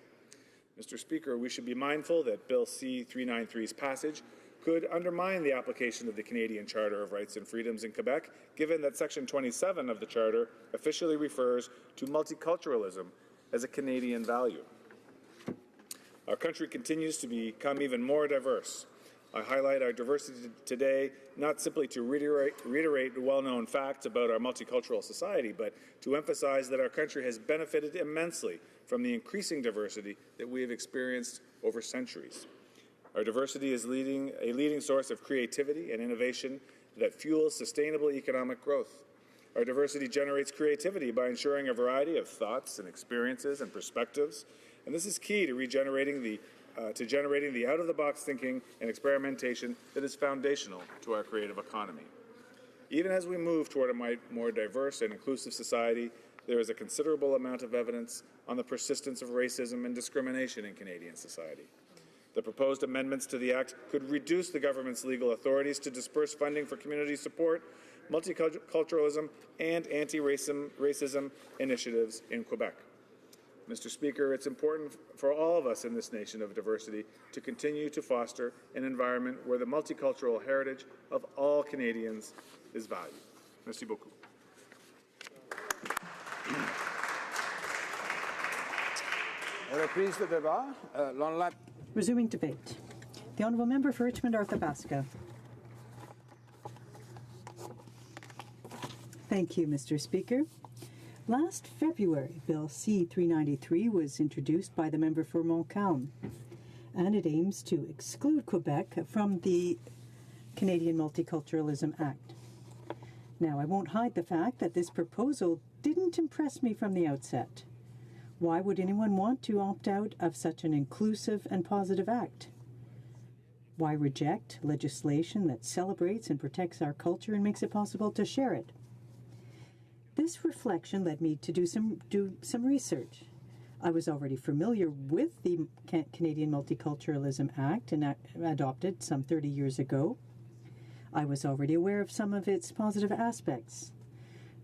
Mr. Speaker, we should be mindful that Bill C-393's passage could undermine the application of the Canadian Charter of Rights and Freedoms in Quebec, given that Section 27 of the Charter officially refers to multiculturalism as a Canadian value. Our country continues to become even more diverse. I highlight our diversity today not simply to reiterate well-known facts about our multicultural society, but to emphasize that our country has benefited immensely from the increasing diversity that we have experienced over centuries. Our diversity is a leading source of creativity and innovation that fuels sustainable economic growth. Our diversity generates creativity by ensuring a variety of thoughts and experiences and perspectives, and this is key to generating the out-of-the-box thinking and experimentation that is foundational to our creative economy. Even as we move toward a more diverse and inclusive society, there is a considerable amount of evidence on the persistence of racism and discrimination in Canadian society. The proposed amendments to the Act could reduce the government's legal authorities to disperse funding for community support, multiculturalism, and anti-racism initiatives in Quebec. Mr. Speaker, it's important for all of us in this nation of diversity to continue to foster an environment where the multicultural heritage of all Canadians is valued. Merci beaucoup. Reprise de débat. Resuming debate. The Honourable Member for Richmond Arthabaska. Thank you, Mr. Speaker. Last February, Bill C-393 was introduced by the member for Montcalm, and it aims to exclude Quebec from the Canadian Multiculturalism Act. Now, I won't hide the fact that this proposal didn't impress me from the outset. Why would anyone want to opt out of such an inclusive and positive act? Why reject legislation that celebrates and protects our culture and makes it possible to share it? This reflection led me to do some research. I was already familiar with the Canadian Multiculturalism Act adopted some 30 years ago. I was already aware of some of its positive aspects.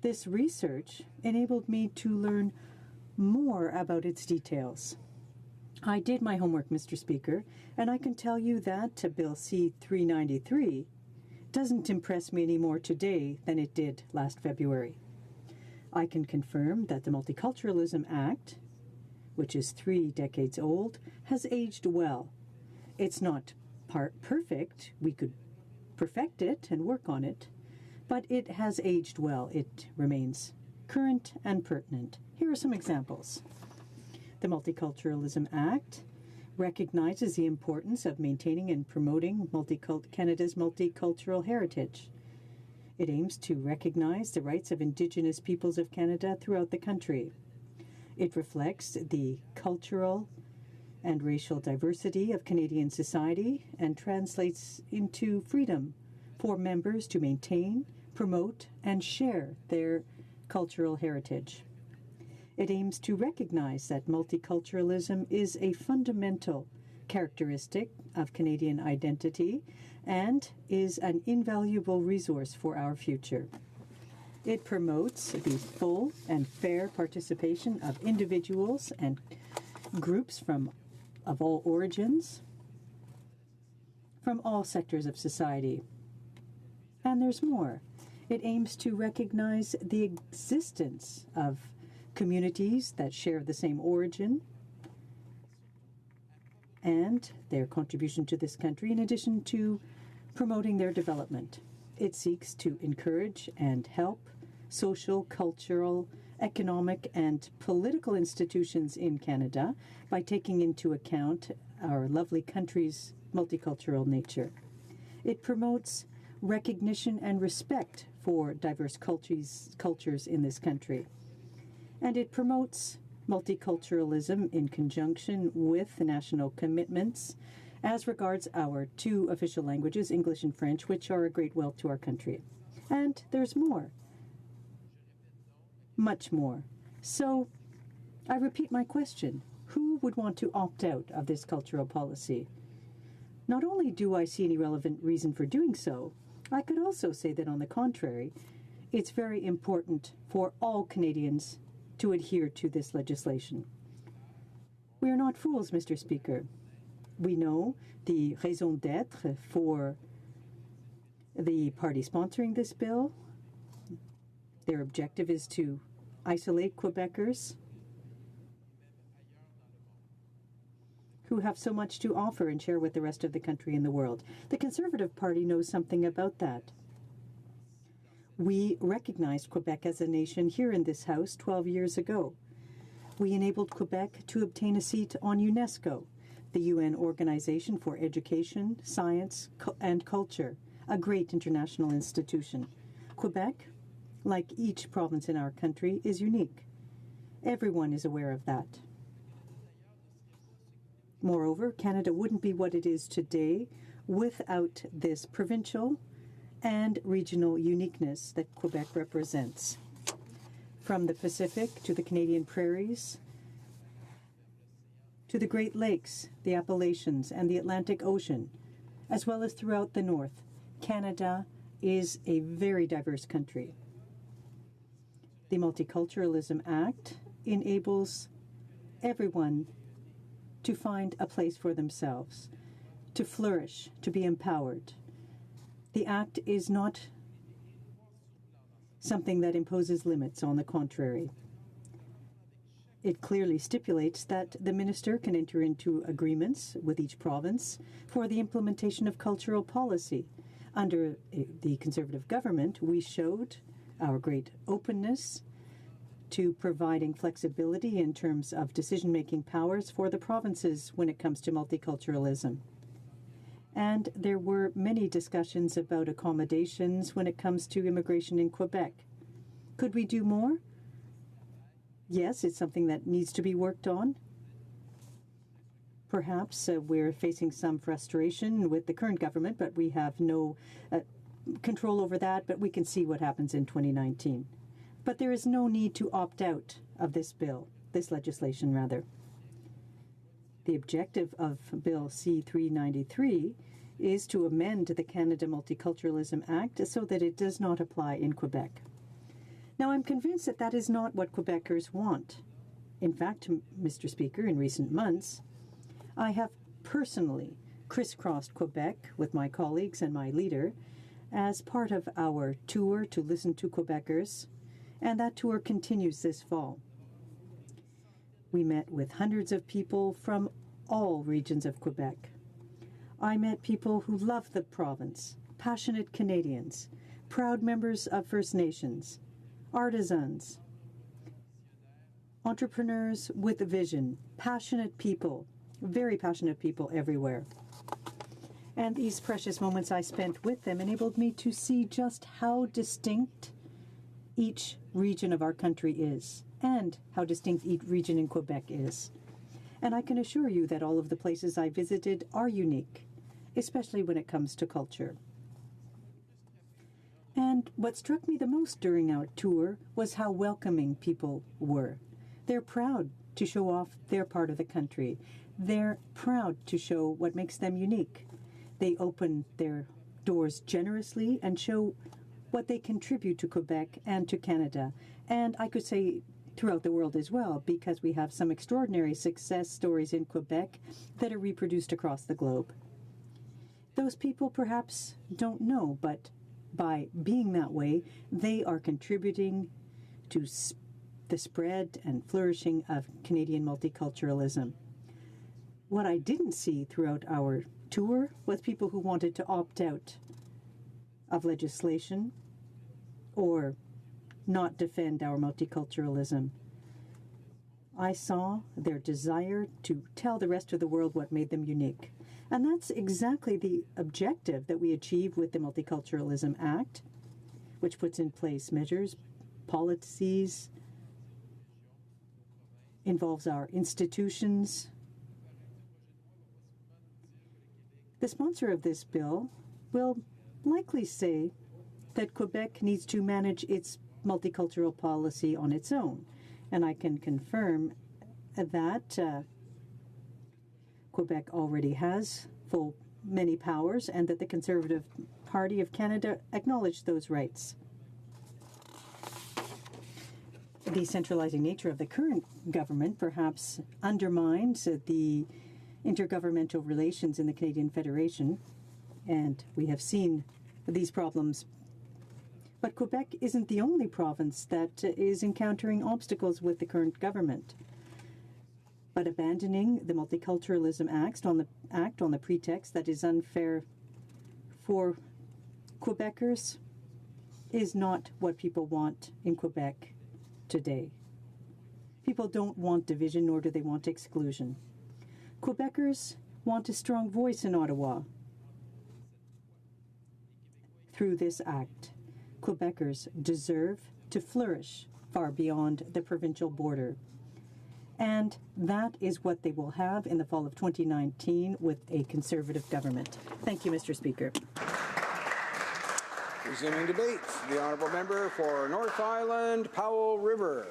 This research enabled me to learn more about its details. I did my homework, Mr. Speaker, and I can tell you that Bill C-393 doesn't impress me any more today than it did last February. I can confirm that the Multiculturalism Act, which is 3 decades old, has aged well. It's not perfect. We could perfect it and work on it, but it has aged well. It remains current and pertinent. Here are some examples. The Multiculturalism Act recognizes the importance of maintaining and promoting Canada's multicultural heritage. It aims to recognize the rights of Indigenous peoples of Canada throughout the country. It reflects the cultural and racial diversity of Canadian society and translates into freedom for members to maintain, promote, and share their cultural heritage. It aims to recognize that multiculturalism is a fundamental characteristic of Canadian identity and is an invaluable resource for our future. It promotes the full and fair participation of individuals and groups of all origins, from all sectors of society. And there's more. It aims to recognize the existence of communities that share the same origin and their contribution to this country, in addition to promoting their development. It seeks to encourage and help social, cultural, economic, and political institutions in Canada by taking into account our lovely country's multicultural nature. It promotes recognition and respect for diverse cultures in this country. And it promotes multiculturalism in conjunction with the national commitments as regards our two official languages, English and French, which are a great wealth to our country. And there's more. Much more. So, I repeat my question. Who would want to opt out of this cultural policy? Not only do I see any relevant reason for doing so, I could also say that, on the contrary, it's very important for all Canadians to adhere to this legislation. We are not fools, Mr. Speaker. We know the raison d'être for the party sponsoring this bill. Their objective is to isolate Quebecers who have so much to offer and share with the rest of the country and the world. The Conservative Party knows something about that. We recognized Quebec as a nation here in this House 12 years ago. We enabled Quebec to obtain a seat on UNESCO, the UN Organization for Education, Science, and Culture, a great international institution. Quebec, like each province in our country, is unique. Everyone is aware of that. Moreover, Canada wouldn't be what it is today without this provincial and regional uniqueness that Quebec represents. From the Pacific to the Canadian prairies, to the Great Lakes, the Appalachians, and the Atlantic Ocean, as well as throughout the North, Canada is a very diverse country. The Multiculturalism Act enables everyone to find a place for themselves, to flourish, to be empowered. The Act is not something that imposes limits, on the contrary. It clearly stipulates that the minister can enter into agreements with each province for the implementation of cultural policy. Under the Conservative government, we showed our great openness to providing flexibility in terms of decision-making powers for the provinces when it comes to multiculturalism. And there were many discussions about accommodations when it comes to immigration in Quebec. Could we do more? Yes, it's something that needs to be worked on. Perhaps we're facing some frustration with the current government, but we have no control over that, but we can see what happens in 2019. But there is no need to opt out of this bill, this legislation rather. The objective of Bill C-393 is to amend the Canada Multiculturalism Act so that it does not apply in Quebec. Now, I'm convinced that that is not what Quebecers want. In fact, Mr. Speaker, in recent months, I have personally crisscrossed Quebec with my colleagues and my leader as part of our tour to listen to Quebecers, and that tour continues this fall. We met with hundreds of people from all regions of Quebec. I met people who love the province, passionate Canadians, proud members of First Nations, artisans, entrepreneurs with a vision, passionate people, very passionate people everywhere. And these precious moments I spent with them enabled me to see just how distinct each region of our country is, and how distinct each region in Quebec is. And I can assure you that all of the places I visited are unique, especially when it comes to culture. And what struck me the most during our tour was how welcoming people were. They're proud to show off their part of the country. They're proud to show what makes them unique. They open their doors generously and show what they contribute to Quebec and to Canada. And I could say throughout the world as well, because we have some extraordinary success stories in Quebec that are reproduced across the globe. Those people perhaps don't know, but by being that way, they are contributing to the spread and flourishing of Canadian multiculturalism. What I didn't see throughout our tour was people who wanted to opt out of legislation or not defend our multiculturalism. I saw their desire to tell the rest of the world what made them unique. And that's exactly the objective that we achieve with the Multiculturalism Act, which puts in place measures, policies, involves our institutions. The sponsor of this bill will likely say that Quebec needs to manage its multicultural policy on its own. And I can confirm that Quebec already has many powers and that the Conservative Party of Canada acknowledged those rights. The centralizing nature of the current government perhaps undermines the intergovernmental relations in the Canadian Federation, and we have seen these problems. But Quebec isn't the only province that is encountering obstacles with the current government. But abandoning the Multiculturalism Act on the pretext that is unfair for Quebecers is not what people want in Quebec today. People don't want division, nor do they want exclusion. Quebecers want a strong voice in Ottawa. Through this act, Quebecers deserve to flourish far beyond the provincial border. And that is what they will have in the fall of 2019 with a Conservative government. Thank you, Mr. Speaker. Resuming debate, the honourable member for North Island, Powell River.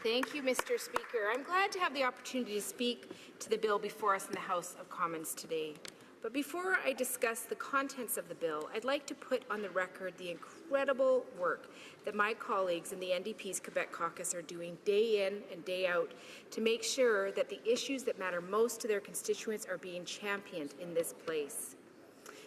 Thank you, Mr. Speaker. I'm glad to have the opportunity to speak to the bill before us in the House of Commons today. But before I discuss the contents of the bill, I'd like to put on the record the incredible work that my colleagues in the NDP's Quebec caucus are doing day in and day out to make sure that the issues that matter most to their constituents are being championed in this place.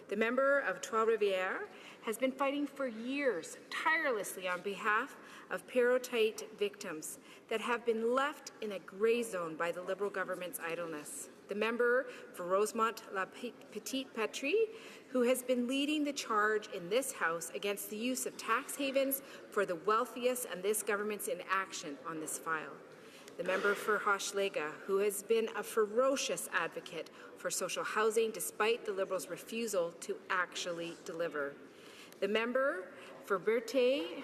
The member of Trois-Rivières has been fighting for years tirelessly on behalf of parotite victims that have been left in a grey zone by the Liberal government's idleness. The member for Rosemont-La Petite Patrie, who has been leading the charge in this House against the use of tax havens for the wealthiest and this government's inaction on this file. The member for Hochelaga, who has been a ferocious advocate for social housing despite the Liberals' refusal to actually deliver. The member for Berthet,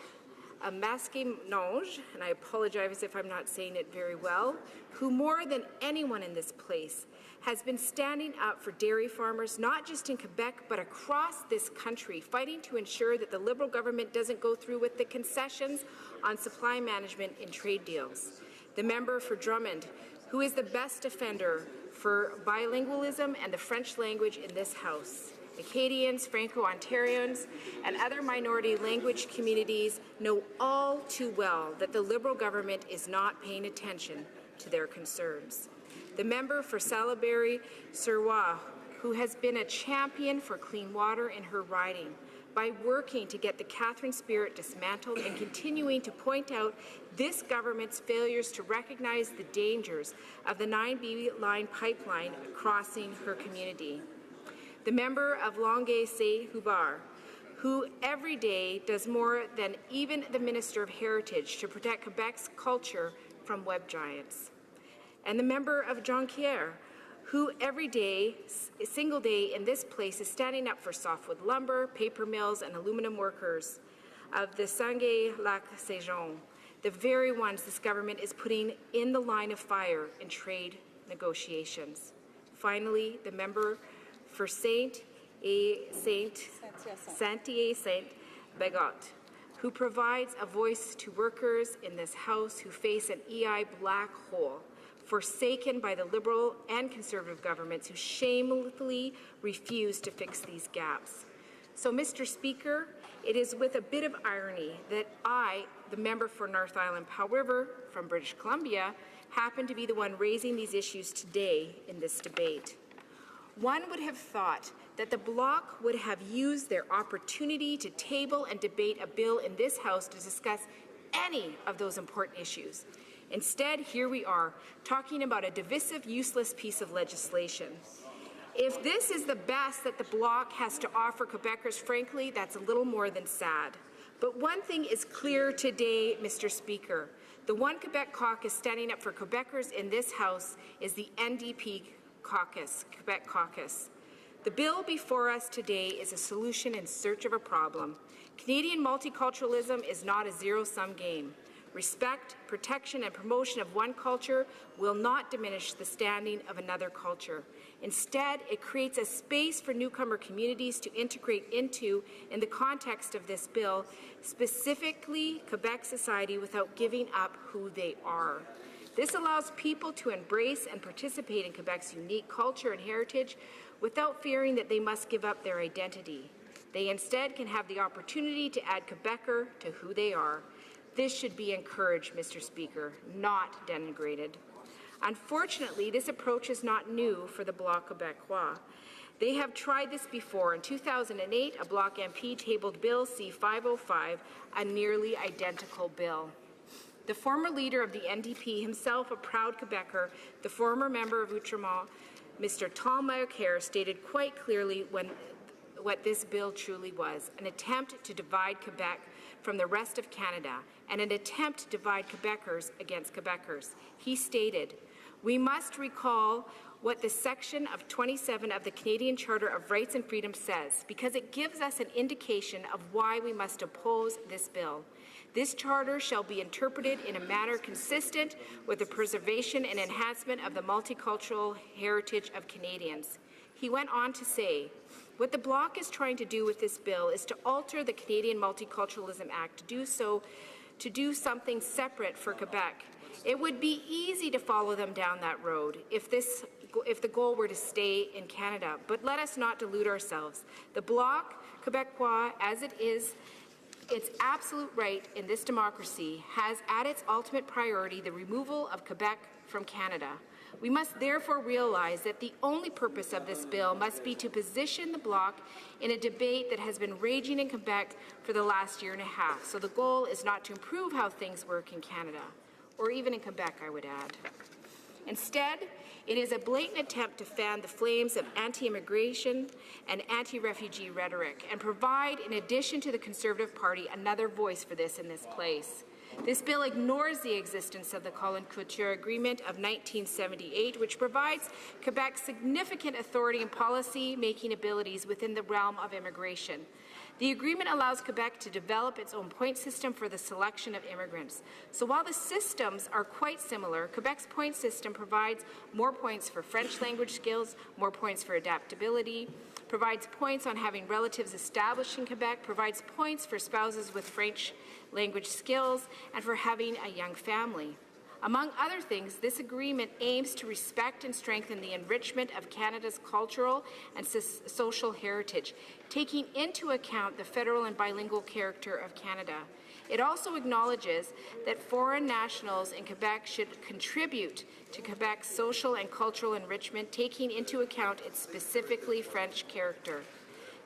Masquinonge, and I apologize if I'm not saying it very well, who more than anyone in this place has been standing up for dairy farmers, not just in Quebec, but across this country, fighting to ensure that the Liberal government doesn't go through with the concessions on supply management in trade deals. The member for Drummond, who is the best defender for bilingualism and the French language in this House. Acadians, Franco-Ontarians, and other minority language communities know all too well that the Liberal government is not paying attention to their concerns. The member for Salaberry-Surroi, who has been a champion for clean water in her riding, by working to get the Catherine Spirit dismantled and continuing to point out this government's failures to recognize the dangers of the 9B line pipeline crossing her community. The member of Longueuil-Saint-Hubert, who every day does more than even the Minister of Heritage to protect Quebec's culture from web giants. And the member of Jonquière, who every day, a single day in this place, is standing up for softwood lumber, paper mills, and aluminum workers of the Saguenay-Lac-Saint-Jean, the very ones this government is putting in the line of fire in trade negotiations. Finally, the member for Saint-Bégot, who provides a voice to workers in this House who face an EI black hole, forsaken by the Liberal and Conservative governments who shamefully refuse to fix these gaps. So, Mr. Speaker, it is with a bit of irony that I, the member for North Island Powell River from British Columbia, happen to be the one raising these issues today in this debate. One would have thought that the Bloc would have used their opportunity to table and debate a bill in this House to discuss any of those important issues. Instead, here we are, talking about a divisive, useless piece of legislation. If this is the best that the Bloc has to offer Quebecers, frankly, that's a little more than sad. But one thing is clear today, Mr. Speaker. The One Quebec caucus standing up for Quebecers in this House is the NDP caucus, Quebec caucus. The bill before us today is a solution in search of a problem. Canadian multiculturalism is not a zero-sum game. Respect, protection, and promotion of one culture will not diminish the standing of another culture. Instead, it creates a space for newcomer communities to integrate into, in the context of this bill, specifically Quebec society without giving up who they are. This allows people to embrace and participate in Quebec's unique culture and heritage without fearing that they must give up their identity. They instead can have the opportunity to add Quebecer to who they are. This should be encouraged, Mr. Speaker, not denigrated. Unfortunately, this approach is not new for the Bloc Québécois. They have tried this before. In 2008, a Bloc MP tabled Bill C-505, a nearly identical bill. The former leader of the NDP, himself a proud Quebecer, the former member of Outremont, Mr. Tom Maillet, stated quite clearly what this bill truly was, an attempt to divide Quebec from the rest of Canada, and an attempt to divide Quebecers against Quebecers. He stated, "We must recall what the section of 27 of the Canadian Charter of Rights and Freedoms says, because it gives us an indication of why we must oppose this bill. This charter shall be interpreted in a manner consistent with the preservation and enhancement of the multicultural heritage of Canadians." He went on to say, what the Bloc is trying to do with this bill is to alter the Canadian Multiculturalism Act to do something separate for Quebec. It would be easy to follow them down that road if the goal were to stay in Canada. But let us not delude ourselves. The Bloc Québécois, as it is, its absolute right in this democracy, has at its ultimate priority the removal of Quebec from Canada. We must therefore realize that the only purpose of this bill must be to position the Bloc in a debate that has been raging in Quebec for the last year and a half. So the goal is not to improve how things work in Canada, or even in Quebec, I would add. Instead, it is a blatant attempt to fan the flames of anti-immigration and anti-refugee rhetoric and provide, in addition to the Conservative Party, another voice for this in this place. This bill ignores the existence of the Colin-Couture Agreement of 1978, which provides Quebec significant authority and policy-making abilities within the realm of immigration. The agreement allows Quebec to develop its own point system for the selection of immigrants. So while the systems are quite similar, Quebec's point system provides more points for French language skills, more points for adaptability, provides points on having relatives established in Quebec, provides points for spouses with French language skills, and for having a young family. Among other things, this agreement aims to respect and strengthen the enrichment of Canada's cultural and social heritage, taking into account the federal and bilingual character of Canada. It also acknowledges that foreign nationals in Quebec should contribute to Quebec's social and cultural enrichment, taking into account its specifically French character.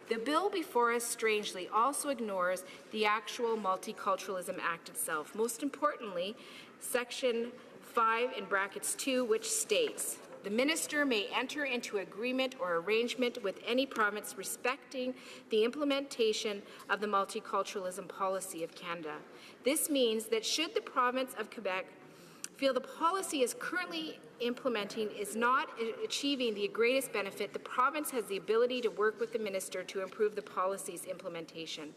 The bill before us, strangely, also ignores the actual Multiculturalism Act itself. Most importantly, Section 5 in brackets 2, which states, "The minister may enter into agreement or arrangement with any province respecting the implementation of the multiculturalism policy of Canada." This means that should the province of Quebec feel the policy is currently implementing is not achieving the greatest benefit, the province has the ability to work with the minister to improve the policy's implementation.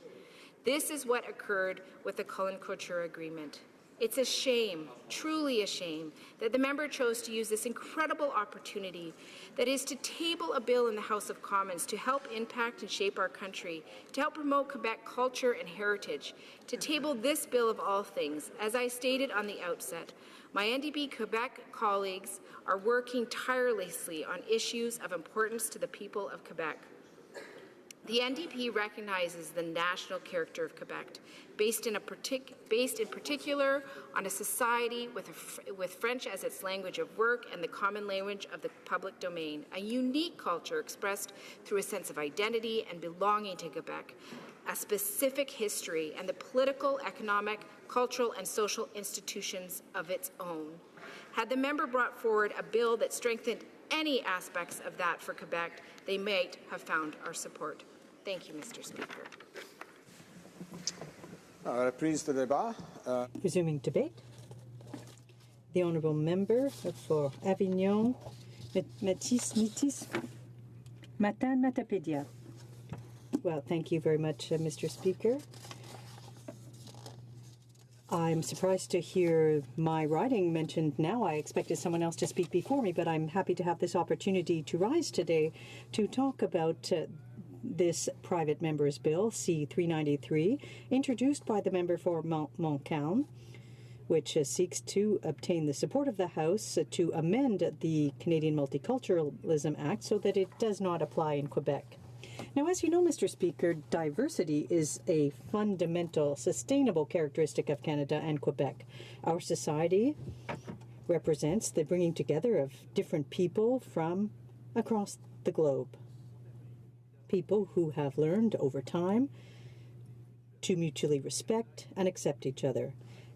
This is what occurred with the Colin-Couture Agreement. It's a shame, truly a shame, that the member chose to use this incredible opportunity, that is to table a bill in the House of Commons to help impact and shape our country, to help promote Quebec culture and heritage, to table this bill of all things. As I stated on the outset, my NDP Quebec colleagues are working tirelessly on issues of importance to the people of Quebec. The NDP recognizes the national character of Quebec, based in particular on a society with French as its language of work and the common language of the public domain, a unique culture expressed through a sense of identity and belonging to Quebec, a specific history, and the political, economic, cultural, and social institutions of its own. Had the member brought forward a bill that strengthened any aspects of that for Quebec, they might have found our support. Thank you, Mr. Speaker. Reprise de débat. Resuming debate. The honourable member for Avignon, Métis, Matane Matapédia. Well, thank you very much, Mr. Speaker. I'm surprised to hear my riding mentioned now. I expected someone else to speak before me, but I'm happy to have this opportunity to rise today to talk about this private member's bill, C-393, introduced by the member for Montcalm, which seeks to obtain the support of the House to amend the Canadian Multiculturalism Act so that it does not apply in Quebec. Now, as you know, Mr. Speaker, diversity is a fundamental, sustainable characteristic of Canada and Quebec. Our society represents the bringing together of different people from across the globe. People who have learned over time to mutually respect and accept each other.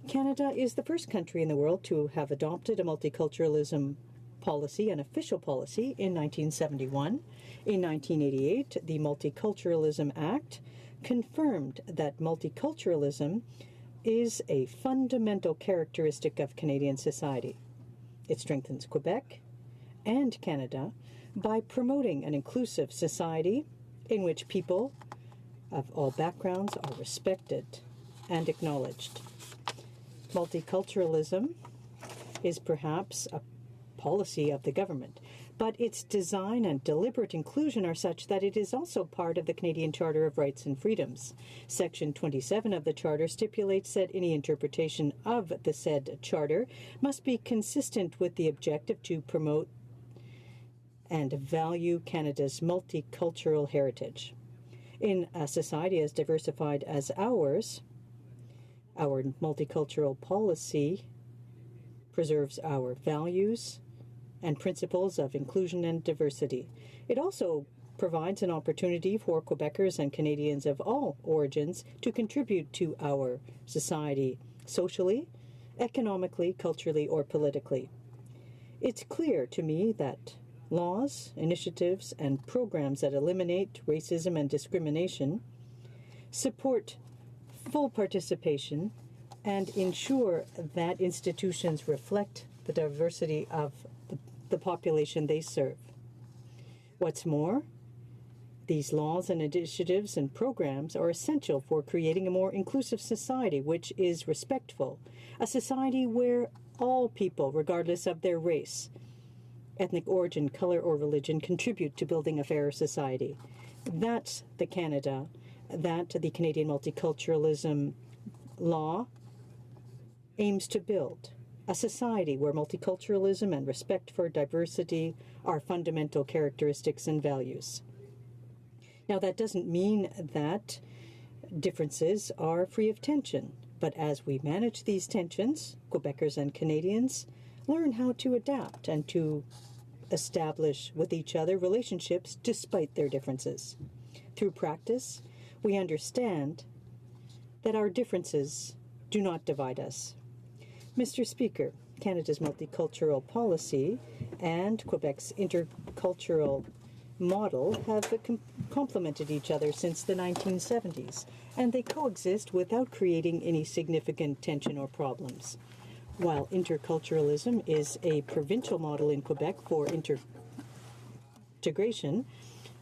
Canada is the first country in the world to have adopted a multiculturalism policy, an official policy, in 1971. In 1988, the Multiculturalism Act confirmed that multiculturalism is a fundamental characteristic of Canadian society. It strengthens Quebec and Canada by promoting an inclusive society in which people of all backgrounds are respected and acknowledged. Multiculturalism is perhaps a policy of the government, but its design and deliberate inclusion are such that it is also part of the Canadian Charter of Rights and Freedoms. Section 27 of the Charter stipulates that any interpretation of the said Charter must be consistent with the objective to promote and value Canada's multicultural heritage. In a society as diversified as ours, our multicultural policy preserves our values and principles of inclusion and diversity. It also provides an opportunity for Quebecers and Canadians of all origins to contribute to our society socially, economically, culturally, or politically. It's clear to me that laws, initiatives, and programs that eliminate racism and discrimination, support full participation, and ensure that institutions reflect the diversity of the population they serve. What's more, these laws and initiatives and programs are essential for creating a more inclusive society which is respectful, a society where all people, regardless of their race, ethnic origin, color, or religion, contribute to building a fairer society. That's the Canada that the Canadian Multiculturalism Law aims to build. A society where multiculturalism and respect for diversity are fundamental characteristics and values. Now, that doesn't mean that differences are free of tension, but as we manage these tensions, Quebecers and Canadians learn how to adapt and to establish with each other relationships despite their differences. Through practice, we understand that our differences do not divide us. Mr. Speaker, Canada's multicultural policy and Quebec's intercultural model have complemented each other since the 1970s, and they coexist without creating any significant tension or problems. While interculturalism is a provincial model in Quebec for integration,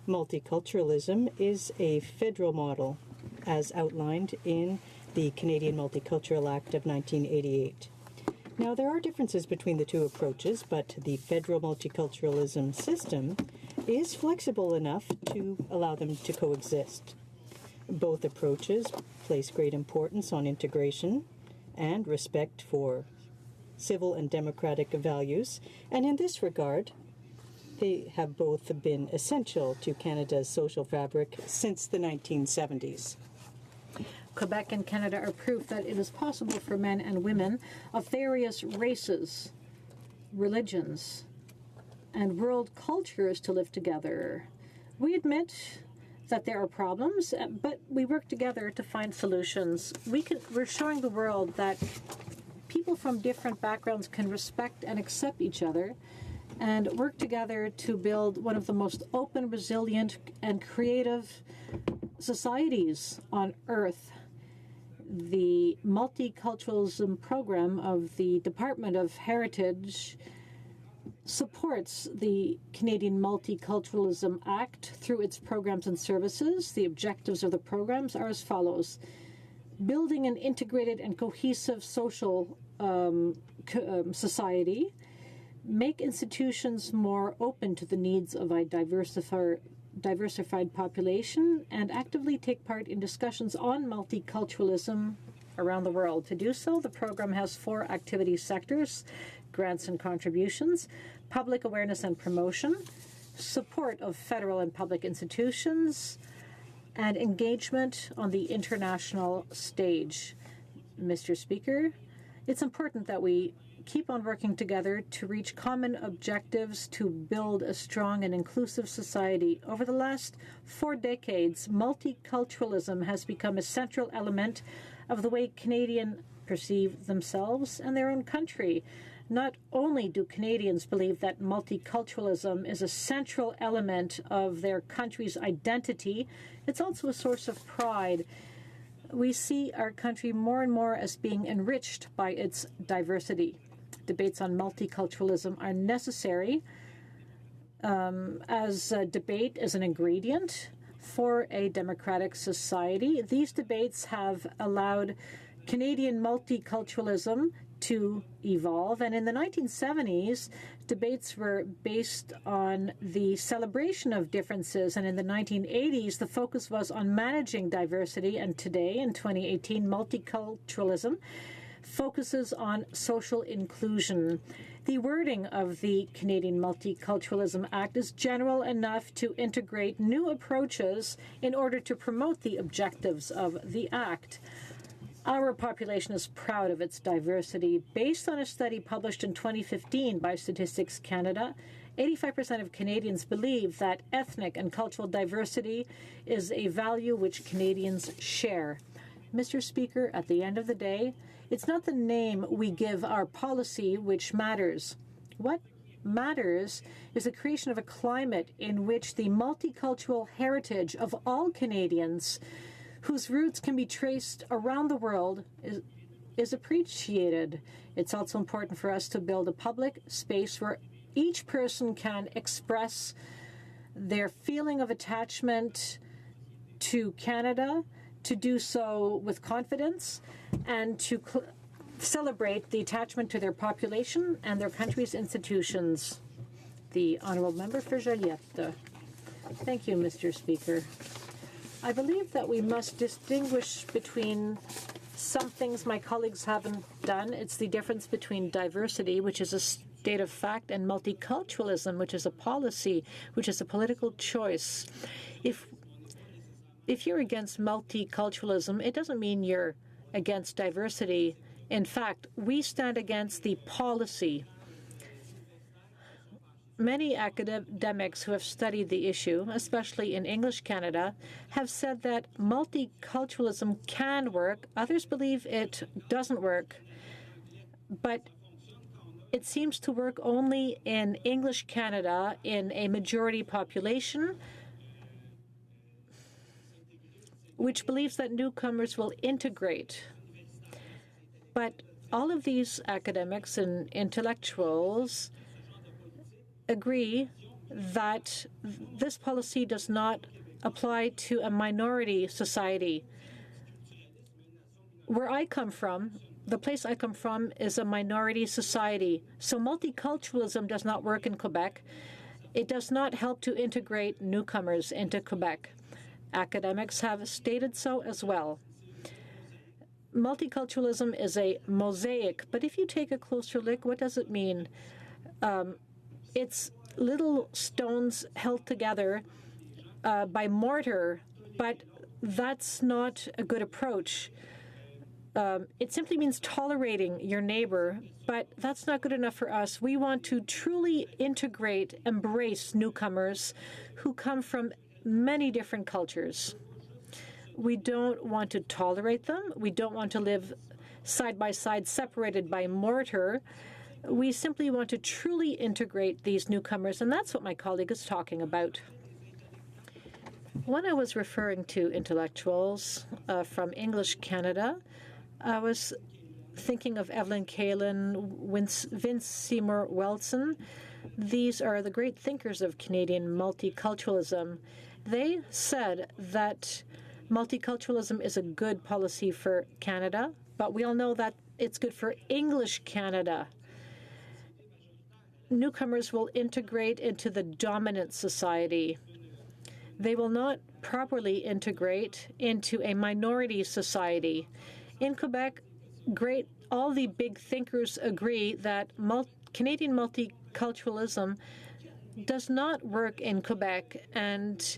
multiculturalism is a federal model, as outlined in the Canadian Multicultural Act of 1988. Now, there are differences between the two approaches, but the federal multiculturalism system is flexible enough to allow them to coexist. Both approaches place great importance on integration and respect for civil and democratic values, and in this regard, They have both been essential to Canada's social fabric since the 1970s. Quebec and Canada are proof that it is possible for men and women of various races, religions, and world cultures to live together. We admit that there are problems, but we work together to find solutions. We're showing the world that people from different backgrounds can respect and accept each other and work together to build one of the most open, resilient, and creative societies on Earth. The multiculturalism program of the Department of Heritage supports the Canadian Multiculturalism Act through its programs and services. The objectives of the programs are as follows: building an integrated and cohesive social society, make institutions more open to the needs of a diversified population, and actively take part in discussions on multiculturalism around the world. To do so, the program has 4 activity sectors: grants and contributions, public awareness and promotion, support of federal and public institutions, and engagement on the international stage. Mr. Speaker, it's important that we keep on working together to reach common objectives to build a strong and inclusive society. Over the last 4 decades, multiculturalism has become a central element of the way Canadians perceive themselves and their own country. Not only do Canadians believe that multiculturalism is a central element of their country's identity, it's also a source of pride. We see our country more and more as being enriched by its diversity. Debates on multiculturalism are necessary as debate is an ingredient for a democratic society. These debates have allowed Canadian multiculturalism to evolve, and in the 1970s, debates were based on the celebration of differences, and in the 1980s, the focus was on managing diversity, and today, in 2018, multiculturalism focuses on social inclusion. The wording of the Canadian Multiculturalism Act is general enough to integrate new approaches in order to promote the objectives of the Act. Our population is proud of its diversity. Based on a study published in 2015 by Statistics Canada, 85% of Canadians believe that ethnic and cultural diversity is a value which Canadians share. Mr. Speaker, at the end of the day, it's not the name we give our policy which matters. What matters is the creation of a climate in which the multicultural heritage of all Canadians, whose roots can be traced around the world, is appreciated. It's also important for us to build a public space where each person can express their feeling of attachment to Canada, to do so with confidence, and to celebrate the attachment to their population and their country's institutions. The Honourable Member for Joliette. Thank you, Mr. Speaker. I believe that we must distinguish between some things my colleagues haven't done. It's the difference between diversity, which is a state of fact, and multiculturalism, which is a policy, which is a political choice. If you're against multiculturalism, it doesn't mean you're against diversity. In fact, we stand against the policy. Many academics who have studied the issue, especially in English Canada, have said that multiculturalism can work. Others believe it doesn't work. But it seems to work only in English Canada in a majority population, which believes that newcomers will integrate. But all of these academics and intellectuals agree that this policy does not apply to a minority society. Where I come from, the place I come from is a minority society. So multiculturalism does not work in Quebec. It does not help to integrate newcomers into Quebec. Academics have stated so as well. Multiculturalism is a mosaic, but if you take a closer look, what does it mean? It's little stones held together by mortar, but that's not a good approach. It simply means tolerating your neighbor, but that's not good enough for us. We want to truly integrate, embrace newcomers who come from many different cultures. We don't want to tolerate them. We don't want to live side by side, separated by mortar. We simply want to truly integrate these newcomers, and that's what my colleague is talking about. When I was referring to intellectuals from English Canada, I was thinking of Evelyn Kaelin, Vince Seymour Wilson. These are the great thinkers of Canadian multiculturalism. They said that multiculturalism is a good policy for Canada, but we all know that it's good for English Canada. Newcomers will integrate into the dominant society. They will not properly integrate into a minority society. In Quebec, all the big thinkers agree that Canadian multiculturalism does not work in Quebec, and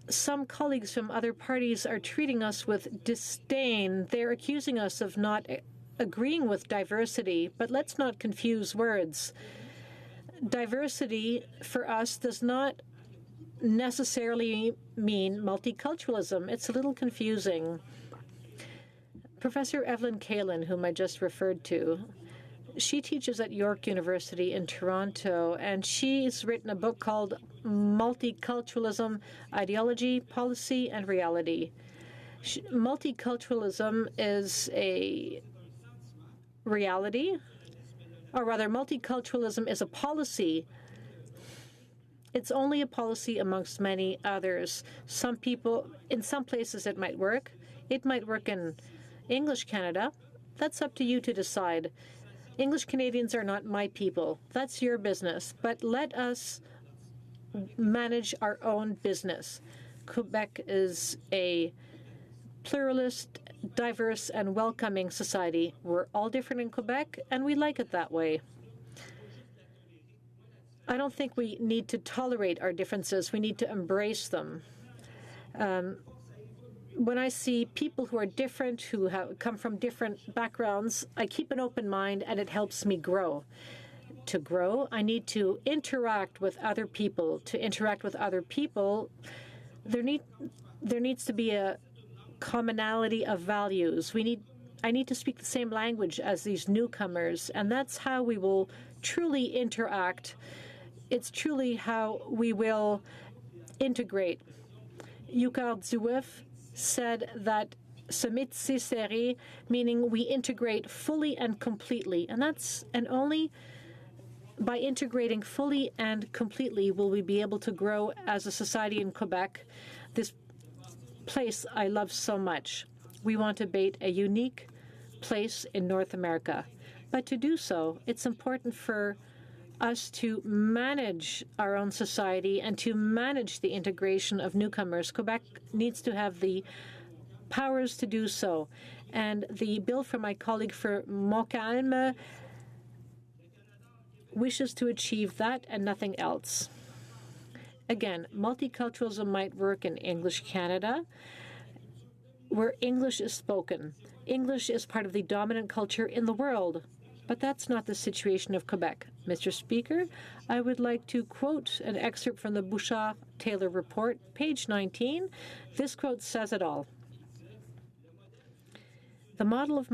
some colleagues from other parties are treating us with disdain. They're accusing us of not agreeing with diversity, but let's not confuse words. Diversity for us does not necessarily mean multiculturalism. It's a little confusing. Professor Evelyn Kaelin, whom I just referred to, she teaches at York University in Toronto, and she's written a book called Multiculturalism, Ideology, Policy, and Reality. Multiculturalism is a reality, or rather, multiculturalism is a policy. It's only a policy amongst many others. Some people, in some places it might work. It might work in English Canada. That's up to you to decide. English Canadians are not my people. That's your business. But let us manage our own business. Quebec is a pluralist, diverse, and welcoming society. We're all different in Quebec, and we like it that way. I don't think we need to tolerate our differences. We need to embrace them. When I see people who are different, who come from different backgrounds, I keep an open mind, and it helps me grow. To grow, I need to interact with other people. To interact with other people, there needs to be a commonality of values. I need to speak the same language as these newcomers, and that's how we will truly interact. It's truly how we will integrate. Yukar Zuif said that Semit Seri, meaning we integrate fully and completely, and only by integrating fully and completely will we be able to grow as a society in Quebec, this place I love so much. We want to be a unique place in North America. But to do so, it's important for us to manage our own society and to manage the integration of newcomers. Quebec needs to have the powers to do so. And the bill from my colleague for Montcalm wishes to achieve that and nothing else. Again, multiculturalism might work in English Canada, where English is spoken. English is part of the dominant culture in the world, but that's not the situation of Quebec. Mr. Speaker, I would like to quote an excerpt from the Bouchard-Taylor report, page 19. This quote says it all. The model of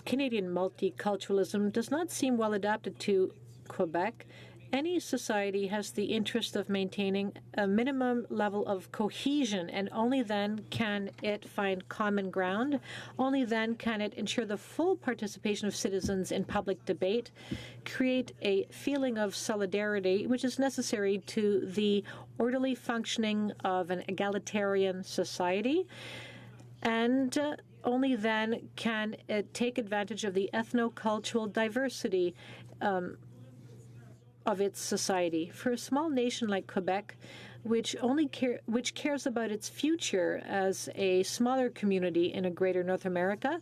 Canadian multiculturalism does not seem well adapted to Quebec. Any society has the interest of maintaining a minimum level of cohesion, and only then can it find common ground. Only then can it ensure the full participation of citizens in public debate, create a feeling of solidarity which is necessary to the orderly functioning of an egalitarian society, and only then can it take advantage of the ethno-cultural diversity of its society. For a small nation like Quebec, which cares about its future as a smaller community in a greater North America,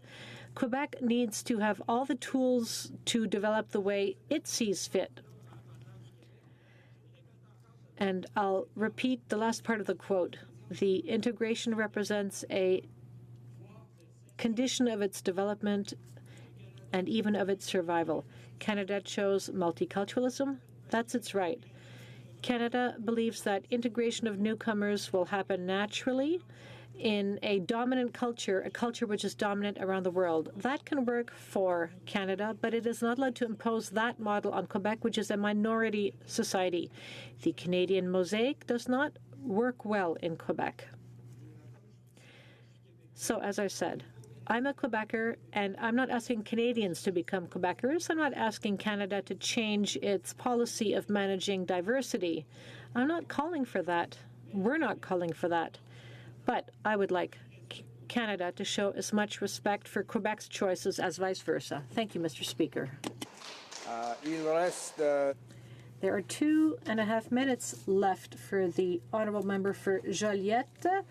Quebec needs to have all the tools to develop the way it sees fit. And I'll repeat the last part of the quote. The integration represents a condition of its development and even of its survival. Canada chose multiculturalism. That's its right. Canada believes that integration of newcomers will happen naturally in a dominant culture, a culture which is dominant around the world. That can work for Canada, but it is not allowed to impose that model on Quebec, which is a minority society. The Canadian mosaic does not work well in Quebec. So, as I said, I'm a Quebecer, and I'm not asking Canadians to become Quebecers. I'm not asking Canada to change its policy of managing diversity. I'm not calling for that. We're not calling for that. But I would like Canada to show as much respect for Quebec's choices as vice versa. Thank you, Mr. Speaker. There are 2.5 minutes left for the honourable member for Joliette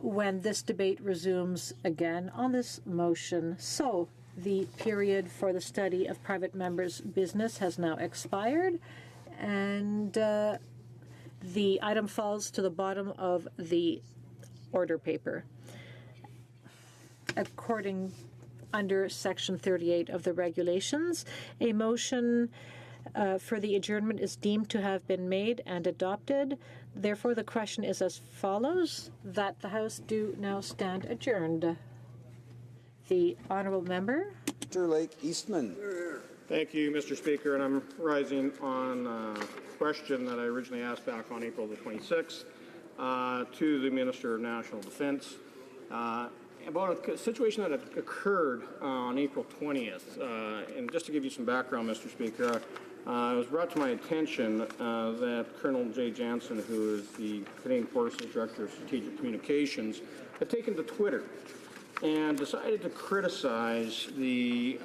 when this debate resumes again on this motion. So the period for the study of private members' business has now expired, and the item falls to the bottom of the order paper. According under Section 38 of the regulations, a motion for the adjournment is deemed to have been made and adopted. Therefore, the question is as follows, that the House do now stand adjourned. The honourable member. Mr. Lake Eastman. Thank you, Mr. Speaker, and I'm rising on a question that I originally asked back on April the 26th to the Minister of National Defence about a situation that occurred on April 20th. And just to give you some background, Mr. Speaker, it was brought to my attention that Colonel Jay Jansen, who is the Canadian Forces Director of Strategic Communications, had taken to Twitter and decided to criticize the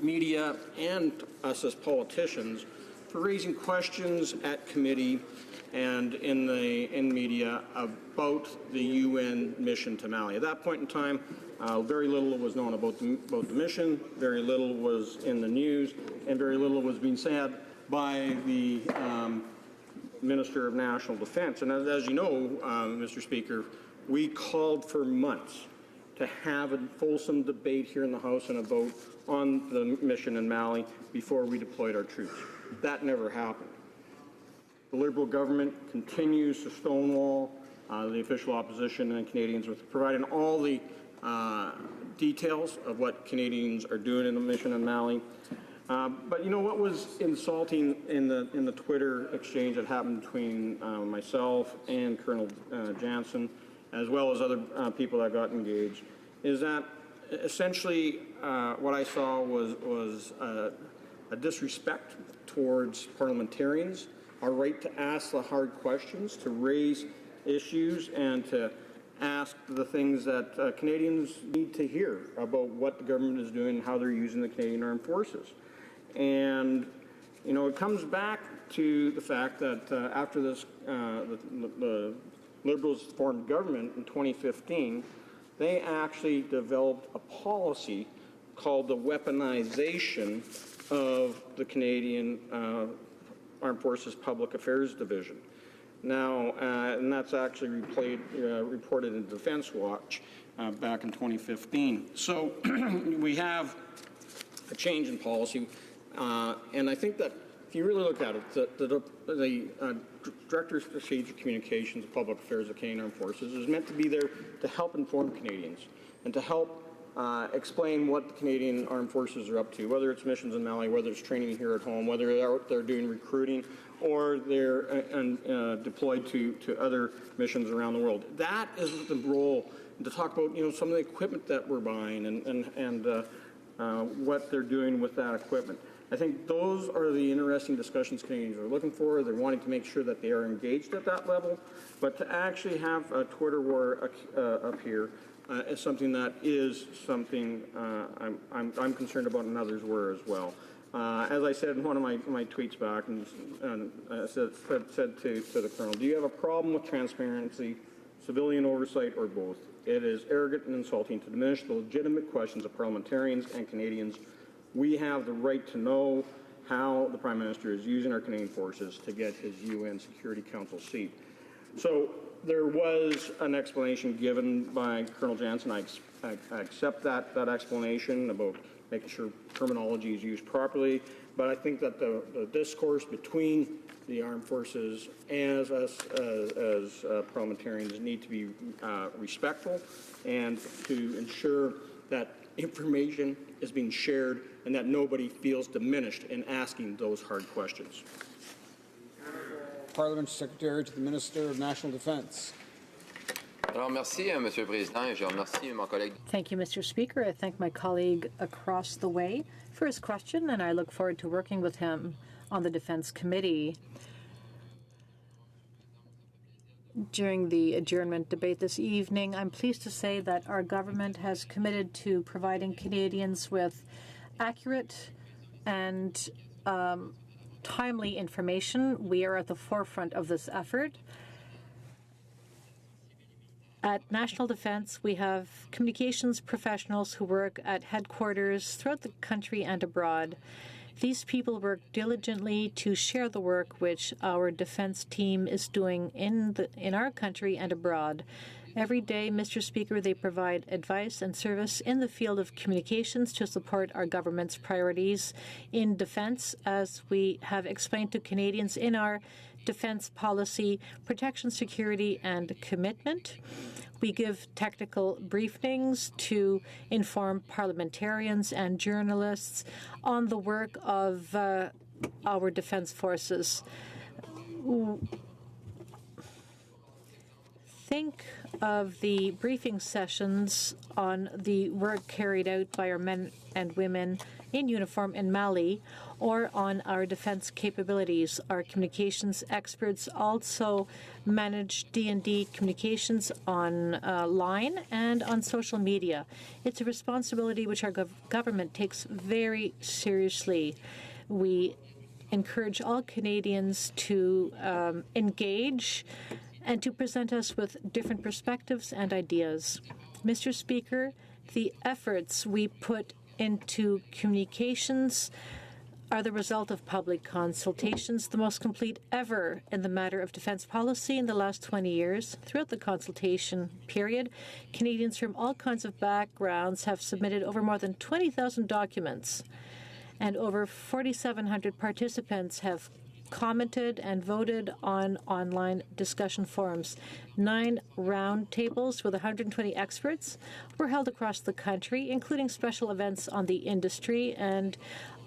media and us as politicians for raising questions at committee and in media about the UN mission to Mali. At that point in time, very little was known about the mission, very little was in the news, and very little was being said by the Minister of National Defence. And as you know, Mr. Speaker, we called for months to have a fulsome debate here in the House and a vote on the mission in Mali before we deployed our troops. That never happened. The Liberal government continues to stonewall the official opposition and Canadians with providing all the details of what Canadians are doing in the mission in Mali. But you know what was insulting in the Twitter exchange that happened between myself and Colonel Jansen, as well as other people that got engaged, is that essentially what I saw was a disrespect towards parliamentarians, our right to ask the hard questions, to raise issues, and to ask the things that Canadians need to hear about what the government is doing and how they're using the Canadian Armed Forces. And, you know, it comes back to the fact that after this, the Liberals formed government in 2015, they actually developed a policy called the weaponization of the Canadian Armed Forces Public Affairs Division. Now, and that's actually reported in Defense Watch back in 2015. So we have a change in policy, and I think that if you really look at it, the Director of Strategic Communications and Public Affairs of Canadian Armed Forces is meant to be there to help inform Canadians and to help explain what the Canadian Armed Forces are up to, whether it's missions in Mali, whether it's training here at home, whether they're out there doing recruiting, or they're deployed to other missions around the world. That is the role, to talk about, you know, some of the equipment that we're buying and what they're doing with that equipment. I think those are the interesting discussions Canadians are looking for. They're wanting to make sure that they are engaged at that level. But to actually have a Twitter war up here is something that is something I'm concerned about, and others were as well. As I said in one of my tweets back, and said to the Colonel, do you have a problem with transparency, civilian oversight, or both? It is arrogant and insulting to diminish the legitimate questions of parliamentarians and Canadians. We have the right to know how the Prime Minister is using our Canadian forces to get his UN Security Council seat. So there was an explanation given by Colonel Jansen. I accept that explanation about making sure terminology is used properly, but I think that the discourse between the armed forces as us as parliamentarians need to be respectful and to ensure that information is being shared and that nobody feels diminished in asking those hard questions. Parliament Secretary to the Minister of National Defence. Monsieur le Président, et je remercie mon collègue. Thank you, Mr. Speaker. I thank my colleague across the way for his question, and I look forward to working with him on the Defense Committee. During the adjournment debate this evening, I'm pleased to say that our government has committed to providing Canadians with accurate and timely information. We are at the forefront of this effort. At National Defence, we have communications professionals who work at headquarters throughout the country and abroad. These people work diligently to share the work which our defense team is doing in our country and abroad. Every day, Mr. Speaker, they provide advice and service in the field of communications to support our government's priorities in defense, as we have explained to Canadians in our defense policy, protection, security, and commitment. We give technical briefings to inform parliamentarians and journalists on the work of our defense forces. Think of the briefing sessions on the work carried out by our men and women in uniform in Mali or on our defense capabilities. Our communications experts also manage D&D communications online and on social media. It's a responsibility which our government takes very seriously. We encourage all Canadians to engage and to present us with different perspectives and ideas. Mr. Speaker, the efforts we put into communications are the result of public consultations, the most complete ever in the matter of defense policy in the last 20 years. Throughout the consultation period, Canadians from all kinds of backgrounds have submitted over more than 20,000 documents, and over 4,700 participants have commented and voted on online discussion forums. 9 roundtables with 120 experts were held across the country, including special events on the industry and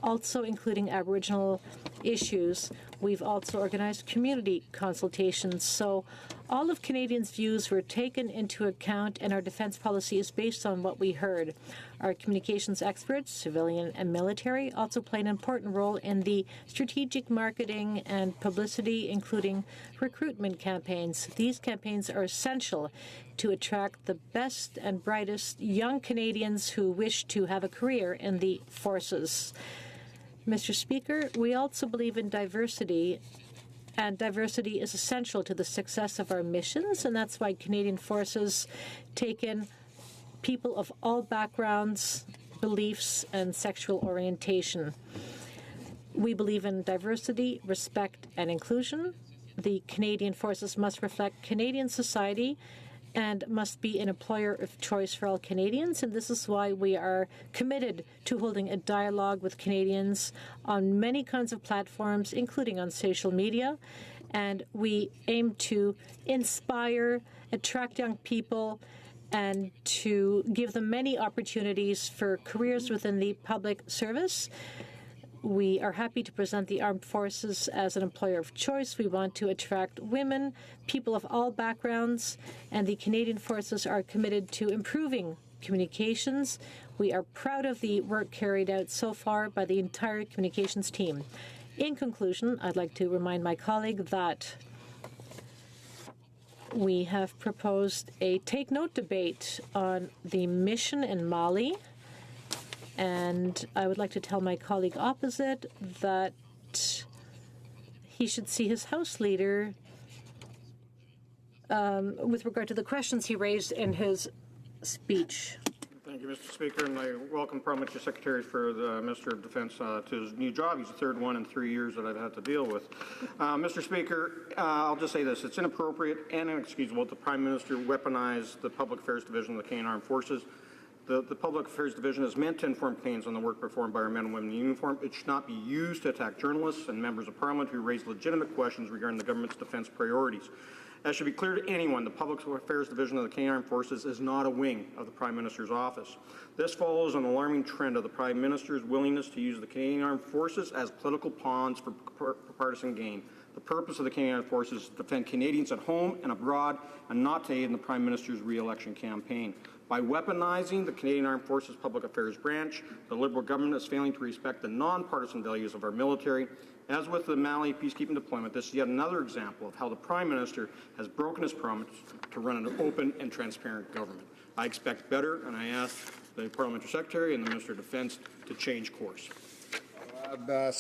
also including Aboriginal issues. We've also organized community consultations. So all of Canadians' views were taken into account, and our defense policy is based on what we heard. Our communications experts, civilian and military, also play an important role in the strategic marketing and publicity, including recruitment campaigns. These campaigns are essential to attract the best and brightest young Canadians who wish to have a career in the forces. Mr. Speaker, we also believe in diversity, and diversity is essential to the success of our missions, and that's why Canadian forces take in people of all backgrounds, beliefs, and sexual orientation. We believe in diversity, respect, and inclusion. The Canadian forces must reflect Canadian society and must be an employer of choice for all Canadians, and this is why we are committed to holding a dialogue with Canadians on many kinds of platforms, including on social media, and we aim to inspire, attract young people, and to give them many opportunities for careers within the public service. We are happy to present the armed forces as an employer of choice. We want to attract women, people of all backgrounds, and the Canadian forces are committed to improving communications. We are proud of the work carried out so far by the entire communications team. In conclusion, I'd like to remind my colleague that we have proposed a take-note debate on the mission in Mali. And I would like to tell my colleague opposite that he should see his House leader with regard to the questions he raised in his speech. Thank you, Mr. Speaker, and I welcome Parliamentary Secretary for the Minister of Defence to his new job. He's the third one in 3 years that I've had to deal with. Mr. Speaker, I'll just say this. It's inappropriate and inexcusable that the Prime Minister weaponized the Public Affairs Division of the Canadian Armed Forces. The Public Affairs Division is meant to inform Canadians on the work performed by our men and women in uniform. It should not be used to attack journalists and members of Parliament who raise legitimate questions regarding the government's defence priorities. As should be clear to anyone, the Public Affairs Division of the Canadian Armed Forces is not a wing of the Prime Minister's office. This follows an alarming trend of the Prime Minister's willingness to use the Canadian Armed Forces as political pawns for partisan gain. The purpose of the Canadian Armed Forces is to defend Canadians at home and abroad and not to aid in the Prime Minister's re-election campaign. By weaponizing the Canadian Armed Forces Public Affairs branch, the Liberal government is failing to respect the non-partisan values of our military. As with the Mali peacekeeping deployment, this is yet another example of how the Prime Minister has broken his promise to run an open and transparent government. I expect better, and I ask the Parliamentary Secretary and the Minister of Defence to change course. The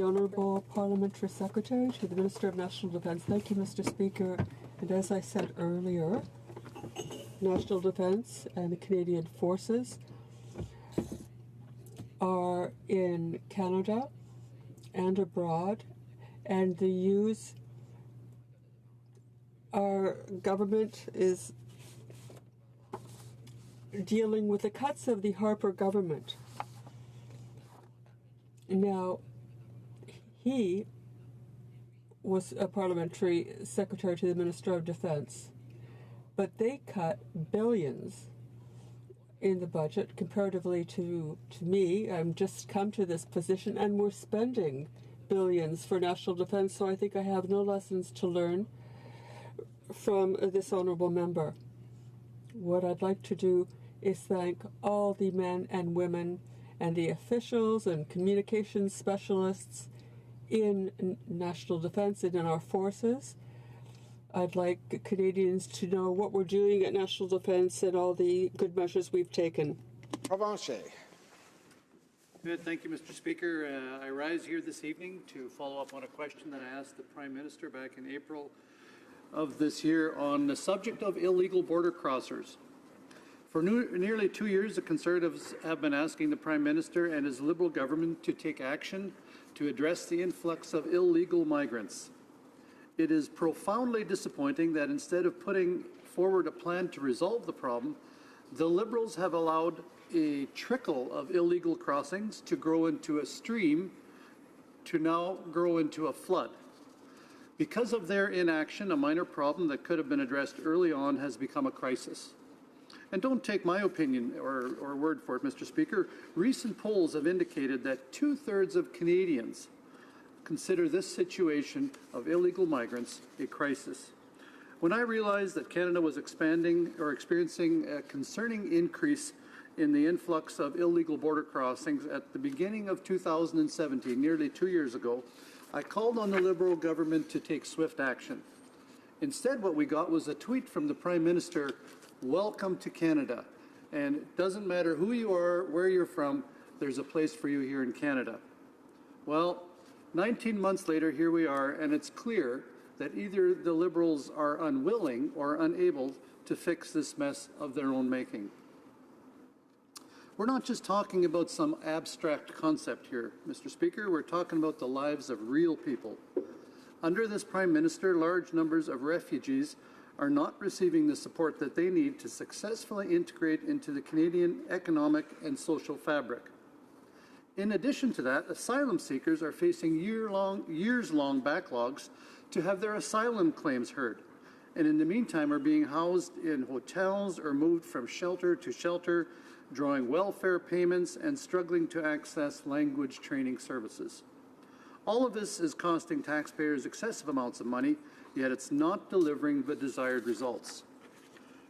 Honourable Parliamentary Secretary to the Minister of National Defence. Thank you, Mr. Speaker. And as I said earlier, National Defence and the Canadian Forces are in Canada and abroad, and the use our government is dealing with the cuts of the Harper government. Now, he was a parliamentary secretary to the Minister of Defence, but they cut billions in the budget comparatively to me. I'm just come to this position, and we're spending billions for national defence, so I think I have no lessons to learn from this honourable member. What I'd like to do is thank all the men and women and the officials and communications specialists in national defence and in our forces. I'd like Canadians to know what we're doing at national defence and all the good measures we've taken. Provencher. Good. Thank you, Mr. Speaker. I rise here this evening to follow up on a question that I asked the Prime Minister back in April of this year on the subject of illegal border crossers. For nearly 2 years, the Conservatives have been asking the Prime Minister and his Liberal government to take action to address the influx of illegal migrants. It is profoundly disappointing that instead of putting forward a plan to resolve the problem, the Liberals have allowed a trickle of illegal crossings to grow into a stream, to now grow into a flood. Because of their inaction, a minor problem that could have been addressed early on has become a crisis. And don't take my opinion or word for it, Mr. Speaker. Recent polls have indicated that 2/3 of Canadians consider this situation of illegal migrants a crisis. When I realized that Canada was experiencing a concerning increase in the influx of illegal border crossings at the beginning of 2017, nearly 2 years ago, I called on the Liberal government to take swift action. Instead, what we got was a tweet from the Prime Minister, "Welcome to Canada, and it doesn't matter who you are, where you're from, there's a place for you here in Canada." Well, 19 months later, here we are, and it's clear that either the Liberals are unwilling or unable to fix this mess of their own making. We're not just talking about some abstract concept here, Mr. Speaker. We're talking about the lives of real people. Under this Prime Minister, large numbers of refugees are not receiving the support that they need to successfully integrate into the Canadian economic and social fabric. In addition to that, asylum seekers are facing years-long backlogs to have their asylum claims heard, and in the meantime are being housed in hotels or moved from shelter to shelter, drawing welfare payments and struggling to access language training services. All of this is costing taxpayers excessive amounts of money, yet it's not delivering the desired results.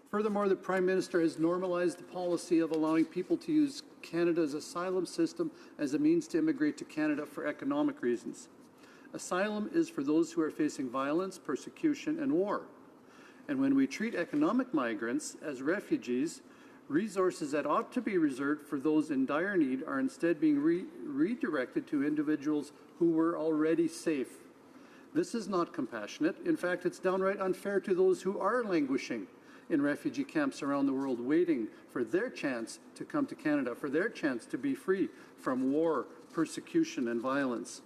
Furthermore, the Prime Minister has normalized the policy of allowing people to use Canada's asylum system as a means to immigrate to Canada for economic reasons. Asylum is for those who are facing violence, persecution, and war. And when we treat economic migrants as refugees, resources that ought to be reserved for those in dire need are instead being redirected to individuals who were already safe. This is not compassionate. In fact, it's downright unfair to those who are languishing in refugee camps around the world waiting for their chance to come to Canada, for their chance to be free from war, persecution, and violence.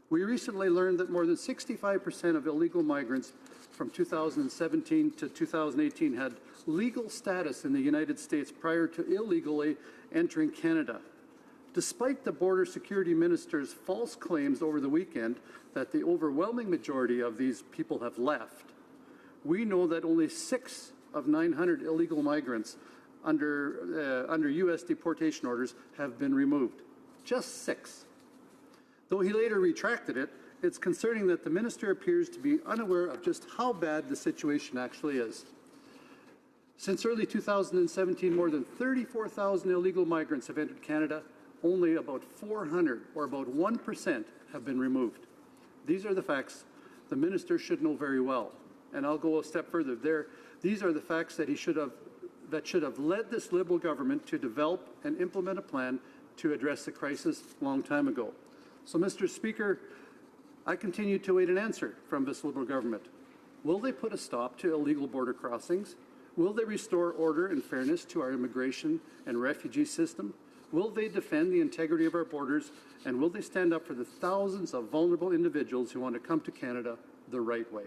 We recently learned that more than 65% of illegal migrants from 2017 to 2018 had legal status in the United States prior to illegally entering Canada. Despite the Border Security Minister's false claims over the weekend that the overwhelming majority of these people have left, we know that only 6 of 900 illegal migrants under U.S. deportation orders have been removed. Just 6. Though he later retracted it, it's concerning that the minister appears to be unaware of just how bad the situation actually is. Since early 2017, more than 34,000 illegal migrants have entered Canada. Only about 400, or about 1%, have been removed. These are the facts the minister should know very well. And I'll go a step further. These are the facts that should have led this Liberal government to develop and implement a plan to address the crisis a long time ago. So, Mr. Speaker, I continue to await an answer from this Liberal government. Will they put a stop to illegal border crossings? Will they restore order and fairness to our immigration and refugee system? Will they defend the integrity of our borders? And will they stand up for the thousands of vulnerable individuals who want to come to Canada the right way?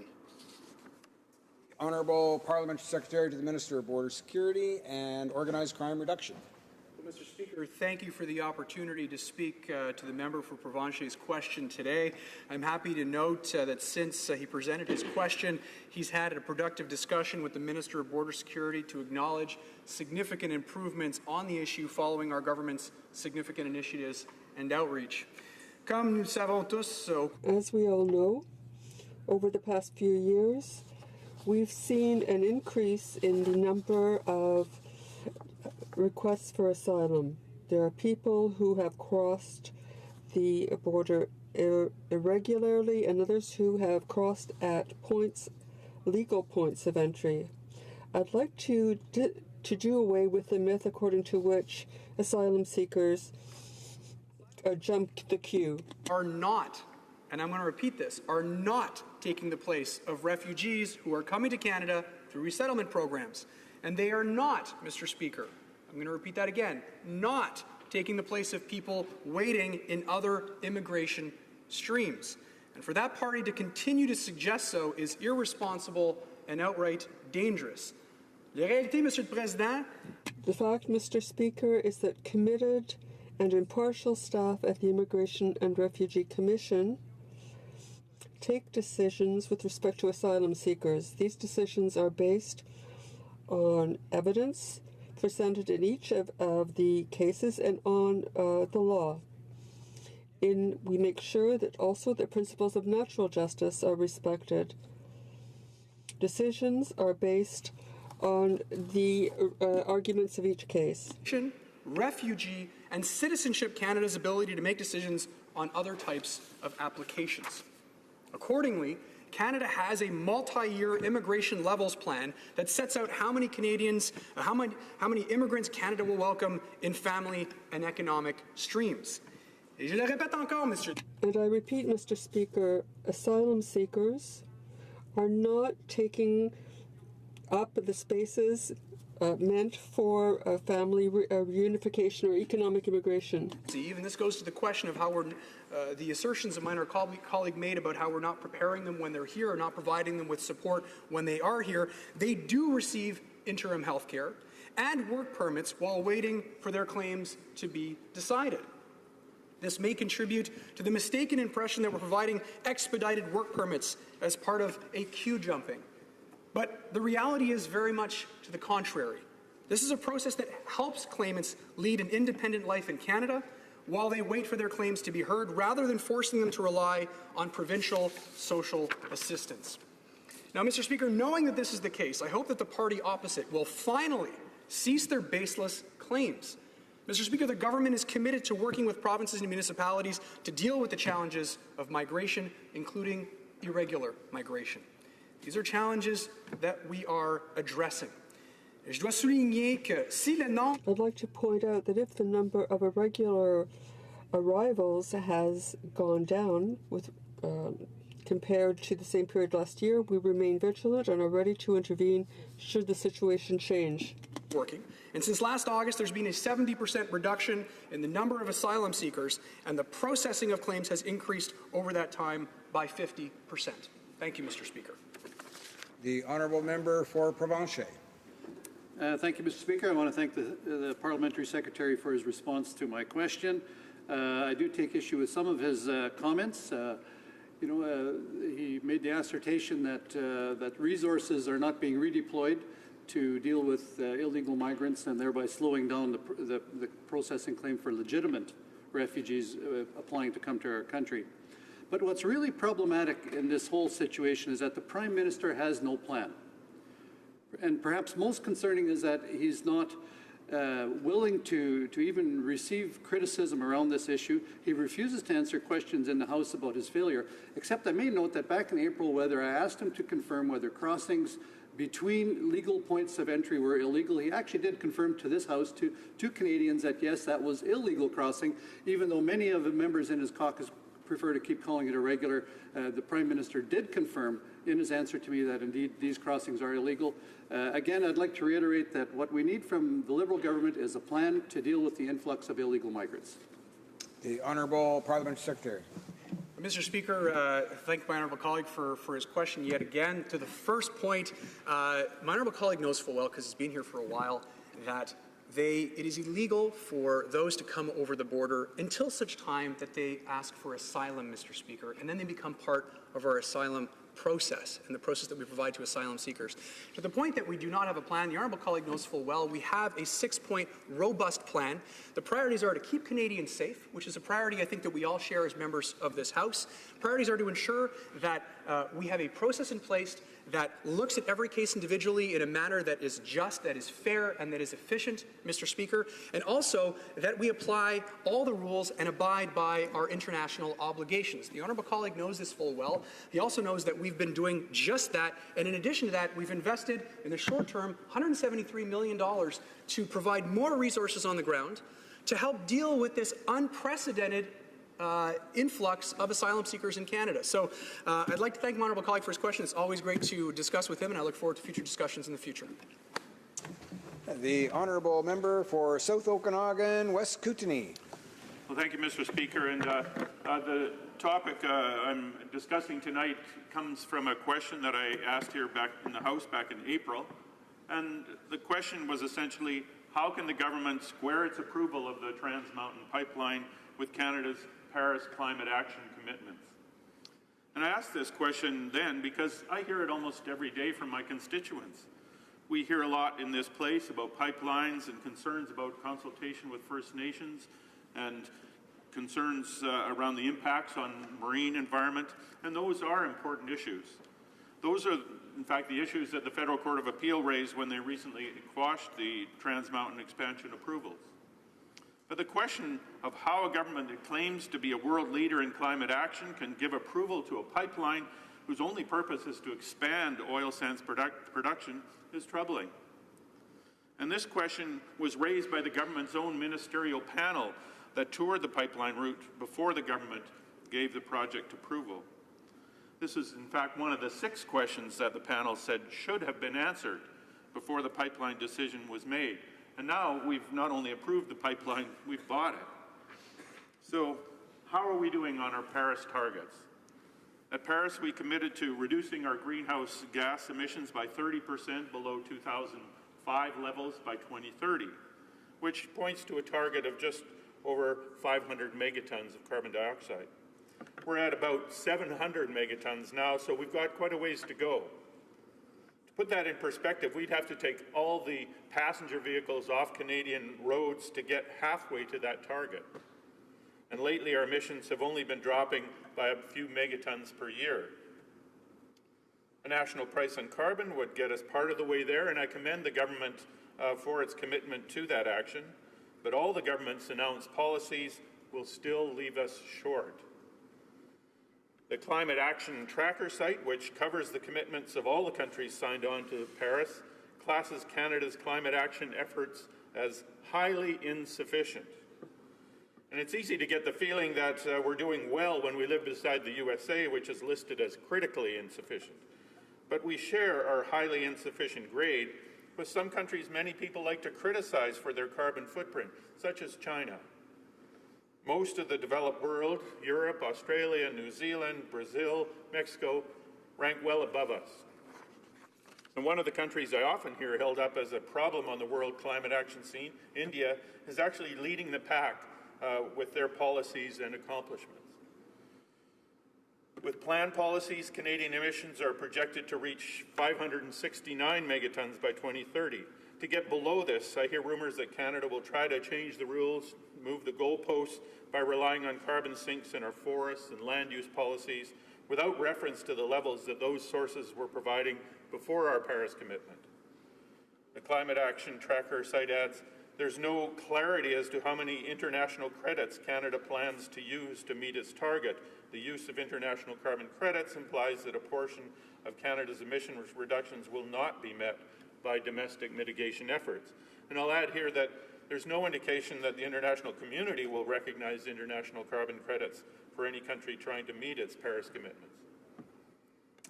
Honourable Parliamentary Secretary to the Minister of Border Security and Organised Crime Reduction. Well, Mr. Speaker, thank you for the opportunity to speak to the member for Provencher's question today. I'm happy to note that since he presented his question, he's had a productive discussion with the Minister of Border Security to acknowledge significant improvements on the issue following our government's significant initiatives and outreach. Comme nous savons tous, as we all know, over the past few years, we've seen an increase in the number of requests for asylum. There are people who have crossed the border irregularly and others who have crossed at legal points of entry. I'd like to do away with the myth according to which asylum seekers jump the queue. Are not, and I'm going to repeat this, are not taking the place of refugees who are coming to Canada through resettlement programs. And they are not, Mr. Speaker, I'm going to repeat that again, not taking the place of people waiting in other immigration streams. And for that party to continue to suggest so is irresponsible and outright dangerous. La réalité, Monsieur le Président. The fact, Mr. Speaker, is that committed and impartial staff at the Immigration and Refugee Commission take decisions with respect to asylum seekers. These decisions are based on evidence presented in each of the cases and on the law. We make sure that also the principles of natural justice are respected. Decisions are based on the arguments of each case. Refugee and Citizenship Canada's ability to make decisions on other types of applications. Accordingly, Canada has a multi-year immigration levels plan that sets out how many Canadians, how many immigrants Canada will welcome in family and economic streams. Et je le répète encore, Mr. And I repeat, Mr. Speaker, asylum seekers are not taking up the spaces meant for family reunification or economic immigration. And this goes to the question of how the assertions of mine or colleague made about how we're not preparing them when they're here or not providing them with support when they are here. They do receive interim health care and work permits while waiting for their claims to be decided. This may contribute to the mistaken impression that we're providing expedited work permits as part of a queue jumping. But the reality is very much to the contrary. This is a process that helps claimants lead an independent life in Canada while they wait for their claims to be heard, rather than forcing them to rely on provincial social assistance. Now, Mr. Speaker, knowing that this is the case, I hope that the party opposite will finally cease their baseless claims. Mr. Speaker, the government is committed to working with provinces and municipalities to deal with the challenges of migration, including irregular migration. These are challenges that we are addressing. I'd like to point out that if the number of irregular arrivals has gone down with compared to the same period last year. We remain vigilant and are ready to intervene should the situation change. Working. And since last August, there's been a 70% reduction in the number of asylum seekers, and the processing of claims has increased over that time by 50%. Thank you, Mr. Speaker. The honourable member for Provencher. Thank you, Mr. Speaker. I want to thank the Parliamentary Secretary for his response to my question. I do take issue with some of his comments. He made the assertion that resources are not being redeployed to deal with illegal migrants and thereby slowing down the processing claim for legitimate refugees applying to come to our country. But what's really problematic in this whole situation is that the Prime Minister has no plan. And perhaps most concerning is that he's not willing to even receive criticism around this issue. He refuses to answer questions in the House about his failure, except I may note that back in April, whether I asked him to confirm whether crossings between legal points of entry were illegal, he actually did confirm to this House, to Canadians, that yes, that was illegal crossing, even though many of the members in his caucus prefer to keep calling it irregular. The Prime Minister did confirm in his answer to me that indeed these crossings are illegal. Again, I'd like to reiterate that what we need from the Liberal government is a plan to deal with the influx of illegal migrants. The Honourable Parliamentary Secretary. Mr. Speaker, thank my honourable colleague for his question yet again. To the first point, my honourable colleague knows full well, because he's been here for a while, that it is illegal for those to come over the border until such time that they ask for asylum, Mr. Speaker, and then they become part of our asylum process and the process that we provide to asylum seekers. To the point that we do not have a plan, the honourable colleague knows full well, we have a 6-point robust plan. The priorities are to keep Canadians safe, which is a priority I think that we all share as members of this House. Priorities are to ensure that we have a process in place that looks at every case individually in a manner that is just, that is fair, and that is efficient, Mr. Speaker, and also that we apply all the rules and abide by our international obligations. The honourable colleague knows this full well. He also knows that we've been doing just that, and in addition to that, we've invested in the short term $173 million to provide more resources on the ground to help deal with this unprecedented influx of asylum seekers in Canada. So I'd like to thank my honourable colleague for his question. It's always great to discuss with him, and I look forward to future discussions in the future. The honourable member for South Okanagan, West Kootenay. Well, thank you, Mr. Speaker. And the topic I'm discussing tonight comes from a question that I asked here back in the House back in April. And the question was essentially, how can the government square its approval of the Trans Mountain Pipeline with Canada's Paris climate action commitments? And I asked this question then because I hear it almost every day from my constituents. We hear a lot in this place about pipelines and concerns about consultation with First Nations and concerns around the impacts on marine environment, and those are important issues. Those are, in fact, the issues that the Federal Court of Appeal raised when they recently quashed the Trans Mountain expansion approvals. But the question of how a government that claims to be a world leader in climate action can give approval to a pipeline whose only purpose is to expand oil sands production is troubling. And this question was raised by the government's own ministerial panel that toured the pipeline route before the government gave the project approval. This is, in fact, one of the 6 questions that the panel said should have been answered before the pipeline decision was made. And now we've not only approved the pipeline, we've bought it. So how are we doing on our Paris targets? At Paris, we committed to reducing our greenhouse gas emissions by 30% below 2005 levels by 2030, which points to a target of just over 500 megatons of carbon dioxide. We're at about 700 megatons now, so we've got quite a ways to go. To put that in perspective, we'd have to take all the passenger vehicles off Canadian roads to get halfway to that target. And lately, our emissions have only been dropping by a few megatons per year. A national price on carbon would get us part of the way there, and I commend the government for its commitment to that action. But all the government's announced policies will still leave us short. The Climate Action Tracker site, which covers the commitments of all the countries signed on to Paris, classes Canada's climate action efforts as highly insufficient. And it's easy to get the feeling that we're doing well when we live beside the USA, which is listed as critically insufficient. But we share our highly insufficient grade with some countries many people like to criticize for their carbon footprint, such as China. Most of the developed world, Europe, Australia, New Zealand, Brazil, Mexico, rank well above us. And one of the countries I often hear held up as a problem on the world climate action scene, India, is actually leading the pack with their policies and accomplishments. With planned policies, Canadian emissions are projected to reach 569 megatons by 2030. To get below this, I hear rumors that Canada will try to change the rules, move the goalposts by relying on carbon sinks in our forests and land use policies without reference to the levels that those sources were providing before our Paris commitment. The Climate Action Tracker site adds, there's no clarity as to how many international credits Canada plans to use to meet its target. The use of international carbon credits implies that a portion of Canada's emission reductions will not be met by domestic mitigation efforts. And I'll add here that there's no indication that the international community will recognize international carbon credits for any country trying to meet its Paris commitments.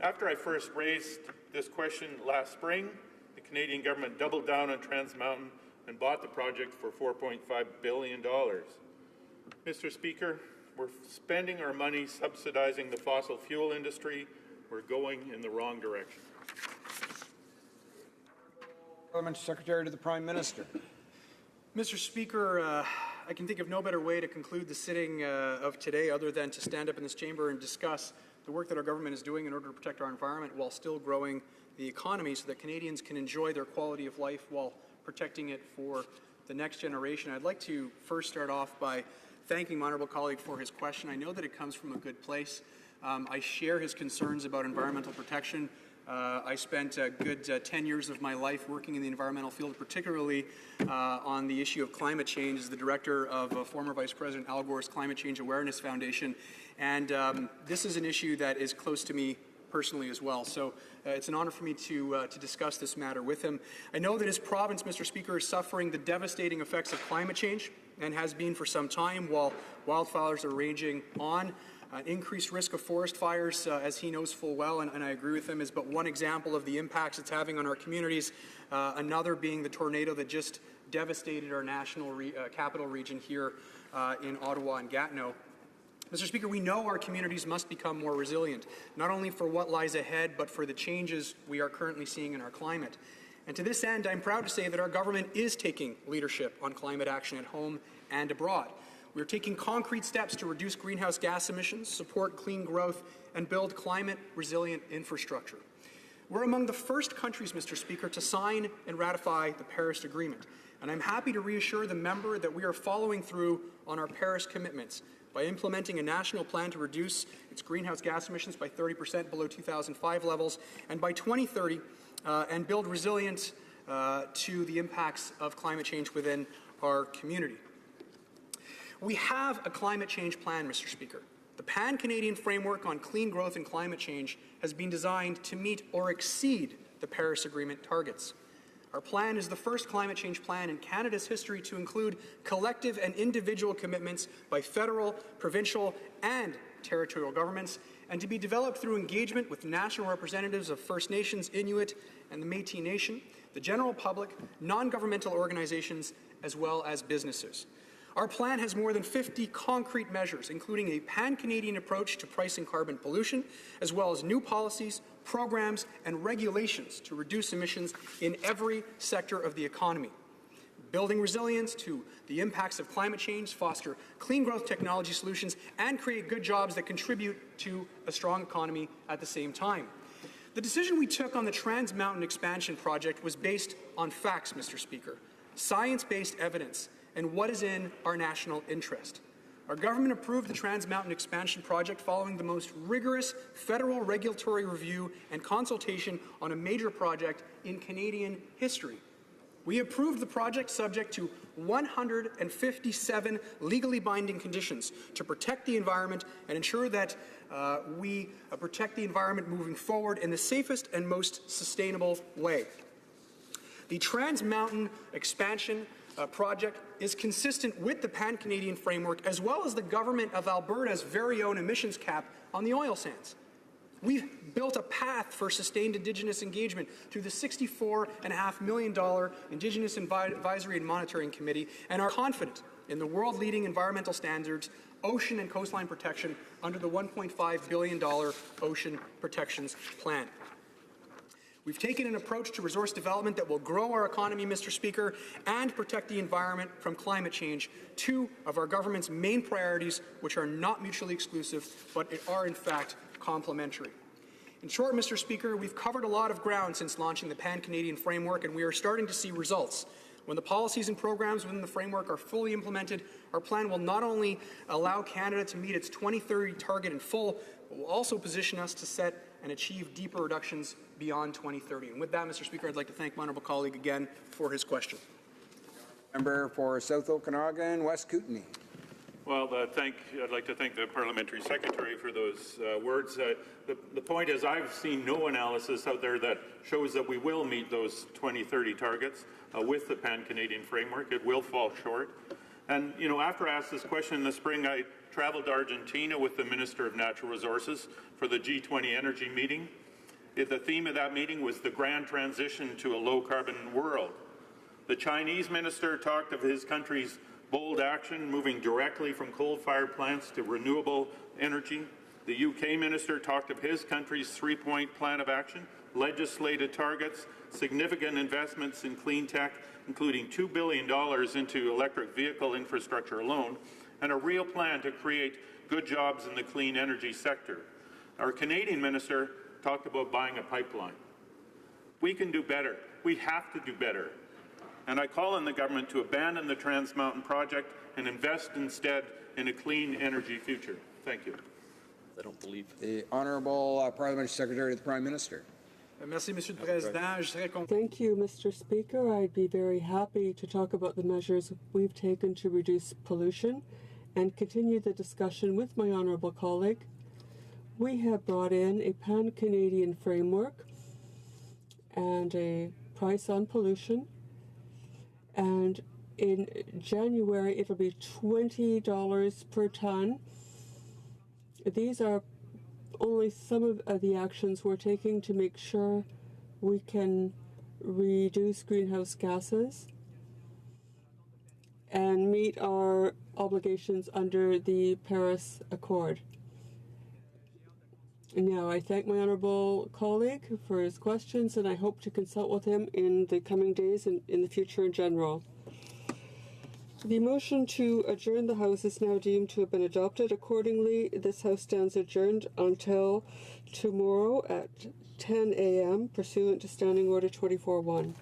After I first raised this question last spring, the Canadian government doubled down on Trans Mountain and bought the project for $4.5 billion. Mr. Speaker, we're spending our money subsidizing the fossil fuel industry. We're going in the wrong direction. Parliamentary Secretary to the Prime Minister. Mr. Speaker, I can think of no better way to conclude the sitting of today other than to stand up in this chamber and discuss the work that our government is doing in order to protect our environment while still growing the economy so that Canadians can enjoy their quality of life while protecting it for the next generation. I'd like to first start off by thanking my honourable colleague for his question. I know that it comes from a good place. I share his concerns about environmental protection. I spent a good 10 years of my life working in the environmental field, particularly on the issue of climate change as the director of former Vice President Al Gore's Climate Change Awareness Foundation. And this is an issue that is close to me personally as well. So it's an honor for me to discuss this matter with him. I know that his province, Mr. Speaker, is suffering the devastating effects of climate change and has been for some time while wildfires are raging on. Increased risk of forest fires, as he knows full well, and I agree with him, is but one example of the impacts it's having on our communities, another being the tornado that just devastated our national capital region here in Ottawa and Gatineau. Mr. Speaker, we know our communities must become more resilient, not only for what lies ahead, but for the changes we are currently seeing in our climate. And to this end, I'm proud to say that our government is taking leadership on climate action at home and abroad. We're taking concrete steps to reduce greenhouse gas emissions, support clean growth, and build climate-resilient infrastructure. We're among the first countries, Mr. Speaker, to sign and ratify the Paris Agreement. And I'm happy to reassure the member that we are following through on our Paris commitments by implementing a national plan to reduce its greenhouse gas emissions by 30% below 2005 levels, and by 2030, and build resilience to the impacts of climate change within our community. We have a climate change plan, Mr. Speaker. The Pan-Canadian Framework on Clean Growth and Climate Change has been designed to meet or exceed the Paris Agreement targets. Our plan is the first climate change plan in Canada's history to include collective and individual commitments by federal, provincial, and territorial governments, and to be developed through engagement with national representatives of First Nations, Inuit, and the Métis Nation, the general public, non-governmental organizations, as well as businesses. Our plan has more than 50 concrete measures, including a pan-Canadian approach to pricing carbon pollution, as well as new policies, programs, and regulations to reduce emissions in every sector of the economy. Building resilience to the impacts of climate change, foster clean growth technology solutions, and create good jobs that contribute to a strong economy at the same time. The decision we took on the Trans Mountain expansion project was based on facts, Mr. Speaker, science-based evidence, and what is in our national interest. Our government approved the Trans Mountain expansion project following the most rigorous federal regulatory review and consultation on a major project in Canadian history. We approved the project subject to 157 legally binding conditions to protect the environment and ensure that we protect the environment moving forward in the safest and most sustainable way. The Trans Mountain expansion project is consistent with the Pan-Canadian framework as well as the Government of Alberta's very own emissions cap on the oil sands. We've built a path for sustained Indigenous engagement through the $64.5 million Indigenous Advisory and Monitoring Committee and are confident in the world-leading environmental standards, ocean and coastline protection under the $1.5 billion Ocean Protections Plan. We've taken an approach to resource development that will grow our economy, Mr. Speaker, and protect the environment from climate change, two of our government's main priorities, which are not mutually exclusive, but are in fact complementary. In short, Mr. Speaker, we've covered a lot of ground since launching the Pan-Canadian Framework, and we are starting to see results. When the policies and programs within the framework are fully implemented, our plan will not only allow Canada to meet its 2030 target in full, but will also position us to set and achieve deeper reductions beyond 2030. And with that, Mr. Speaker, I'd like to thank my honourable colleague again for his question. Member for South Okanagan, West Kootenay. Well, I'd like to thank the Parliamentary Secretary for those words. The point is I've seen no analysis out there that shows that we will meet those 2030 targets with the Pan-Canadian Framework. It will fall short. And, you know, after I asked this question in the spring, I traveled to Argentina with the Minister of Natural Resources for the G20 energy meeting. The theme of that meeting was the grand transition to a low-carbon world. The Chinese minister talked of his country's bold action, moving directly from coal-fired plants to renewable energy. The UK minister talked of his country's three-point plan of action, legislated targets, significant investments in clean tech, including $2 billion into electric vehicle infrastructure alone, and a real plan to create good jobs in the clean energy sector. Our Canadian minister talked about buying a pipeline. We can do better. We have to do better. And I call on the government to abandon the Trans Mountain project and invest instead in a clean energy future. Thank you. I don't believe. The Honourable Parliamentary Secretary to the Prime Minister. Merci, Monsieur le Président. Thank you, Mr. Speaker. I'd be very happy to talk about the measures we've taken to reduce pollution and continue the discussion with my honourable colleague. We have brought in a Pan-Canadian framework and a price on pollution. And in January, it'll be $20 per ton. These are only some of the actions we're taking to make sure we can reduce greenhouse gases and meet our obligations under the Paris Accord. Now, I thank my honourable colleague for his questions, and I hope to consult with him in the coming days and in the future in general. The motion to adjourn the House is now deemed to have been adopted. Accordingly, this House stands adjourned until tomorrow at 10 a.m. pursuant to Standing Order 24-1.